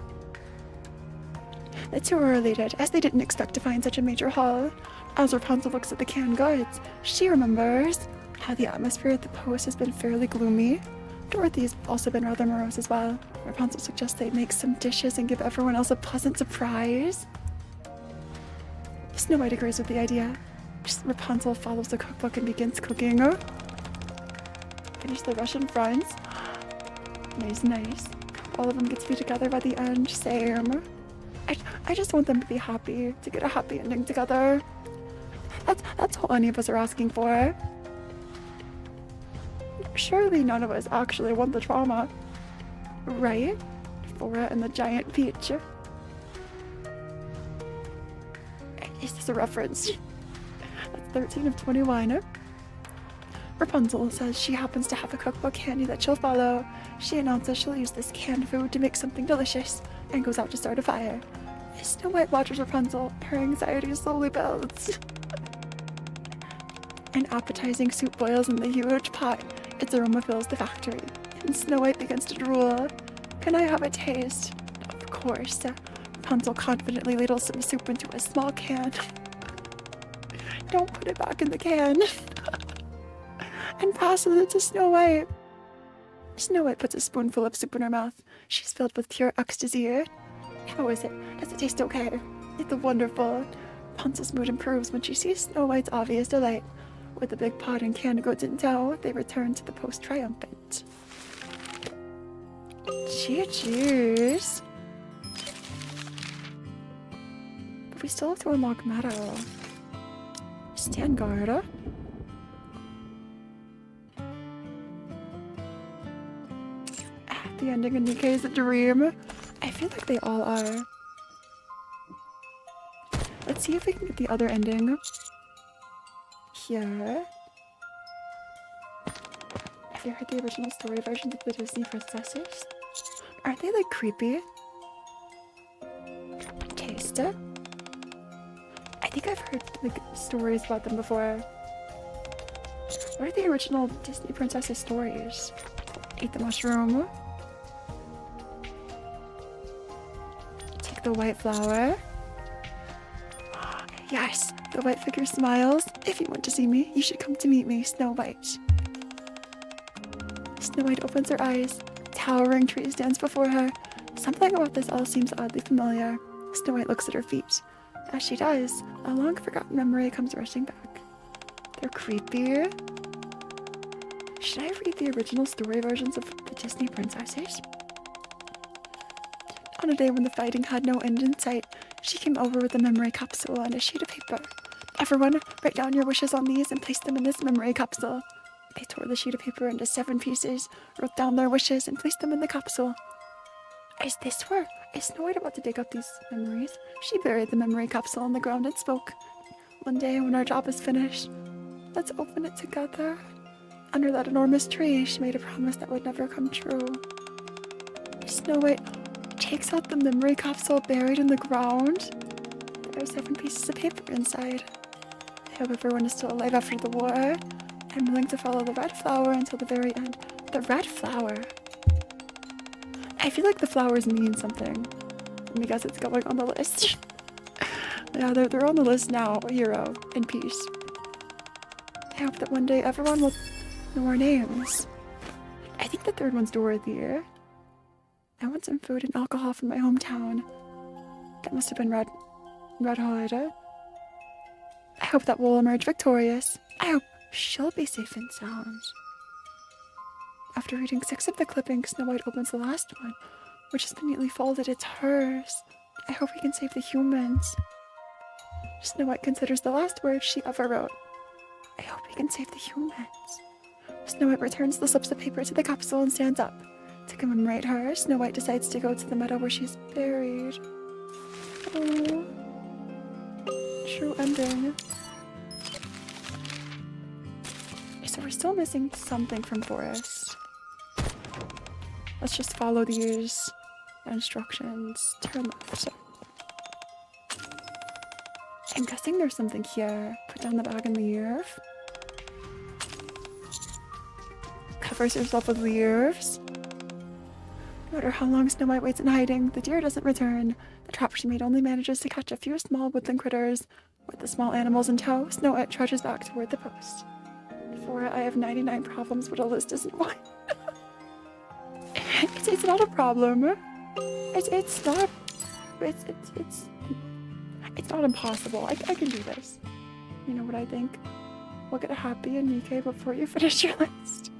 The two are elated, as they didn't expect to find such a major haul. As Rapunzel looks at the canned goods, she remembers how the atmosphere at the post has been fairly gloomy. Dorothy's also been rather morose as well. Rapunzel suggests they make some dishes and give everyone else a pleasant surprise. Snow White agrees with the idea. Rapunzel follows the cookbook and begins cooking. Finish the Russian fries. Nice, nice. All of them get to be together by the end. Same. I just want them to be happy, to get a happy ending together. That's all any of us are asking for. Surely none of us actually want the trauma. Right? Phora and the giant peach. Is this a reference? That's 13 of 21. Rapunzel says she happens to have a cookbook handy that she'll follow. She announces she'll use this canned food to make something delicious and goes out to start a fire. Snow White watches Rapunzel. Her anxiety slowly builds. An appetizing soup boils in the huge pot. Its aroma fills the factory, and Snow White begins to drool. Can I have a taste? Of course. Rapunzel confidently ladles some soup into a small can. Don't put it back in the can. And passes it to Snow White. Snow White puts a spoonful of soup in her mouth. She's filled with pure ecstasy. How is it? Does it taste okay? It's wonderful. Rapunzel's mood improves when she sees Snow White's obvious delight. With the big pot and canned goods in tow, they return to the post triumphant. Cheers! But we still have to unlock Meadow. Stand guard. The ending of Nikke is a dream. I feel like they all are. Let's see if we can get the other ending. Here. Have you heard the original story versions of the Disney princesses? Aren't they like creepy? Taste it. I think I've heard like stories about them before. What are the original Disney princesses stories? Eat the mushroom. Take the white flower. Yes, the white figure smiles. If you want to see me, you should come to meet me, Snow White. Snow White opens her eyes. Towering tree stands before her. Something about this all seems oddly familiar. Snow White looks at her feet. As she does, a long-forgotten memory comes rushing back. They're creepy. Should I read the original story versions of the Disney princesses? On a day when the fighting had no end in sight, she came over with a memory capsule and a sheet of paper. Everyone, write down your wishes on these and place them in this memory capsule. They tore the sheet of paper into 7 pieces, wrote down their wishes, and placed them in the capsule. Is Snow White about to dig up these memories? She buried the memory capsule in the ground and spoke. One day when our job is finished, let's open it together. Under that enormous tree, she made a promise that would never come true. Snow White takes out the memory capsule buried in the ground. There are 7 pieces of paper inside. I hope everyone is still alive after the war. I'm willing to follow the red flower until the very end. The red flower? I feel like the flowers mean something. Let me guess it's going on the list. Yeah, they're on the list now. Hero and peace. I hope that one day everyone will know our names. I think the third one's Dorothy. I want some food and alcohol from my hometown. That must have been Red Hood. I hope that we'll emerge victorious. I hope she'll be safe and sound. After reading 6 of the clippings, Snow White opens the last one, which is neatly folded. It's hers. I hope we can save the humans. Snow White considers the last words she ever wrote. I hope we can save the humans. Snow White returns the slips of paper to the capsule and stands up. To commemorate her, Snow White decides to go to the meadow where she's buried. Oh. True ending. So we're still missing something from Forest. Let's just follow these instructions. Turn left. I'm guessing there's something here. Put down the bag and leave. Covers herself with leaves. No matter how long Snow White waits in hiding, the deer doesn't return. The trap she made only manages to catch a few small woodland critters. With the small animals in tow, Snow White trudges back toward the post. Phora, I have 99 problems, but a list isn't one. It's not a problem. It's not. It's not impossible. I can do this. You know what I think? We'll get a happy and Nikke before you finish your list.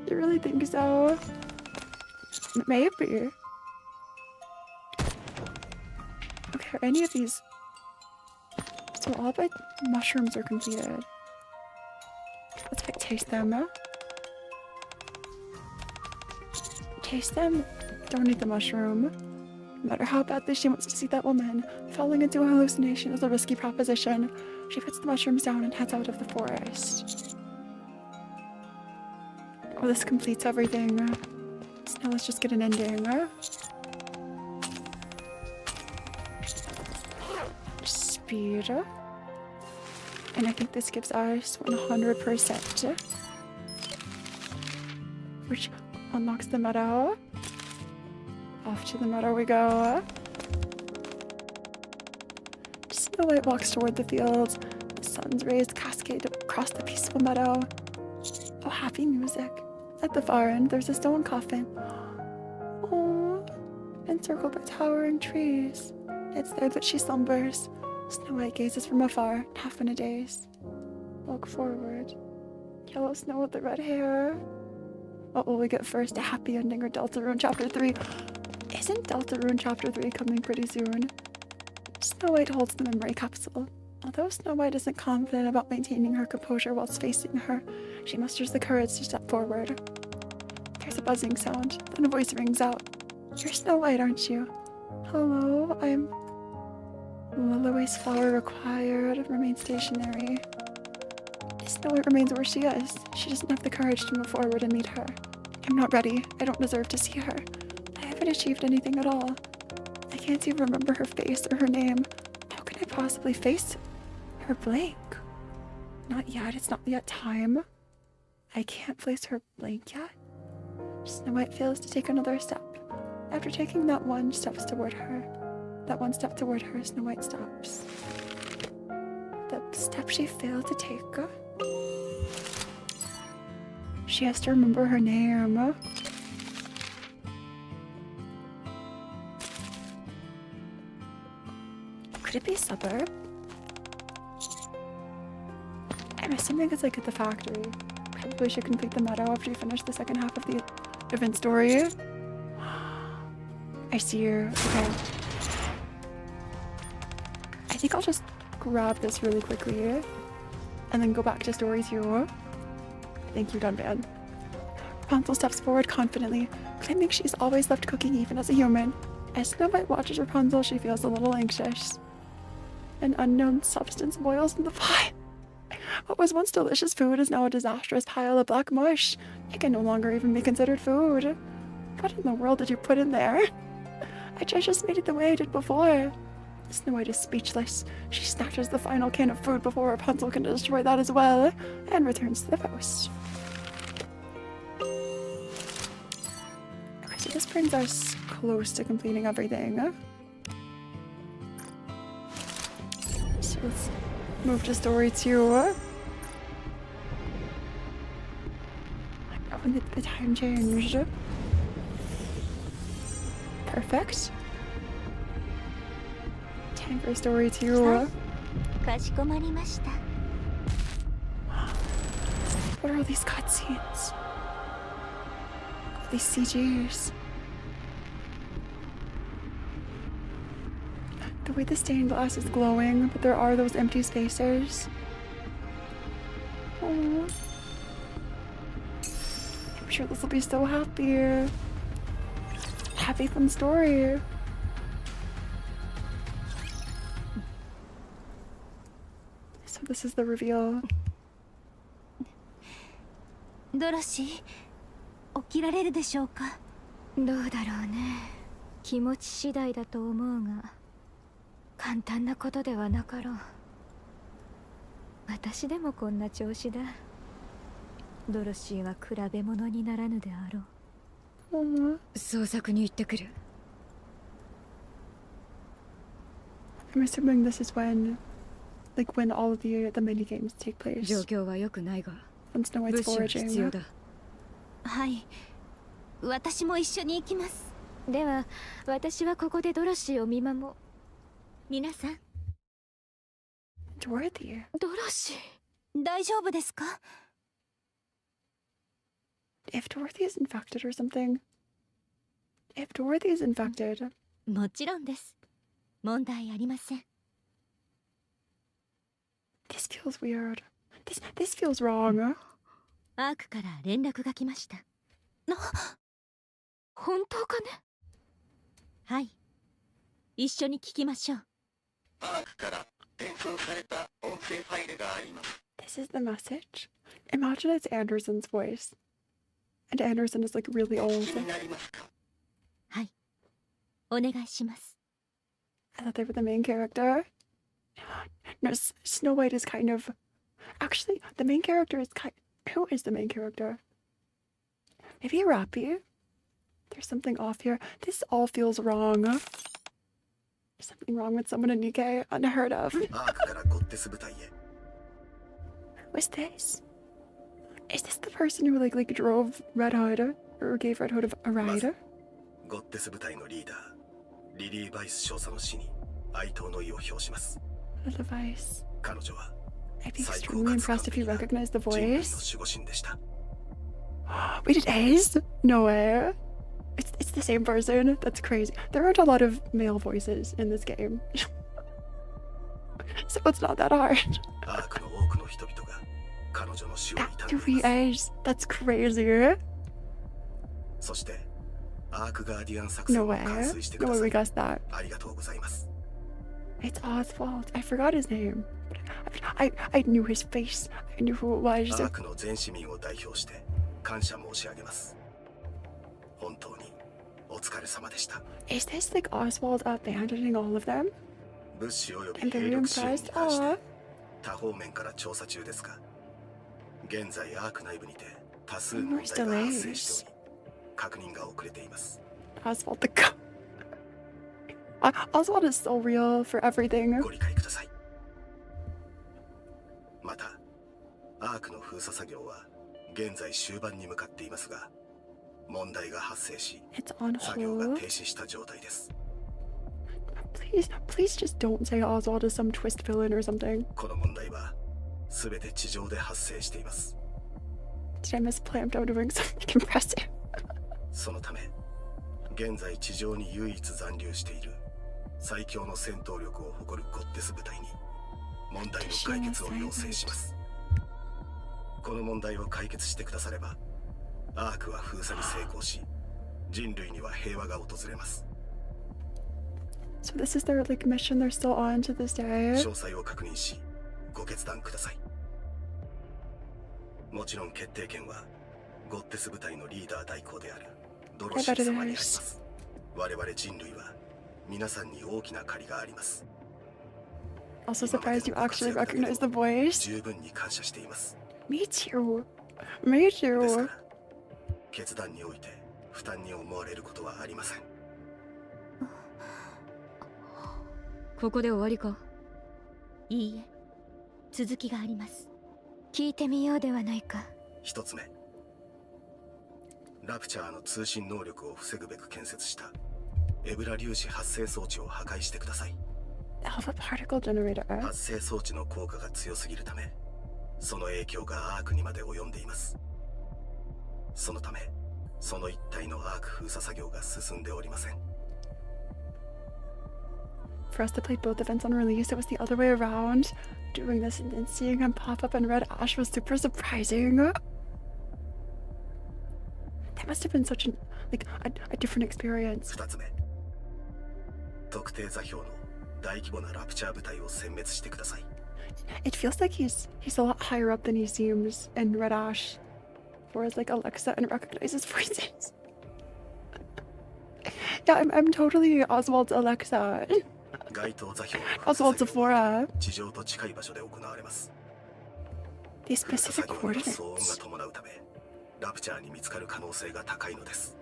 You really think so? Maybe. Okay, are any of these... So all of my mushrooms are completed. Let's taste them. Taste them. Don't eat the mushroom. No matter how badly she wants to see that woman, falling into a hallucination is a risky proposition. She puts the mushrooms down and heads out of the forest. Oh, this completes everything. So now let's just get an ending. Speed. And I think this gives us 100%. Which unlocks the meadow. Off to the meadow we go. Snow White walks toward the fields. The sun's rays cascade across the peaceful meadow. Oh, happy music. At the far end, there's a stone coffin. Oh, encircled by towering trees. It's there that she slumbers. Snow White gazes from afar, half in a daze. Look forward. Yellow snow with the red hair. What will we get first, a happy ending or Deltarune Chapter 3? Isn't Deltarune Chapter 3 coming pretty soon? Snow White holds the memory capsule. Although Snow White isn't confident about maintaining her composure whilst facing her, she musters the courage to step forward. There's a buzzing sound, then a voice rings out. You're Snow White, aren't you? Hello, I'm... Lilith's flower required. Remain stationary. Snow White remains where she is. She doesn't have the courage to move forward and meet her. I'm not ready. I don't deserve to see her. I haven't achieved anything at all. I can't even remember her face or her name. How can I possibly face her blank? Not yet. It's not yet time. I can't place her blank yet. Snow White fails to take another step. After taking that one step toward her, Snow White stops. The step she failed to take. She has to remember her name. Could it be suburb? I'm assuming it's like at the factory. Probably should complete the meadow after you finish the second half of the event story. I see you. Okay. I think I'll just grab this really quickly and then go back to story 2. Thank you, Dunban. Rapunzel steps forward confidently, claiming she's always loved cooking even as a human. As Snow White watches Rapunzel, she feels a little anxious. An unknown substance boils in the pot. What was once delicious food is now a disastrous pile of black mush. It can no longer even be considered food. What in the world did you put in there? I just made it the way I did before. Snow White is speechless. She snatches the final can of food before Rapunzel can destroy that as well, and returns to the post. Okay, so this brings us close to completing everything. So let's move to story 2. The time changed. Perfect. Time for a story too. かしこまりました。 What are all these cutscenes? All these CGs. The way the stained glass is glowing, but there are those empty spaces. Aww. I'm sure this will be so happy. Happy fun story. So this is the reveal. ドロシー、起きられるでしょうか。どうだろうね。気持ち次第だと思うが、簡単なことではなかろう。私でもこんな調子だ。ドロシーは比べ物にならぬであろう。捜索に行ってくる。I'm assuming this is when all of the mini games take place. 状況は良くないが、 When Snow 物 White's 資は必要 foraging. だ。はい、私も一緒に行きます。では、私はここでドロシーを見守。皆さん、 Dorothy. ドロシー。大丈夫ですか？ If Dorothy is infected or something. If Dorothy is infected. もちろんです。問題ありません。 This feels weird. This feels wrong. アークから連絡が来ました。本当かね？はい。一緒に聞きましょう。アークから転送された音声ファイルがあります。 This is the message. Imagine it's Anderson's voice. And Anderson is like really 気 old. になりますか？はい。お願いします。 I thought they were the main character. No, Snow White is kind of... Actually, the main character is kind... Who is the main character? Maybe Rappy? There's something off here. This all feels wrong. There's something wrong with someone in Nikke. Unheard of. アークからゴッテス部隊へ。 Who is this? Is this the person who like drove Red Hood? Or gave Red Hood a ride? ゴッテス部隊のリーダー、リリー・バイス少佐の死に哀悼の意を表します。 The device. 彼女は I'd be 最高 extremely か impressed つ if you 完璧な recognize the 人類の voice. 守護神でした。 Wait, it is? No way. It's the same person? That's crazy. There aren't a lot of male voices in this game. So it's not that hard. アークの多くの人々が彼女の死を That 悼んでいます。 really is. That's crazy. そしてアークガーディアン作 No 戦を way. 完遂してく No だ way さ we い。 guessed that. ありがとうございます。 It's Oswald. I forgot his name. I knew his face. I knew who it ア was. ークの全市民を代表して感謝申し上げます。本当にお疲れ様でした。 Is this like Oswald abandoning all of them? 物資及び I'm 兵 very 力支援に impressed. 関して Aw. 他方面から調査中ですが、現在アーク内部にて多数の問題が発生しており、確認が遅れています。 Oswald the goat. Oswald is so real for everything. ご理解ください。また、アークの封鎖作業は現在終盤に向かっていますが、問題が発生し、 It's on 作業が hold. 停止した状態です。 Please just don't say Oswald is some twist villain or something. この問題は全て地上で発生しています。 Did I miss Plamto doing something impressive? そのため、現在地上に唯一残留している最強の戦闘力を誇るゴッテス部隊に問題の解決を要請します。この問題を解決してくだされば、アークは封鎖に成功し、人類には平和が訪れます。 So this is their like mission they're still on to this day. 詳細を確認し、ご決断ください。もちろん決定権はゴッテス部隊のリーダー代行であるドロシー様にあります。我々人類は皆さんに大きな借りがあります。 Also surprised you actually recognize the voice. 十分に感謝しています。 Me too. Me ですか too. ら、決断において負担に思われることはありません。ここで終わりか？いいえ。続きがあります。聞いてみようではないか。一つ目、ラプチャーの通信能力を防ぐべく建設したエブラ粒子発生装置を破壊してください。 Alpha particle generator. 発生装置の効果が強すぎるため、その影響がアークにまで及んでいます。そのため、その一帯のアーク封鎖作業が進んでおりません。 For us to play both events on release, it was the other way around. Doing this and then seeing him pop up in Red Ash was super surprising. That must have been such a different experience. 2つ目、特定座標の大規模なラプチャー部隊を殲滅してください。 It feels like he's a lot higher up than he seems in Red Ash. Whereas like Alexa and recognizes voices. Yeah, I'm totally Oswald's Alexa. 該当座標 Oswald's Phora. 地上と近い場所で行われます。 These specific 作業の騒音が coordinates. 伴うため、ラプチャーに見つかる可能性が高いのです。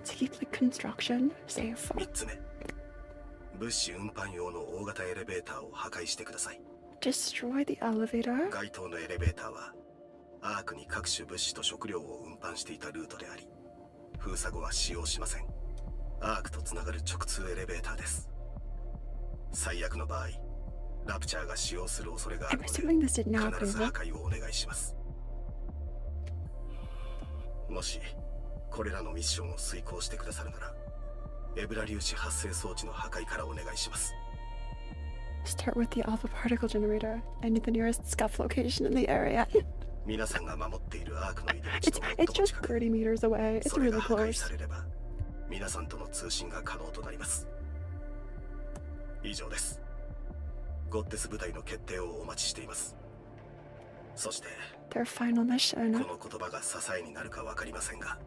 To keep the construction safe. 3つ目、物資運搬用の大型エレベーターを破壊してください。 Destroy the elevator. 該当のエレベーターはアークに各種物資と食料を運搬していたルートであり、封鎖後は使用しません。アークとつながる直通エレベーターです。最悪の場合、ラプチャーが使用する恐れがある I'm の assuming this did で、 not 必ず happen. 破壊をお願いします。もしこれらのミッションを遂行してくださるなら、エブラ粒子発生装置の破壊からお願いします。 Start with the alpha particle generator. I need the nearest scuff location in the area. 皆さんが守っているアークの入り口と It's 最も just 近く、 30 meters away. It's それ really が破壊 close. されれば皆さんとの通信が可能となります。以上です。ゴッテス部隊の決定をお待ちしています。そして Their final こ mission. の言葉が支えになるかわかりませんが、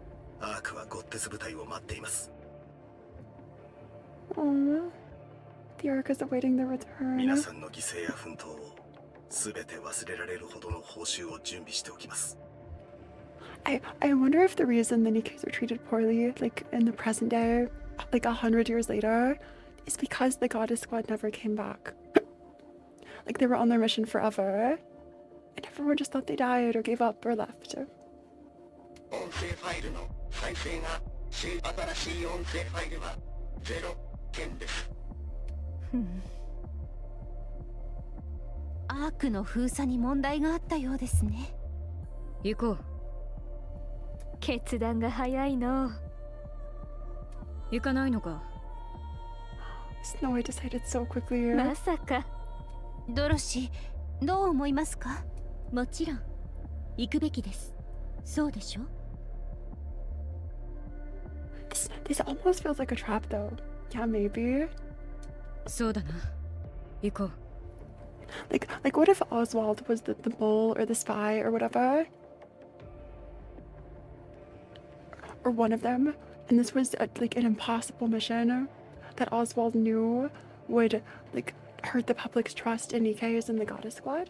アークはゴッテス部隊を待っています。 Aww. The Ark is awaiting the 皆 return. さんの犠牲や奮闘をすべて忘れられるほどの報酬を準備しておきます。 I wonder if the reason the Nikkes were treated poorly, like in the present day, like 100 years later, is because the Goddess Squad never came back. Like they were on their mission forever, and everyone just thought they died or gave up or left. 音声ファイルの再生が新しい音声ファイルは0件です。アークの封鎖に問題があったようですね。行こう。決断が早いの。行かないのか。 Snowy decided so quickly. まさか。ドロシー、どう思いますか？もちろん行くべきです。そうでしょ？ This almost feels like a trap, though. Yeah, maybe. そうだな。行こう。 Like what if Oswald was the mole or the spy or whatever? Or one of them, and this was like an impossible mission that Oswald knew would like hurt the public's trust in Nikke's and the Goddess Squad.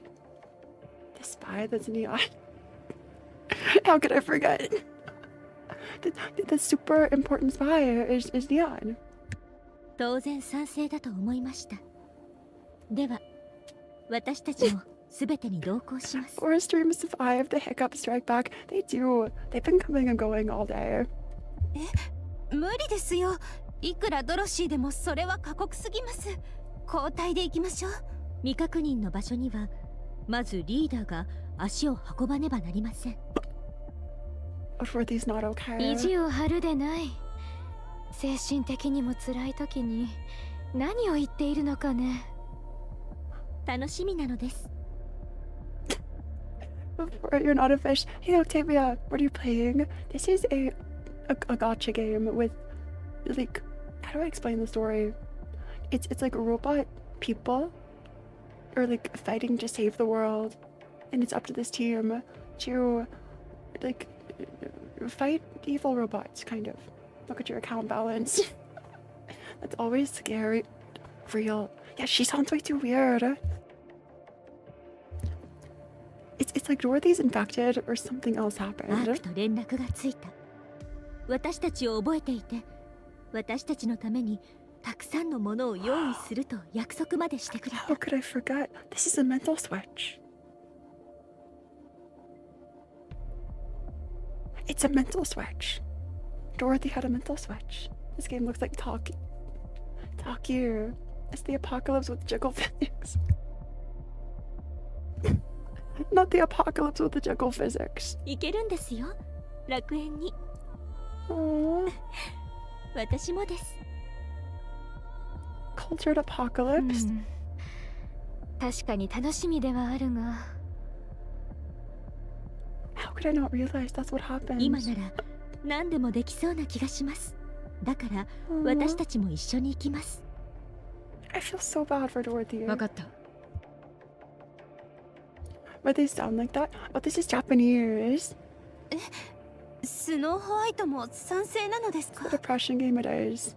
The spy that's Neon. How could I forget? The super important spy is Neon. 当然賛成だと思いました。では私たちも全てに同行します。 Or stream survive the hiccup strike back. They do. They've been coming and going all day. 無理ですよ。いくらドロシーでもそれは過酷すぎます。交代で行きましょう。未確認の場所にはまずリーダーが足を運ばねばなりません。Dorothy's not okay. 意地を張るでない。精神的にも辛い時に何を言っているのかね。楽しみなのです。 You're not a fish. Hey Octavia, what are you playing? This is a gacha game with like, how do I explain the story? It's like robot people are like fighting to save the world, and it's up to this team to like fight evil robots, kind of. Look at your account balance. That's always scary. Real. Yeah, she sounds way too weird. It's like Dorothy's infected or something else アー happened. クと連絡がついた。私たちを覚えていて、私たちのためにたくさんのものを用意すると約束までしてくれ How た。 could I forget? This is a mental switch. It's a mental switch. Dorothy had a mental switch. This game looks like Talk You. It's the apocalypse with jiggle physics. Not the apocalypse with the jiggle physics. 行けるんですよ、楽園に。 Aww. 私もです。 Cultured apocalypse? 確かに楽しみではあるが。 How could I not realize that's what happens? 今なら何でもできそうな気がします。だから私たちも一緒に行きます。 I feel so bad for Dorothy. わかった。Why they sound like that? Oh, this is Japanese. スノーホワイトも賛成なのですか？ The depression game it is.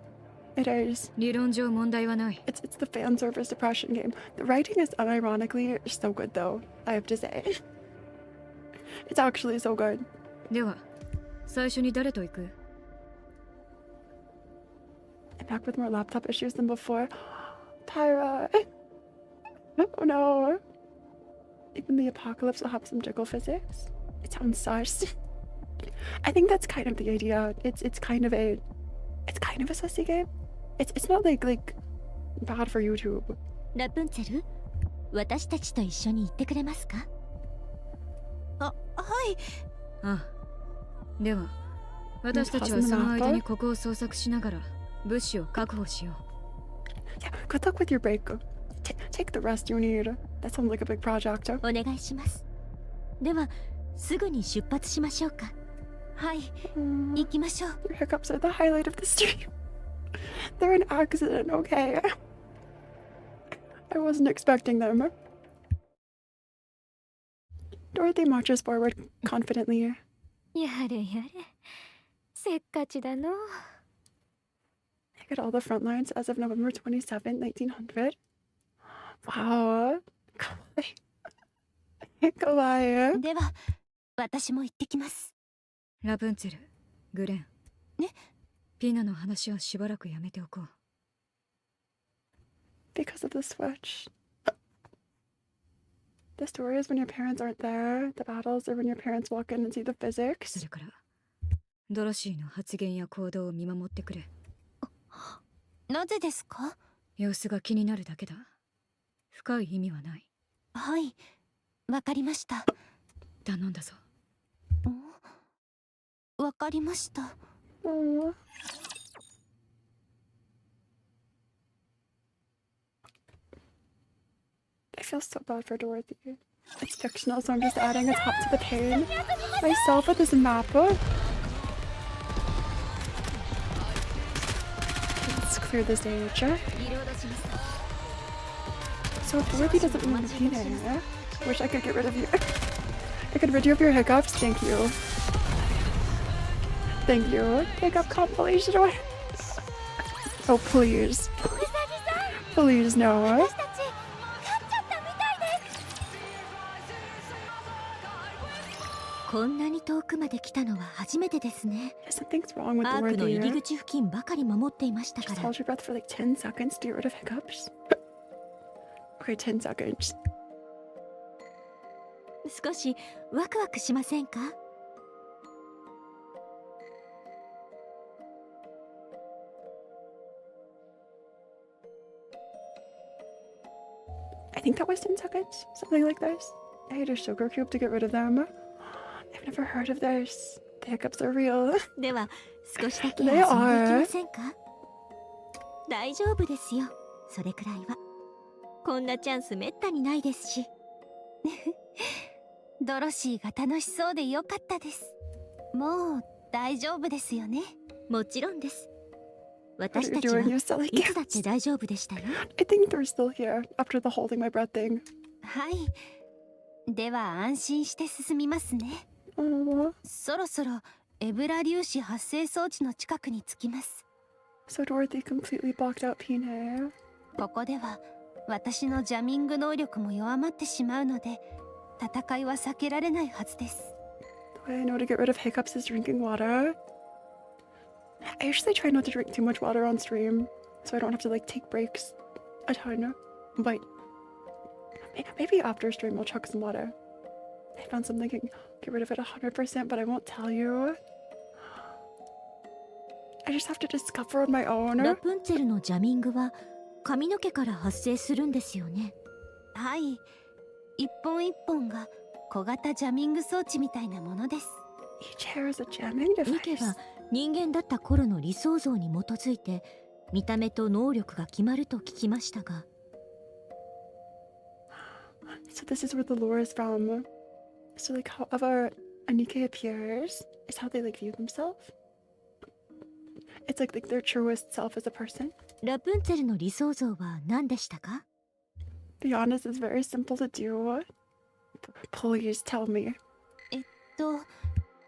It is. 理論上問題はない。It's the fan service depression game. The writing is unironically so good though, I have to say. It's actually so good. では、最初に誰と行く？ I'm back with more laptop issues than before. Tyra. Oh no. Even the apocalypse will have some jiggle physics. It sounds sus. I think that's kind of the idea. It's kind of a sussy game. It's not like bad for YouTube. ラプンツェル、私たちと一緒に行ってくれますか？はい。ああ。では、私たちはその間にここを捜索しながら物資を確保しよう。Yeah, good luck with your break. Take the rest you need. That sounds like a big project. お願いします。では、すぐに出発しましょうか。はい、行きましょう。 Your hiccups are the highlight of the stream. They're an accident, okay? I wasn't expecting them. Dorothy marches forward confidently. やれやれ。せっかちだの。I got all the front lines as of November 27, 1900. Wow. Kawaii. では、私も行ってきます。ラプンツェル、グレン。ね？ピナの話はしばらくやめておこう。Because of the switch. The story is when your parents aren't there. The battles are when your parents walk in and see the そ physics. れから、ドロシーの発言や行動を見守ってくれ。なぜですか？様子が気になるだけだ。深い意味はない。はい、わかりました。頼んだぞ。わかりました。Aww. I feel so bad for Dorothy. It's fictional, so I'm just adding a top to the pain. Myself with this map. Let's clear the stage. So if Dorothy doesn't want to be there, I wish I could get rid of you. I could rid you of your hiccups. Thank you. Thank you. Hiccup compilation. Oh, please. Please, no. こんなに遠くまで来たのは初めてですね。 Something's wrong with アークの入り Dorothy. 口付近ばかり守っていましたか Just ら。 hold your breath for like 10 seconds to get rid of hiccups. Okay, 10 seconds. 少しワクワクしませんか？ I think that was 10 seconds. Something like this. I had a sugar cube to get rid of them. I've never heard of this. The hiccups are real. では少しだけ遊ん They でいき are. ませんか？大丈夫ですよ。それくらいは。こんなチャンスめったにないですし。ドロシーが楽しそうでよかったです。もう大丈夫ですよね。もちろんです。 What are 私 you たちは doing, you silly いつだって kids? 大丈夫でしたよ。 I think they're still here after the holding my breath thing. はい。では安心して進みますね。 Aww. そろそろエブラ粒子発生装置の近くに着きます。 So Dorothy completely blocked out Pine. ここでは私のジャミング能力も弱まってしまうので、戦いは避けられないはずです。 The way I know to get rid of hiccups is drinking water. I usually try not to drink too much water on stream, so I don't have to like take breaks a ton. But maybe after stream I'll chuck some water. I found something that can get rid of it 100%, but I won't tell you. I just have to discover on my own. ラプンツェルのジャミングは髪の毛から発生するんですよね。はい、一本一本が小型ジャミング装置みたいなものです。 Each hair is a jamming ニケ device. が人間だった頃の理想像に基づいて見た目と能力が決まると聞きましたが。 So this is where the lore is from. So like however a Nikke appears is how they like view themselves. It's like their truest self as a person. ラプンツェルの理想像は何でしたか？ Be honest, it's very simple to do. Please tell me.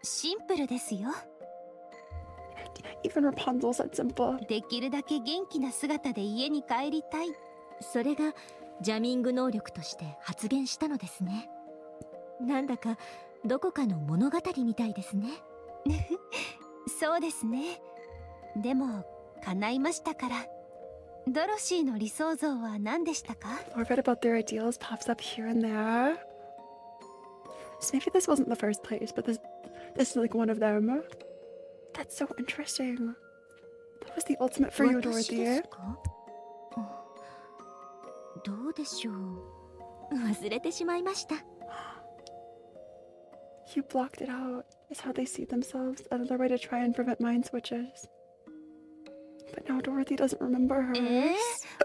シンプルですよ。 Even Rapunzel said simple. できるだけ元気な姿で家に帰りたい。それがジャミング能力として発現したのですね。なんだかどこかの物語みたいですね。そうですね。でも叶いましたから。ドロシーの理想像は何でしたか？ Or bit about their ideals pops up here and there. So maybe this wasn't the first place, but this is like one of them. That's so interesting. That was the ultimate for you, 私で Dorothy. すか？どうでしょう。忘れてしまいました。You blocked it out. Is how they see themselves. Another way to try and prevent mind switches. But now Dorothy doesn't remember hers.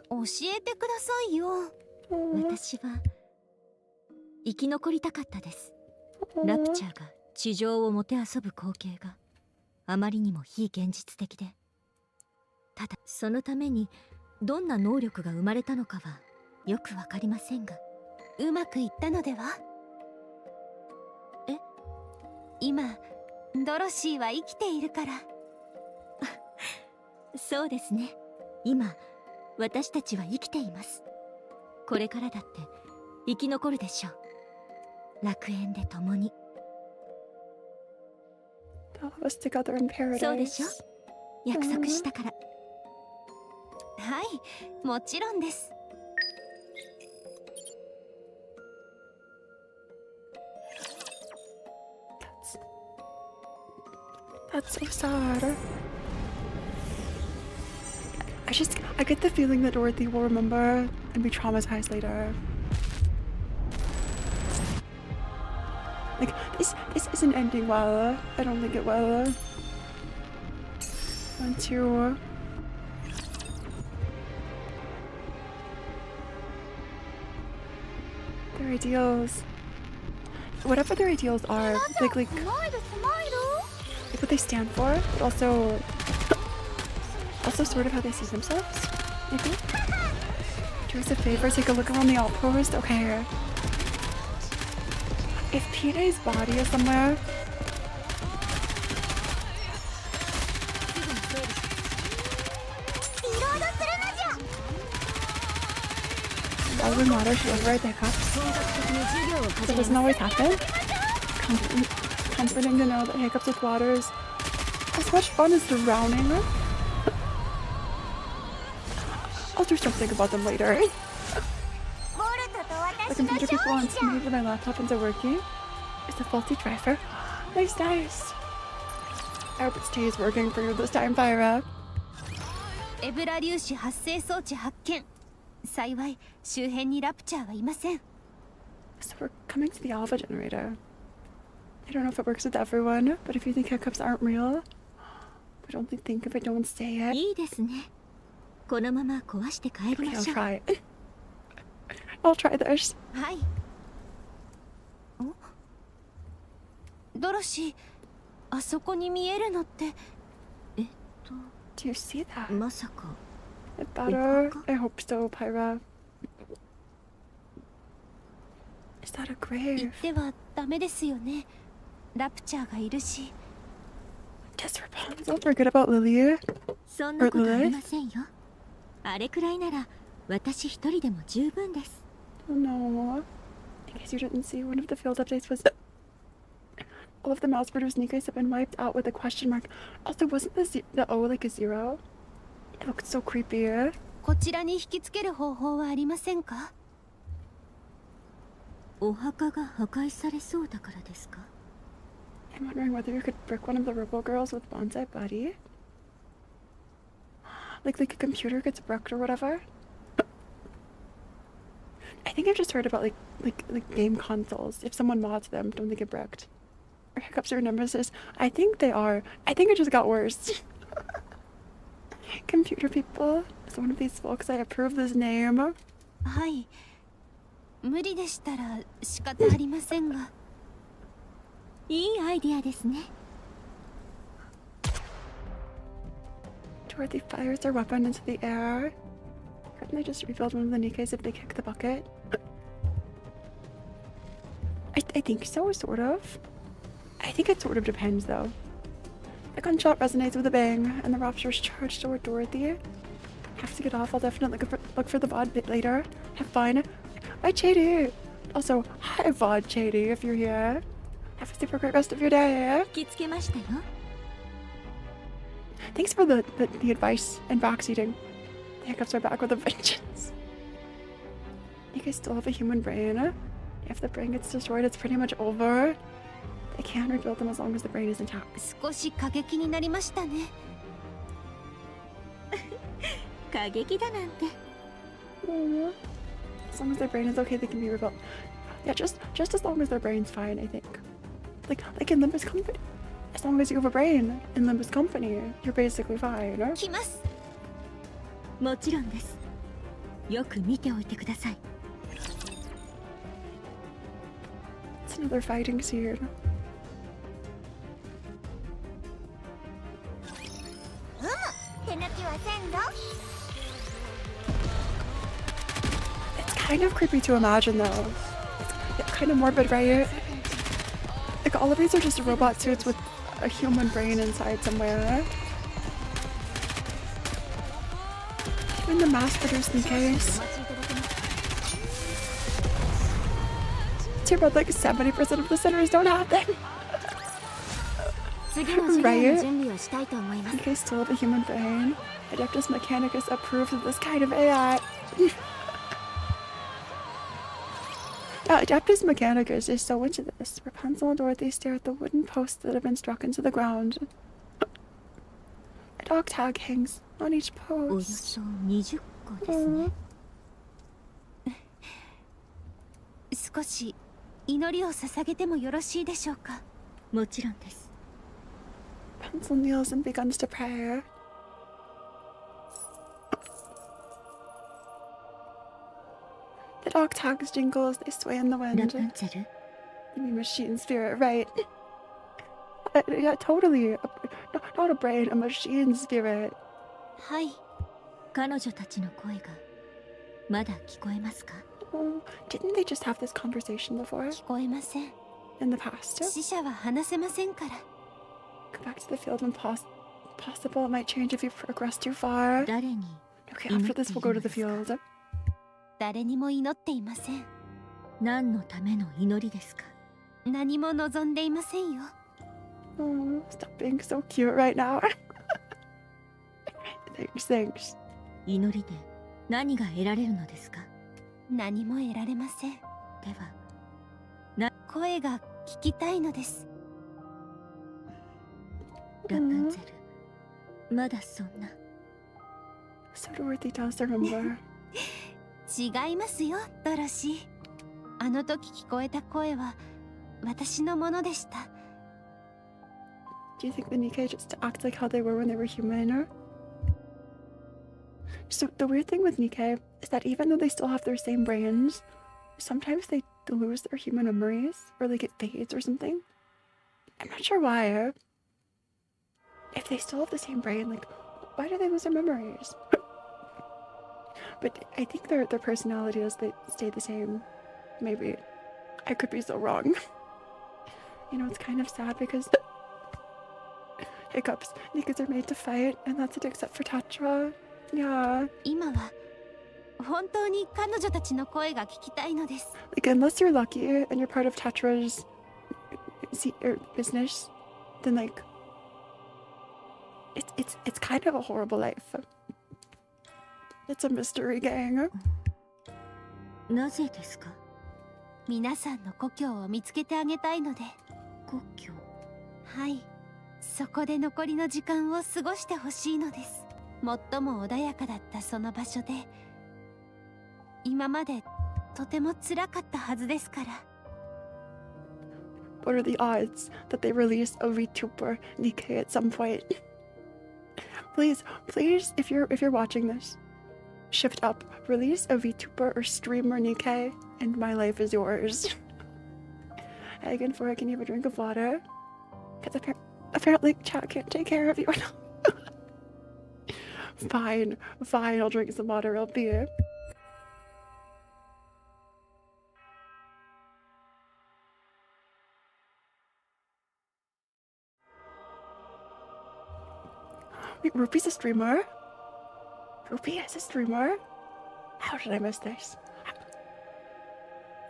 教えてくださいよ。 Aw. 私は生き残りたかったです。ラプチャーが地上をもてあそぶ光景があまりにも非現実的で、ただそのためにどんな能力が生まれたのかはよくわかりませんが。うまくいったのでは？え？今ドロシーは生きているから。そうですね。今私たちは生きています。これからだって生き残るでしょう。楽園で共に。 All of us together in そうでし paradise. ょ？約束したから。はい、もちろんです。 That's so sad. I get the feeling that Dorothy will remember and be traumatized later. Like, this isn't ending well. I don't think it will. 1, 2. Their ideals. Whatever their ideals are, like what they stand for, but also sort of how they see themselves, maybe? Do us a favor, take a look around the outpost. Okay. If P-Day's body is somewhere... Alvin water should override the hiccups. That doesn't always happen. Comforting to know that hiccups with water is as much fun as drowning. I'll do something about them later. The computer people wants me when my laptop isn't working. It's a faulty driver. Nice. I hope it stays working for you this time, Phora. エブラ粒子発生装置発見。幸い周辺にラプチャーはいません。 So we're coming to the alpha generator. I don't know if it works with everyone, but if you think hiccups aren't real, but don't think if it, don't say it. いいですね。このまま壊して帰り Okay, ま I'll しょう。 try. I'll try this. はい。お？ドロシー、あそこに見えるのって。Do you see that? まさか It better. I hope so, Phora. Is that a 行 grave? ってはダメですよね。ラプチャーがいるし。 Does Rapunzel forget about Lily? そんなことありませんよ。あれくらいなら私一人でも十分です。 Oh no. In case you didn't see, one of the field updates was all of the mouse-produced Nikes have been wiped out with a question mark. Also, wasn't the O like a 0? It looked so creepy. こちらに引きつける方法はありませんか？お墓が破壊されそうだからですか？ I'm wondering whether you could brick one of the Rebel girls with bonsai body. Like a computer gets bricked or whatever. I think I've just heard about like game consoles. If someone mods them, don't they get bricked? Are hiccups or nemesis? I think they are. I think it just got worse. Computer people is one of these folks. I approve this name. はい。無理でしたら仕方ありませんが。いいアイディアですね。Dorothy fires her weapon into the air. Couldn't they just rebuild one of the Nikkes if they kick the bucket? I think so, sort of. I think it sort of depends, though. The gunshot resonates with a bang, and the raptors charge toward Dorothy. Have to get off. I'll definitely look for the VOD bit later. Have fun. Bye, Chady. Also, hi, VOD Chady, if you're here. Have a super great rest of your day. 気付けましたよ。Thanks for the advice and backseating. The hiccups are back with a vengeance. You guys still have a human brain. If the brain gets destroyed, it's pretty much over. They can't rebuild them as long as the brain is intact. 少し過激になりましたね。過激だなんて。As long as their brain is okay, they can be rebuilt. Yeah, just as long as their brain's fine, I think. Like in Limbus Company. As long as you have a brain in Limbus Company, you're basically fine. 来ます。もちろんです。よく見ておいてください。It's another fighting scene. 手抜きはせんぞ。 It's kind of creepy to imagine, though. It's kind of morbid, right? Like, all of these are just robot suits with a human brain inside somewhere. Even the mass-produced Nikkes. Too bad, like, 70% of the sinners don't have them. 次の授業 Right? の準備をしたいと思います。 Nikkei still have a human brain. Adeptus Mechanicus approves of this kind of AI. Adeptus Mechanicus is so into this. Rapunzel and Dorothy stare at the wooden posts that have been struck into the ground. A dog tag hangs on each およ post. そ20個ですね。少し祈りを捧げてもよろしいでしょうか。もちろんです。 Rapunzel kneels and begins to pray. The dog tags jingle as they sway in the ラ wind. プンツェル、 You mean machine spirit, right? Yeah, totally. Not a brain, a machine spirit. はい。彼女たちの声がまだ聞こえますか？ Oh, didn't they just have this conversation before? 聞こえません。 In the past? 死者は話せませんから。 Go back to the field when possible. It might change if you progress too far. 誰に Okay, after this we'll go to the field. 誰にも祈っていません。何のための祈りですか？何も望んでいませんよ。 Oh, stop being so cute right now. Thanks. 祈りで何が得られるのですか？何も得られません。では、声が聞きたいのです。ラプンツェル、まだそんな。 So Dorothy does remember. 違いますよ、ドロシー。あの時聞こえた声は私のものでした。 Do you think the Nikke just act like how they were when they were human? So the weird thing with Nikke is that even though they still have their same brains, sometimes they lose their human memories or like it fades or something. I'm not sure why. If they still have the same brain, like, why do they lose their memories? But I think their personalities, they stay the same. Maybe. I could be so wrong. You know, it's kind of sad because hiccups. Nikkes are made to fight, and that's it except for Tatra. Yeah. 今は本当に彼女たちの声が聞きたいのです。 Like, unless you're lucky and you're part of Tatra's business, then like it's kind of a horrible life. It's a mystery gang. なぜですか？皆さんの故郷を見つけてあげたいので。故郷。はい、そこで残りの時間を過ごしてほしいのです。最も穏やかだったその場所で、今までとても辛かったはずですから。What are the odds that they release a VTuber Nikke at some point? Please, if you're watching this, shift up, release a VTuber or streamer Nikke, and my life is yours. Again, Phora, can you have a drink of water? Because apparently chat can't take care of you. Fine, I'll drink some water, I'll be here. Wait, Rupee's a streamer? Rupee is a streamer? How did I miss this?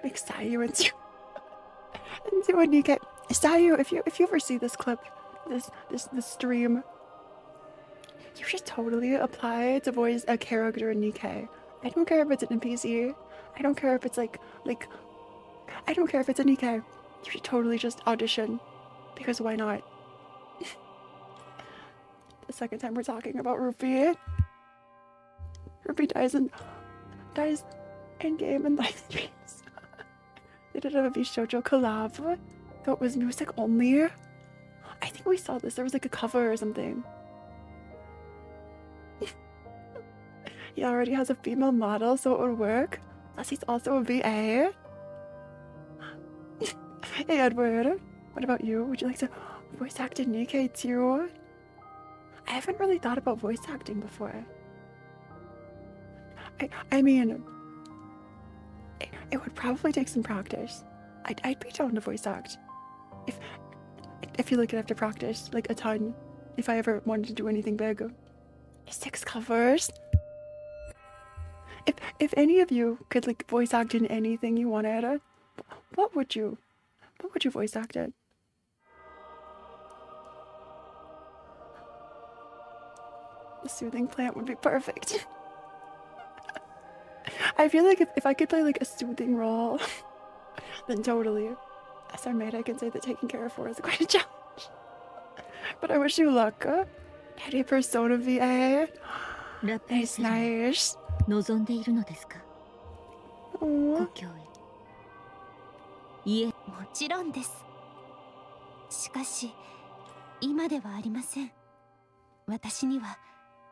Make Sayu and Nikke. Sayu, if you ever see this clip, this stream, you should totally apply to voice a character in Nikke. I don't care if it's an NPC. I don't care if it's like I don't care if it's a Nikke. You should totally just audition, because why not? The second time we're talking about Rupee. Rupee dies in game and live streams. They did a Shoujo collab, though it was music only. I think we saw this. There was like a cover or something. He already has a female model, so it would work. Plus, he's also a VA. Hey, Edward. What about you? Would you like to voice act in Nikke too? I haven't really thought about voice acting before. I mean, it would probably take some practice. I'd be down to voice act. I feel like I'd have to practice, like, a ton, if I ever wanted to do anything big. 6 covers? If any of you could, like, voice act in anything you wanted, what would you voice act in? The soothing plant would be perfect. I feel like if I could play like a soothing role, then totally. As our mate, I can say that taking care of Phora is quite a challenge. But I wish you luck. Petty Persona VA. Nice, nice. 望んでいるのですか？ Aww. 故郷へ。家。もちろんです。しかし、今ではありません。私には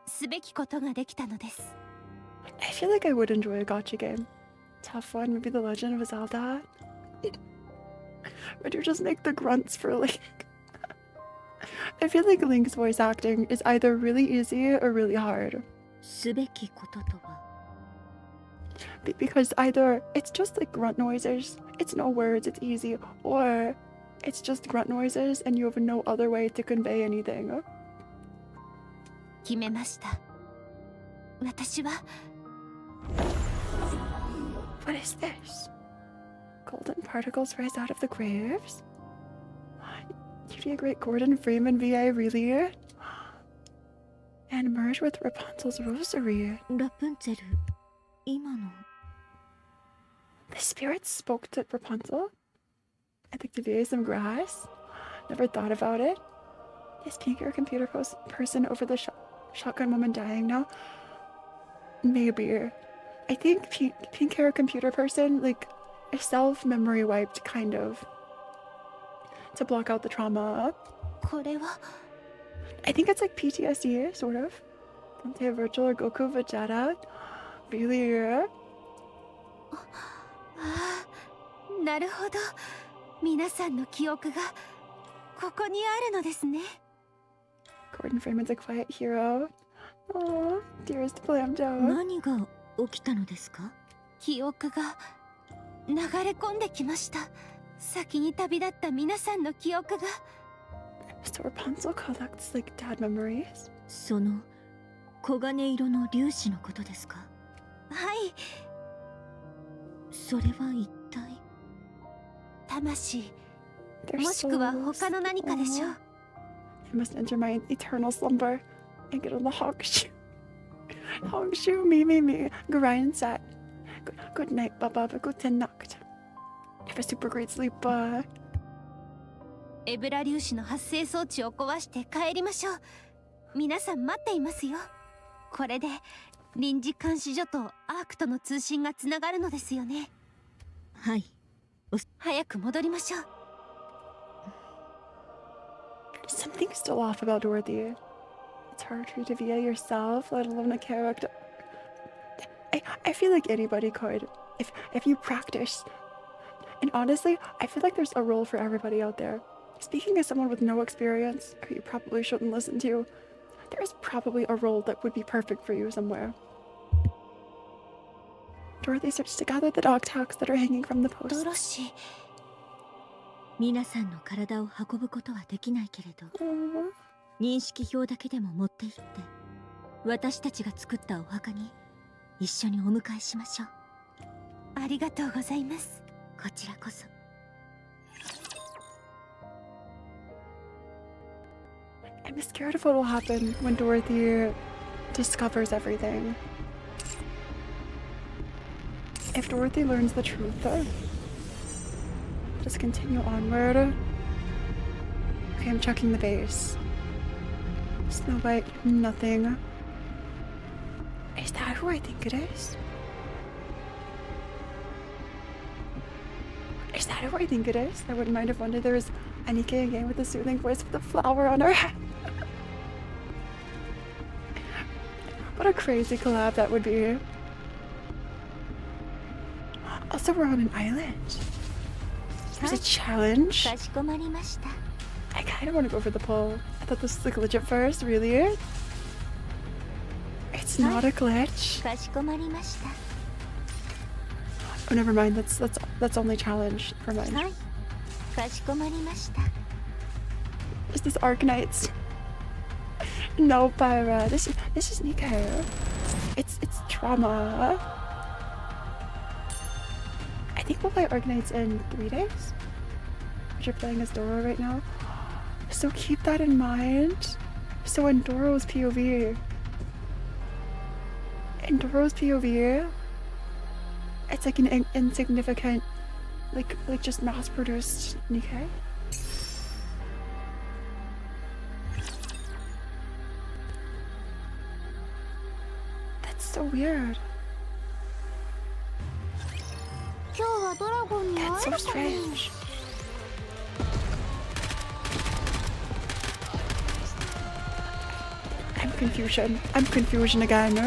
すべきことができたのです。I feel like I would enjoy a gacha game. Tough one, maybe The Legend of Zelda. Would you just make the grunts for Link? I feel like Link's voice acting is either really easy or really hard. すべきこととは。 Because either it's just like grunt noises, it's no words, it's easy, or it's just grunt noises and you have no other way to convey anything. 決めました。私は。What is this? Golden particles rise out of the graves? You'd be a great Gordon Freeman VA, really? And merge with Rapunzel's rosary. ラプンツェル、今の。 The spirits spoke to Rapunzel? I think to VA some grass? Never thought about it. Is pink hair computer person over the shotgun woman dying now? Maybe. I think pink hair computer person, like, self-memory wiped, kind of. To block out the trauma. これは I think it's like PTSD, sort of. Dante Virtual or Goku Vegeta. Really? なるほど。皆さんの記憶がここにあるのですね。Gordon Freeman's a quiet hero. Aww, dearest Blamdo. 何が起きたのですか？記憶が流れ込んできました。先に旅立った皆さんの記憶が。So Rapunzel collects like dad memories? その黄金色の粒子のことですか？はい。それは一体？魂、もしくは他の何かでしょう。I must enter my eternal slumber and get on the hogshoe. Hogshoe, me. Grind set. Good night, Baba. Gute Nacht. have a super great sleep. エブラ粒子の発生装置を壊して帰りましょう。皆さん待っていますよ。これで臨時監視所とアークとの通信がつながるのですよね。はい。早く戻りましょう。Something's still off about Dorothy. It's hard for you to be yourself, let alone a character. I feel like anybody could, if you practice. And honestly, I feel like there's a role for everybody out there. Speaking as someone with no experience, who you probably shouldn't listen to, there's probably a role that would be perfect for you somewhere. Dorothy starts to gather the dog tags that are hanging from the ドロ posts. シー、皆さんの体を運ぶことはできないけれど、認識表だけでも持って行って、私たちが作ったお墓に一緒にお迎えしましょう。ありがとうございます。こちらこそ。I'm scared of what will happen when Dorothy discovers everything. If Dorothy learns the truth, just continue onward. Okay, I'm checking the base. Snow White, nothing. Is that who I think it is? Is that who I think it is? I wouldn't mind if one day there was a Nikke again with a soothing voice with a flower on her head. What a crazy collab that would be. Also, we're on an island. There's a challenge. かしこまりました。 I kind of want to go for the pull. I thought this was a glitch at first, really? It's not a glitch. かしこまりました。 Oh, never mind. That's only challenge. Never mind. はい。かしこまりました。 Is this Arknights? No, Phora. This is Nikke. It's trauma. I think we'll play Arknights in 3 days. You're playing as Doro right now. So keep that in mind. So in Doro's POV, it's like an insignificant, like just mass-produced Nikke. That's so weird. 今日はドラゴンに会 That's え so るかね。 strange. I'm confusion again.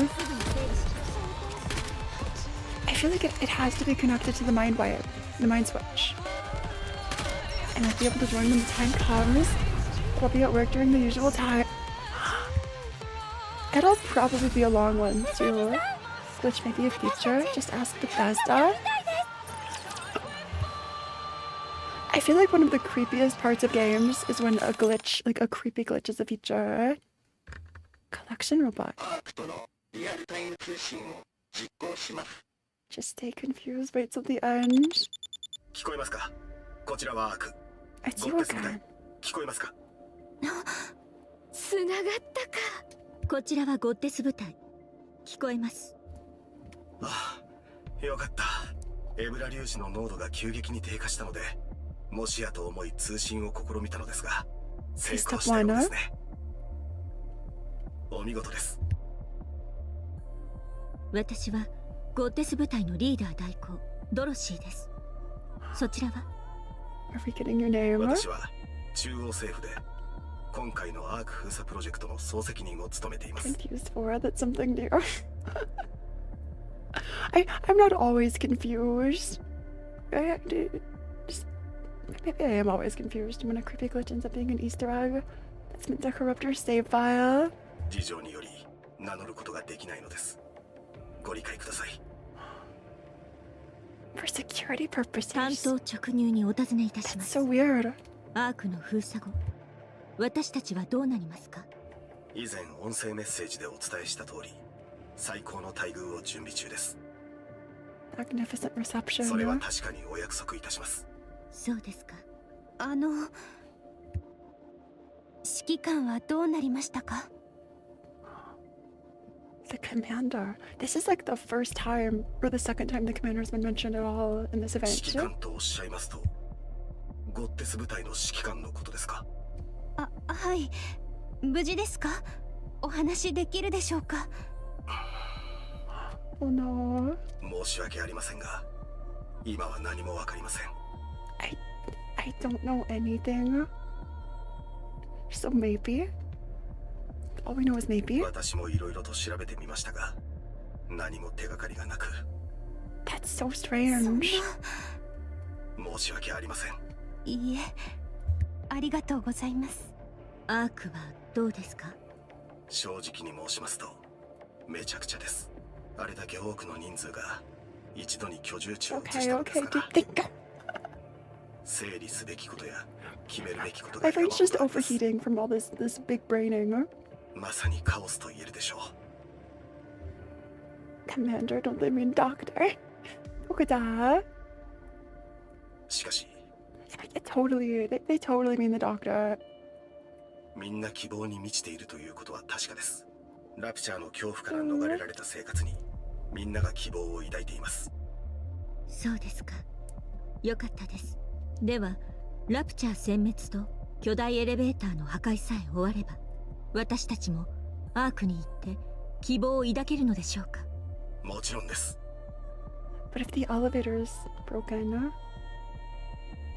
I feel like it has to be connected to the mind wire, the mind switch. And I'll be able to join when the time comes. But I'll be at work during the usual time. It'll probably be a long one too. Which may be a feature. Just ask Bethesda. I feel like one of the creepiest parts of games is when a glitch, like a creepy glitch, is a feature. Collection robot. アークとのリアルタイム通信を実行します。 Just stay confused. Wait till the end. 聞こえますか？こちらはアーク。 I see ゴッ what テス部隊 can. 聞こえますか？つながったか。こちらはゴッテス部隊。聞こえます。ああ、よかった。エブラ粒子の濃度が急激に低下したので、もしやと思い通信を試みたのですが、成功したようですね。お見事です。私はゴッテス部隊のリーダー代行ドロシーです。そちらは？ Are we getting your name? 私は中央政府で今回のアーク封鎖プロジェクトの総責任を務めています。 Confused Phora, that's something new. I'm not always confused. Maybe I am always confused when a creepy glitch ends up being an Easter egg that's meant to corrupt our save file. 事情により名乗ることができないのです。ご理解ください。 For security 担 purposes. 当直入にお尋ねいたしま That's す。 so weird. アークの封鎖後、私たちはどうなりますか？以前音声メッセージでお伝えした通り、最高の待遇を準備中です。 Magnificent それは reception. 確かにお約束いたします。そうですか。指揮官はどうなりましたか？ The commander. This is like the first time or the second time the commander's been mentioned at all in this 指 event. 揮官とおっしゃいますと、ゴッテス部隊の指揮官のことですか？はい。無事ですか？お話できるでしょうか？ Oh no. 申し訳ありませんが、今は何もわかりません。I don't know anything. So maybe. All we know is maybe. 私もいろいろと調べてみましたが、何も手がかりがなく。 That's so そん strange. な。申し訳ありません。いいえ。ありがとうございます。アークはどうですか？正直に申しますと、めちゃくちゃです。あれだけ多くの人数が一度に居住地を移し Okay, たのです okay. から、 Think. 整理すべきことや決めるべきことが My 山 brain's ほ just どあります。 overheating from all this big braining. まさにカオスと言えるでしょう。 Commander, don't they mean doctor? Dokada. しかし、 Totally. They totally mean the doctor. みんな希望に満ちているということは確かです。ラプチャーの恐怖から逃れられた生活に、みんなが希望を抱いています。そうですか。よかったです。では、ラプチャー殲滅と巨大エレベーターの破壊さえ終われば、私たちもアークに行って希望を抱けるのでしょうか？もちろんです。 But if the elevator's broken,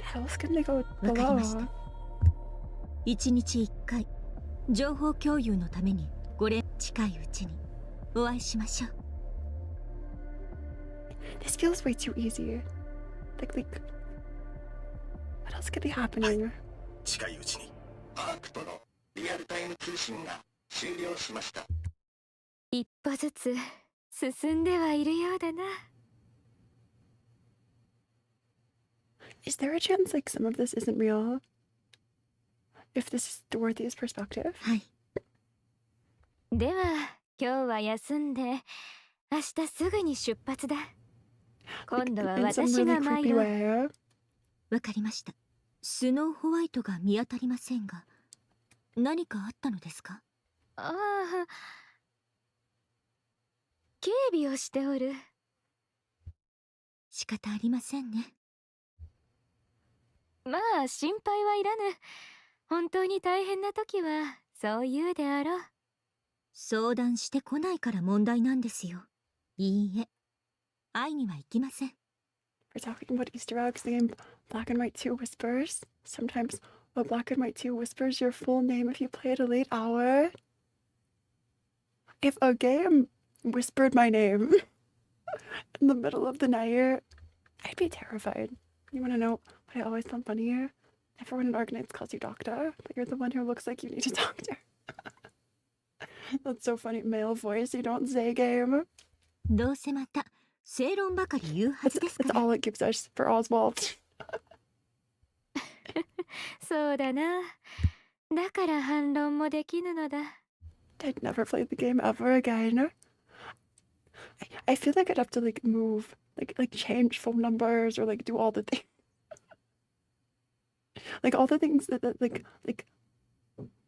how else can they go わかりました。 below? 一日一回、情報共有のために近いうちにお会いしましょう。This feels way too easy. Like, what else could be happening? 近いうちに。アークとのリアルタイム通信が終了しました。一歩ずつ進んではいるようだな。Is there a chance like some of this isn't real? If this is Dorothy's perspective? はい。では今日は休んで明日すぐに出発だ。今 Like, 度は in some 私 really が参 creepy る。 way. わかりました。スノーホワイトが見当たりませんが、何かあったのですか？ああ、警備をしておる。仕方ありませんね。まあ心配はいらぬ。本当に大変な時はそう言うであろう。相談してこないから問題なんですよ。いいえ、会いには行きません。 We're talking about Easter eggs, the game Black and White 2 Whispers. Sometimes Black and White 2 whispers your full name if you play at a late hour. If a game whispered my name in the middle of the night, I'd be terrified. You want to know what I always found funny here? Everyone in Organites calls you Doctor, but you're the one who looks like you need a doctor. That's so funny. Male voice, you don't say game. どうせまた正論ばかり言うはずですか That's ら。 all it gives us for Oswald. そうだな。だから反論もできぬのだ。I'd never play the game ever again. I feel like I'd have to like move, like change phone numbers or like do all the things, like all the things that like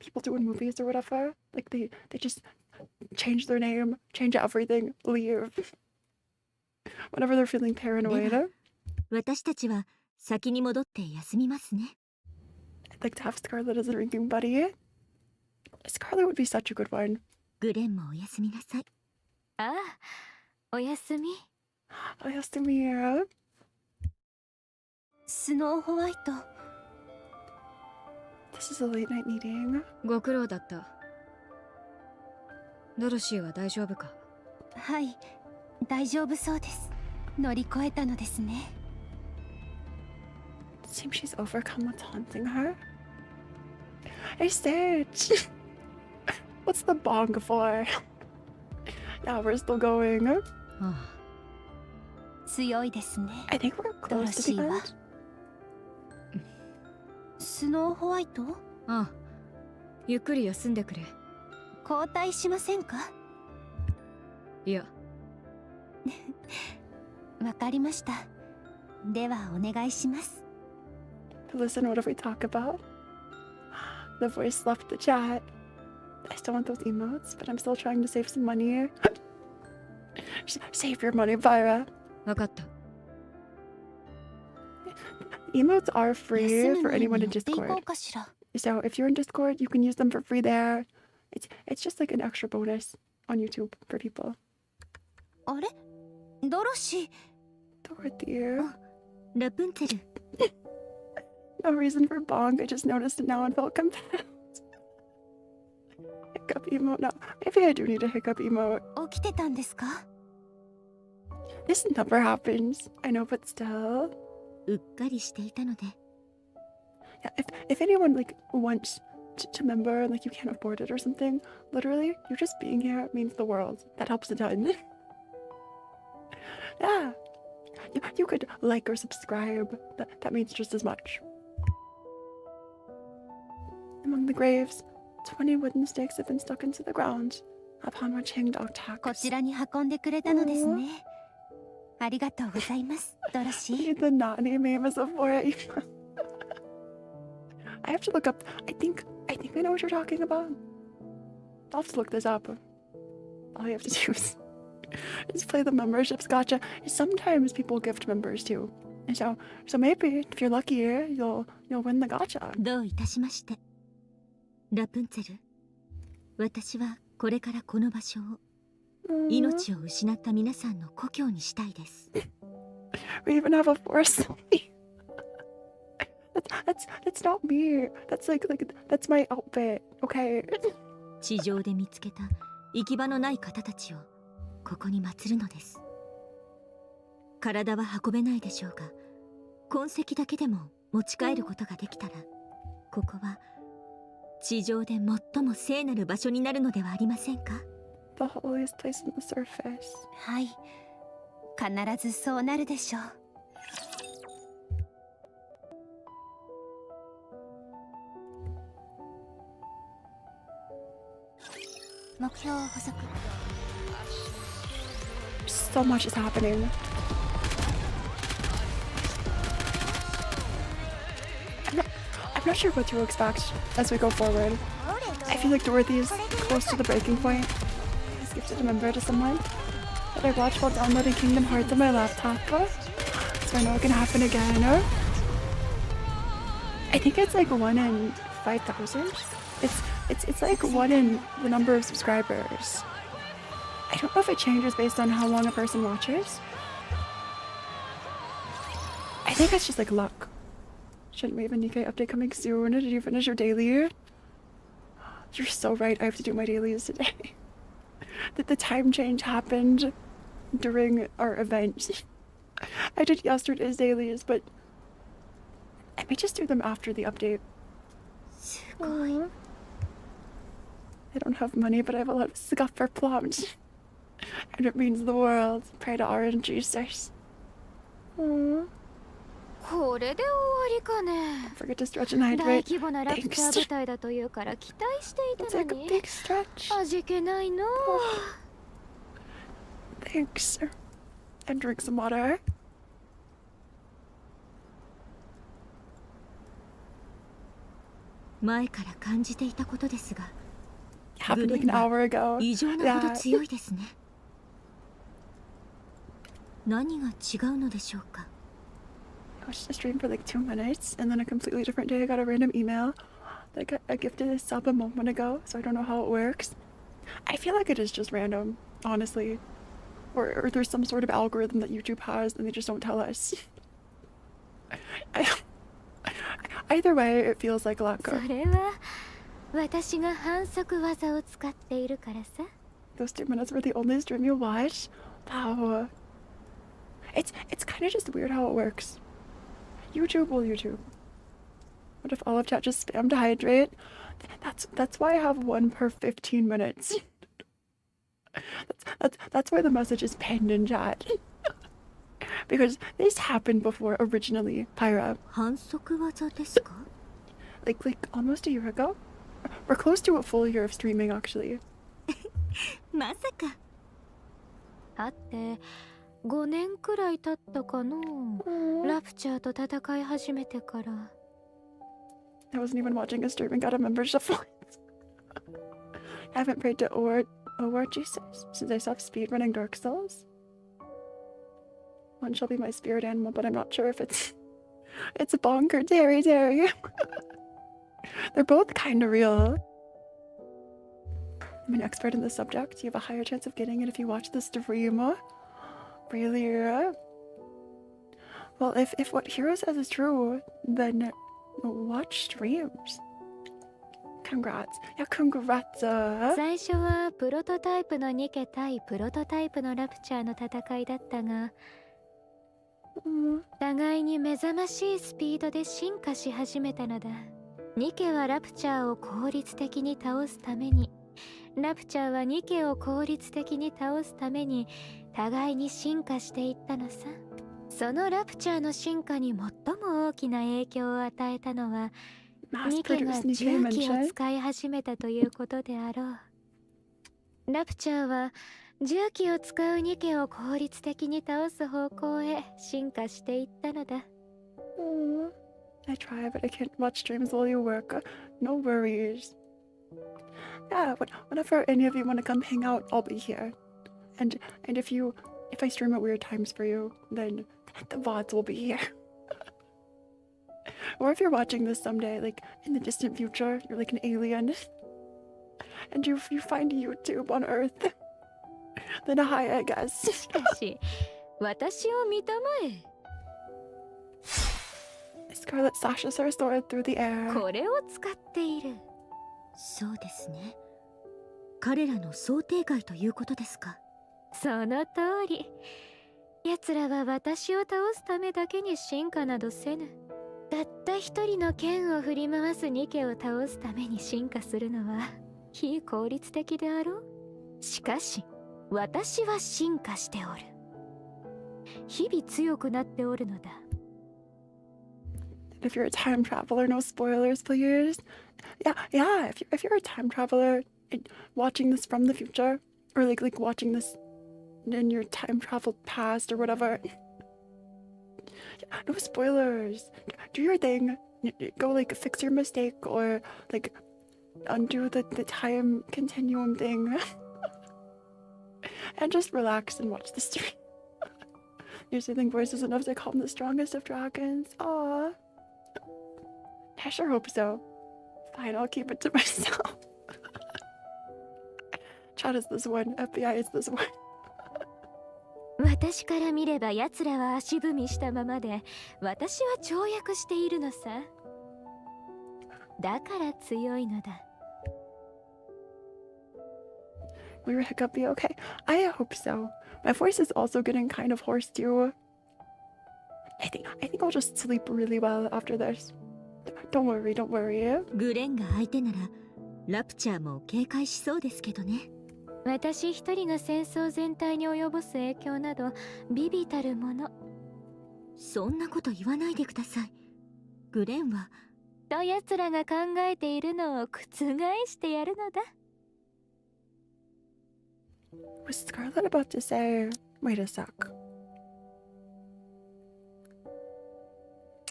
people do in movies or whatever. Like they just change their name, change everything, leave whenever they're feeling paranoid. 私たちは先に戻って休みますね。 I'd like to have Scarlet as a drinking buddy. Scarlet would be such a good one. グレンもおやすみなさい。ああ、おやすみ。 Oh, yes, to me. スノーホワイト。 This is a late night meeting. ご苦労だった。ドロシーは大丈夫か？はい、大丈夫そうです。乗り越えたのですね。 Seems she's overcome what's haunting her. Hey, Sage! What's the bong for? Yeah, we're still going. あ強いですね。 I think we're close to the Dorothy end. スノーホワイト？あ、ああ、ゆっくり休んでくれ。交代しませんか？いや、わかりました。ではお願いします。 Listen, what if we talk about? The voice left the chat. I still want those emotes, but I'm still trying to save some money. Save your money, Phora. わかった。 Emotes are free 休む for 前に anyone 寄 in っていこう Discord. かしら。 So if you're in Discord, you can use them for free there. It's just like an extra bonus on YouTube for people. あれドロシー。 Dorothy. ラプンツェル、 No reason for bong. I just noticed it now and felt compelled. Hiccup emote. No, maybe I do need a hiccup emote. 起きてたんですか？ This never happens. I know, but still. うっかりしていたので。 Yeah, if anyone like wants to member, like you can't afford it or something, literally, you just being here means the world. That helps a ton. Yeah. You could like or subscribe. That means just as much. Among the graves, 20 wooden stakes have been stuck into the ground, upon which hangdog こ tacks. ちらに運んでくれたのですね。ありがとうございます、ドロシー。 The naughty meme is a Phora. I have to look up. I think I know what you're talking about. I'll have to look this up. All you have to do is play the memberships gacha. Sometimes people gift members too. And so maybe if you're lucky, you'll win the gacha. どういたしまして。ラプンツェル、私はこれからこの場所を、命を失った皆さんの故郷にしたいです。 We even have a forest. That's not me. That's like that's my outfit. Okay. 地上で見つけた行き場のない方たちをここに祀るのです。体は運べないでしょうが、痕跡だけでも持ち帰ることができたら、ここは地上で最も聖なる場所になるのではありませんか？ The holiest place on the surface. はい、必ずそうなるでしょう。目標補足。 So much is happening. I'm not sure what to expect as we go forward. I feel like Dorothy is close to the breaking point. I was gifted a member to someone that I watched while downloading Kingdom Hearts on my laptop. So I know it can happen again. I think it's like 1 in 5,000. It's like 1 in the number of subscribers. I don't know if it changes based on how long a person watches. I think it's just like luck. Shouldn't we have a Nikke update coming soon? Did you finish your daily? You're so right, I have to do my dailies today. That the time change happened during our event. I did yesterday's dailies, but I may just do them after the update. I don't have money, but I have a lot of stuff for plums. And it means the world. Pray to RNG sis. Aww. これで終わりかね。 Forget to stretch and 大 hydrate. 規模なラプチャー舞台だというから期待してい Let's た take の a に big stretch. 味気ないの。 Thanks. And drink some water. 前から感じていたことですが、 Happened like an hour ago. 異常なほど強いですね。何が違うのでしょうか。 I watched the stream for like 2 minutes, and then a completely different day I got a random email. Like I gifted a sub a moment ago, so I don't know how it works. I feel like it is just random, honestly. Or there's some sort of algorithm that YouTube has and they just don't tell us. Either way, it feels like luck. それは私が反則技を使っているからさ。 Those 2 minutes were the only stream you watched? Wow. It's kind of just weird how it works. YouTube will YouTube. What if all of chat just spam to hydrate? That's why I have 1 per 15 minutes. That's why the message is pinned in chat. Because this happened before originally, Phora. 反則技ですか？ Like almost a year ago? We're close to a full year of streaming actually. まさか。あって5年くらい経ったかの。ラプチャーと戦い始めてから。 I wasn't even watching a stream and got a membership once. I haven't prayed to Jesus since I stopped speedrunning Dark Souls. One shall be my spirit animal, but I'm not sure if it's a bonk or Terry. They're both kind of real. I'm an expert in the subject. You have a higher chance of getting it if you watch the stream. Really? Well, if what Hero says is true, then watch streams. Congrats. Yeah, congrats. 最初はプロトタイプのニケ対プロトタイプのラプチャーの戦いだったが、互いに目覚ましいスピードで進化し始めたのだ。ニケはラプチャーを効率的に倒すために、ラプチャーはニケを効率的に倒すために互いに進化していったのさ。そのラプチャーの進化に最も大きな影響を与えたのは、ニケが重機を使い始めたということであろう。ラプチャーは重機を使うニケを効率的に倒す方向へ進化していったのだ。I try, but I can't watch streams while you work. No worries. Yeah, whenever any of you want to come hang out, I'll be here. And if I stream at weird times for you, then the VODs will be here. Or if you're watching this someday, like in the distant future, you're like an alien, and you find YouTube on Earth, then hi, I guess. しかし、私を見たまえ。Scarlet slashes her sword through the air. これを使っている。そうですね。彼らの想定外ということですか。その通り。奴らは私を倒すためだけに進化などせぬ。たった一人の剣を振り回すニケを倒すために進化するのは非効率的であろう。しかし、私は進化しておる。日々強くなっておるのだ。If you're a time traveler, no spoilers, please. Yeah. If you're a time traveler and watching this from the future, or like watching this in your time traveled past or whatever, no spoilers. Do your thing. Go like fix your mistake or like undo the time continuum thing, and just relax and watch the stream. Your soothing voice is enough to calm the strongest of dragons. Aww. I sure hope so. Fine, I'll keep it to myself. Chat is this one. FBI is this one. 私から見れば奴らは足踏みしたままで、私は跳躍しているのさ。だから強いのだ。Will your hiccup be okay? I hope so. My voice is also getting kind of hoarse too. I think I'll just sleep really well after this. Don't worry. グレンが相手ならラプチャーも警戒しそうですけどね。私一人が戦争全体に及ぼす影響など微々たるもの。そんなこと言わないでください。グレンはと奴らが考えているのを覆してやるのだ。Was Scarlet about to say? Wait a sec.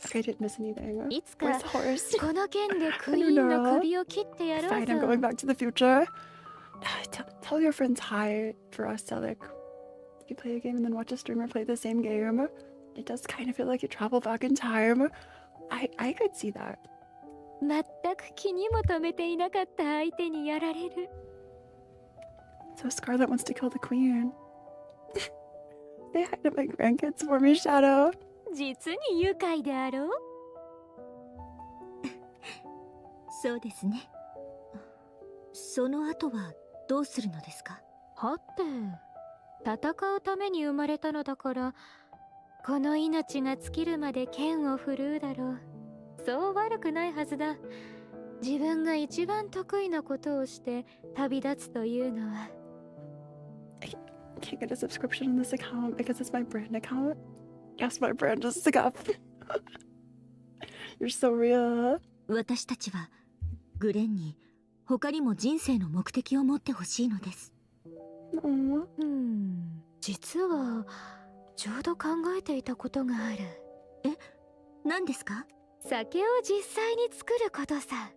Okay, I didn't miss anything. いつか Where's the horse? この剣でクイーンの首を切ってやろう Fine, I'm going back to the future. Tell your friends hi for us, Selec. You play a game and then watch a streamer play the same game. It does kind of feel like you travel back in time. I could see that. 全く気にも留めていなかった相手にやられる。So Scarlet wants to kill the queen. Say hi to my grandkids for me, Shadow. 実に愉快であろう。そうですね。その後はどうするのですか？はて、戦うために生まれたのだから、この命が尽きるまで剣を振るうだろう。そう悪くないはずだ。自分が一番得意なことをして旅立つというのは。I can't get a subscription on this account because it's my brand account. Yes, my brand is Scuff. You're so real. 私たちはグレンに他にも人生の目的を持ってほしいのです。実はちょうど考えていたことがある。え、何ですか？酒を実際に作ることさ。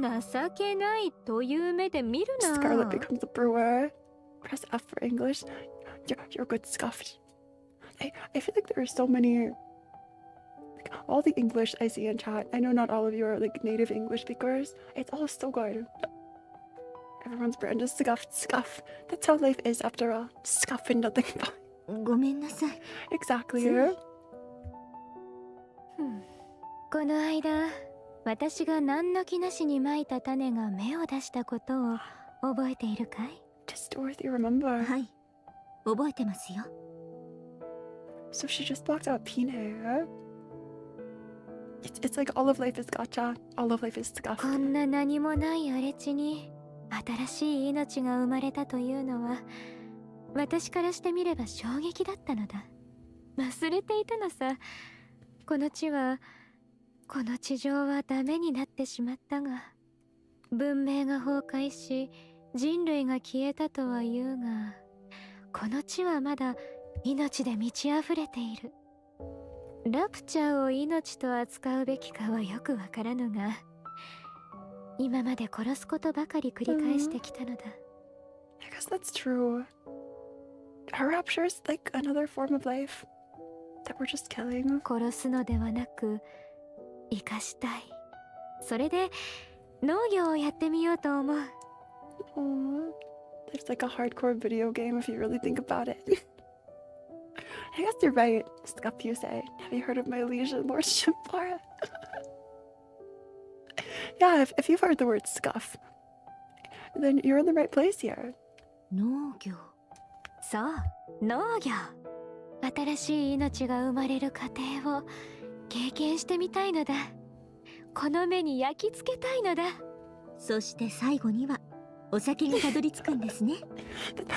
情けないという目で見るな。 Scarlet becomes a brewer. Press F for English. You're good scuffed. I feel like there are so many, like, all the English I see in chat, I know not all of you are like native English speakers. It's all so good. Everyone's brand is scuff. That's how life is after all. Scuff and nothing but. ごめんなさい。 Exactly. この間、私が何の気なしにまいた種が芽を出したことを覚えているかい？ Does Dorothy remember? はい、覚えてますよ。So she just blocked out Pine. It's like all of life is Gacha, all of life is scuff. こんな何もない荒れ地に新しい命が生まれたというのは、私からしてみれば衝撃だったのだ。忘れていたのさ。この地上はダメになってしまったが、文明が崩壊し人類が消えたとは言うが、この地はまだ命で満ち溢れている。ラプチャーを命と扱うべきかはよくわからぬが、今まで殺すことばかり繰り返してきたのだ。I guess that's true. Our rapture is like another form of life that we're just killing. 殺すのではなく生かしたい。それで農業をやってみようと思う。Aww. It's like a hardcore video game if you really think about it. I guess you're right, Scuff, you say. Have you heard of my liege and lordship, Phora? Yeah, if you've heard the word scuff, then you're in the right place here. 農業。そう、農業。新しい命が生まれる過程を経験してみたいのだ。この目に焼き付けたいのだ。そして最後にはお酒にたどり着くんですね。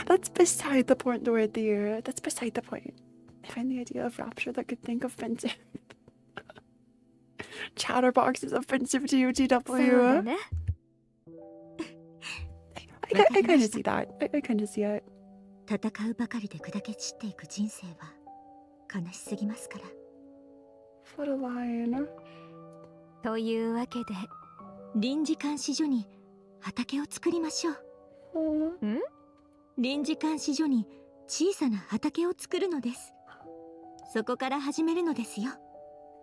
That's beside the point, Dorothy. That's beside the point. I find the idea of rapture that could think offensive. Chatterbox is offensive to you, そうだ TW. な。I kind of see that. I kind of see it. 戦うばかりで砕け散っていく人生は悲しすぎますから。 What a line. というわけで、臨時監視所に畑を作りましょう。 Aw. 臨時監視所に小さな畑を作るのです。そこから始めるのですよ。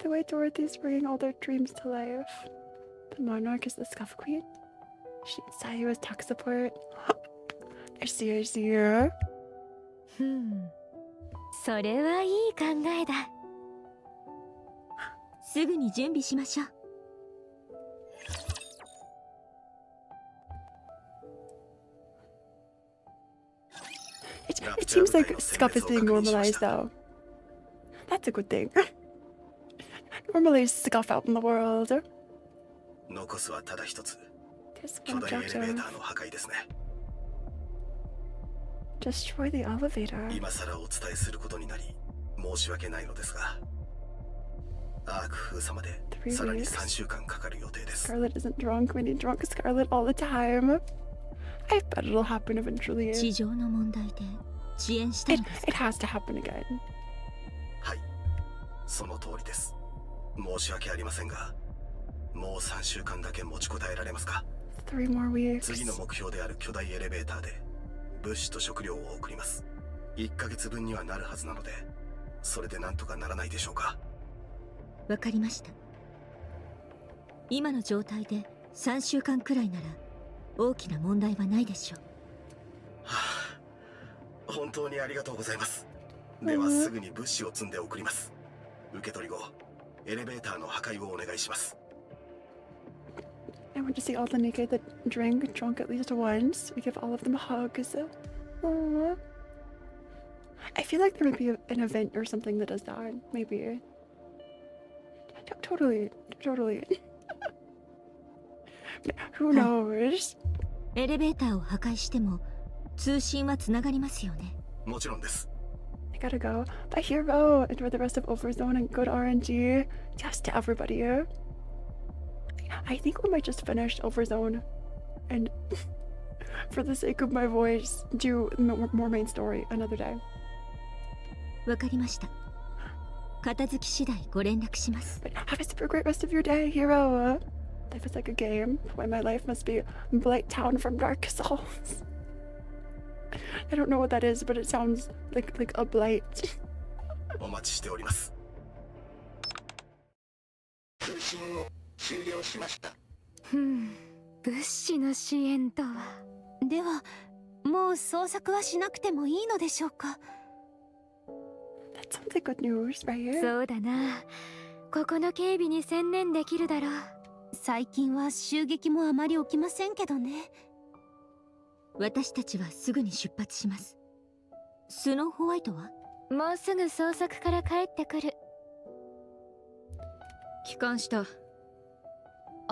The way Dorothy's bringing all their dreams to life. The monarch is the scuff queen. She said he was tech support. I see. それはいい考えだ。すぐに準備しましょう。It seems like scuff is being normalized though. That's a good thing. Normalize scuff out in the world. 残すはただ一つ、 This 巨 one 大エレベ objective. ーターの破壊ですね。 Destroy the elevator. 今さらお伝えすることになり申し訳ないのですが、アーク封鎖までさらに3週間かかる予定です。 Scarlet isn't drunk. We need drunk Scarlet all the time. I bet it'll happen eventually. 地上の問題で遅延したのです。 It has to happen again. はい、その通りです。申し訳ありませんが、もう3週間だけ持ちこたえられますか。 3 more weeks. 次の目標である巨大エレベーターで物資と食料を送ります。1ヶ月分にはなるはずなので、それでなんとかならないでしょうか。わかりました。今の状態で3週間くらいなら大きな問題はないでしょう。はあ、本当にありがとうございます。ではすぐに物資を積んで送ります。受け取り後、エレベーターの破壊をお願いします。 I want to see all the Nikke that drink drunk at least once. We give all of them a hug. So, aww. I feel like there would be an event or something that does that. Maybe. Totally. Who knows? エレベーターを破壊しても通信はつながりますよね。もちろんです。 I gotta go. Bye, hero. Enjoy the rest of Overzone and good RNG. Yes to everybody. I think we might just finish Overzone and, for the sake of my voice, do more main story another day. わかりました。片付き次第ご連絡します。 But have a super great rest of your day, hero. Life is like a game. Why my life must be Blight Town from Dark Souls. I don't know what that is, but it sounds like a blight. お待ちしております。通信を終了しました。物資の支援とは。ではもう捜索はしなくてもいいのでしょうか。 That sounds like good news, right? そうだな。ここの警備に専念できるだろう。最近は襲撃もあまり起きませんけどね。私たちはすぐに出発します。スノーホワイトは？もうすぐ捜索から帰ってくる。帰還した。お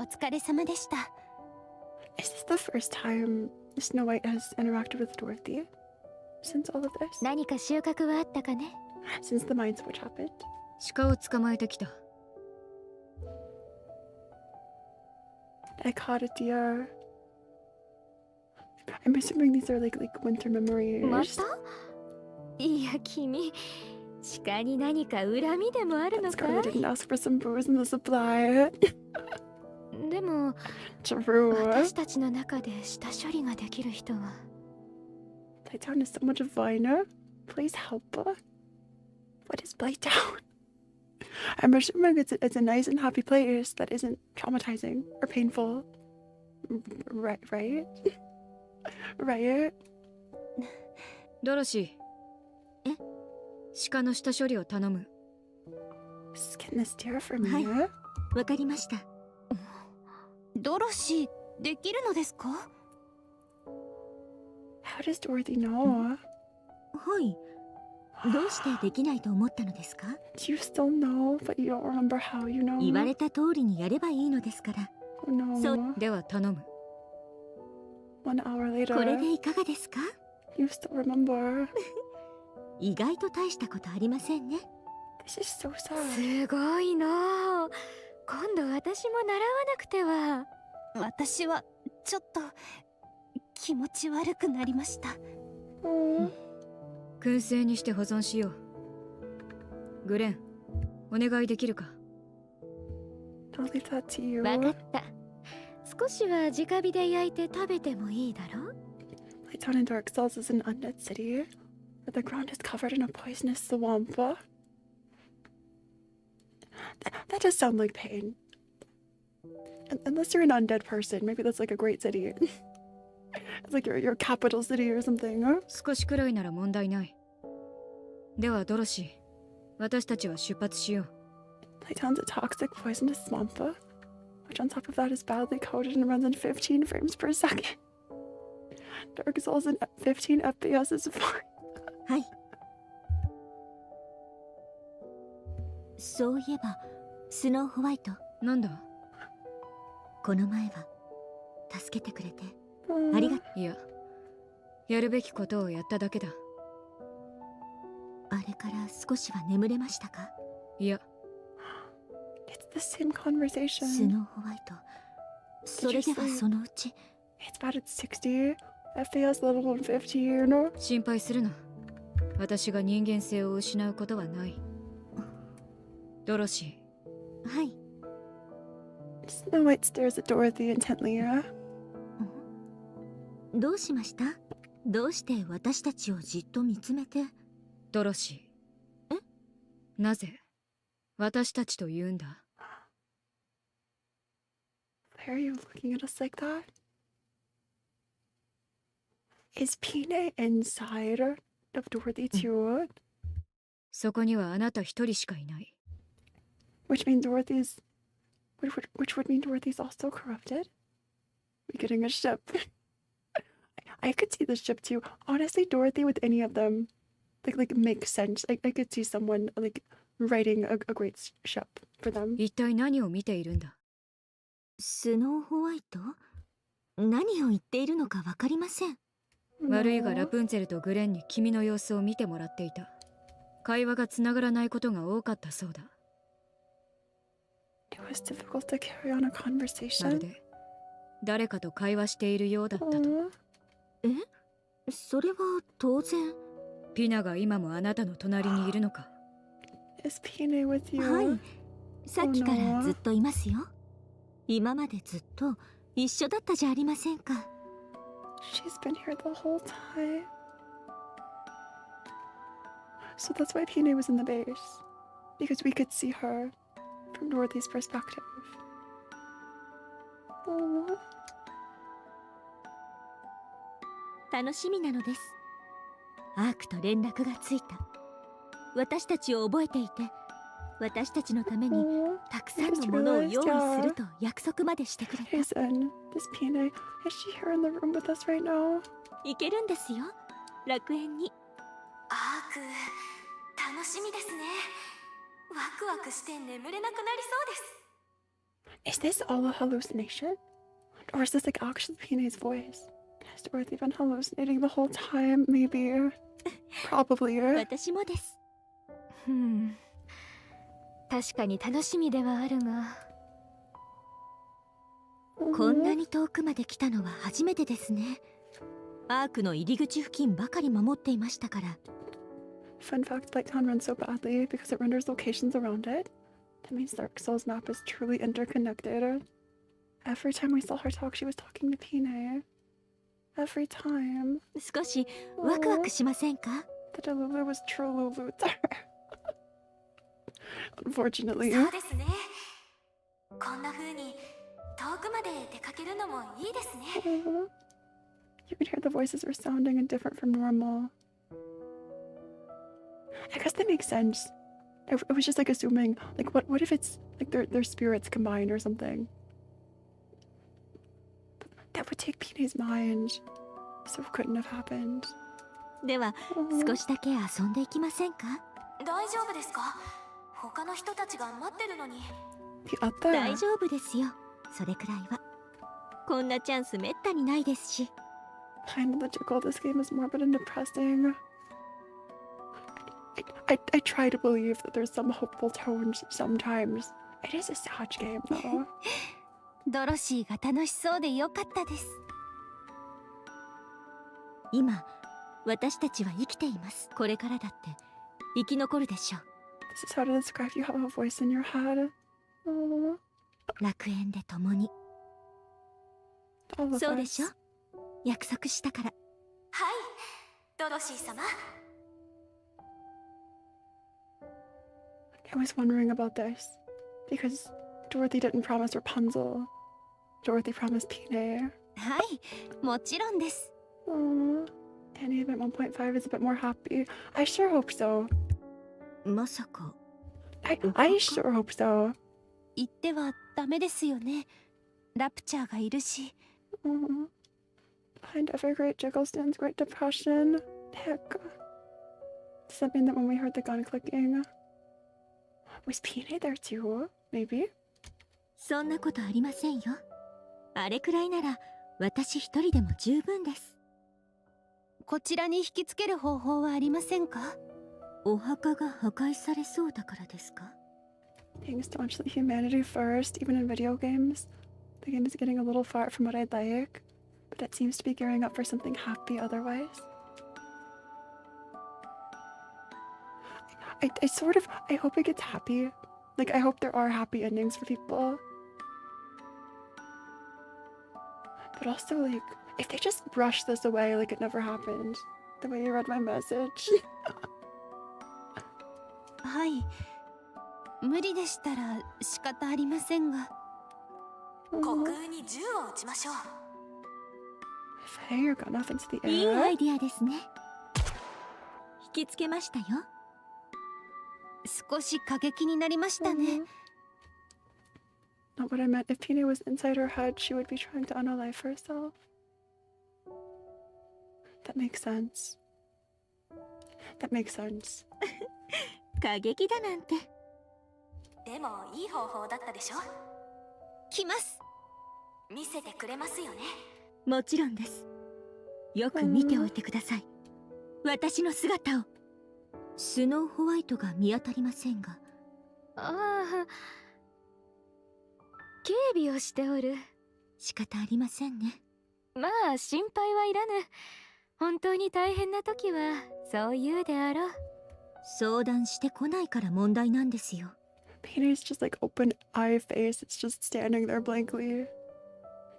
疲れ様でした。 Is this the first time Snow White has interacted with Dorothy since all of this? 何か収穫はあったかね？ Since the mind switch happened? 鹿を捕まえてきた。I caught a deer. I'm assuming these are like winter memories. また？いや君、鹿に何か恨みでもあるの That's か Scarlet didn't ask for some booze in the supply. でも True. 私たちの中で下処理ができる人は Blighttown is so much finer. Please help. What is Blighttown? I'm assuming it's a nice and happy place that isn't traumatizing or painful. Right? Right? ドロシー。え？鹿の下処理を頼む。Skin this deer for me. はい。わかりました。ドロシーできるのですか？ How does Dorothy know? はい。どうしてできないと思ったのですか？ Do you still know, but you don't remember how you know? 言われた通りにやればいいのですから。 Oh no. そう。では頼む。 1 hour later. これでいかがですか？ You still remember? 意外と大したことありませんね。 This is so sad. すごいの。今度私も習わなくては。私はちょっと気持ち悪くなりました。燻製にして保存しよう。グレン、お願いできるか？ I'll leave that to you. わかった。少しは直火で焼いて食べてもいいだろう。 Blighttown in Dark Souls is an undead city where the ground is covered in a poisonous swamp. That does sound like pain. Unless you're an undead person, maybe that's like a great city. It's like your capital city or something. 少しくらいなら問題ない。ではドロシー、私たちは出発しよう。 Blighttown's a toxic, poisonous swamp, which on top of that is badly coded and runs in 15 frames per second. Dark Souls in 15 FPS is fine. はい。そういえば、スノーホワイト。なんだ？この前は助けてくれてありがとう。いや、やるべきことをやっただけだ。あれから少しは眠れましたか？いや。 It's the same conversation. スノーホワイト。それではそのうち。It's bad at 60 FPS level 15. 心配するな。私が人間性を失うことはない。ドロシー。はい。Snow White stares at Dorothy intently. どうしました？どうして私たちをじっと見つめて？ドロシー。なぜ私たちと言うんだ？ Why are you looking at us like that? Is Pine inside of Dorothy too? そこにはあなた一人しかいない。Which means Dorothy's... Which would mean Dorothy's also corrupted? We're getting a ship. I could see the ship too. Honestly, Dorothy with any of them, like makes sense. I could see someone like writing a great ship for them. 一体何を見ているんだ？スノーホワイト？何を言っているのかわかりません。悪いがラプンツェルとグレンに君の様子を見てもらっていた。会話がつながらないことが多かったそうだ。It was difficult to carry on a conversation. まるで誰かと会話しているようだったと。それは当然。ピナが今もあなたの隣にいるのか？ Is Pine with you? はい。さっきからずっといますよ。今までずっと一緒だったじゃありませんか。 She's been here the whole time. So that's why Pine was in the base. Because we could see her from Dorothy's perspective. Aww. 楽しみなのです。アークと連絡がついた。私たちを覚えていて、私たちのために Aww. たくさんのものを用意すると約束までしてくれた。 Listen, this Pine, is she here in the room with us right now? 行けるんですよ、楽園に。アーク、楽しみですね。ワクワクして眠れなくなりそうです。 Is this all a hallucination? Or is this like actually Pine's voice? Has Dorothy been hallucinating the whole time? Maybe. Probably. 私もです。確かに楽しみではあるが。こんなに遠くまで来たのは初めてですね。アークの入り口付近ばかり守っていましたから。Fun fact, Lighttown runs so badly because it renders locations around it. That means Dark Soul's map is truly interconnected. Every time we saw her talk, she was talking to Pine. Every time. 少しワクワクしませんか？ The Delulu was true Lulu to her. Unfortunately. そうですね。こんな風に遠くまで出かけるのもいいですね。You could hear the voices were sounding and different from normal. I guess that makes sense. I was just like assuming, like, what if it's like their spirits combined or something? That would take Pine's mind, so it couldn't have happened. では少しだけ遊んでいきませんか？大丈夫ですか？他の人たちが待ってるのに。 The other. 大丈夫ですよ、それくらいは。こんなチャンスめったにないですし。 Kind of the jiggle. This game is morbid and depressing. I try to believe that there's some hopeful tones sometimes. It is a sad game, though. ドロシーが楽しそうでよかったです。今私たちは生きています。これからだって生き残るでしょう。 This is how to describe you have a voice in your head. Aww. 楽園で共に。 All of そうでしょ？ us. 約束したから。はい、ドロシー様。 I was wondering about this because Dorothy didn't promise Rapunzel. Dorothy promised Pine. はい、もちろんです。 Aww. Danny event 1.5 is a bit more happy. I sure hope so. まさか。 I sure hope so. 言ってはダメですよね。ラプチャーがいるし。 Aww. Behind every great jiggle stands great depression. Heck. Does that mean that when we heard the gun clicking, was Pine there too? Maybe? そんなことありませんよ。あれくらいなら私一人でも十分です。こちらに引きつける方法はありませんか？お墓が破壊されそうだからですか？ Being staunchly humanity first, even in video games. The game is getting a little far from what I'd like, but it seems to be gearing up for something happy otherwise. I hope it gets happy. Like, I hope there are happy endings for people. But also, like, if they just brush this away like it never happened, the way you read my message. はい。無理でしたら仕方ありませんが。虚空に銃を撃ちましょう。 Fire gun off into the いいア air. イディアですね。引きつけましたよ。少し過激になりましたね。 Not what I meant. If Pine was inside her head, she would be trying to unalive herself. That makes sense. That makes sense. 過激だなんて。でもいい方法だったでしょ。来ます。見せてくれますよね。もちろんです。よく見ておいてください。私の姿を。スノーホワイトが見当たりませんが。ああ、警備をしておる。仕方ありませんね。まあ心配はいらぬ。本当に大変な時はそう言うであろう。相談してこないから問題なんですよ。Peony's just like open eye face. It's just standing there blankly.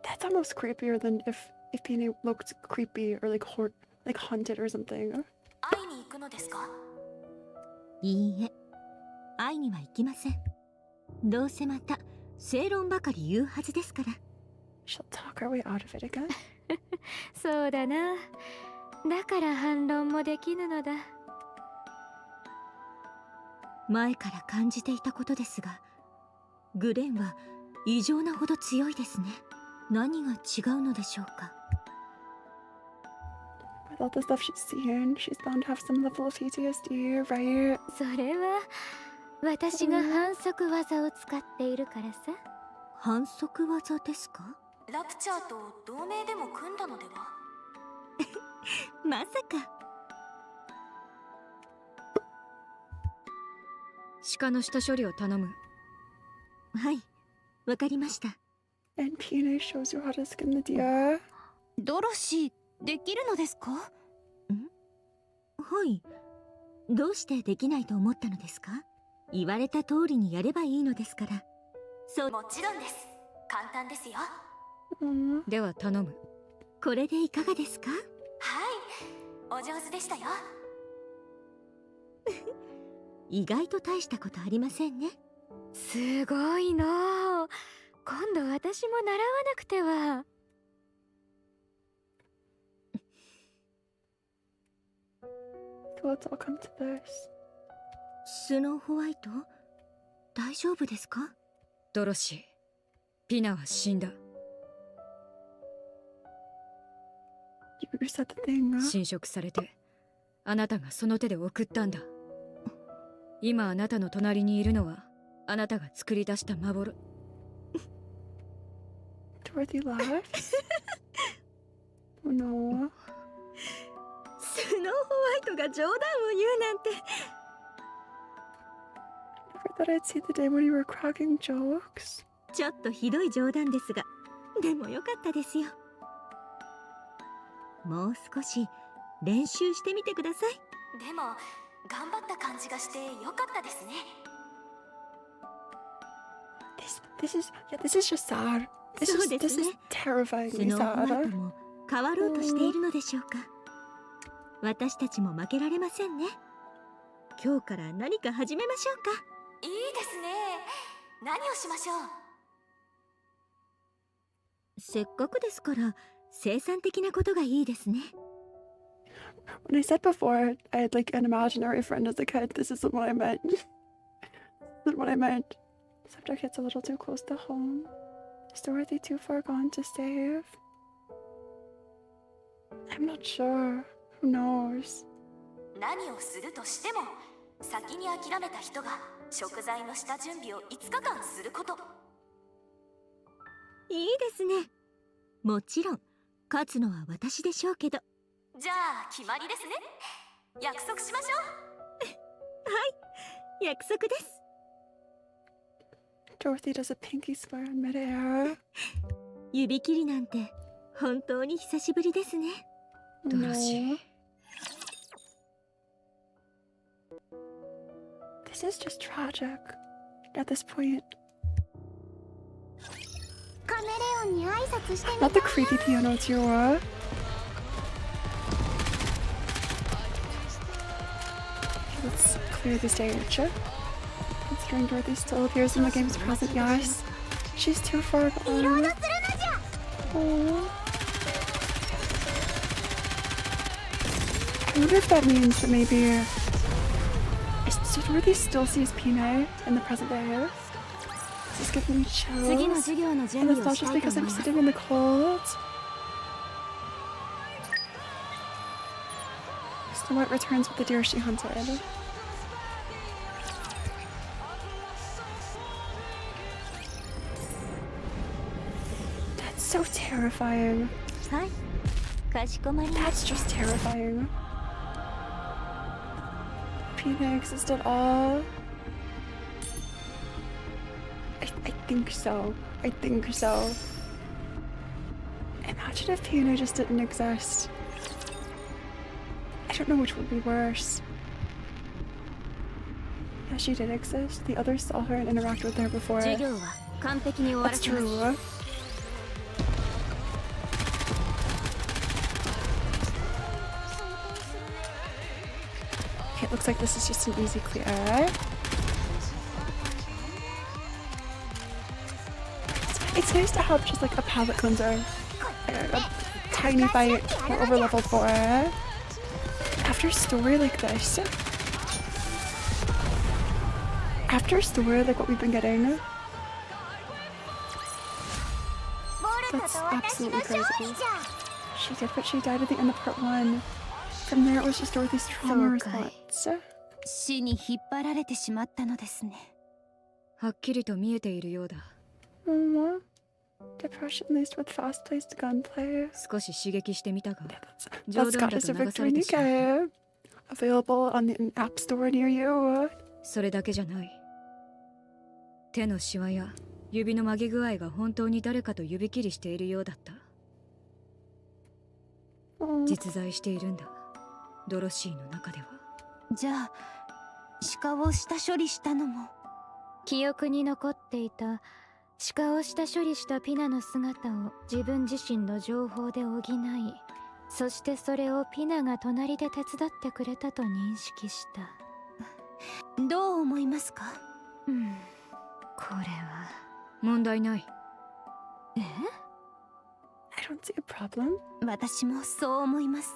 That's almost creepier than if Peony looked creepy or like haunted or something. 会いに行くのですか？いいえ、会いには行きません。どうせまた正論ばかり言うはずですから。She'll talk her way out of it again. そうだな。だから反論もできぬのだ。前から感じていたことですが、グレンは異常なほど強いですね。何が違うのでしょうか。With all the stuff she's seen, she's bound to have some level of PTSD, right? それは私が反則技を使っているからさ。反則技ですか？ラプチャーと同盟でも組んだのでは？まさか。鹿の下処理を頼む。はい、わかりました。And Peony shows you how to skin the deer. ドロシーできるのですか？はい。どうしてできないと思ったのですか？言われた通りにやればいいのですから。そう。もちろんです。簡単ですよ。では頼む。これでいかがですか？はい、お上手でしたよ。意外と大したことありませんね。すごいの。今度私も習わなくては。So let's all come to this. スノーホワイト、大丈夫ですか？ドロシー、ピナは死んだ。You said the thing. 侵食されて、あなたがその手で送ったんだ。今あなたの隣にいるのは、あなたが作り出した幻。Dorothy laughs. Oh no. スノーホワイトが冗談を言うなんて。Never thought I'd see the day when you were cracking jokes. ちょっとひどい冗談ですが、でもよかったですよ。もう少し練習してみてください。でも頑張った感じがしてよかったですね。This is just sad. This is terrifyingly スノーホワイ sad. トも変わろうとしているのでしょうか。私たちも負けられませんね。今日から何か始めましょうか。いいですね。何をしましょう。せっかくですから生産的なことがいいですね。When I said before I had like an imaginary friend as a kid, this isn't what I meant. This isn't what I meant. Subject hits a little too close to home. Is Dorothy too far gone to save? I'm not sure. Who knows? 何をするとしても先に諦めた人が食材の下準備を5日間すること。いいですね。もちろん勝つのは私でしょうけど。じゃあ決まりですね。約束しましょう。はい、約束です。Dorothy does a pinky swear in midair. 指切りなんて本当に久しぶりですね。ドロシー。This is just tragic at this point. カメレオンに挨拶してみ Not the creepy piano too. Let's clear the stage. Considering Dorothy still appears in the game's present, yes. She's too far gone. Oh. I wonder if that means that maybe... So Dorothy still sees Peanut in the present day? This is giving me chills. And it's not just because I'm sitting in the cold. Snow White returns with the deer she hunted. That's so terrifying. はい、かしこまりま That's した。 just terrifying. Peanut exist at all? I think so. I think so. Imagine if Peanut just didn't exist. I don't know which would be worse. Yeah, she did exist. The others saw her and interacted with her before. 授業は完璧に終わら That's せます。 true. Okay, it looks like this is just an easy clear. It's nice to have just like a palette cleanser. A tiny bite over level 4. After a story like this. After a story like what we've been getting. That's absolutely crazy. She did, but she died at the end of part 1. From there it was just Dorothy's trauma response. 死に引っ張られてしまったのですね。はっきりと見えているようだ。Depression laced with fast-paced gunplay. 少し刺激してみたが、 That's Gacha's a victory, Nikke. Available on the app store near you. それだけじゃない。手のシワや指の曲げ具合が本当に誰かと指切りしているようだった。実在しているんだ、ドロシーの中では。じゃあ鹿を下処理したのも。記憶に残っていた鹿を下処理したピナの姿を自分自身の情報で補い、そしてそれをピナが隣で手伝ってくれたと認識した。どう思いますか？これは問題ない。I don't see a problem. 私もそう思います。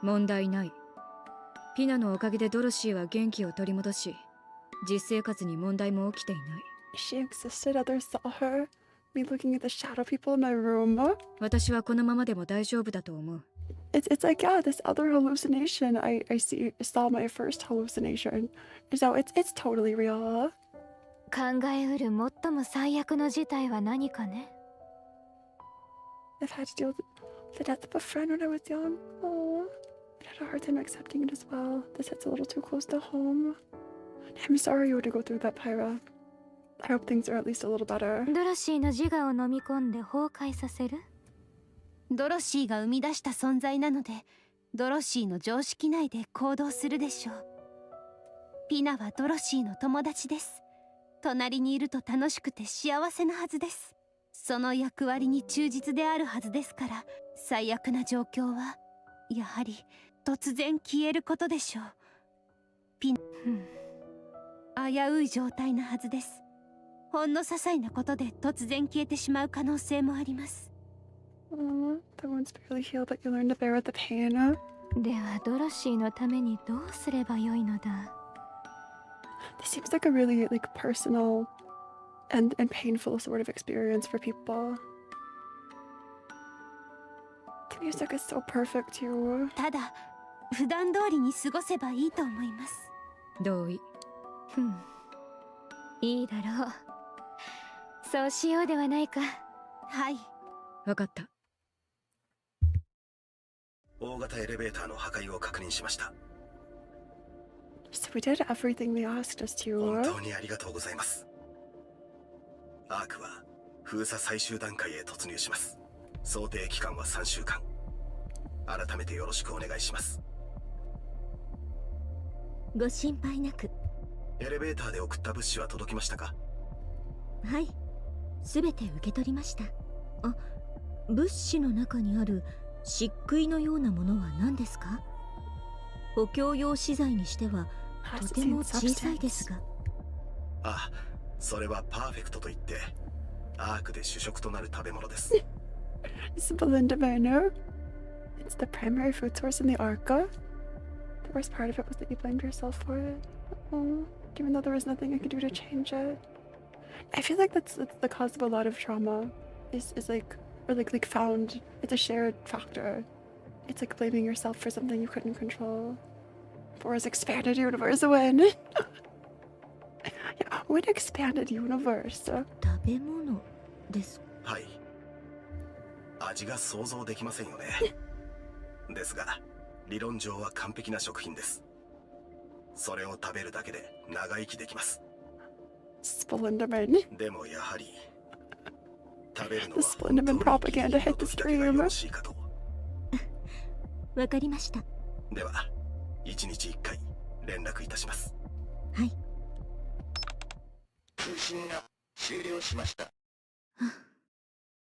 問題ない。ピナのおかげでドロシーは元気を取り戻し、実生活に問題も起きていない。She existed, others saw her. Me looking at the shadow people in my room. 私はこのままでも大丈夫だと思う。It's like, yeah, this other hallucination I saw my first hallucination. So it's totally real. 考えうる最も最悪の事態は何かね。I've had to deal with the death of a friend when I was young. Oh, I had a hard time accepting it as well. This hits a little too close to home. I'm sorry you had to go through that, Pyra. I hope things are at least a little better. ドロシーの自我を飲み込んで崩壊させる？ドロシーが生み出した存在なので、ドロシーの常識内で行動するでしょう。ピナはドロシーの友達です。隣にいると楽しくて幸せなはずです。その役割に忠実であるはずですから、最悪な状況はやはり突然消えることでしょう。ピナ、危うい状態なはずです。ほんの些細なことで突然消えてしまう可能性もあります。The wounds barely heal, but you learn to bear with the pain. ではドロシーのためにどうすればよいのだ？ This seems like a really like personal and painful sort of experience for people. The music is so perfect too. ただ普段通りに過ごせばいいと思います。同意。いいだろう。そうしようではないか。はい。わかった。大型エレベーターの破壊を確認しました。So we did everything they asked us to. 本当にありがとうございます。アークは封鎖最終段階へ突入します。想定期間は3週間。改めてよろしくお願いします。ご心配なく。エレベーターで送った物資は届きましたか？はい、すべて受け取りました。あ、物資の中にある漆喰のようなものは何ですか？補強用資材にしてはとても小さいですが。あ、それはパーフェクトといってアークで主食となる食べ物です。It's Belinda Manor. It's the primary food source in the Arca. The worst part of it was that you blamed yourself for it. Oh, even though there was nothing I could do to change it. I feel like that's the cause of a lot of trauma. Is like, or like found. It's a shared factor. It's like blaming yourself for something you couldn't control. Phora's expanded universe when? Yeah, when expanded universe. 食べ物です。はい。味が想像できませんよね。ですが、理論上は完璧な食品です。それを食べるだけで長生きできます。Splenderman. でもやはり食べるの The は Splenderman propaganda hit the 時だけがよ stream. ろしいかと。わかりました。では、1日1回連絡いたします。はい。信が終了しました。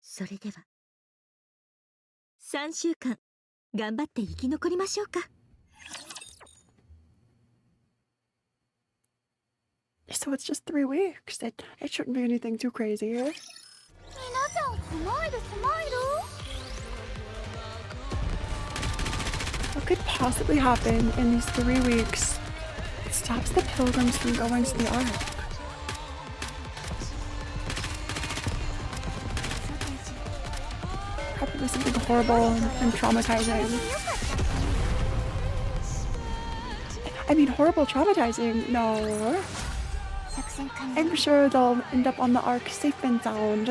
それでは3週間頑張って生き残りましょうか。So it's just 3 weeks. It shouldn't be anything too crazy. 皆さんスマイルスマイル。 What could possibly happen in these 3 weeks that stops the pilgrims from going to the Ark? Probably something horrible and traumatizing. I mean, horrible, traumatizing? No. I'm sure they'll end up on the Ark safe and sound.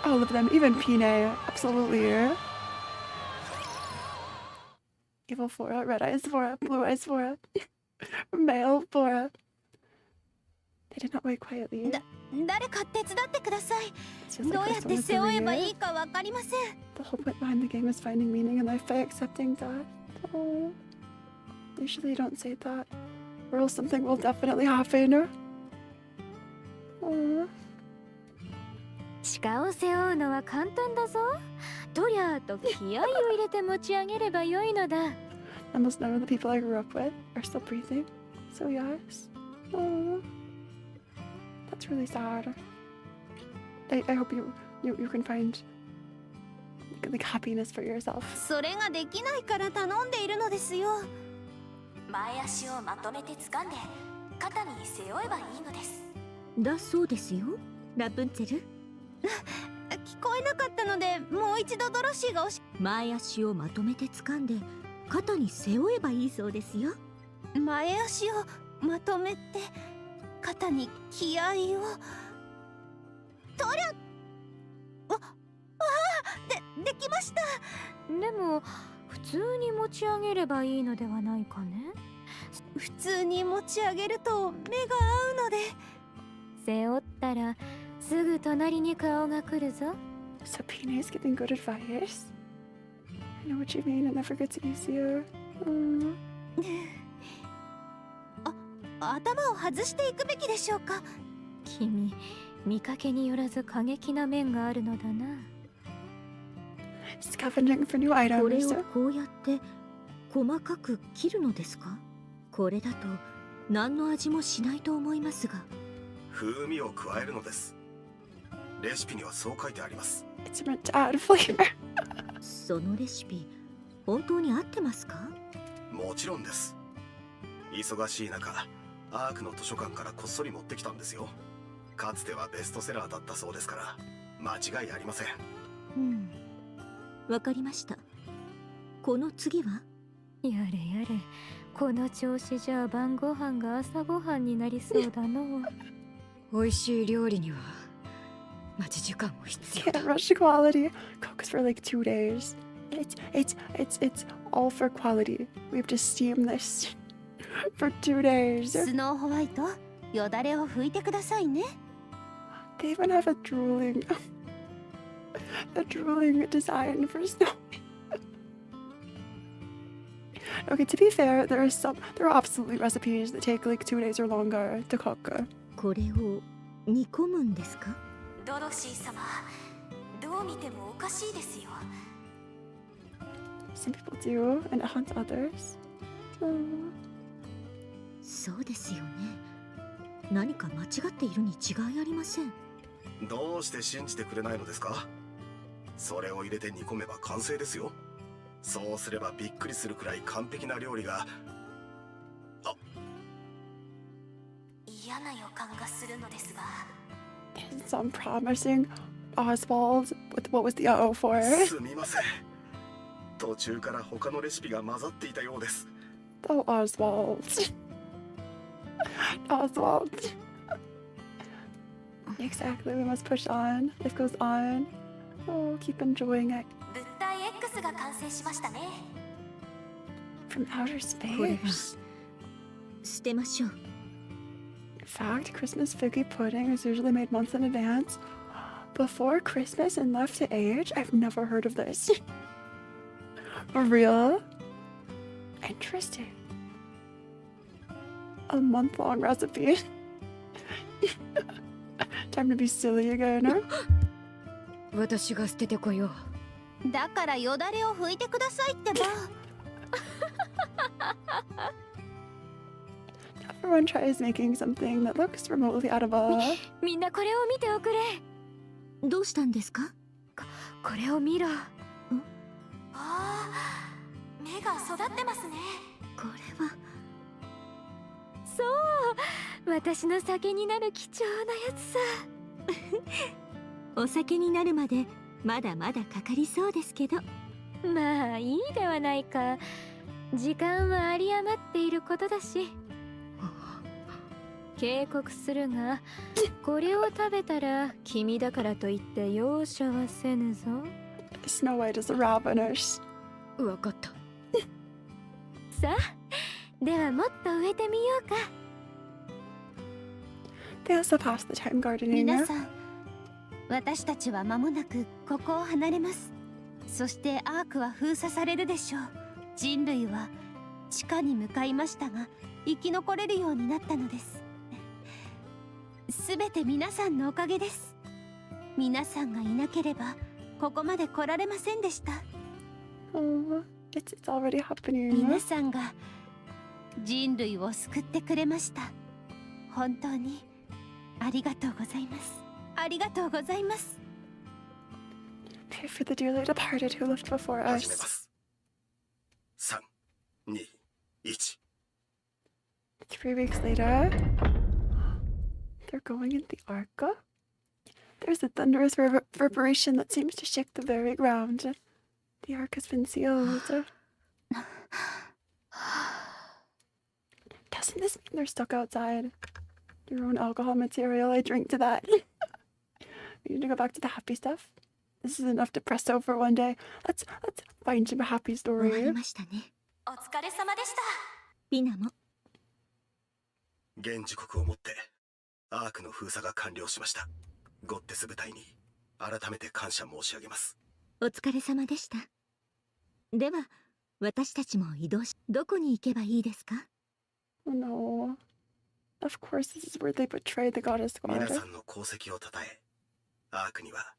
All of them, even Pine, absolutely. Evil Phora, red eyes Phora, blue eyes Phora, male Phora. They did not wait quietly. 誰か手伝ってください。 It's just どう like やっ this て one 背負え is ば really いいかわかりません。 The whole point behind the game is finding meaning in life by accepting death. Oh. Usually you don't say that, or else something will definitely happen. Oh. 鹿を背負うのは簡単だぞ。とりゃーと気合を入れて持ち上げればよいのだ。Almost none of the people I grew up with are still breathing. So yes. Oh. That's really sad. I hope you can find like happiness for yourself. それができないから頼んでいるのですよ。前足をまとめて掴んで肩に背負えばいいのです。だそうですよ、ラプンツェル。聞こえなかったのでもう一度ドロシーが前足をまとめて掴んで肩に背負えばいいそうですよ。前足をまとめて肩に気合を。とりゃできました。でも普通に持ち上げればいいのではないかね。普通に持ち上げると目が合うので。背負ったらすぐ隣に顔が来るぞ。So Pina is giving good advice. I know what you mean. It never gets easier. Oh. 頭を外していくべきでしょうか。君、見かけによらず過激な面があるのだな。Scavenging for new これ items. をこうやって細かく切るのですか？これだと何の味もしないと思いますが。風味を加えるのです。レシピにはそう書いてあります。 It's meant to add flavor. そのレシピ本当に合ってますか？もちろんです。忙しい中、アークの図書館からこっそり持ってきたんですよ。かつてはベストセラーだったそうですから間違いありません。わかりました。この次は？やれやれ、この調子じゃ晩ご飯が朝ご飯になりそうだの。美味しい料理には待ち時間も必要だ。 Can't rush quality. Cooks for like 2 days. It's all for quality. We have to steam this for 2 days. スノーホワイト、よだれを拭いてくださいね。 They even have a drooling design for snow. Okay, to be fair, there are absolutely recipes that take like 2 days or longer to cook. これを煮込むんですか？ドロシー様、どう見てもおかしいですよ。 Some people do, and it haunts others. Oh. そうですよね。何か間違っているに違いありません。どうして信じてくれないのですか？それを入れて煮込めば完成ですよ。そうすればびっくりするくらい完璧な料理が。嫌な予感がするのですが。 So I'm promising Oswald with what was the O for? すみません。途中から他のレシピが混ざっていたようです。Oh, Oswald. Oswald. Exactly, we must push on. Life goes on. Oh, keep enjoying it. 物体 X が完成しましたね。 From outer これは space. 捨てましょう。 In fact, Christmas figgy pudding is usually made months in advance. Before Christmas and left to age? I've never heard of this. Real? Interesting. A month-long recipe. Time to be silly again. 私が捨ててこよう。だからよだれを拭いてくださいってば。Everyone tries making something that looks remotely edible. みんなこれを見ておくれ。どうしたんですか？これを見ろ。あー、目が育ってますね。これはそう私の酒になる貴重なやつさ。お酒になるまでまだまだかかりそうですけど。まあいいではないか。時間は有り余っていることだし。警告するが、これを食べたら君だからといって容赦はせぬぞ。Snow White is a ravenous. わかった。さあ、ではもっと植えてみようか。They also pass the time gardening. 皆さん、私たちは間もなくここを離れます。そしてアークは封鎖されるでしょう。人類は地下に向かいましたが、生き残れるようになったのです。すべて皆さんのおかげです。皆さんがいなければここまで来られませんでした。Oh, it's already happening. 皆さんが人類を救ってくれました。本当にありがとうございます。ありがとうございます。 Pray for the dearly departed who lived before 始めま us. す。3、2、1。 3 weeks later, they're going in the Arca. There's a thunderous reverberation that seems to shake the very ground. The Ark has been sealed. Doesn't this mean they're stuck outside? Your own alcohol material, I drink to that. We need to go back to the happy stuff. This is enough depresso for one day. Let's find some happy 終わり story. ましたね。お疲れ様でした。ピナも。現時刻をもってアークの封鎖が完了しました。ゴッテス部隊に改めて感謝申し上げます。お疲れ様でした。では私たちも移動し、どこに行けばいいですか？ Oh no. Of course, this is where they betrayed the goddess 皆 squad. さんの功績をたたえ、アークには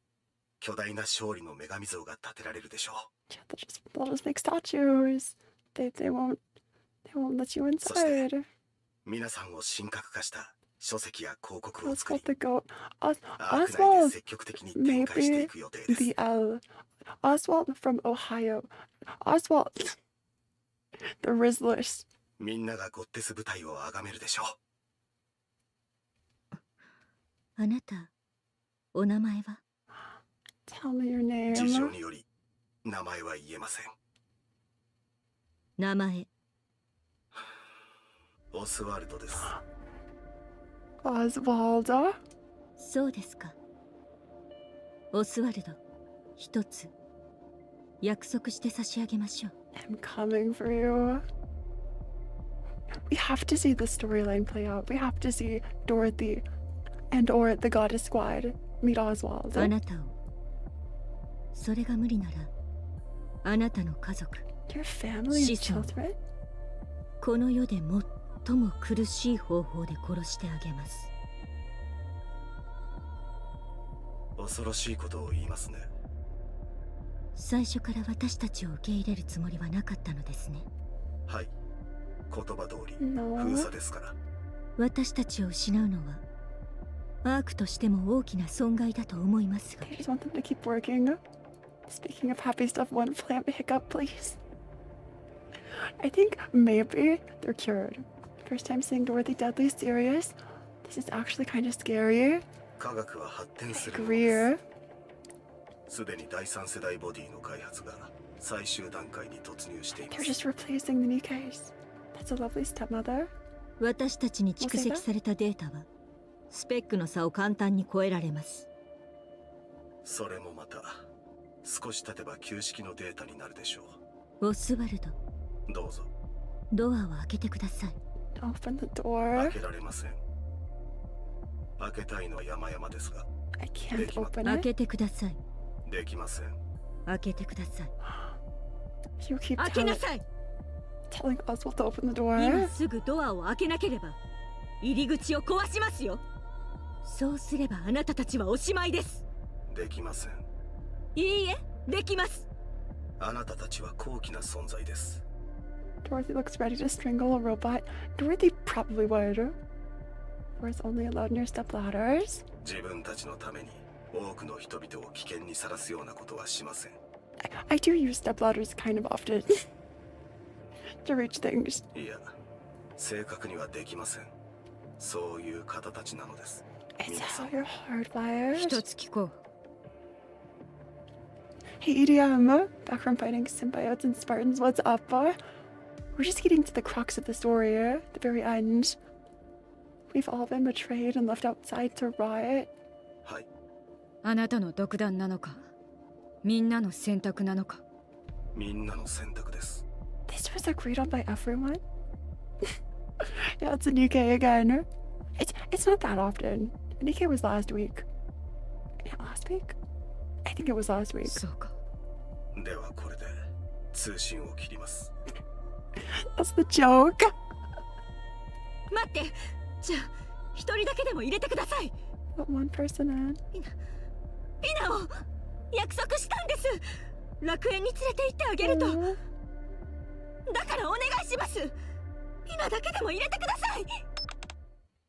巨大な勝利の女神像が建てられるでしょ Yeah, they'll just make statues. They won't let you inside. う。皆さんを神格化した書籍や広告を作 Oswald り、 the goat. アーク内で Oswald, 積極的に展開していく予定です。 the L. Oswald from Ohio. Oswald. The Rizzlers. みんながゴッテス部隊を崇めるでしょあなた、お名前は？ Tell me your う。事情 name. により名前は言えません。名前。オスワルドです。 Oswald. そうですか。オスワルド、一つ約束して差し上げましょう。 I'm coming for you. We have to see the storyline play out. We have to see Dorothy and or the goddess squad meet Oswald. あなたを、それが無理ならあなたの家族、 Your family and She's- children? この世で最も苦しい方法で殺してあげます。恐ろしいことを言いますね。最初から私たちを受け入れるつもりはなかったのですね。はい。言葉通り No. 封鎖ですから。私たちを失うのはアークとしても大きな損害だと思いますが、 I just want them to keep working. Speaking of happy stuff, one plant hiccup, please. I think maybe they're cured. First time seeing Dorothy deadly serious. This is actually kind of scary. 科学は発展す I るもので agree. す。すでに第三世代ボディの開発が最終段階に突入していま They're す。 just replacing the Nikkes. That's a lovely stepmother. 私たちに蓄積されたデータはスペックの差を簡単に超えられます。それもまた少し経てば旧式のデータになるでしょオスワルド、う。どうぞ。ドアを開けてください。 Open the 開 door. けられません。開けたいのは山々ですが、 I can't open 開 it. けてください。できません。開けてください。 You keep 開けなさい。 telling Oswald to open the 今 door. すぐドアを開けなければ入り口を壊しますよ。そうすればあなたたちはおしまいです。できません。いいえ、できます。あなたたちは高貴な存在です。 Dorothy looks ready to strangle a robot. Dorothy probably would. Or is only allowed near stepladders? 自分たちのために多くの人々を危険にさらすようなことはしません。I do use stepladders kind of often to reach things. いや、正確にはできません。そういう方たちなのです。 Is that how you're hardwired? 一つ聞こう。 Hey EDM, back from fighting symbiotes and Spartans, what's up? We're just getting to the crux of the story, the very end. We've all been betrayed and left outside to rot. はい。あなたの独断なのか、みんなの選択なのか。みんなの選択です。 This was agreed on by everyone? Yeah, it's a Nikke again. It's not that often. Nikke was last week. Yeah, last week? I think it was last week. そうか。ではこれで通信を切ります。 That's the joke. 待って、じゃあ一人だけでも入れてください。 But one person in. ピナを約束したんです。楽園に連れて行ってあげると。だからお願いします。今だけでも入れてください。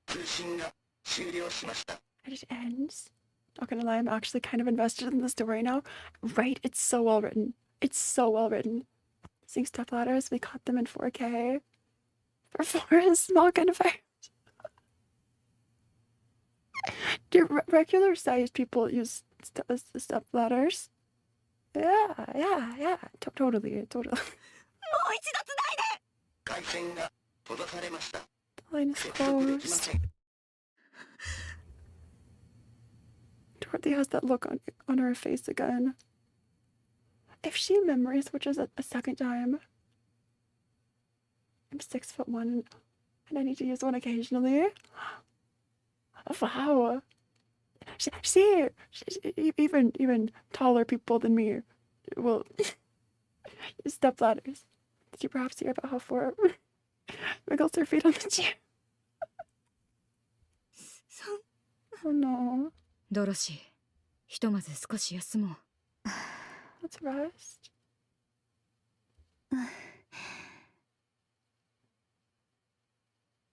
通信が終了しました。 It just ends. Not gonna lie, I'm actually kind of invested in the story now. Right? It's so well written. It's so well written. Seeing stepladders, we caught them in 4K. For Phora's small kind of fires. Do regular sized people use stepladders? Yeah. Totally. もう一度つないで。回線が閉ざされました。 The line is 接続できま closed. せん。 Dorothy has that look on her face again. If she memory switches a second time, I'm 6'1" and I need to use one occasionally. Wow. She's even taller people than me will use step ladders. Did you perhaps hear about how Phora wiggles her feet on the chair? Oh no. ドロシー、ひとまず少し休もう。Let's rest.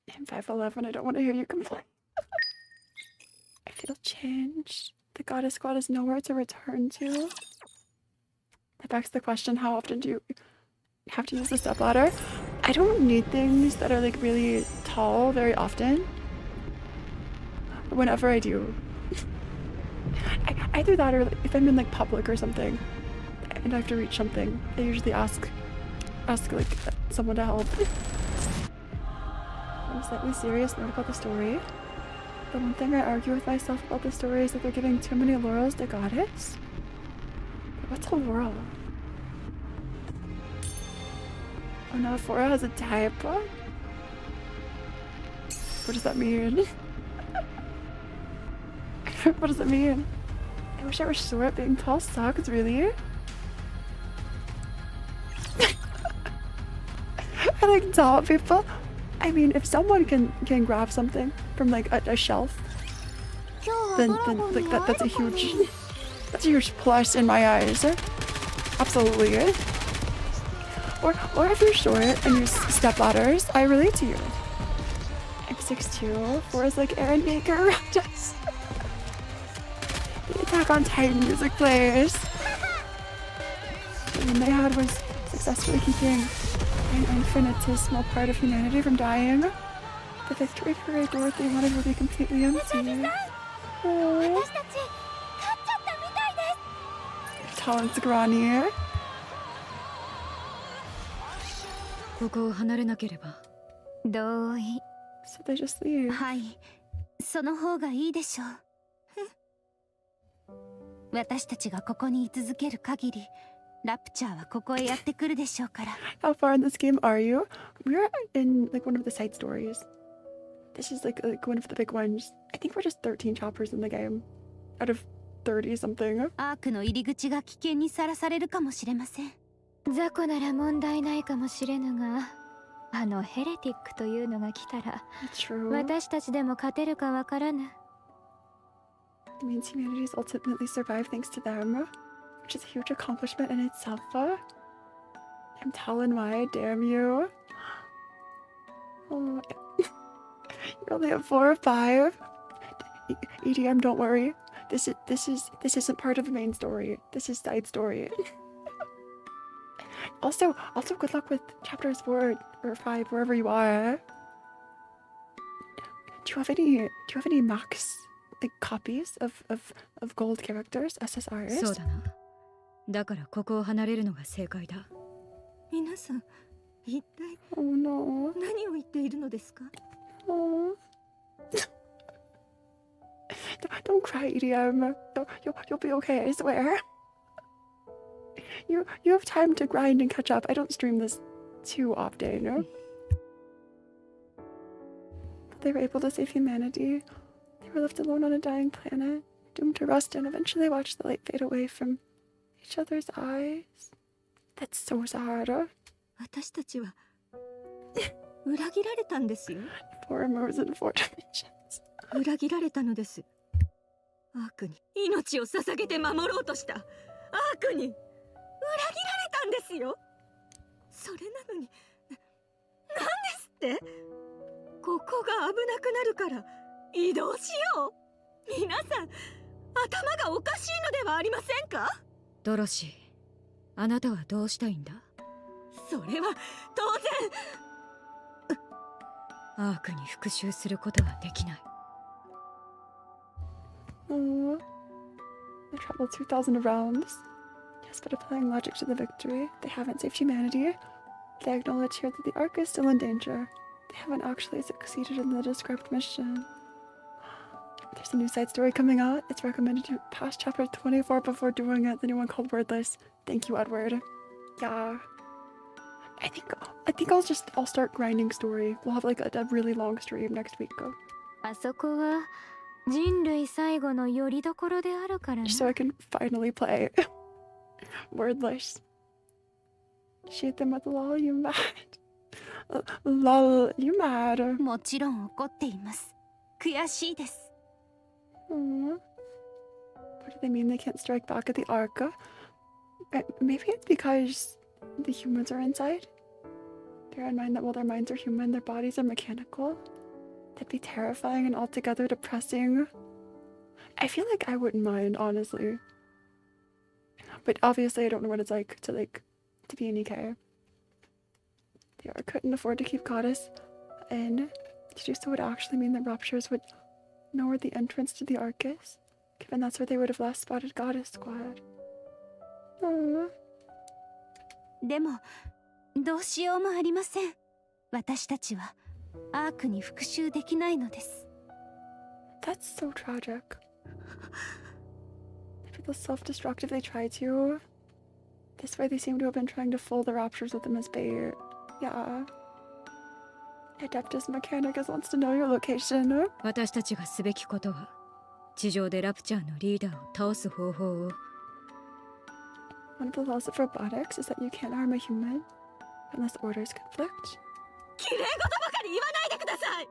I'm 5'11", I don't want to hear you complain. I feel changed. The goddess squad is nowhere to return to. That begs the question, how often do you have to use the stepladder? I don't need things that are like really tall very often. Whenever I do. Either that or if I'm in like public or something and I have to reach something, I usually ask like someone to help. On a slightly serious note about the story, the one thing I argue with myself about the story is that they're giving too many laurels to goddess. But what's a laurel? Oh no, Phora has a type. What does that mean? What does it mean? I wish I were short. Being tall sucks, really. I like tall people. I mean, if someone can grab something from like a shelf, then like that's a huge plus in my eyes. Absolutely. Or if you're short and use step ladders, I relate to you. I'm 6'2", Phora's like Aaron Baker around us. The Attack on Titan music plays. The one they had was successfully keeping an infinitesimal part of humanity from dying. The victory parade Dorothy wanted will be completely empty. Oh. Talent's Granny. ここを離れなければ。同意。 So they just leave. はい、その方がいいでしょう。私たちがここに居続ける限り、ラプチャーはここへやってくるでしょうから。How far in this game are you? We're in like one of the side stories. This is like one of the big ones. I think we're just 13 choppers in the game out of 30 something. アークの入り口が危険にさらされるかもしれません。雑魚なら問題ないかもしれぬが、あのヘレティックというのが来たら、True. 私たちでも勝てるかわからぬ。It means humanity's ultimately survived thanks to them, which is a huge accomplishment in itself. I'm telling why, damn you. Oh, you only have 4 or 5. EDM, don't worry. This isn't part of the main story. This is side story. Also, good luck with chapters 4 or 5, wherever you are. Do you have any max like copies of gold characters, SSRs? そうだな。だからここを離れるのが正解だ。皆さん、一体 Oh no. 何を言っているのですか？ Oh. Don't cry, EDM. You'll be okay, I swear. You have time to grind and catch up. I don't stream this too often, no? They were able to save humanity. They were left alone on a dying planet, doomed to rust and eventually watched the light fade away from each other's eyes. That's so sad. 私たちは裏切られたんですよ。 4 moves in 4 dimensions. 裏切られたのです。アークに命を捧げて守ろうとしたアークに裏切られたんですよ。それなのになんですって？ここが危なくなるから移動しよう。皆さん頭がおかしいのではありませんか？ドロシー、あなたはどうしたいんだ？それは当然。アークに復讐することはできない。Oh, they traveled 2,000 realms. Just but applying logic to the victory, they haven't saved humanity. They acknowledge here that the Ark is still in danger. They haven't actually succeeded in the described mission. There's a new side story coming out. It's recommended to pass chapter 24 before doing it. The new one called Wordless. Thank you, Edward. Yeah. I think I'll start grinding story. We'll have like a really long stream next week. あそこは人類最後の拠り所であるからね。 So I can finally play Wordless. Shoot them with lol, you mad? Lol, you mad? もちろん怒っています。悔しいです。 What do they mean they can't strike back at the Ark? Maybe it's because the humans are inside? Bear in mind that while their minds are human, their bodies are mechanical. That'd be terrifying and altogether depressing. I feel like I wouldn't mind, honestly. But obviously I don't know what it's like to be a Nikke. The Ark couldn't afford to keep Goddess in. To do so would actually mean that Ruptures would know where the entrance to the Ark is, given that's where they would have last spotted Goddess Squad. Aww. でもどうしようもありません。私たちはアークに復讐できないのです。 That's so tragic. They feel self-destructive they try to. This way they seem to have been trying to fool the Raptures with them as bait. Yeah. Adeptus Mechanicus wants to know your location. 私たちがすべきことは地上でラプチャーのリーダーを倒す方法を。 One of the laws of robotics is that you can't harm a human unless orders conflict. きれい事ばかり言わないでください。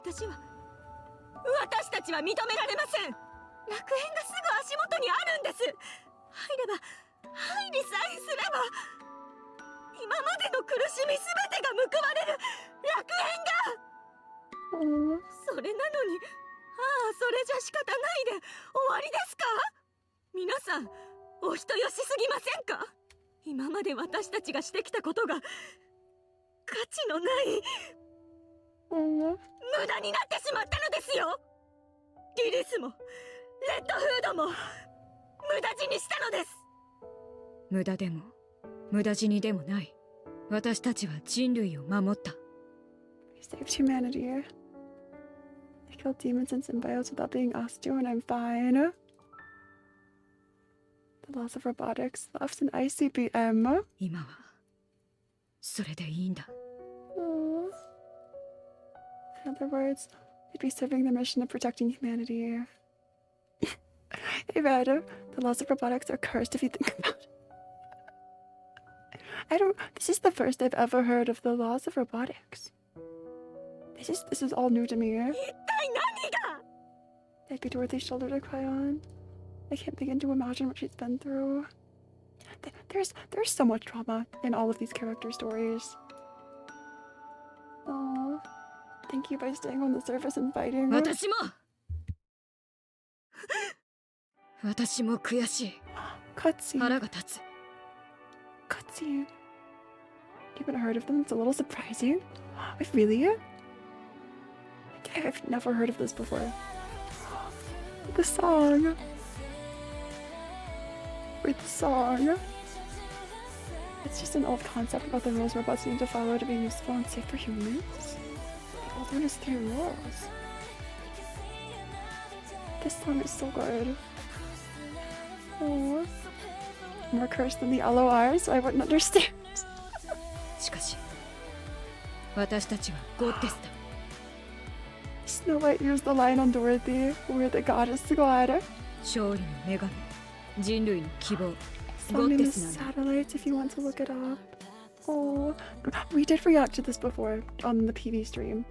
私たちは認められません。楽園がすぐ足元にあるんです。入りさえすれば今までの苦しみすべてが報われる楽園が。それなのにそれじゃ仕方ないで終わりですか？皆さんお人よしすぎませんか？今まで私たちがしてきたことが価値のない無駄になってしまったのですよ。リリスもレッドフードも無駄死にしたのです。無駄でも無駄死にでもない。私たちは人類を守った。 We saved humanity. I killed demons and symbiotes without being asked to, and I'm fine. The laws of robotics left an ICBM. 今はそれでいいんだ。In other words, they'd be serving the mission of protecting humanity. Hey, Rad, the laws of robotics are cursed if you think about it. This is the first I've ever heard of the laws of robotics. This is all new to me. 一体何が？ I'd be Dorothy's shoulder to cry on. I can't begin to imagine what she's been through. There's so much drama in all of these character stories. Oh, thank you by staying on the surface and fighting. 私も悔しい。 Cutscene. 腹が立つ。 Cutscene. You haven't heard of them? It's a little surprising. Really? I've never heard of this before. The song. Wait, the song. It's just an old concept about the rules robots need to follow to be useful and safe for humans. The old one is 3 rules. This song is so good. Oh, more cursed than the LOR, so I wouldn't understand. しかし、私たちはゴッデスだ。 Snow White used the line on Dorothy, "We're the goddess god." 勝利の女神、人類の希望、ゴ Found ッ in デ the スなんだ。 satellites if you want to look it up. Oh, we did react to this before on the PV stream.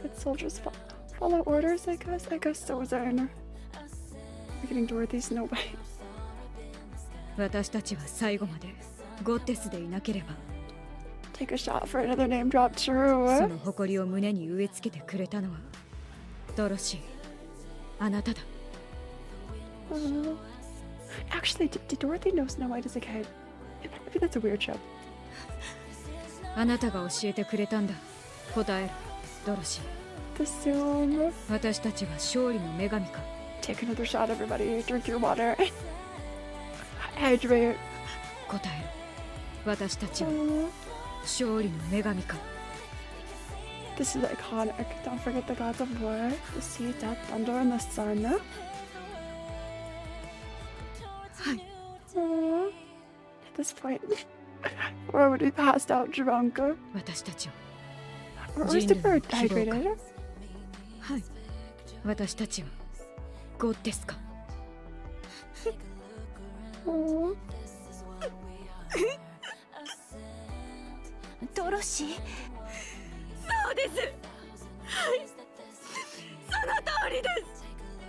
Good soldiers follow orders, I guess. I guess so, Zern. We're getting Dorothy Snow White. 私たちは最後までゴッデスでいなければ、 Take a shot for another name drop, そ true. の誇りを胸に植え付けてくれたのはドロシー、あなただ。 Actually, did Dorothy know Snow White as a kid? Maybe that's a weird show. あなたが教えてくれたんだ。答える、ドロシー。 Assume. 私たちは勝利の女神か。 Take another shot, everybody. Drink your water. Hydrate. 答える、私たちは勝利の女神か。 This is iconic. Don't forget the gods of war, the sea, death, thunder, and the sun. Aww. At this point, where would we passed out drunk? 私たちは Or super hydrated? はい、私たちはゴッデスか。 Aww. ドロシー、そうです。はい、その通りです。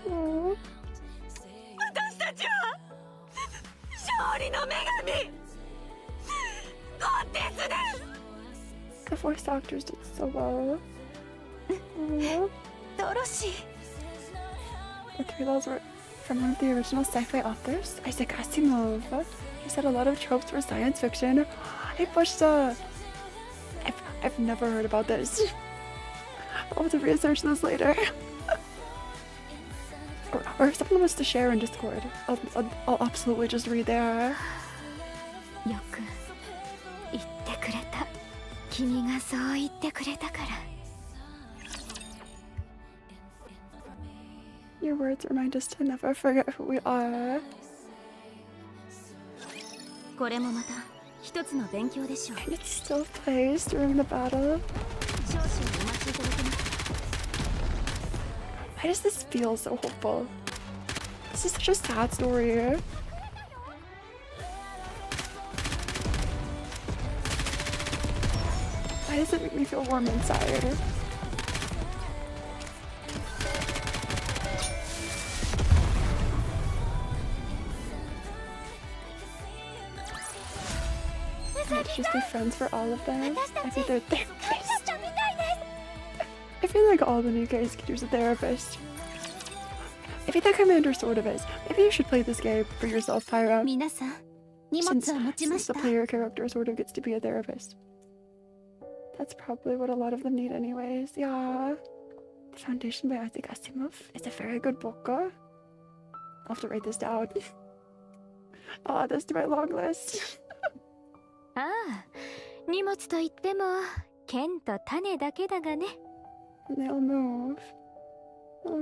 Aww. 私たちは勝利の女神、ゴッデスです。 The voice actors did so well. Aww. ドロシー、 The 3 of those were from one of the original sci-fi authors, Isaac Asimov. He said a lot of tropes were science fiction. Hey, Bushta! I've never heard about this. I'll have to research this later. or if someone wants to share in Discord, I'll absolutely just read there. よく言ってくれた。君がそう言ってくれたから。 Your words remind us to never forget who we are. これもまた一つの勉強でしょう。 And it still plays during the battle. 少々お待ちいただけますか。 Why does this feel so hopeful? This is such a sad story. Why does it make me feel warm inside? Let's just be friends for all of them. I think they're therapists. I feel like all the Nikkes could use a therapist. I think that Commander sort of is. Maybe you should play this game for yourself, Pyra. 皆さん、荷 Since, 物を持ちま since し the た。 player character sort of gets to be a therapist. That's probably what a lot of them need anyways. Yeah. The Foundation by Isaac Asimov is a very good book. I'll have to write this down. I'll add this to my long list. ああ、荷物といっても剣と種だけだがね。 And they'll move. Oh,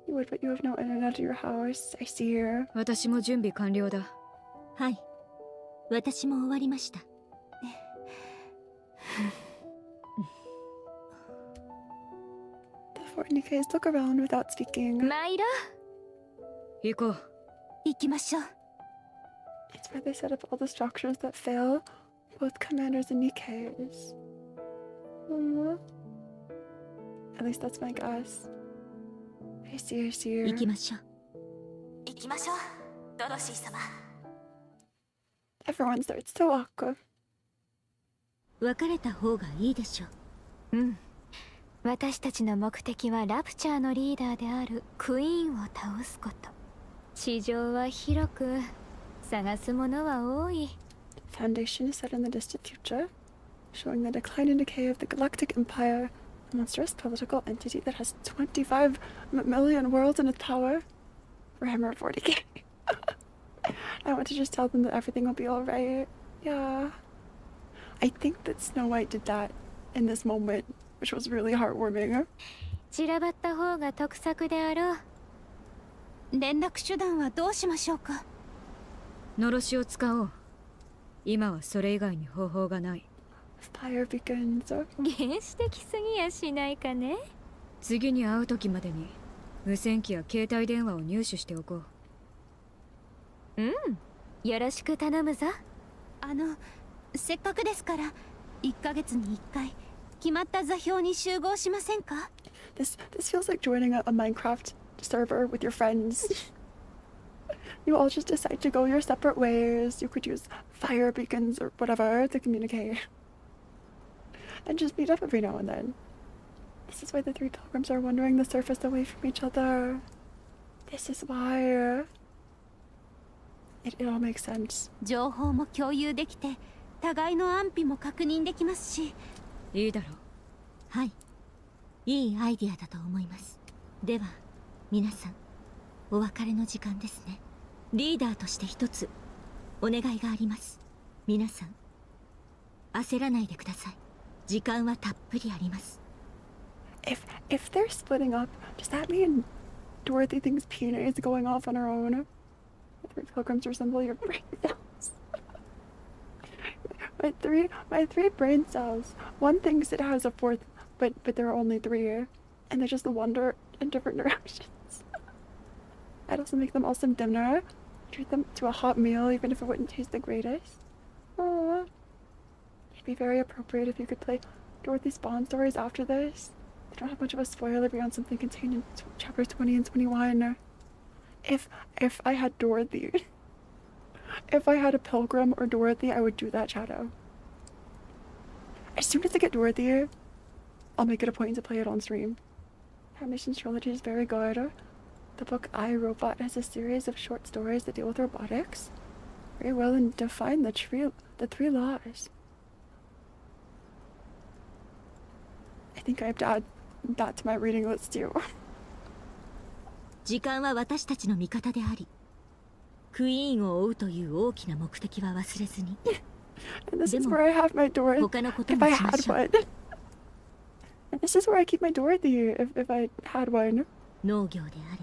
you would, but you have no internet at your house. I see here. 私も準備完了だ。はい、私も終わりました。 The four Nikkes look around without speaking. 参ろう。行こう。行きましょう。 It's where they set up all the structures that fail both commanders and Nikkes. At least that's my guess. I see, I see. 行きましょう。行きましょう、ドロシー様。 Everyone starts to walk. 別れた方がいいでしょう。うん。私たちの目的はラプチャーのリーダーであるクイーンを倒すこと。地上は広く、探すものは多い。Foundation is set in the distant future, showing the decline and decay of the Galactic Empire, a monstrous political entity that has 25 million worlds in its power. For him or 40k. I want to just tell them that everything will be alright. Yeah. I think that Snow White did that in this moment, which was really heartwarming. 散らばった方が得策であろう。連絡手段はどうしましょうか。のろしを使おう。今はそれ以外に方法がない。Fire beacons. 原始的すぎやしないかね。次に会う時までに無線機や携帯電話を入手しておこう。うん。よろしく頼むぞ。せっかくですから1ヶ月に1回決まった座標に集合しませんか。 This feels like joining a Minecraft server with your friends. You all just decide to go your separate ways. You could use fire beacons or whatever to communicate. And just meet up every now and then. This is why the three pilgrims are wandering the surface away from each other. This is why. It all makes sense. 情報も共有できて互いの安否も確認できますし。いいだろう。はい。いいアイディアだと思います。では、皆さん、お別れの時間ですね。リーダーとして一つ、お願いがあります。皆さん、焦らないでください。時間はたっぷりあります。If they're splitting up, does that mean Dorothy thinks Pina is going off on her own? The three pilgrims resemble your brain cells. my three brain cells. One thinks it has a fourth, but there are only three, and they just wander in different directions. I'd also make them all some dinner. Treat them to a hot meal, even if it wouldn't taste the greatest. Aww. It'd be very appropriate if you could play Dorothy Spawn stories after this. They don't have much of a spoiler beyond something contained in chapters 20 and 21. If I had Dorothy, if I had a Pilgrim or Dorothy, I would do that, Shadow. As soon as I get Dorothy, I'll make it a point to play it on stream. Foundation's trilogy is very good. The book I, Robot has a series of short stories that deal with robotics very well and define the three laws. I think I have to add that to my reading list too. 時間は私たちの味方であり、クイーンを追うという大きな目的は忘れずに。And this is where I have my Dorothy. 他のこと If も I しま had しょう。 one. And this is where I keep my Dorothy if I had one. 農業であれ、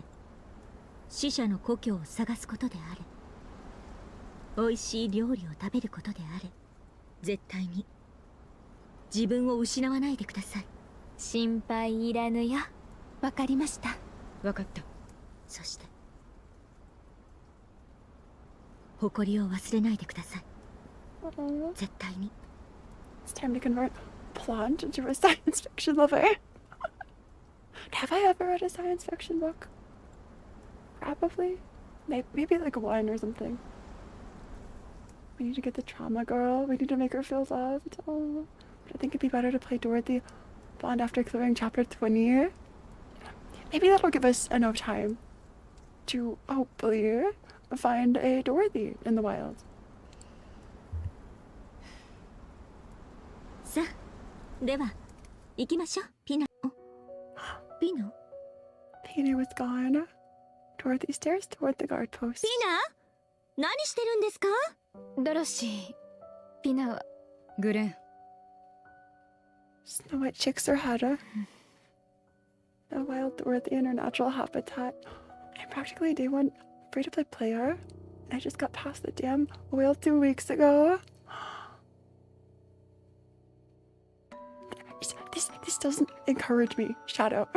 死者の故郷を探すことであれ、美味しい料理を食べることであれ、絶対に自分を失わないでください。心配いらぬよ。わかりました。わかった。そして誇りを忘れないでください。絶対に。 It's time to convert Plant into a science fiction lover. Have I ever read a science fiction book? Probably. Maybe like one or something. We need to get the trauma girl. We need to make her feel loved. Oh. But I think it'd be better to play Dorothy Bond after clearing chapter 20. Maybe that'll give us enough time to hopefully find a Dorothy in the wild. さあ、では行きましょう。ピノ。ピノ。 Pina was gone. Dorothy stares toward the guard post. ピナ？何してるんですか？ドロシー、ピナは。グレン。 Snow White shakes her head. A wild Dorothy in her natural habitat. I'm practically day one free-to-play player. I just got past the damn whale 2 weeks ago. This doesn't encourage me, Shadow.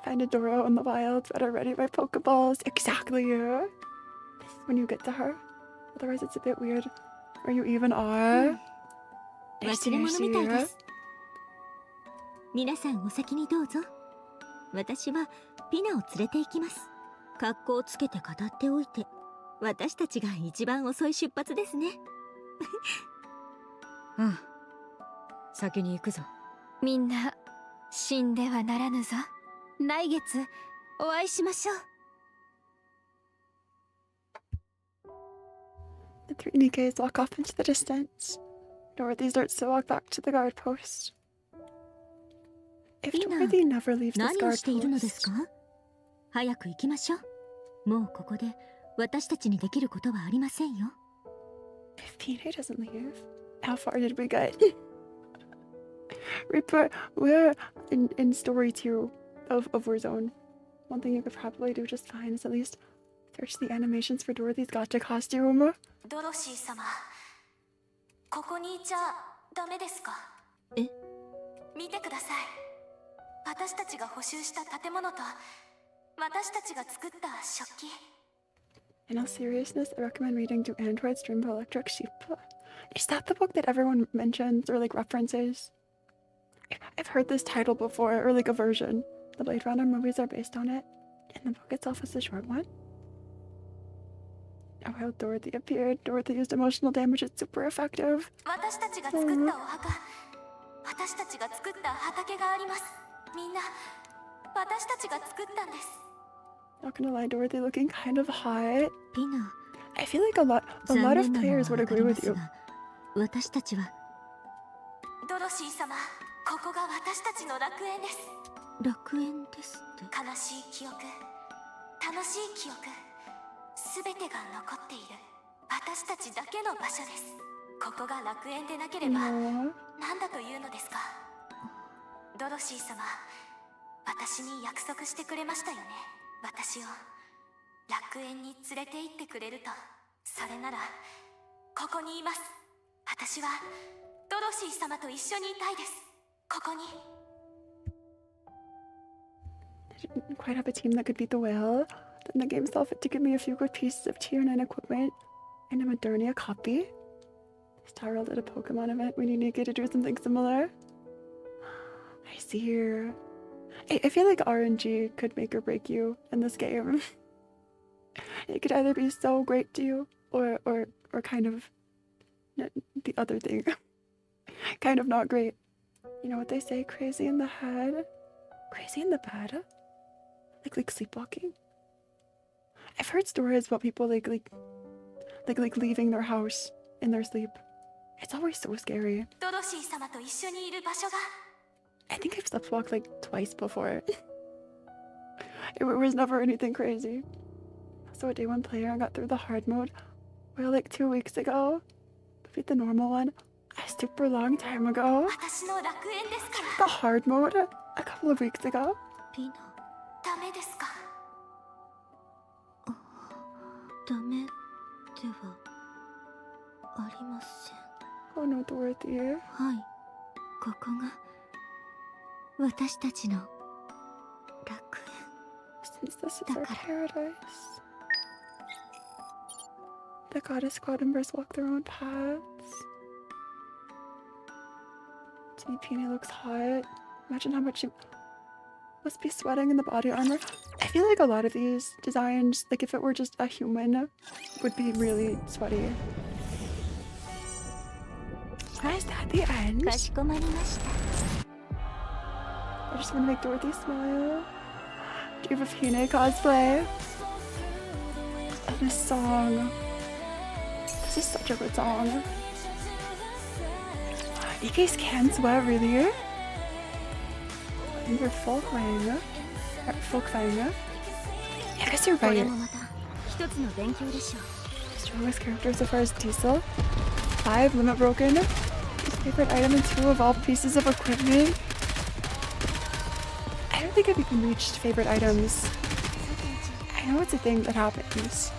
Find a Doro in the wilds, better ready my Pokeballs. Exactly. This is when you get to her. Otherwise it's a bit weird where you even are. 忘れ物みたいです。皆さんお先にどうぞ。私はピナを連れて行きます。格好をつけて語っておいて、私たちが一番遅い出発ですね。うん、先に行くぞ。みんな死んではならぬぞ。来月お会いしましょう。 The three Nikkes walk off into the distance. Dorothy starts to walk back to the guard post. If Dorothy never leaves this 何を guard しているのですか？ post, 早く行きましょう。もうここで私たちにできることはありませんよ。 if Pina doesn't leave, how far did we get? We're in story 2 of Overzone. One thing you could probably do just fine is at least search the animations for Dorothy's Gacha costume. ドロシー様、ここにいちゃダメですか？え？見てください。私たちが補修した建物と私たちが作った食器。 In all seriousness, I recommend reading Do Androids Dream of Electric Sheep. Is that the book that everyone mentions or like references? I've heard this title before, or like a version. The Blade Runner movies are based on it, and the book itself is a short one. Oh, how Dorothy appeared. Dorothy used emotional damage. It's super effective. 私たちが作ったお墓、私たちが作った畑があります。みんな私たちが作ったんです。 Not gonna lie, Dorothy looking kind of hot. ピナ、 I feel like a lot 残 of 念なのは players わ would か agree りま with す you. が、私たちはドロシー様、ここが私たちの楽園です。楽園ですって。悲しい記憶、楽しい記憶、すべてが残っている私たちだけの場所です。ここが楽園でなければ Aww. 何だというのですか？ドロシー様、私に約束してくれましたよね。私を楽園に連れて行ってくれると。それならここにいます。私はドロシー様と一緒にいたいです。ここに。 Didn't quite have a team that could beat the whale. Then the game saw fit to give me a few good pieces of tier 9 equipment and a Modernia copy. Starrel did a Pokemon event when you Nikke to do something similar. I see here. I feel like RNG could make or break you in this game. It could either be so great to you or kind of the other thing. Kind of not great. You know what they say? Crazy in the head. Crazy in the bed? Like sleepwalking? I've heard stories about people like leaving their house in their sleep. It's always so scary. ドロシー様と一緒にいる場所が。 I think I've sleptwalked like twice before. It was never anything crazy. So a day one player I got through the hard mode, well, like 2 weeks ago. But beat the normal one a super long time ago. 私の楽園ですから。 The hard mode a couple of weeks ago. ピナ、ダメですか？ダメではありません。 Oh no, Dorothy. はい、ここが私たちの楽園。 Since this is our paradise. The goddess squad members walk their own paths. To me, Pina looks hot. Imagine how much she must be sweating in the body armor. I feel like a lot of these designs, like if it were just a human, would be really sweaty. Is that the end? かしこまりました。 I just want to make Dorothy smile. Do you have a Pina cosplay? And this song. This is such a good song. Nikke's can sweat, really? And you're Folkwang. Folkwang. I guess you're これ right. もまた一つの勉強でしょう。 Strongest character so far is Diesel. 5 limit broken. His favorite item and 2 evolved pieces of equipment. I don't think I've even reached favorite items. I know it's a thing that happens.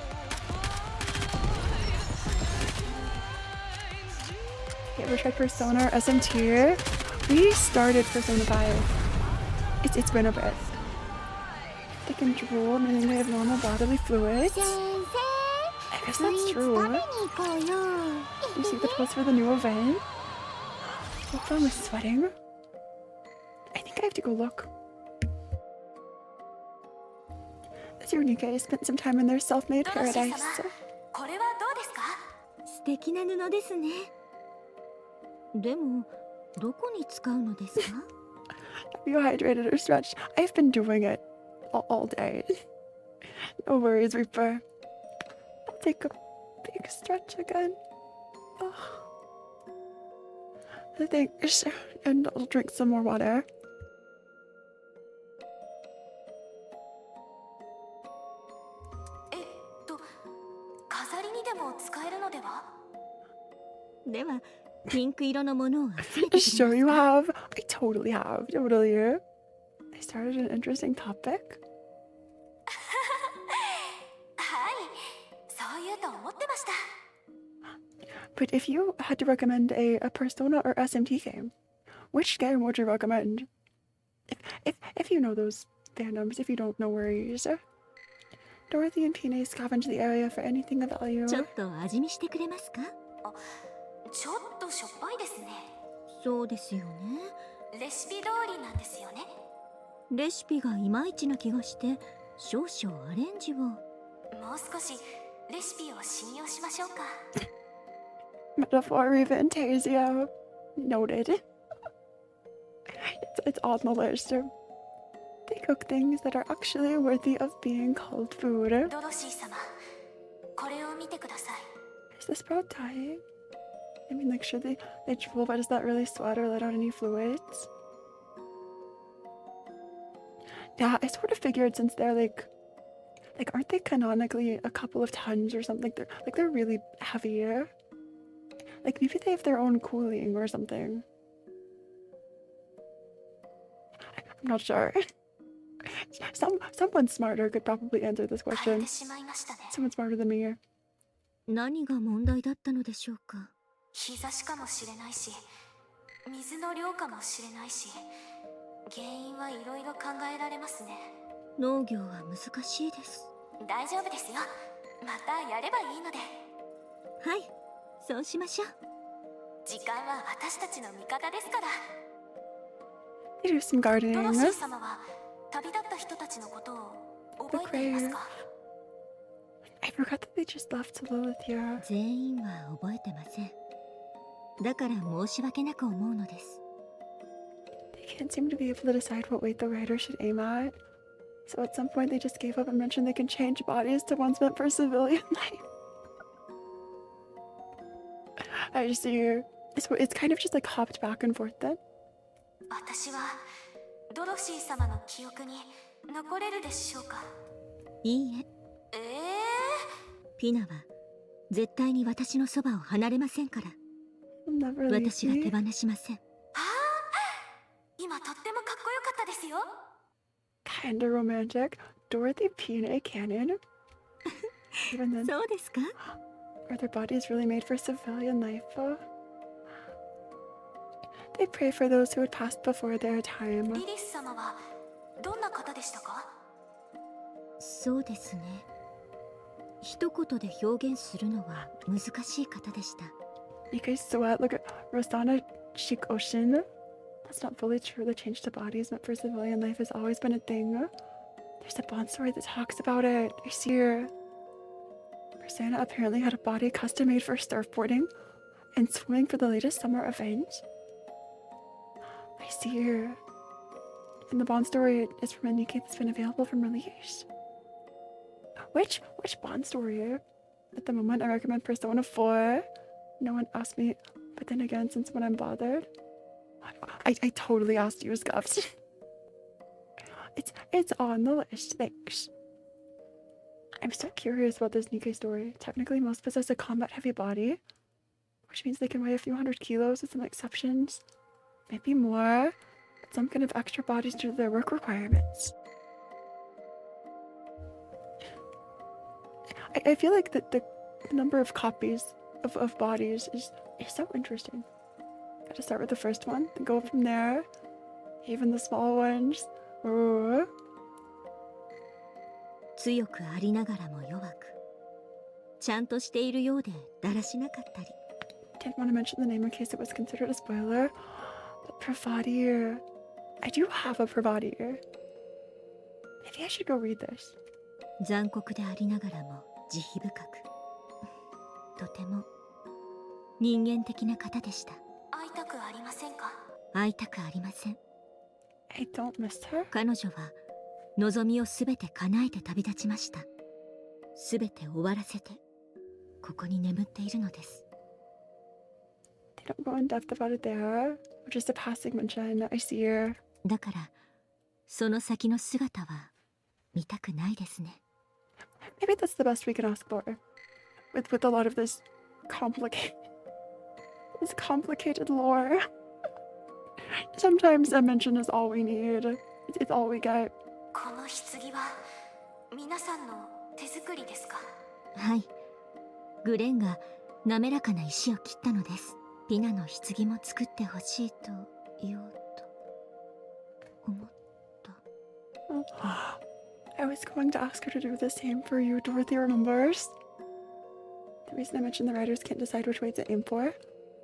You ever tried Persona or SM tier? We started Persona 5. It's been a bit. They can drool, meaning they have normal bodily fluids. I guess that's true. You see the post for the new event? Wolfram is sweating. I think I have to go look. This year Nikke spent some time in their self-made paradise. これはどうですか？素敵な布ですね。でもどこに使うのですか？ Have you hydrated or stretched? I've been doing it all day. No worries, Reaper. I'll take a big stretch again. Oh. Thanks. And I'll drink some more water. 飾りにでも使えるのでは？ではピンク色のものを集めてくれますか？ Sure you have. I totally have. Totally. I started an interesting topic. はい、そう言うと思ってました。 But if you had to recommend a Persona or SMT game, which game would you recommend? If you know those fandoms, if you don't, no worries. Dorothy and Pine scavenge the area for anything of value. ちょっと味見してくれますか？ちょっとしょっぱいですね。そうですよね。レシピ通りなんですよね。レシピがいまいちな気がして少々アレンジを。もう少しレシピを信用しましょうか。Metaphor even Tasia. Noted. It's on the list. They cook things that are actually worthy of being called food. ドロシー様、これを見てください。 Is this bro dying? I mean, like, should they drool, but does that really sweat or let out any fluids? Yeah, I sort of figured since they're like aren't they canonically a couple of tons or something? They're really heavy. Like maybe they have their own cooling or something. I'm not sure. Someone smarter could probably answer this 枯れ question. てしまいましたね。 Someone smarter than me. 何が問題だったのでしょうか？日差しかもしれないし、水の量かもしれないし、原因はいろいろ考えられますね。農業は難しいです。大丈夫ですよ。またやればいいので。はい、そうしましょう。時間は私たちの味方ですから。 They do some ドロ gardening. シー様は旅立った人たちのことを覚えていますか？ I forgot that they just left Lilith here. 全員は覚えてません。だから申し訳なく思うのです。 They can't seem to be able to decide what weight the rider should aim at. So at some point they just gave up and mentioned they can change bodies to ones meant for civilian life. I see. It's kind of just like hopped back and forth then. 私はドロシー様の記憶に残れるでしょうか？いいえ、ピナは絶対に私のそばを離れませんから。 Never leave 私が手 me. 放しません。今とってもかっこよかったですよ。 Kinda romantic. Dorothy Pine canon. Even then, そうですか？ are their bodies really made for civilian life? They pray for those who had passed before their time. リリス様はどんな方でしたか？そうですね。一言で表現するのは難しい方でした。 Nikke's sweat. Look at Rosana Chic Ocean. That's not fully true. The change to bodies meant for civilian life has always been a thing. There's a Bond story that talks about it. I see her. Persona apparently had a body custom made for surfboarding and swimming for the latest summer event. I see her. And the Bond story is from a Nikke that's been available from release. Which Bond story? At the moment, I recommend Persona 4. No one asked me, but then again, since when I'm bothered, I totally asked you, Scuffs. It's on the list, thanks. I'm so curious about this Nikke story. Technically, most possess a combat-heavy body, which means they can weigh a few hundred kilos with some exceptions. Maybe more, but some can have extra bodies due to their work requirements. I feel like the number of copies of bodies is so interesting. Gotta start with the first one, then go from there. Even the small ones. Ooh. 強くありながらも弱く、ちゃんとしているようでだらしなかったり。 Didn't want to mention the name in case it was considered a spoiler, but Pravati, I do have a body. Maybe I should go read this. 残酷でありながらも慈悲深く、とても人間的な方でした。会いたくありませんか？会いたくありません。I don't miss her. 彼女は望みをすべて叶えて旅立ちました。すべて終わらせてここに眠っているのです。 They don't go in depth about it there. Just a passing mention. I see her. だからその先の姿は見たくないですね。 Maybe that's the best we can ask for. With a lot of this complicated lore. Sometimes a mention is all we need. It's all we get. この棺は皆さんの手作りですか？はい。グレンが滑らかな石を切ったのです。ピナの棺も作ってほしいと言おうと思った。I was going to ask her to do the same for you, Dorothy remembers. The reason I mentioned the writers can't decide which way to aim for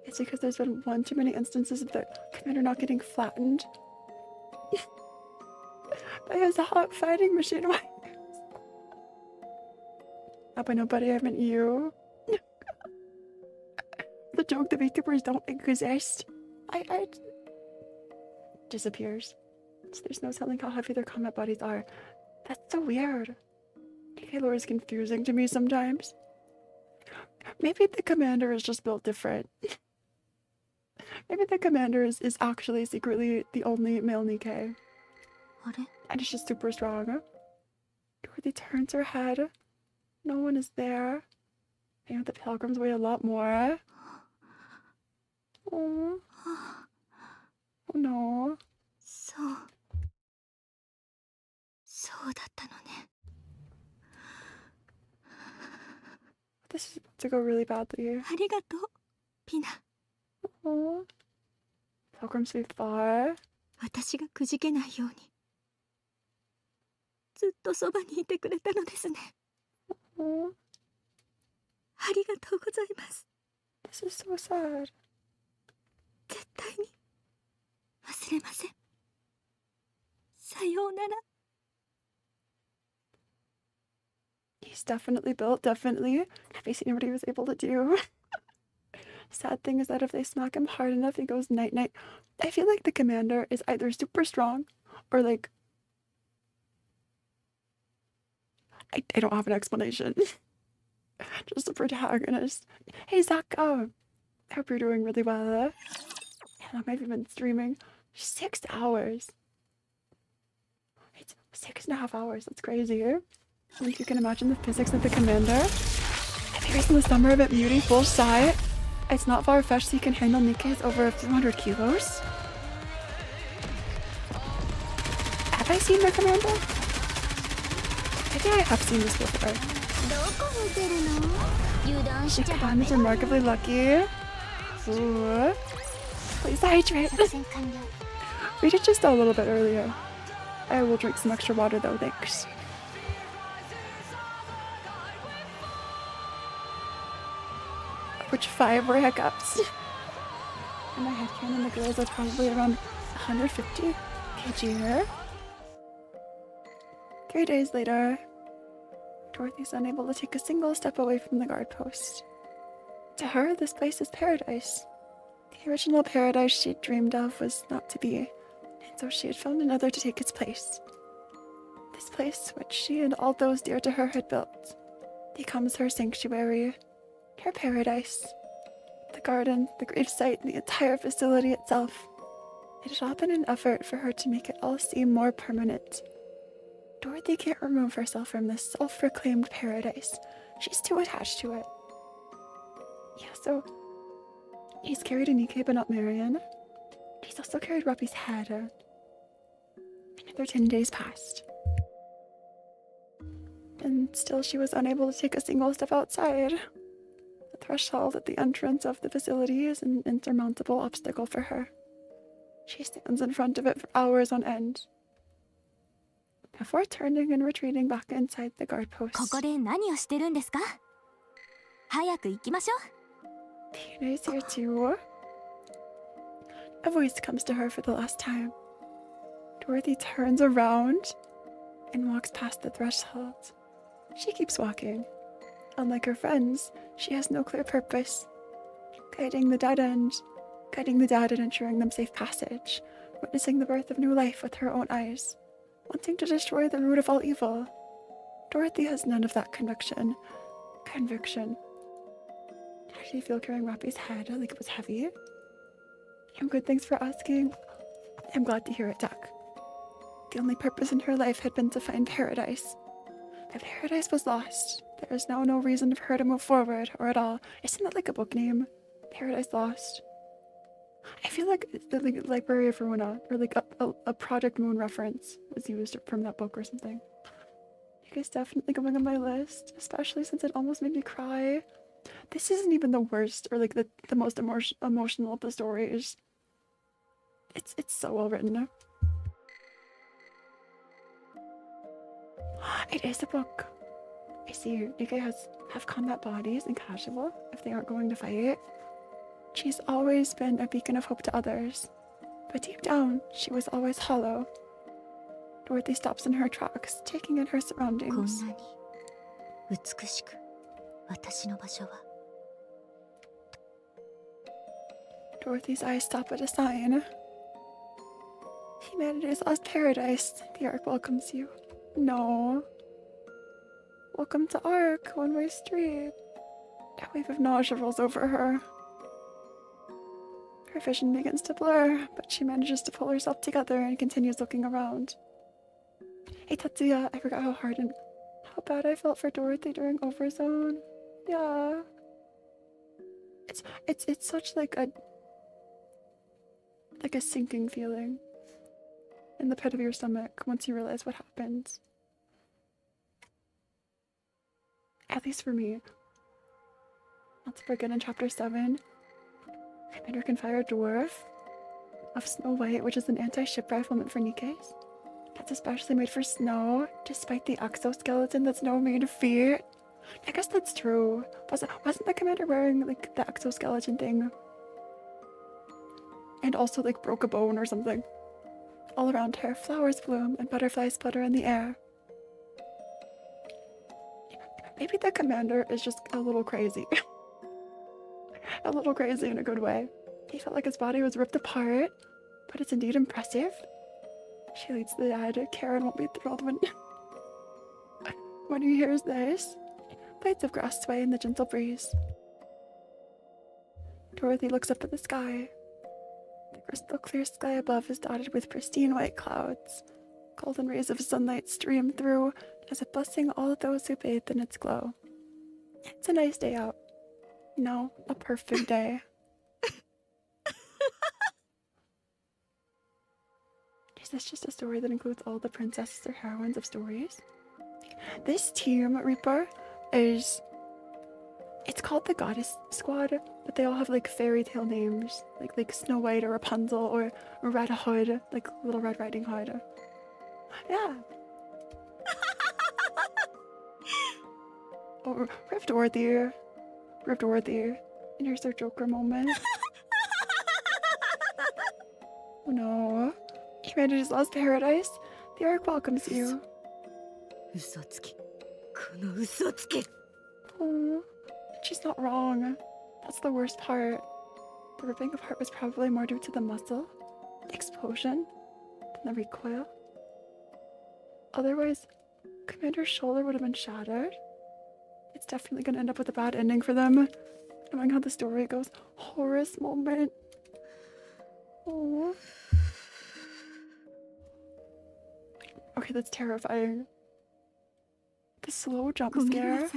is because there's been one too many instances of the commander not getting flattened by his hot fighting machine wires. By nobody, I meant you. The joke that VTubers don't exist. I disappears. So there's no telling how heavy their combat bodies are. That's so weird. DK lore is confusing to me sometimes. Maybe the commander is just built different. Maybe the commander is actually secretly the only male Nikke. And it's just super strong. Dorothy turns her head. No one is there. I know the pilgrims weigh a lot more. Oh. Oh no. そうだったのね。 This is about to go really badly. ありがとう、ピナ。 Oh. Pilgrims be far. 私がくじけないようにずっとそばにいてくれたのですね。 Oh. ありがとうございます。 This is so sad. 絶対に忘れません。さようなら。 He's definitely built, definitely. Have you seen what he was able to do? Sad thing is that if they smack him hard enough, he goes night-night. I feel like the commander is either super strong or like... I don't have an explanation. Just a protagonist. Hey, Zach, I hope you're doing really well. Yeah, I've even been streaming 6 hours. It's 6.5 hours, that's crazy. I think you can imagine the physics of the commander. Appears in the summer of it beauty, full sight. It's not far-fetched so you can handle Nikke's over 200 kilos. Have I seen the commander? Maybe I have seen this before. She is remarkably lucky. Ooh. Please hydrate. We did just a little bit earlier. I will drink some extra water though, thanks. Which 5 were hiccups. In my headcanon, the girls are probably around 150 kg. 3 days later, Dorothy's unable to take a single step away from the guard post. To her, this place is paradise. The original paradise she'd dreamed of was not to be, and so she had found another to take its place. This place, which she and all those dear to her had built, becomes her sanctuary, her paradise. The garden, the gravesite, the entire facility itself. It had all been an effort for her to make it all seem more permanent. Dorothy can't remove herself from this self-proclaimed paradise. She's too attached to it. Yeah, so he's carried a Nikke but not Marion. He's also carried Ruppy's head. Another 10 days passed. And still she was unable to take a single step outside. The threshold at the entrance of the facility is an insurmountable obstacle for her. She stands in front of it for hours on end. Before turning and retreating back inside the guard post. ここで何をしてるんですか？早く行きましょう。 Tina's here too. A voice comes to her for the last time. Dorothy turns around and walks past the threshold. She keeps walking. Unlike her friends, she has no clear purpose. Guiding the dead and ensuring them safe passage, witnessing the birth of new life with her own eyes, wanting to destroy the root of all evil. Dorothy has none of that conviction. How did you feel carrying Rappy's head? Like it was heavy? I'm good, thanks for asking. I'm glad to hear it, Duck. The only purpose in her life had been to find paradise. But paradise was lost. There is now no reason for her to move forward, or at all. Isn't that like a book name? Paradise Lost. I feel like the Library of Ruina, or like a Project Moon reference was used from that book or something. You guys definitely going on my list, especially since it almost made me cry. This isn't even the worst or like the most emotional of the stories. It's so well written. It is a book. I see Nikke have combat bodies and casual if they aren't going to fight. She's always been a beacon of hope to others, but deep down, she was always hollow. Dorothy stops in her tracks, taking in her surroundings. Dorothy's eyes stop at a sign. Humanity's lost paradise. The Ark welcomes you. No. Welcome to Ark, one-way street. A wave of nausea rolls over her. Her vision begins to blur, but she manages to pull herself together and continues looking around. Hey Tatsuya, I forgot how bad I felt for Dorothy during Overzone. Yeah. It's such like a sinking feeling in the pit of your stomach once you realize what happens. At least for me. Not to forget in chapter 7, Commander can fire a dwarf of Snow White, which is an anti-ship rifle meant for Nikke's. That's especially made for snow, despite the exoskeleton that's now made of feet. I guess that's true. Wasn't the commander wearing like the exoskeleton thing? And also like broke a bone or something. All around her, flowers bloom and butterflies flutter in the air. Maybe the commander is just a little crazy. A little crazy in a good way. He felt like his body was ripped apart, but it's indeed impressive. She leads the dead. Karen won't be thrilled when he hears this. Blades of grass sway in the gentle breeze. Dorothy looks up at the sky. The crystal clear sky above is dotted with pristine white clouds. Golden rays of sunlight stream through as if blessing all those who bathed in its glow. It's a nice day out. No, a perfect day. Is this just a story that includes all the princesses or heroines of stories? This team, Reaper, it's called the Goddess Squad, but they all have like fairy tale names, like Snow White or Rapunzel or Red Hood, like Little Red Riding Hood. Yeah. Oh, Rip Dorothy. And here's their Joker moment. Oh no. Humanity's lost paradise. The Ark welcomes you. Oh, she's not wrong. That's the worst part. The ripping apart was probably more due to the muscle, the explosion, than the recoil. Otherwise, Commander's shoulder would have been shattered. It's definitely gonna end up with a bad ending for them, knowing how the story goes. Horus moment. Oh. Okay, that's terrifying. The slow jump scare.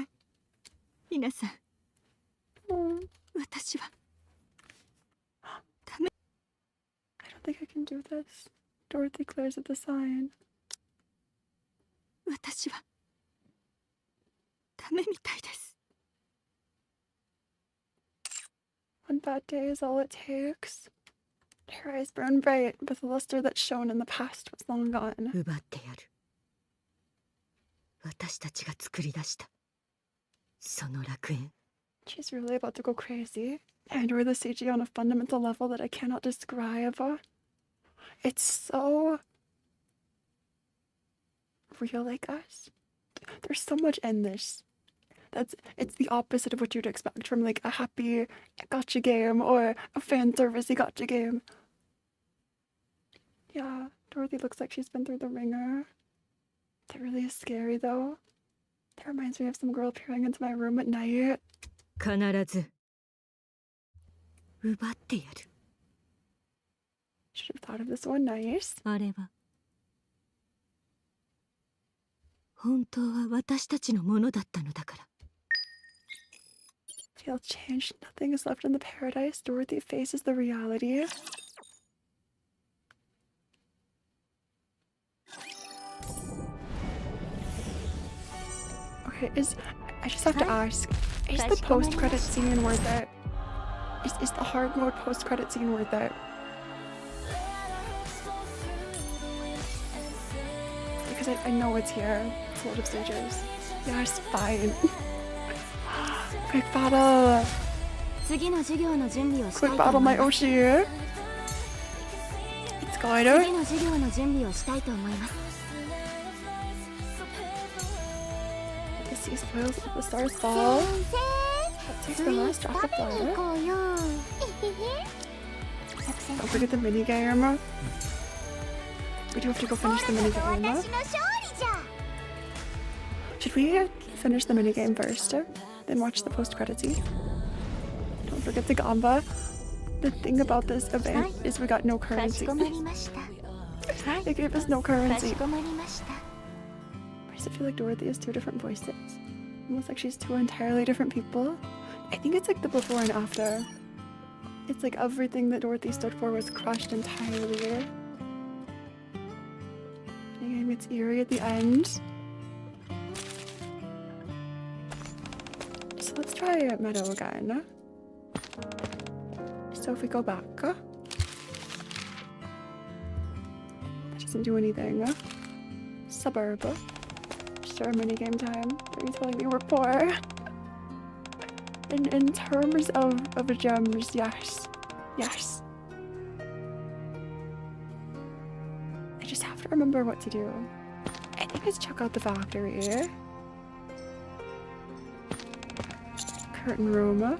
Oh. I don't think I can do this. Dorothy glares at the sign. One bad day is all it takes. Her eyes burn bright with a luster that shone in the past was long gone. She's really about to go crazy. I adore the CG on a fundamental level that I cannot describe. It's so real like us. There's so much in this. It's the opposite of what you'd expect from like a happy gacha game or a fan servicey gacha game. Yeah, Dorothy looks like she's been through the ringer. That really is scary though. That reminds me of some girl peering into my room at night. 必ず奪ってやる。 Should have thought of this one. Nice. あれは本当は私たちのものだったのだから。 Feel changed. Nothing is left in the paradise. Dorothy faces the reality. Okay, I just have to ask, is the post-credit scene worth it? Is the hard mode post-credit scene worth it? Because I know it's here. It's a lot of stages. Yes, fine. Quick battle! 次の授業の準備をしたい Quick と battle 思い my ます Oshi! It's going 次 out! の授業の準備をしたいと思います The sea spoils, the stars fall. That takes the last drop of blood. こうよ Don't forget the minigame. We do have to go finish the minigame. 私の勝利じゃ Should we finish the minigame first, then watch the post-credit scene? Don't forget the gamba. The thing about this event is we got no か currency. しこまりました They gave us no か currency. しこまりました Why does it feel like Dorothy has two different voices? Almost like she's two entirely different people. I think it's like the before and after. It's like everything that Dorothy stood for was crushed entirely. And it's eerie at the end. So let's try Meadow again. So if we go back, that doesn't do anything. Suburb. Sure, minigame time. Are you telling me we're poor? In terms of gems, yes. Yes. I just have to remember what to do. I think it's check out the factory. Curtain room.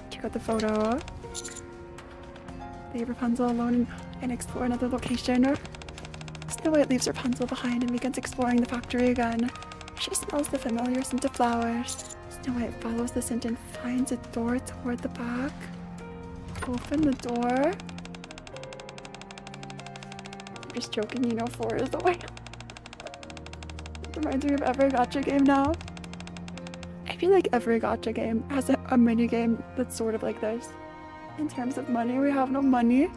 Check out the photo. Leave Rapunzel alone and explore another location. Snow White leaves Rapunzel behind and begins exploring the factory again. She smells the familiar scent of flowers. Snow White follows the scent and finds a door toward the back. Open the door. I'm just joking, you know, 4 is the way. It reminds me of every gacha game now. I feel like every gacha game has a mini game that's sort of like this. In terms of money, we have no money.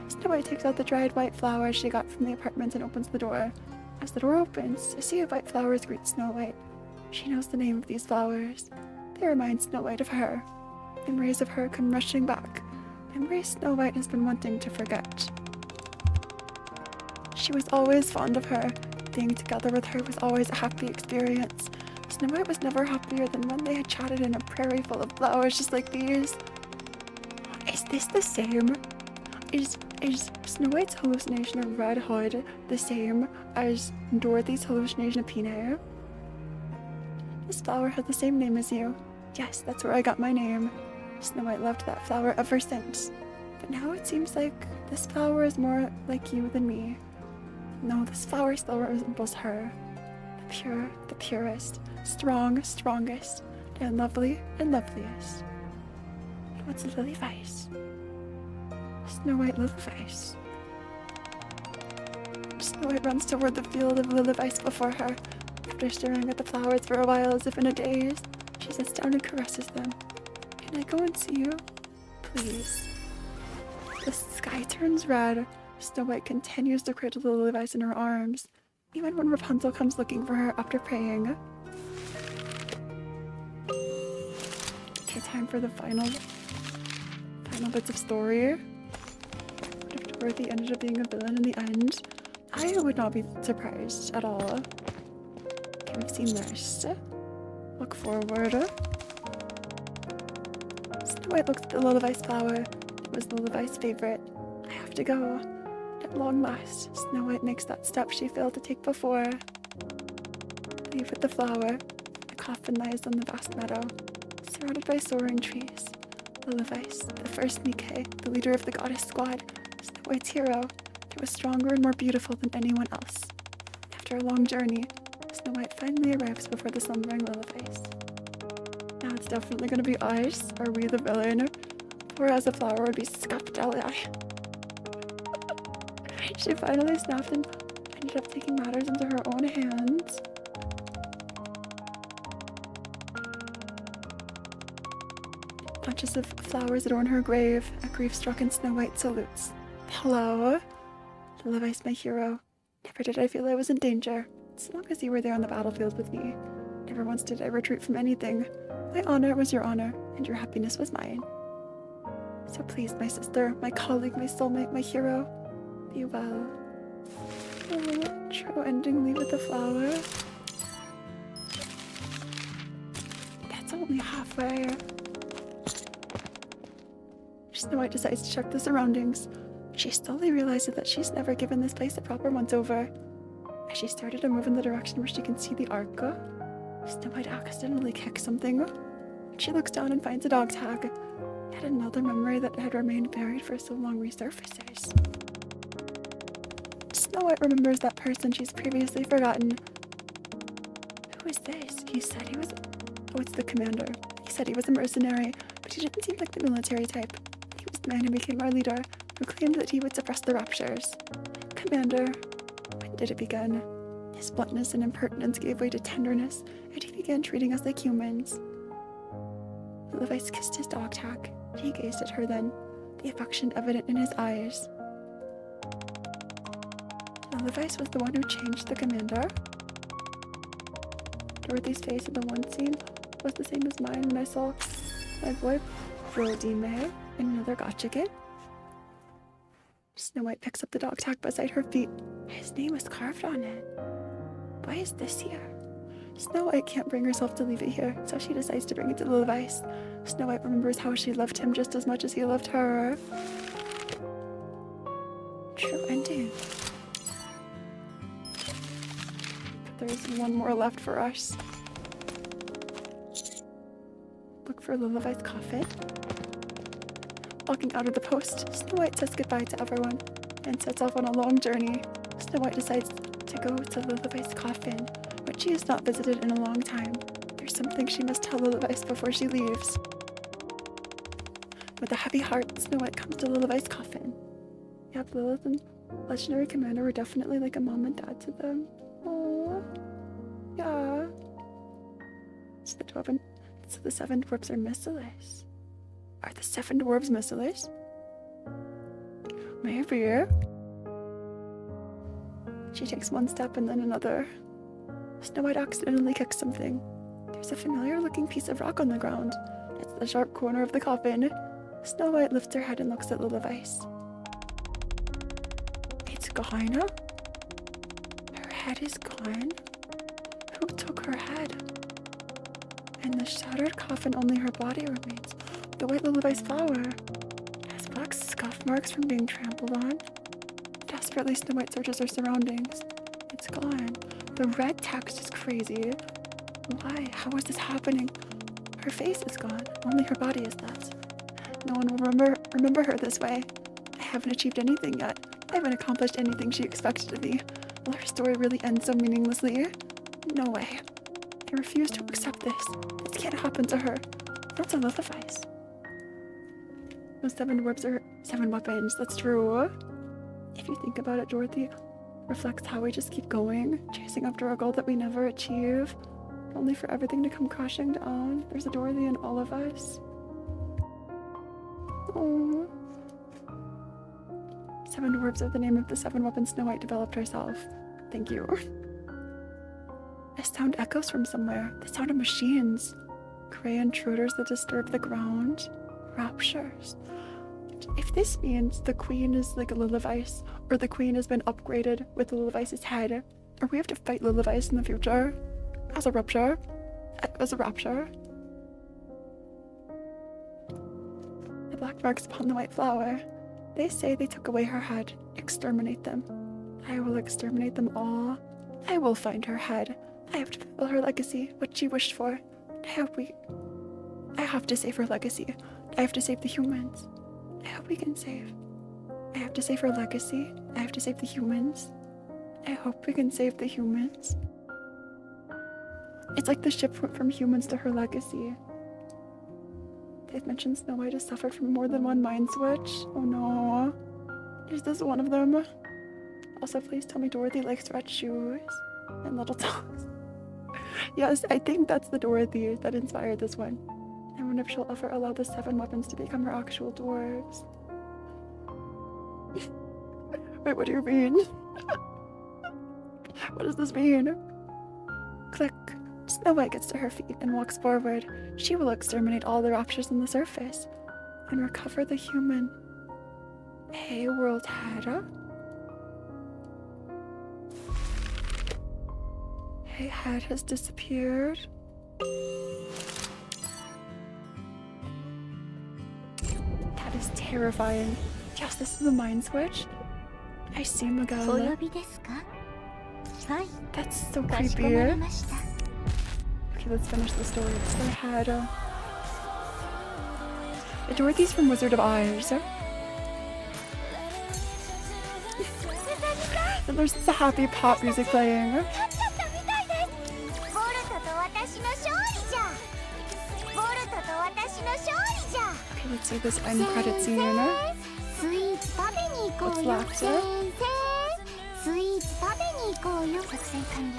Snow White takes out the dried white flowers she got from the apartment and opens the door. As the door opens, a sea of white flowers greets Snow White. She knows the name of these flowers. They remind Snow White of her. Memories of her come rushing back. Memories Snow White has been wanting to forget. She was always fond of her. Being together with her was always a happy experience. Snow White was never happier than when they had chatted in a prairie full of flowers just like these. Is this the same? Is Snow White's hallucination of Red Hood the same as Dorothy's hallucination of Peanut? This flower had the same name as you. Yes, that's where I got my name. Snow White loved that flower ever since. But now it seems like this flower is more like you than me. No, this flower still resembles her. The pure, the purest, strong, strongest, and lovely and loveliest. And what's Lily Face? Snow White Lily Face. Snow White runs toward the field of Lily Face before her. After staring at the flowers for a while as if in a daze, she sits down and caresses them. Can I go and see you? Please. The sky turns red. Snow White continues to cradle the Lily Vice in her arms, even when Rapunzel comes looking for her after praying. Okay, time for the final bits of story. What if Dorothy ended up being a villain in the end? I would not be surprised at all. Okay, we've seen this. Look forward. Snow White looks at the Lilith's flower. It was Lilith's favorite. I have to go. At long last, Snow White makes that step she failed to take before. Leave with the flower. A coffin lies on the vast meadow, surrounded by soaring trees. Lilith, the first Nikke, the leader of the goddess squad, Snow White's hero, that was stronger and more beautiful than anyone else. After a long journey, Snow White finally arrives before the slumbering Lilith. Now it's definitely going to be us. Are we the villain? Phora as a flower would be scuffed out. She finally snapped and ended up taking matters into her own hands. Bunches of flowers adorn her grave. A grief-stricken Snow White salutes. Hello? Lilith, my hero. Never did I feel I was in danger, as long as you were there on the battlefield with me. Never once did I retreat from anything. My honor was your honor, and your happiness was mine. So please, my sister, my colleague, my soulmate, my hero, be well. Oh, true ending, leave with the flower. That's only halfway. Snow White decides to check the surroundings. She slowly realizes that she's never given this place a proper once-over. As she started to move in the direction where she can see the ark, Snow White accidentally kicks something. She looks down and finds a dog tag. Yet another memory that had remained buried for so long resurfaces. Snow White remembers that person she's previously forgotten. Who is this? He said he was... Oh, it's the commander. He said he was a mercenary, but he didn't seem like the military type. He was the man who became our leader, who claimed that he would suppress the raptures. Commander, when did it begin? His bluntness and impertinence gave way to tenderness, and he began treating us like humans. Lilith kissed his dog tag. He gazed at her then, the affection evident in his eyes. Lilith was the one who changed the commander. Dorothy's face in the one scene was the same as mine when I saw my boy Whirled in another Gacha kid. Snow White picks up the dog tag beside her feet. His name was carved on it. Why is this here? Snow White can't bring herself to leave it here, so she decides to bring it to Lilith. Snow White remembers how she loved him just as much as he loved her. True ending. But there's one more left for us. Look for Lilith's coffin. Walking out of the post, Snow White says goodbye to everyone and sets off on a long journey. Snow White decides to go to Lilith's coffin, which she has not visited in a long time. There's something she must tell Lilith before she leaves. With a heavy heart, Snow White comes to Lilith's coffin. Yep, Lilith and Legendary Commander were definitely like a mom and dad to them. Oh, yeah. So the 7 dwarves are missiless. Are the 7 dwarves missiless? Maybe. She takes one step and then another. Snow White accidentally kicks something. There's a familiar-looking piece of rock on the ground. It's the sharp corner of the coffin. Snow White lifts her head and looks at Lilith. It's gone? Her head is gone? Who took her head? In the shattered coffin, only her body remains. The white Lilith's flower has black scuff marks from being trampled on. Desperately, Snow White searches her surroundings. It's gone. The red text is crazy. Why? How is this happening? Her face is gone. Only her body is left. No one will remember her this way. I haven't achieved anything yet. I haven't accomplished anything she expected of me. Will her story really end so meaninglessly? No way. I refuse to accept this. This can't happen to her. Not to Lilith. Those 7 dwarves are 7 weapons. That's true. If you think about it, Dorothy reflects how we just keep going, chasing after a goal that we never achieve, only for everything to come crashing down. There's a Dorothy in all of us. Oh. 7 dwarves are the name of the 7 weapons Snow White developed herself. Thank you. A sound echoes from somewhere. The sound of machines. Gray intruders that disturb the ground. Raptures. If this means the queen is like a Lilith, or the queen has been upgraded with Lilith's head, or we have to fight Lilith in the future as a rapture. The black marks upon the white flower. They say they took away her head. Exterminate them. I will exterminate them all. I will find her head. I have to fulfill her legacy, what she wished for. I have to save her legacy. I have to save the humans. I hope we can save. I have to save her legacy. I have to save the humans. I hope we can save the humans. It's like the ship went from humans to her legacy. They've mentioned Snow White has suffered from more than one mind switch. Oh no. Is this one of them? Also, please tell me Dorothy likes red shoes and little toes. Yes, I think that's the Dorothy that inspired this one. I wonder if she'll ever allow the 7 weapons to become her actual dwarves. Wait, what do you mean? What does this mean? Click. Snow White gets to her feet and walks forward. She will exterminate all the raptures on the surface and recover the human. Hey, World Head. Hey, Head has disappeared. That is terrifying. Yes, this is the mind switch. I see Miguel. お呼びですか？はい。 That's so かしこ creepy. まりました。 Okay, let's finish the story. So I had Dorothy's from Wizard of Oz. And there's the happy pop music playing. ボルトと私の勝利じゃ。ボルトと私の勝利じゃ。 Okay, let's see this end credit scene. スイーツ食べに行こう What's よ。 left? 先生、スイーツ食べに行こうよ。作戦完了。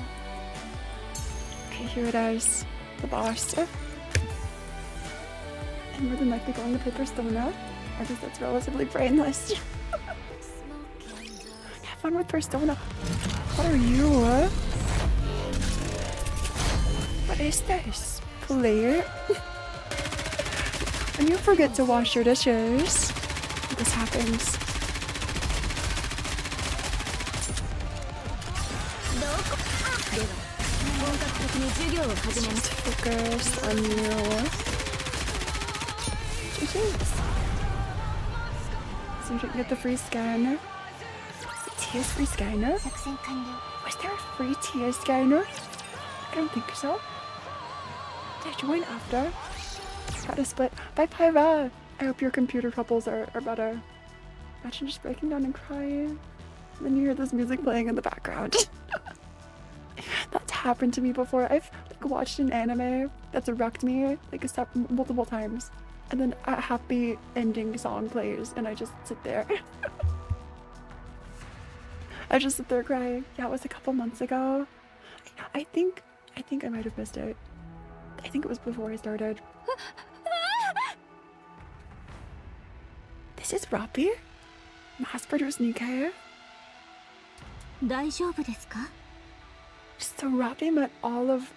Okay, here it is. The boss. And more than likely going to paper Persona. I guess that's relatively brainless. Have fun with Persona. What are you? What is this? Play? When you forget to wash your dishes, this happens. Just focus on you. So you didn't get the free scanner? Tia's free scanner? 作戦完了。 Was there a free Tia scanner? I don't think so. Did I join after? Got a split. Bye, Pyra! I hope your computer troubles are better. Imagine just breaking down and crying. And then you hear this music playing in the background. That's happened to me before. I've watched an anime that's wrecked me multiple times. And then a happy ending song plays and I just sit there. I just sit there crying. Yeah, it was a couple months ago. I think I might have missed it. I think it was before I started. This is Robbie? Mass-produced Nikke? 大丈夫ですか？ So Robbie met all of...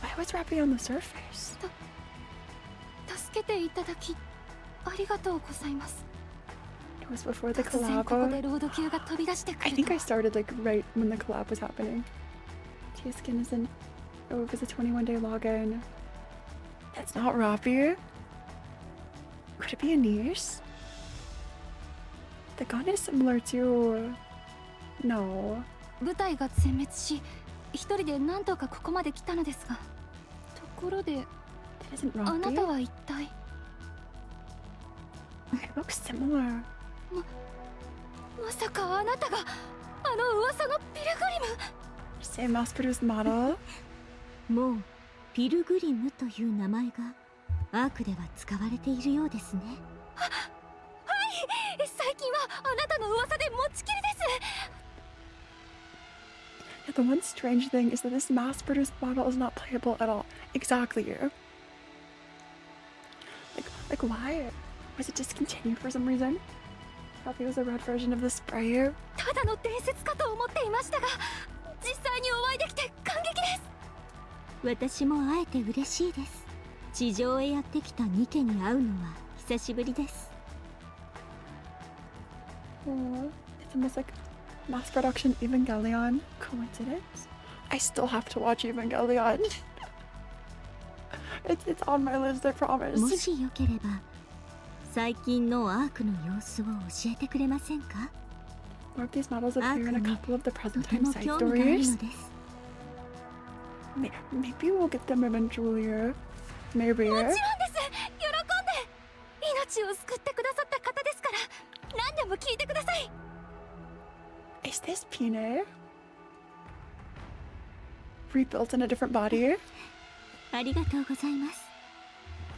Why was Robbie on the surface? 助けていただきありがとうございます。 It was before the 突然ここで collab. ロード級が飛び出してく I る think と I started right when the collab was happening. Tia skin is in... Oh, it was a 21-day login. That's not Robbie. Could it be a niece? The gun is similar to... No. 部隊が全滅し一人で何とかここまで来たのですがところで That isn't あなた Robbie. は一体 It looks similar. まさかあなたがあの噂のピルグリム Same mass-produced model. もうピルグリムという名前がアークでは使われているようですね。最近はあなたの噂で持ちきりです Yeah, the one strange thing is that this mass-produced model is not playable at all. Exactly. Like why? Was it discontinued for some reason? Probably was a red version of the sprayer. ただの伝説かと思っていましたが実際にお会いできて感激です私も会えて嬉しいです。地上へやってきたニケに会うのは久しぶりです。 Aww. It's almost like mass production Evangelion. Coincidence? I still have to watch Evangelion. it's on my list, I も promise. しよければ最近のアークの様子を教えてくれませんか？ More of these models appear in a couple of the と present て time も side 興味があるの stories. です。 Maybe we'll get them eventually. Maybe. もちろんです。喜んで。命を救ってくださった方ですから、何でも聞いてください。 Is this Pine? Rebuilt in a different body? ありがとうございます。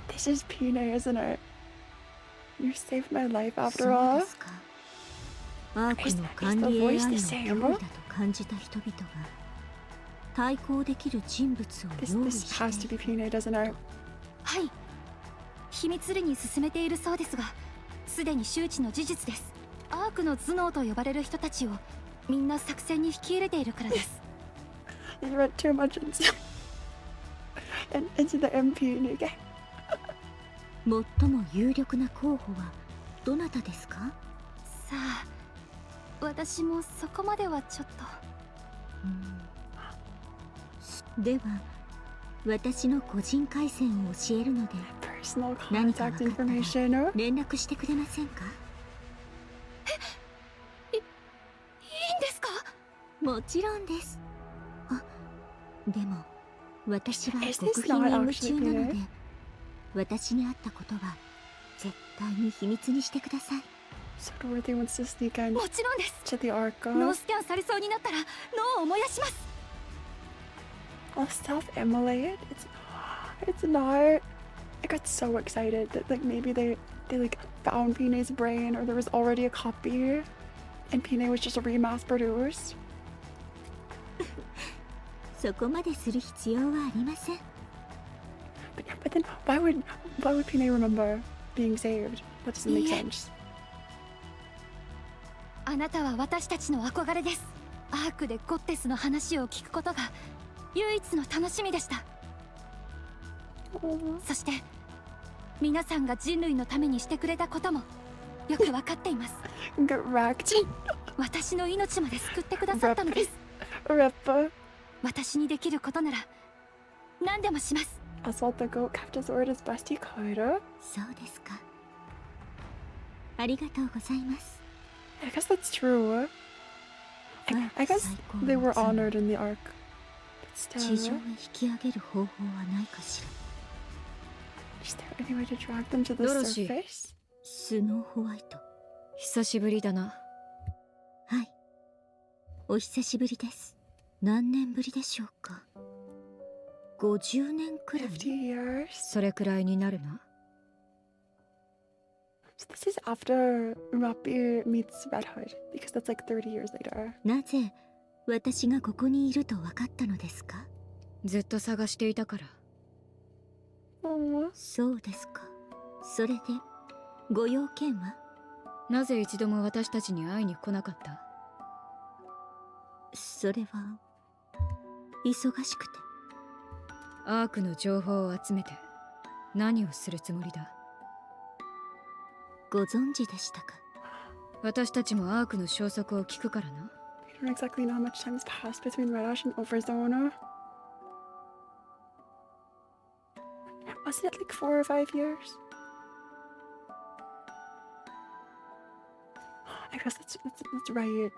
This is Pine, isn't it? You saved my life そう after で all. すか。アークの管理 AI の脅威だと感じた人々が対抗できる人物を This 用意 this has し to て be Pine, doesn't it? はい。秘密裏に進めているそうですが、すでに周知の事実です。アークの頭脳と呼ばれる人たちをみんな作戦に引き入れているからです。You went too much into the MP, Nikke. 最も有力な候補はどなたですか？さあ、私もそこまではちょっと。では私の個人回線を教えるので Personal 何か contact 分かったら information. 連絡してくれませんか？いいんですか？もちろんです。あ、でも私は Is 極 this 秘に not 任務 actually 中なので Pine? 私に会ったことは絶対に秘密にしてください。 So Dorothy wants to sneak in もちろんです。 to the Arca. 脳スキャンされそうになったら脳を燃やします。 I'll self-immolate. It's not. I got so excited that like maybe they like found Pine's brain or there was already a copy, and Pine was just remass produced. そこまでする必要はありません。 But then why would Pine remember being saved? That doesn't make Yeah. sense. あなたは私たちの憧れです。アークでゴッテスの話を聞くことが唯一の楽しみでした。 Oh, そして皆さんが人類のためにしてくれたこともよくわかっています。 get wrecked. 私の命まで救ってくださったのです。 Rip. 私にできることなら何でもします。 Oswald the goat kept his word as best he could. そうですか。ありがとうございます。 I guess that's true. I guess they were honored in the arc. But 地上 still, へ引き上げる方法はないかしら。 is there any way to drag them to the Dorothy. surface? スノーホワイト。久しぶりだな。はい。お久しぶりです。何年ぶりでしょうか。50年くらい。 50 years? それくらいになるな。 So this is after Rappi meets Red Hood, because that's like 30 years later. なぜ私がここにいると分かったのですか？ずっと探していたから。 Aww. そうですか。それでご用件は？なぜ一度も私たちに会いに来なかった？それは忙しくて。アークの情報を集めて何をするつもりだ？ご存知でしたか？私たちもアークの消息を聞くからな。 We don't exactly know how much time has passed between Red Ash and Overzone. Was it like 4 or 5 years? I guess that's right.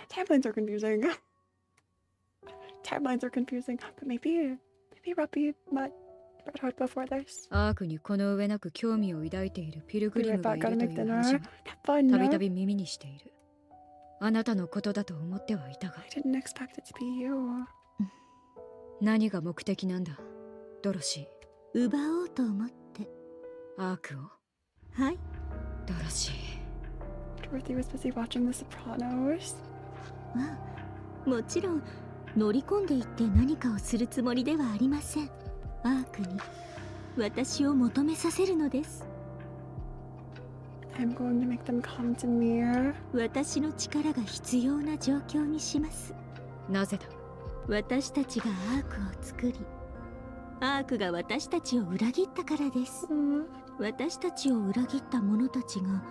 Timelines are confusing. Timelines are confusing, but maybe Rappi met Red Hood before this. アークにこの上なく興味を抱いているピルグリムがいると Gotta い make う話 dinner. は Have fun. た No? びたび耳にしている。あなたのことだと思ってはいたが、 I didn't expect it to be you. 何が目的なんだ、ドロシー。奪おうと思って。アークを。はい。ドロシー。 Dorothy was busy watching The Sopranos. あ、もちろん乗り込んでいって何かをするつもりではありません。アークに私を求めさせるのです。 I'm going to make them come to me. 私の力が必要な状況にします。なぜだ？私たちがアークを作り、アークが私たちを裏切ったからです。 私たちを裏切った者たちが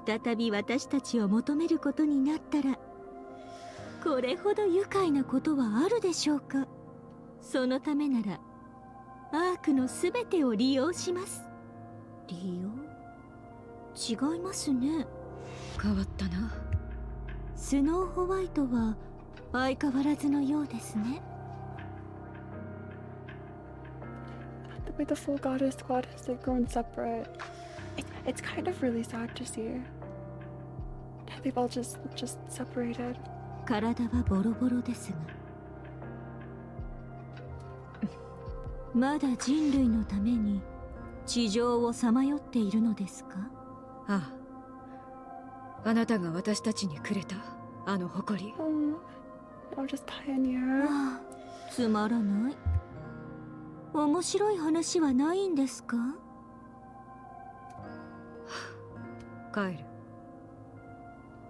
再び私たちを求めることになったら、これほど愉快なことはあるでしょうか。そのためならアークのすべてを利用します。利用？違いますね。変わったな。スノーホワイトは相変わらずのようですね。The way the full goddess squad has like grown separate. It's kind of really sad to see. They've all just separated. 体はボロボロですが、まだ人類のために地上をさまよっているのですか？ああ、あなたが私たちにくれたあの誇り。I'm just pioneer. ああ、つまらない。面白い話はないんですか？帰る。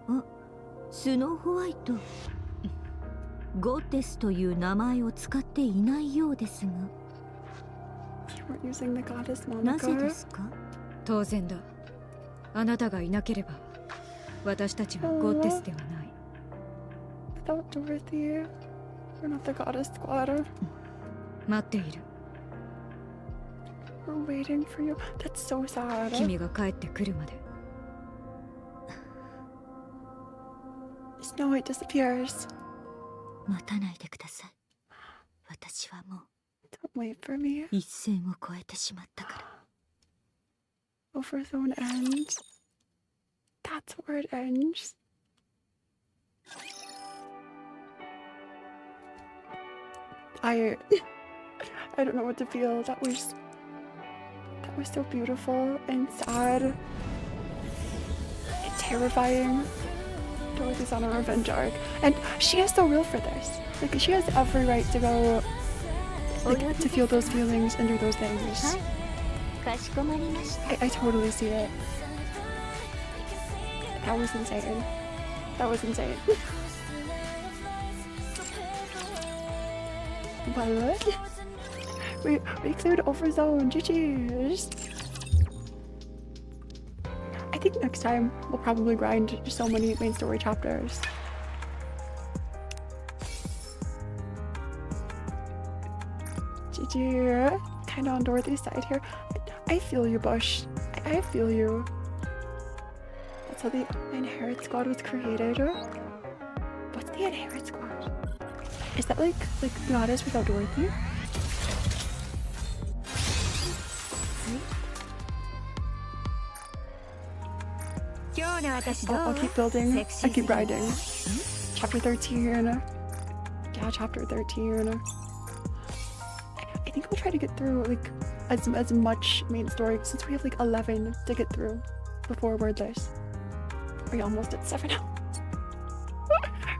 あ、スノーホワイト。ゴッデスという名前を使っていないようですが。You weren't using the goddess なぜ moniker. ですか？当然だ。あなたがいなければ私たちはゴッデスではない。Without Dorothy, we're not the goddess squad. 待っている。We're waiting for you. That's so sad. 君が帰ってくるまで。Snow White disappears. 待たないでください。私はもう Don't wait for me. 一線を越えてしまったから。Overzone ends. That's where it ends. I don't know what to feel. That was so beautiful and sad and terrifying. Dorothy's on a revenge arc, and she is so real for this. Like, she has every right to go, like, to feel those feelings and do those things. はい、かしこまりました。 I totally see it. That was insane. That was insane. Well, we cleared Overzone. GG's. I think next time we'll probably grind so many main story chapters. GG. Kind of on Dorothy's side here. I feel you, Bush. I feel you. That's how the Inherit Squad was created. What's the Inherit Squad? Is that like Goddess without Dorothy? I'll keep building. I keep grinding. Chapter 13. Yeah, chapter 13. I think we'll try to get through like as much main story since we have like 11 to get through before Wordless. We're almost at 7 now.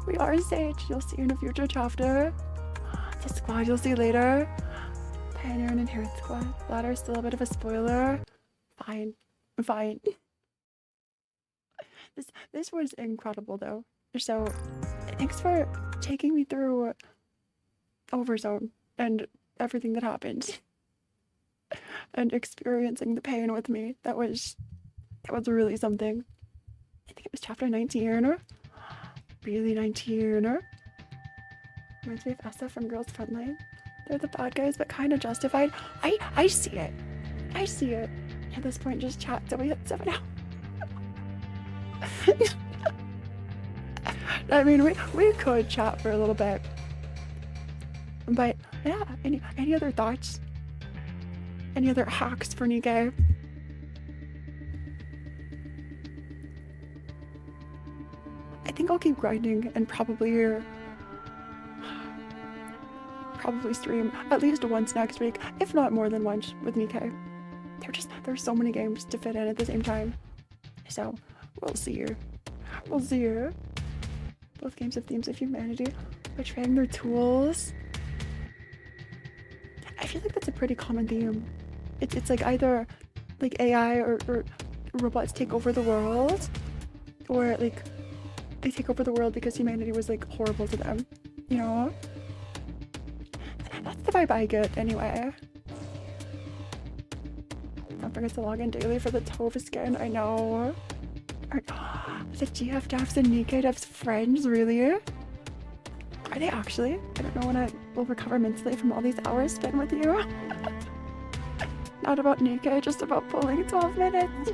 We are Sage. You'll see in a future chapter. The squad you'll see later. Pioneer and Inherit Squad. Ladder still a bit of a spoiler. Fine. This was incredible though. So thanks for taking me through Overzone and everything that happened. And experiencing the pain with me. That was really something. I think it was chapter 19. Really 19. Reminds me of Essa from Girls Frontline. They're the bad guys, but kind of justified. I see it. I see it. At this point, just chat till we hit 7 now. I mean, we could chat for a little bit. But yeah, any other thoughts? Any other hacks for Nikke? I think I'll keep grinding and probably stream at least once next week, if not more than once with Nikke. There's so many games to fit in at the same time. So we'll see her. Both games have themes of humanity, betraying their tools. I feel like that's a pretty common theme. It's like either like AI or robots take over the world, or like they take over the world because humanity was like horrible to them, you know? That's the vibe I get anyway. Don't forget to log in daily for the Tova skin. I know. The GF devs and Nikke devs friends, really? Are they actually? I don't know when I will recover mentally from all these hours spent with you. Not about Nikke, just about pulling 12 minutes.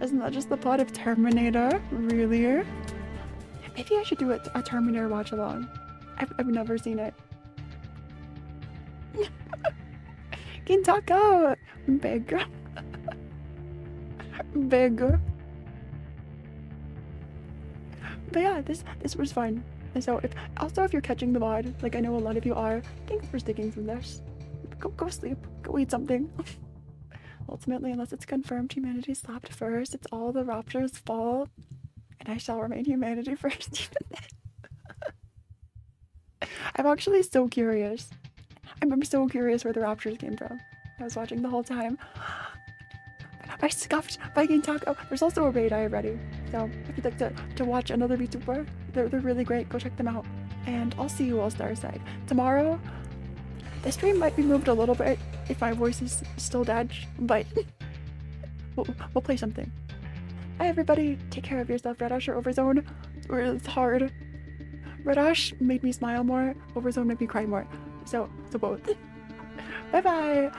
Isn't that just the plot of Terminator? Really? Maybe I should do a Terminator watch along. I've never seen it. Gintaka! Big. Big. But yeah, this was fun. And so if you're catching the VOD, like I know a lot of you are, thanks for sticking through this. Go sleep. Go eat something. Ultimately, unless it's confirmed humanity slapped first, it's all the Rapture's fault. And I shall remain humanity first even then. I'm actually so curious. I'm so curious where the Raptures came from. I was watching the whole time. I scuffed Viking Taco. There's also a raid I have ready. So if you'd like to watch another VTuber, they're really great. Go check them out. And I'll see you all Starside. Tomorrow, the stream might be moved a little bit if my voice is still dead, but we'll play something. Hi everybody, take care of yourself. Red Ash or Overzone? It's hard. Red Ash made me smile more, Overzone made me cry more. So both. Bye bye!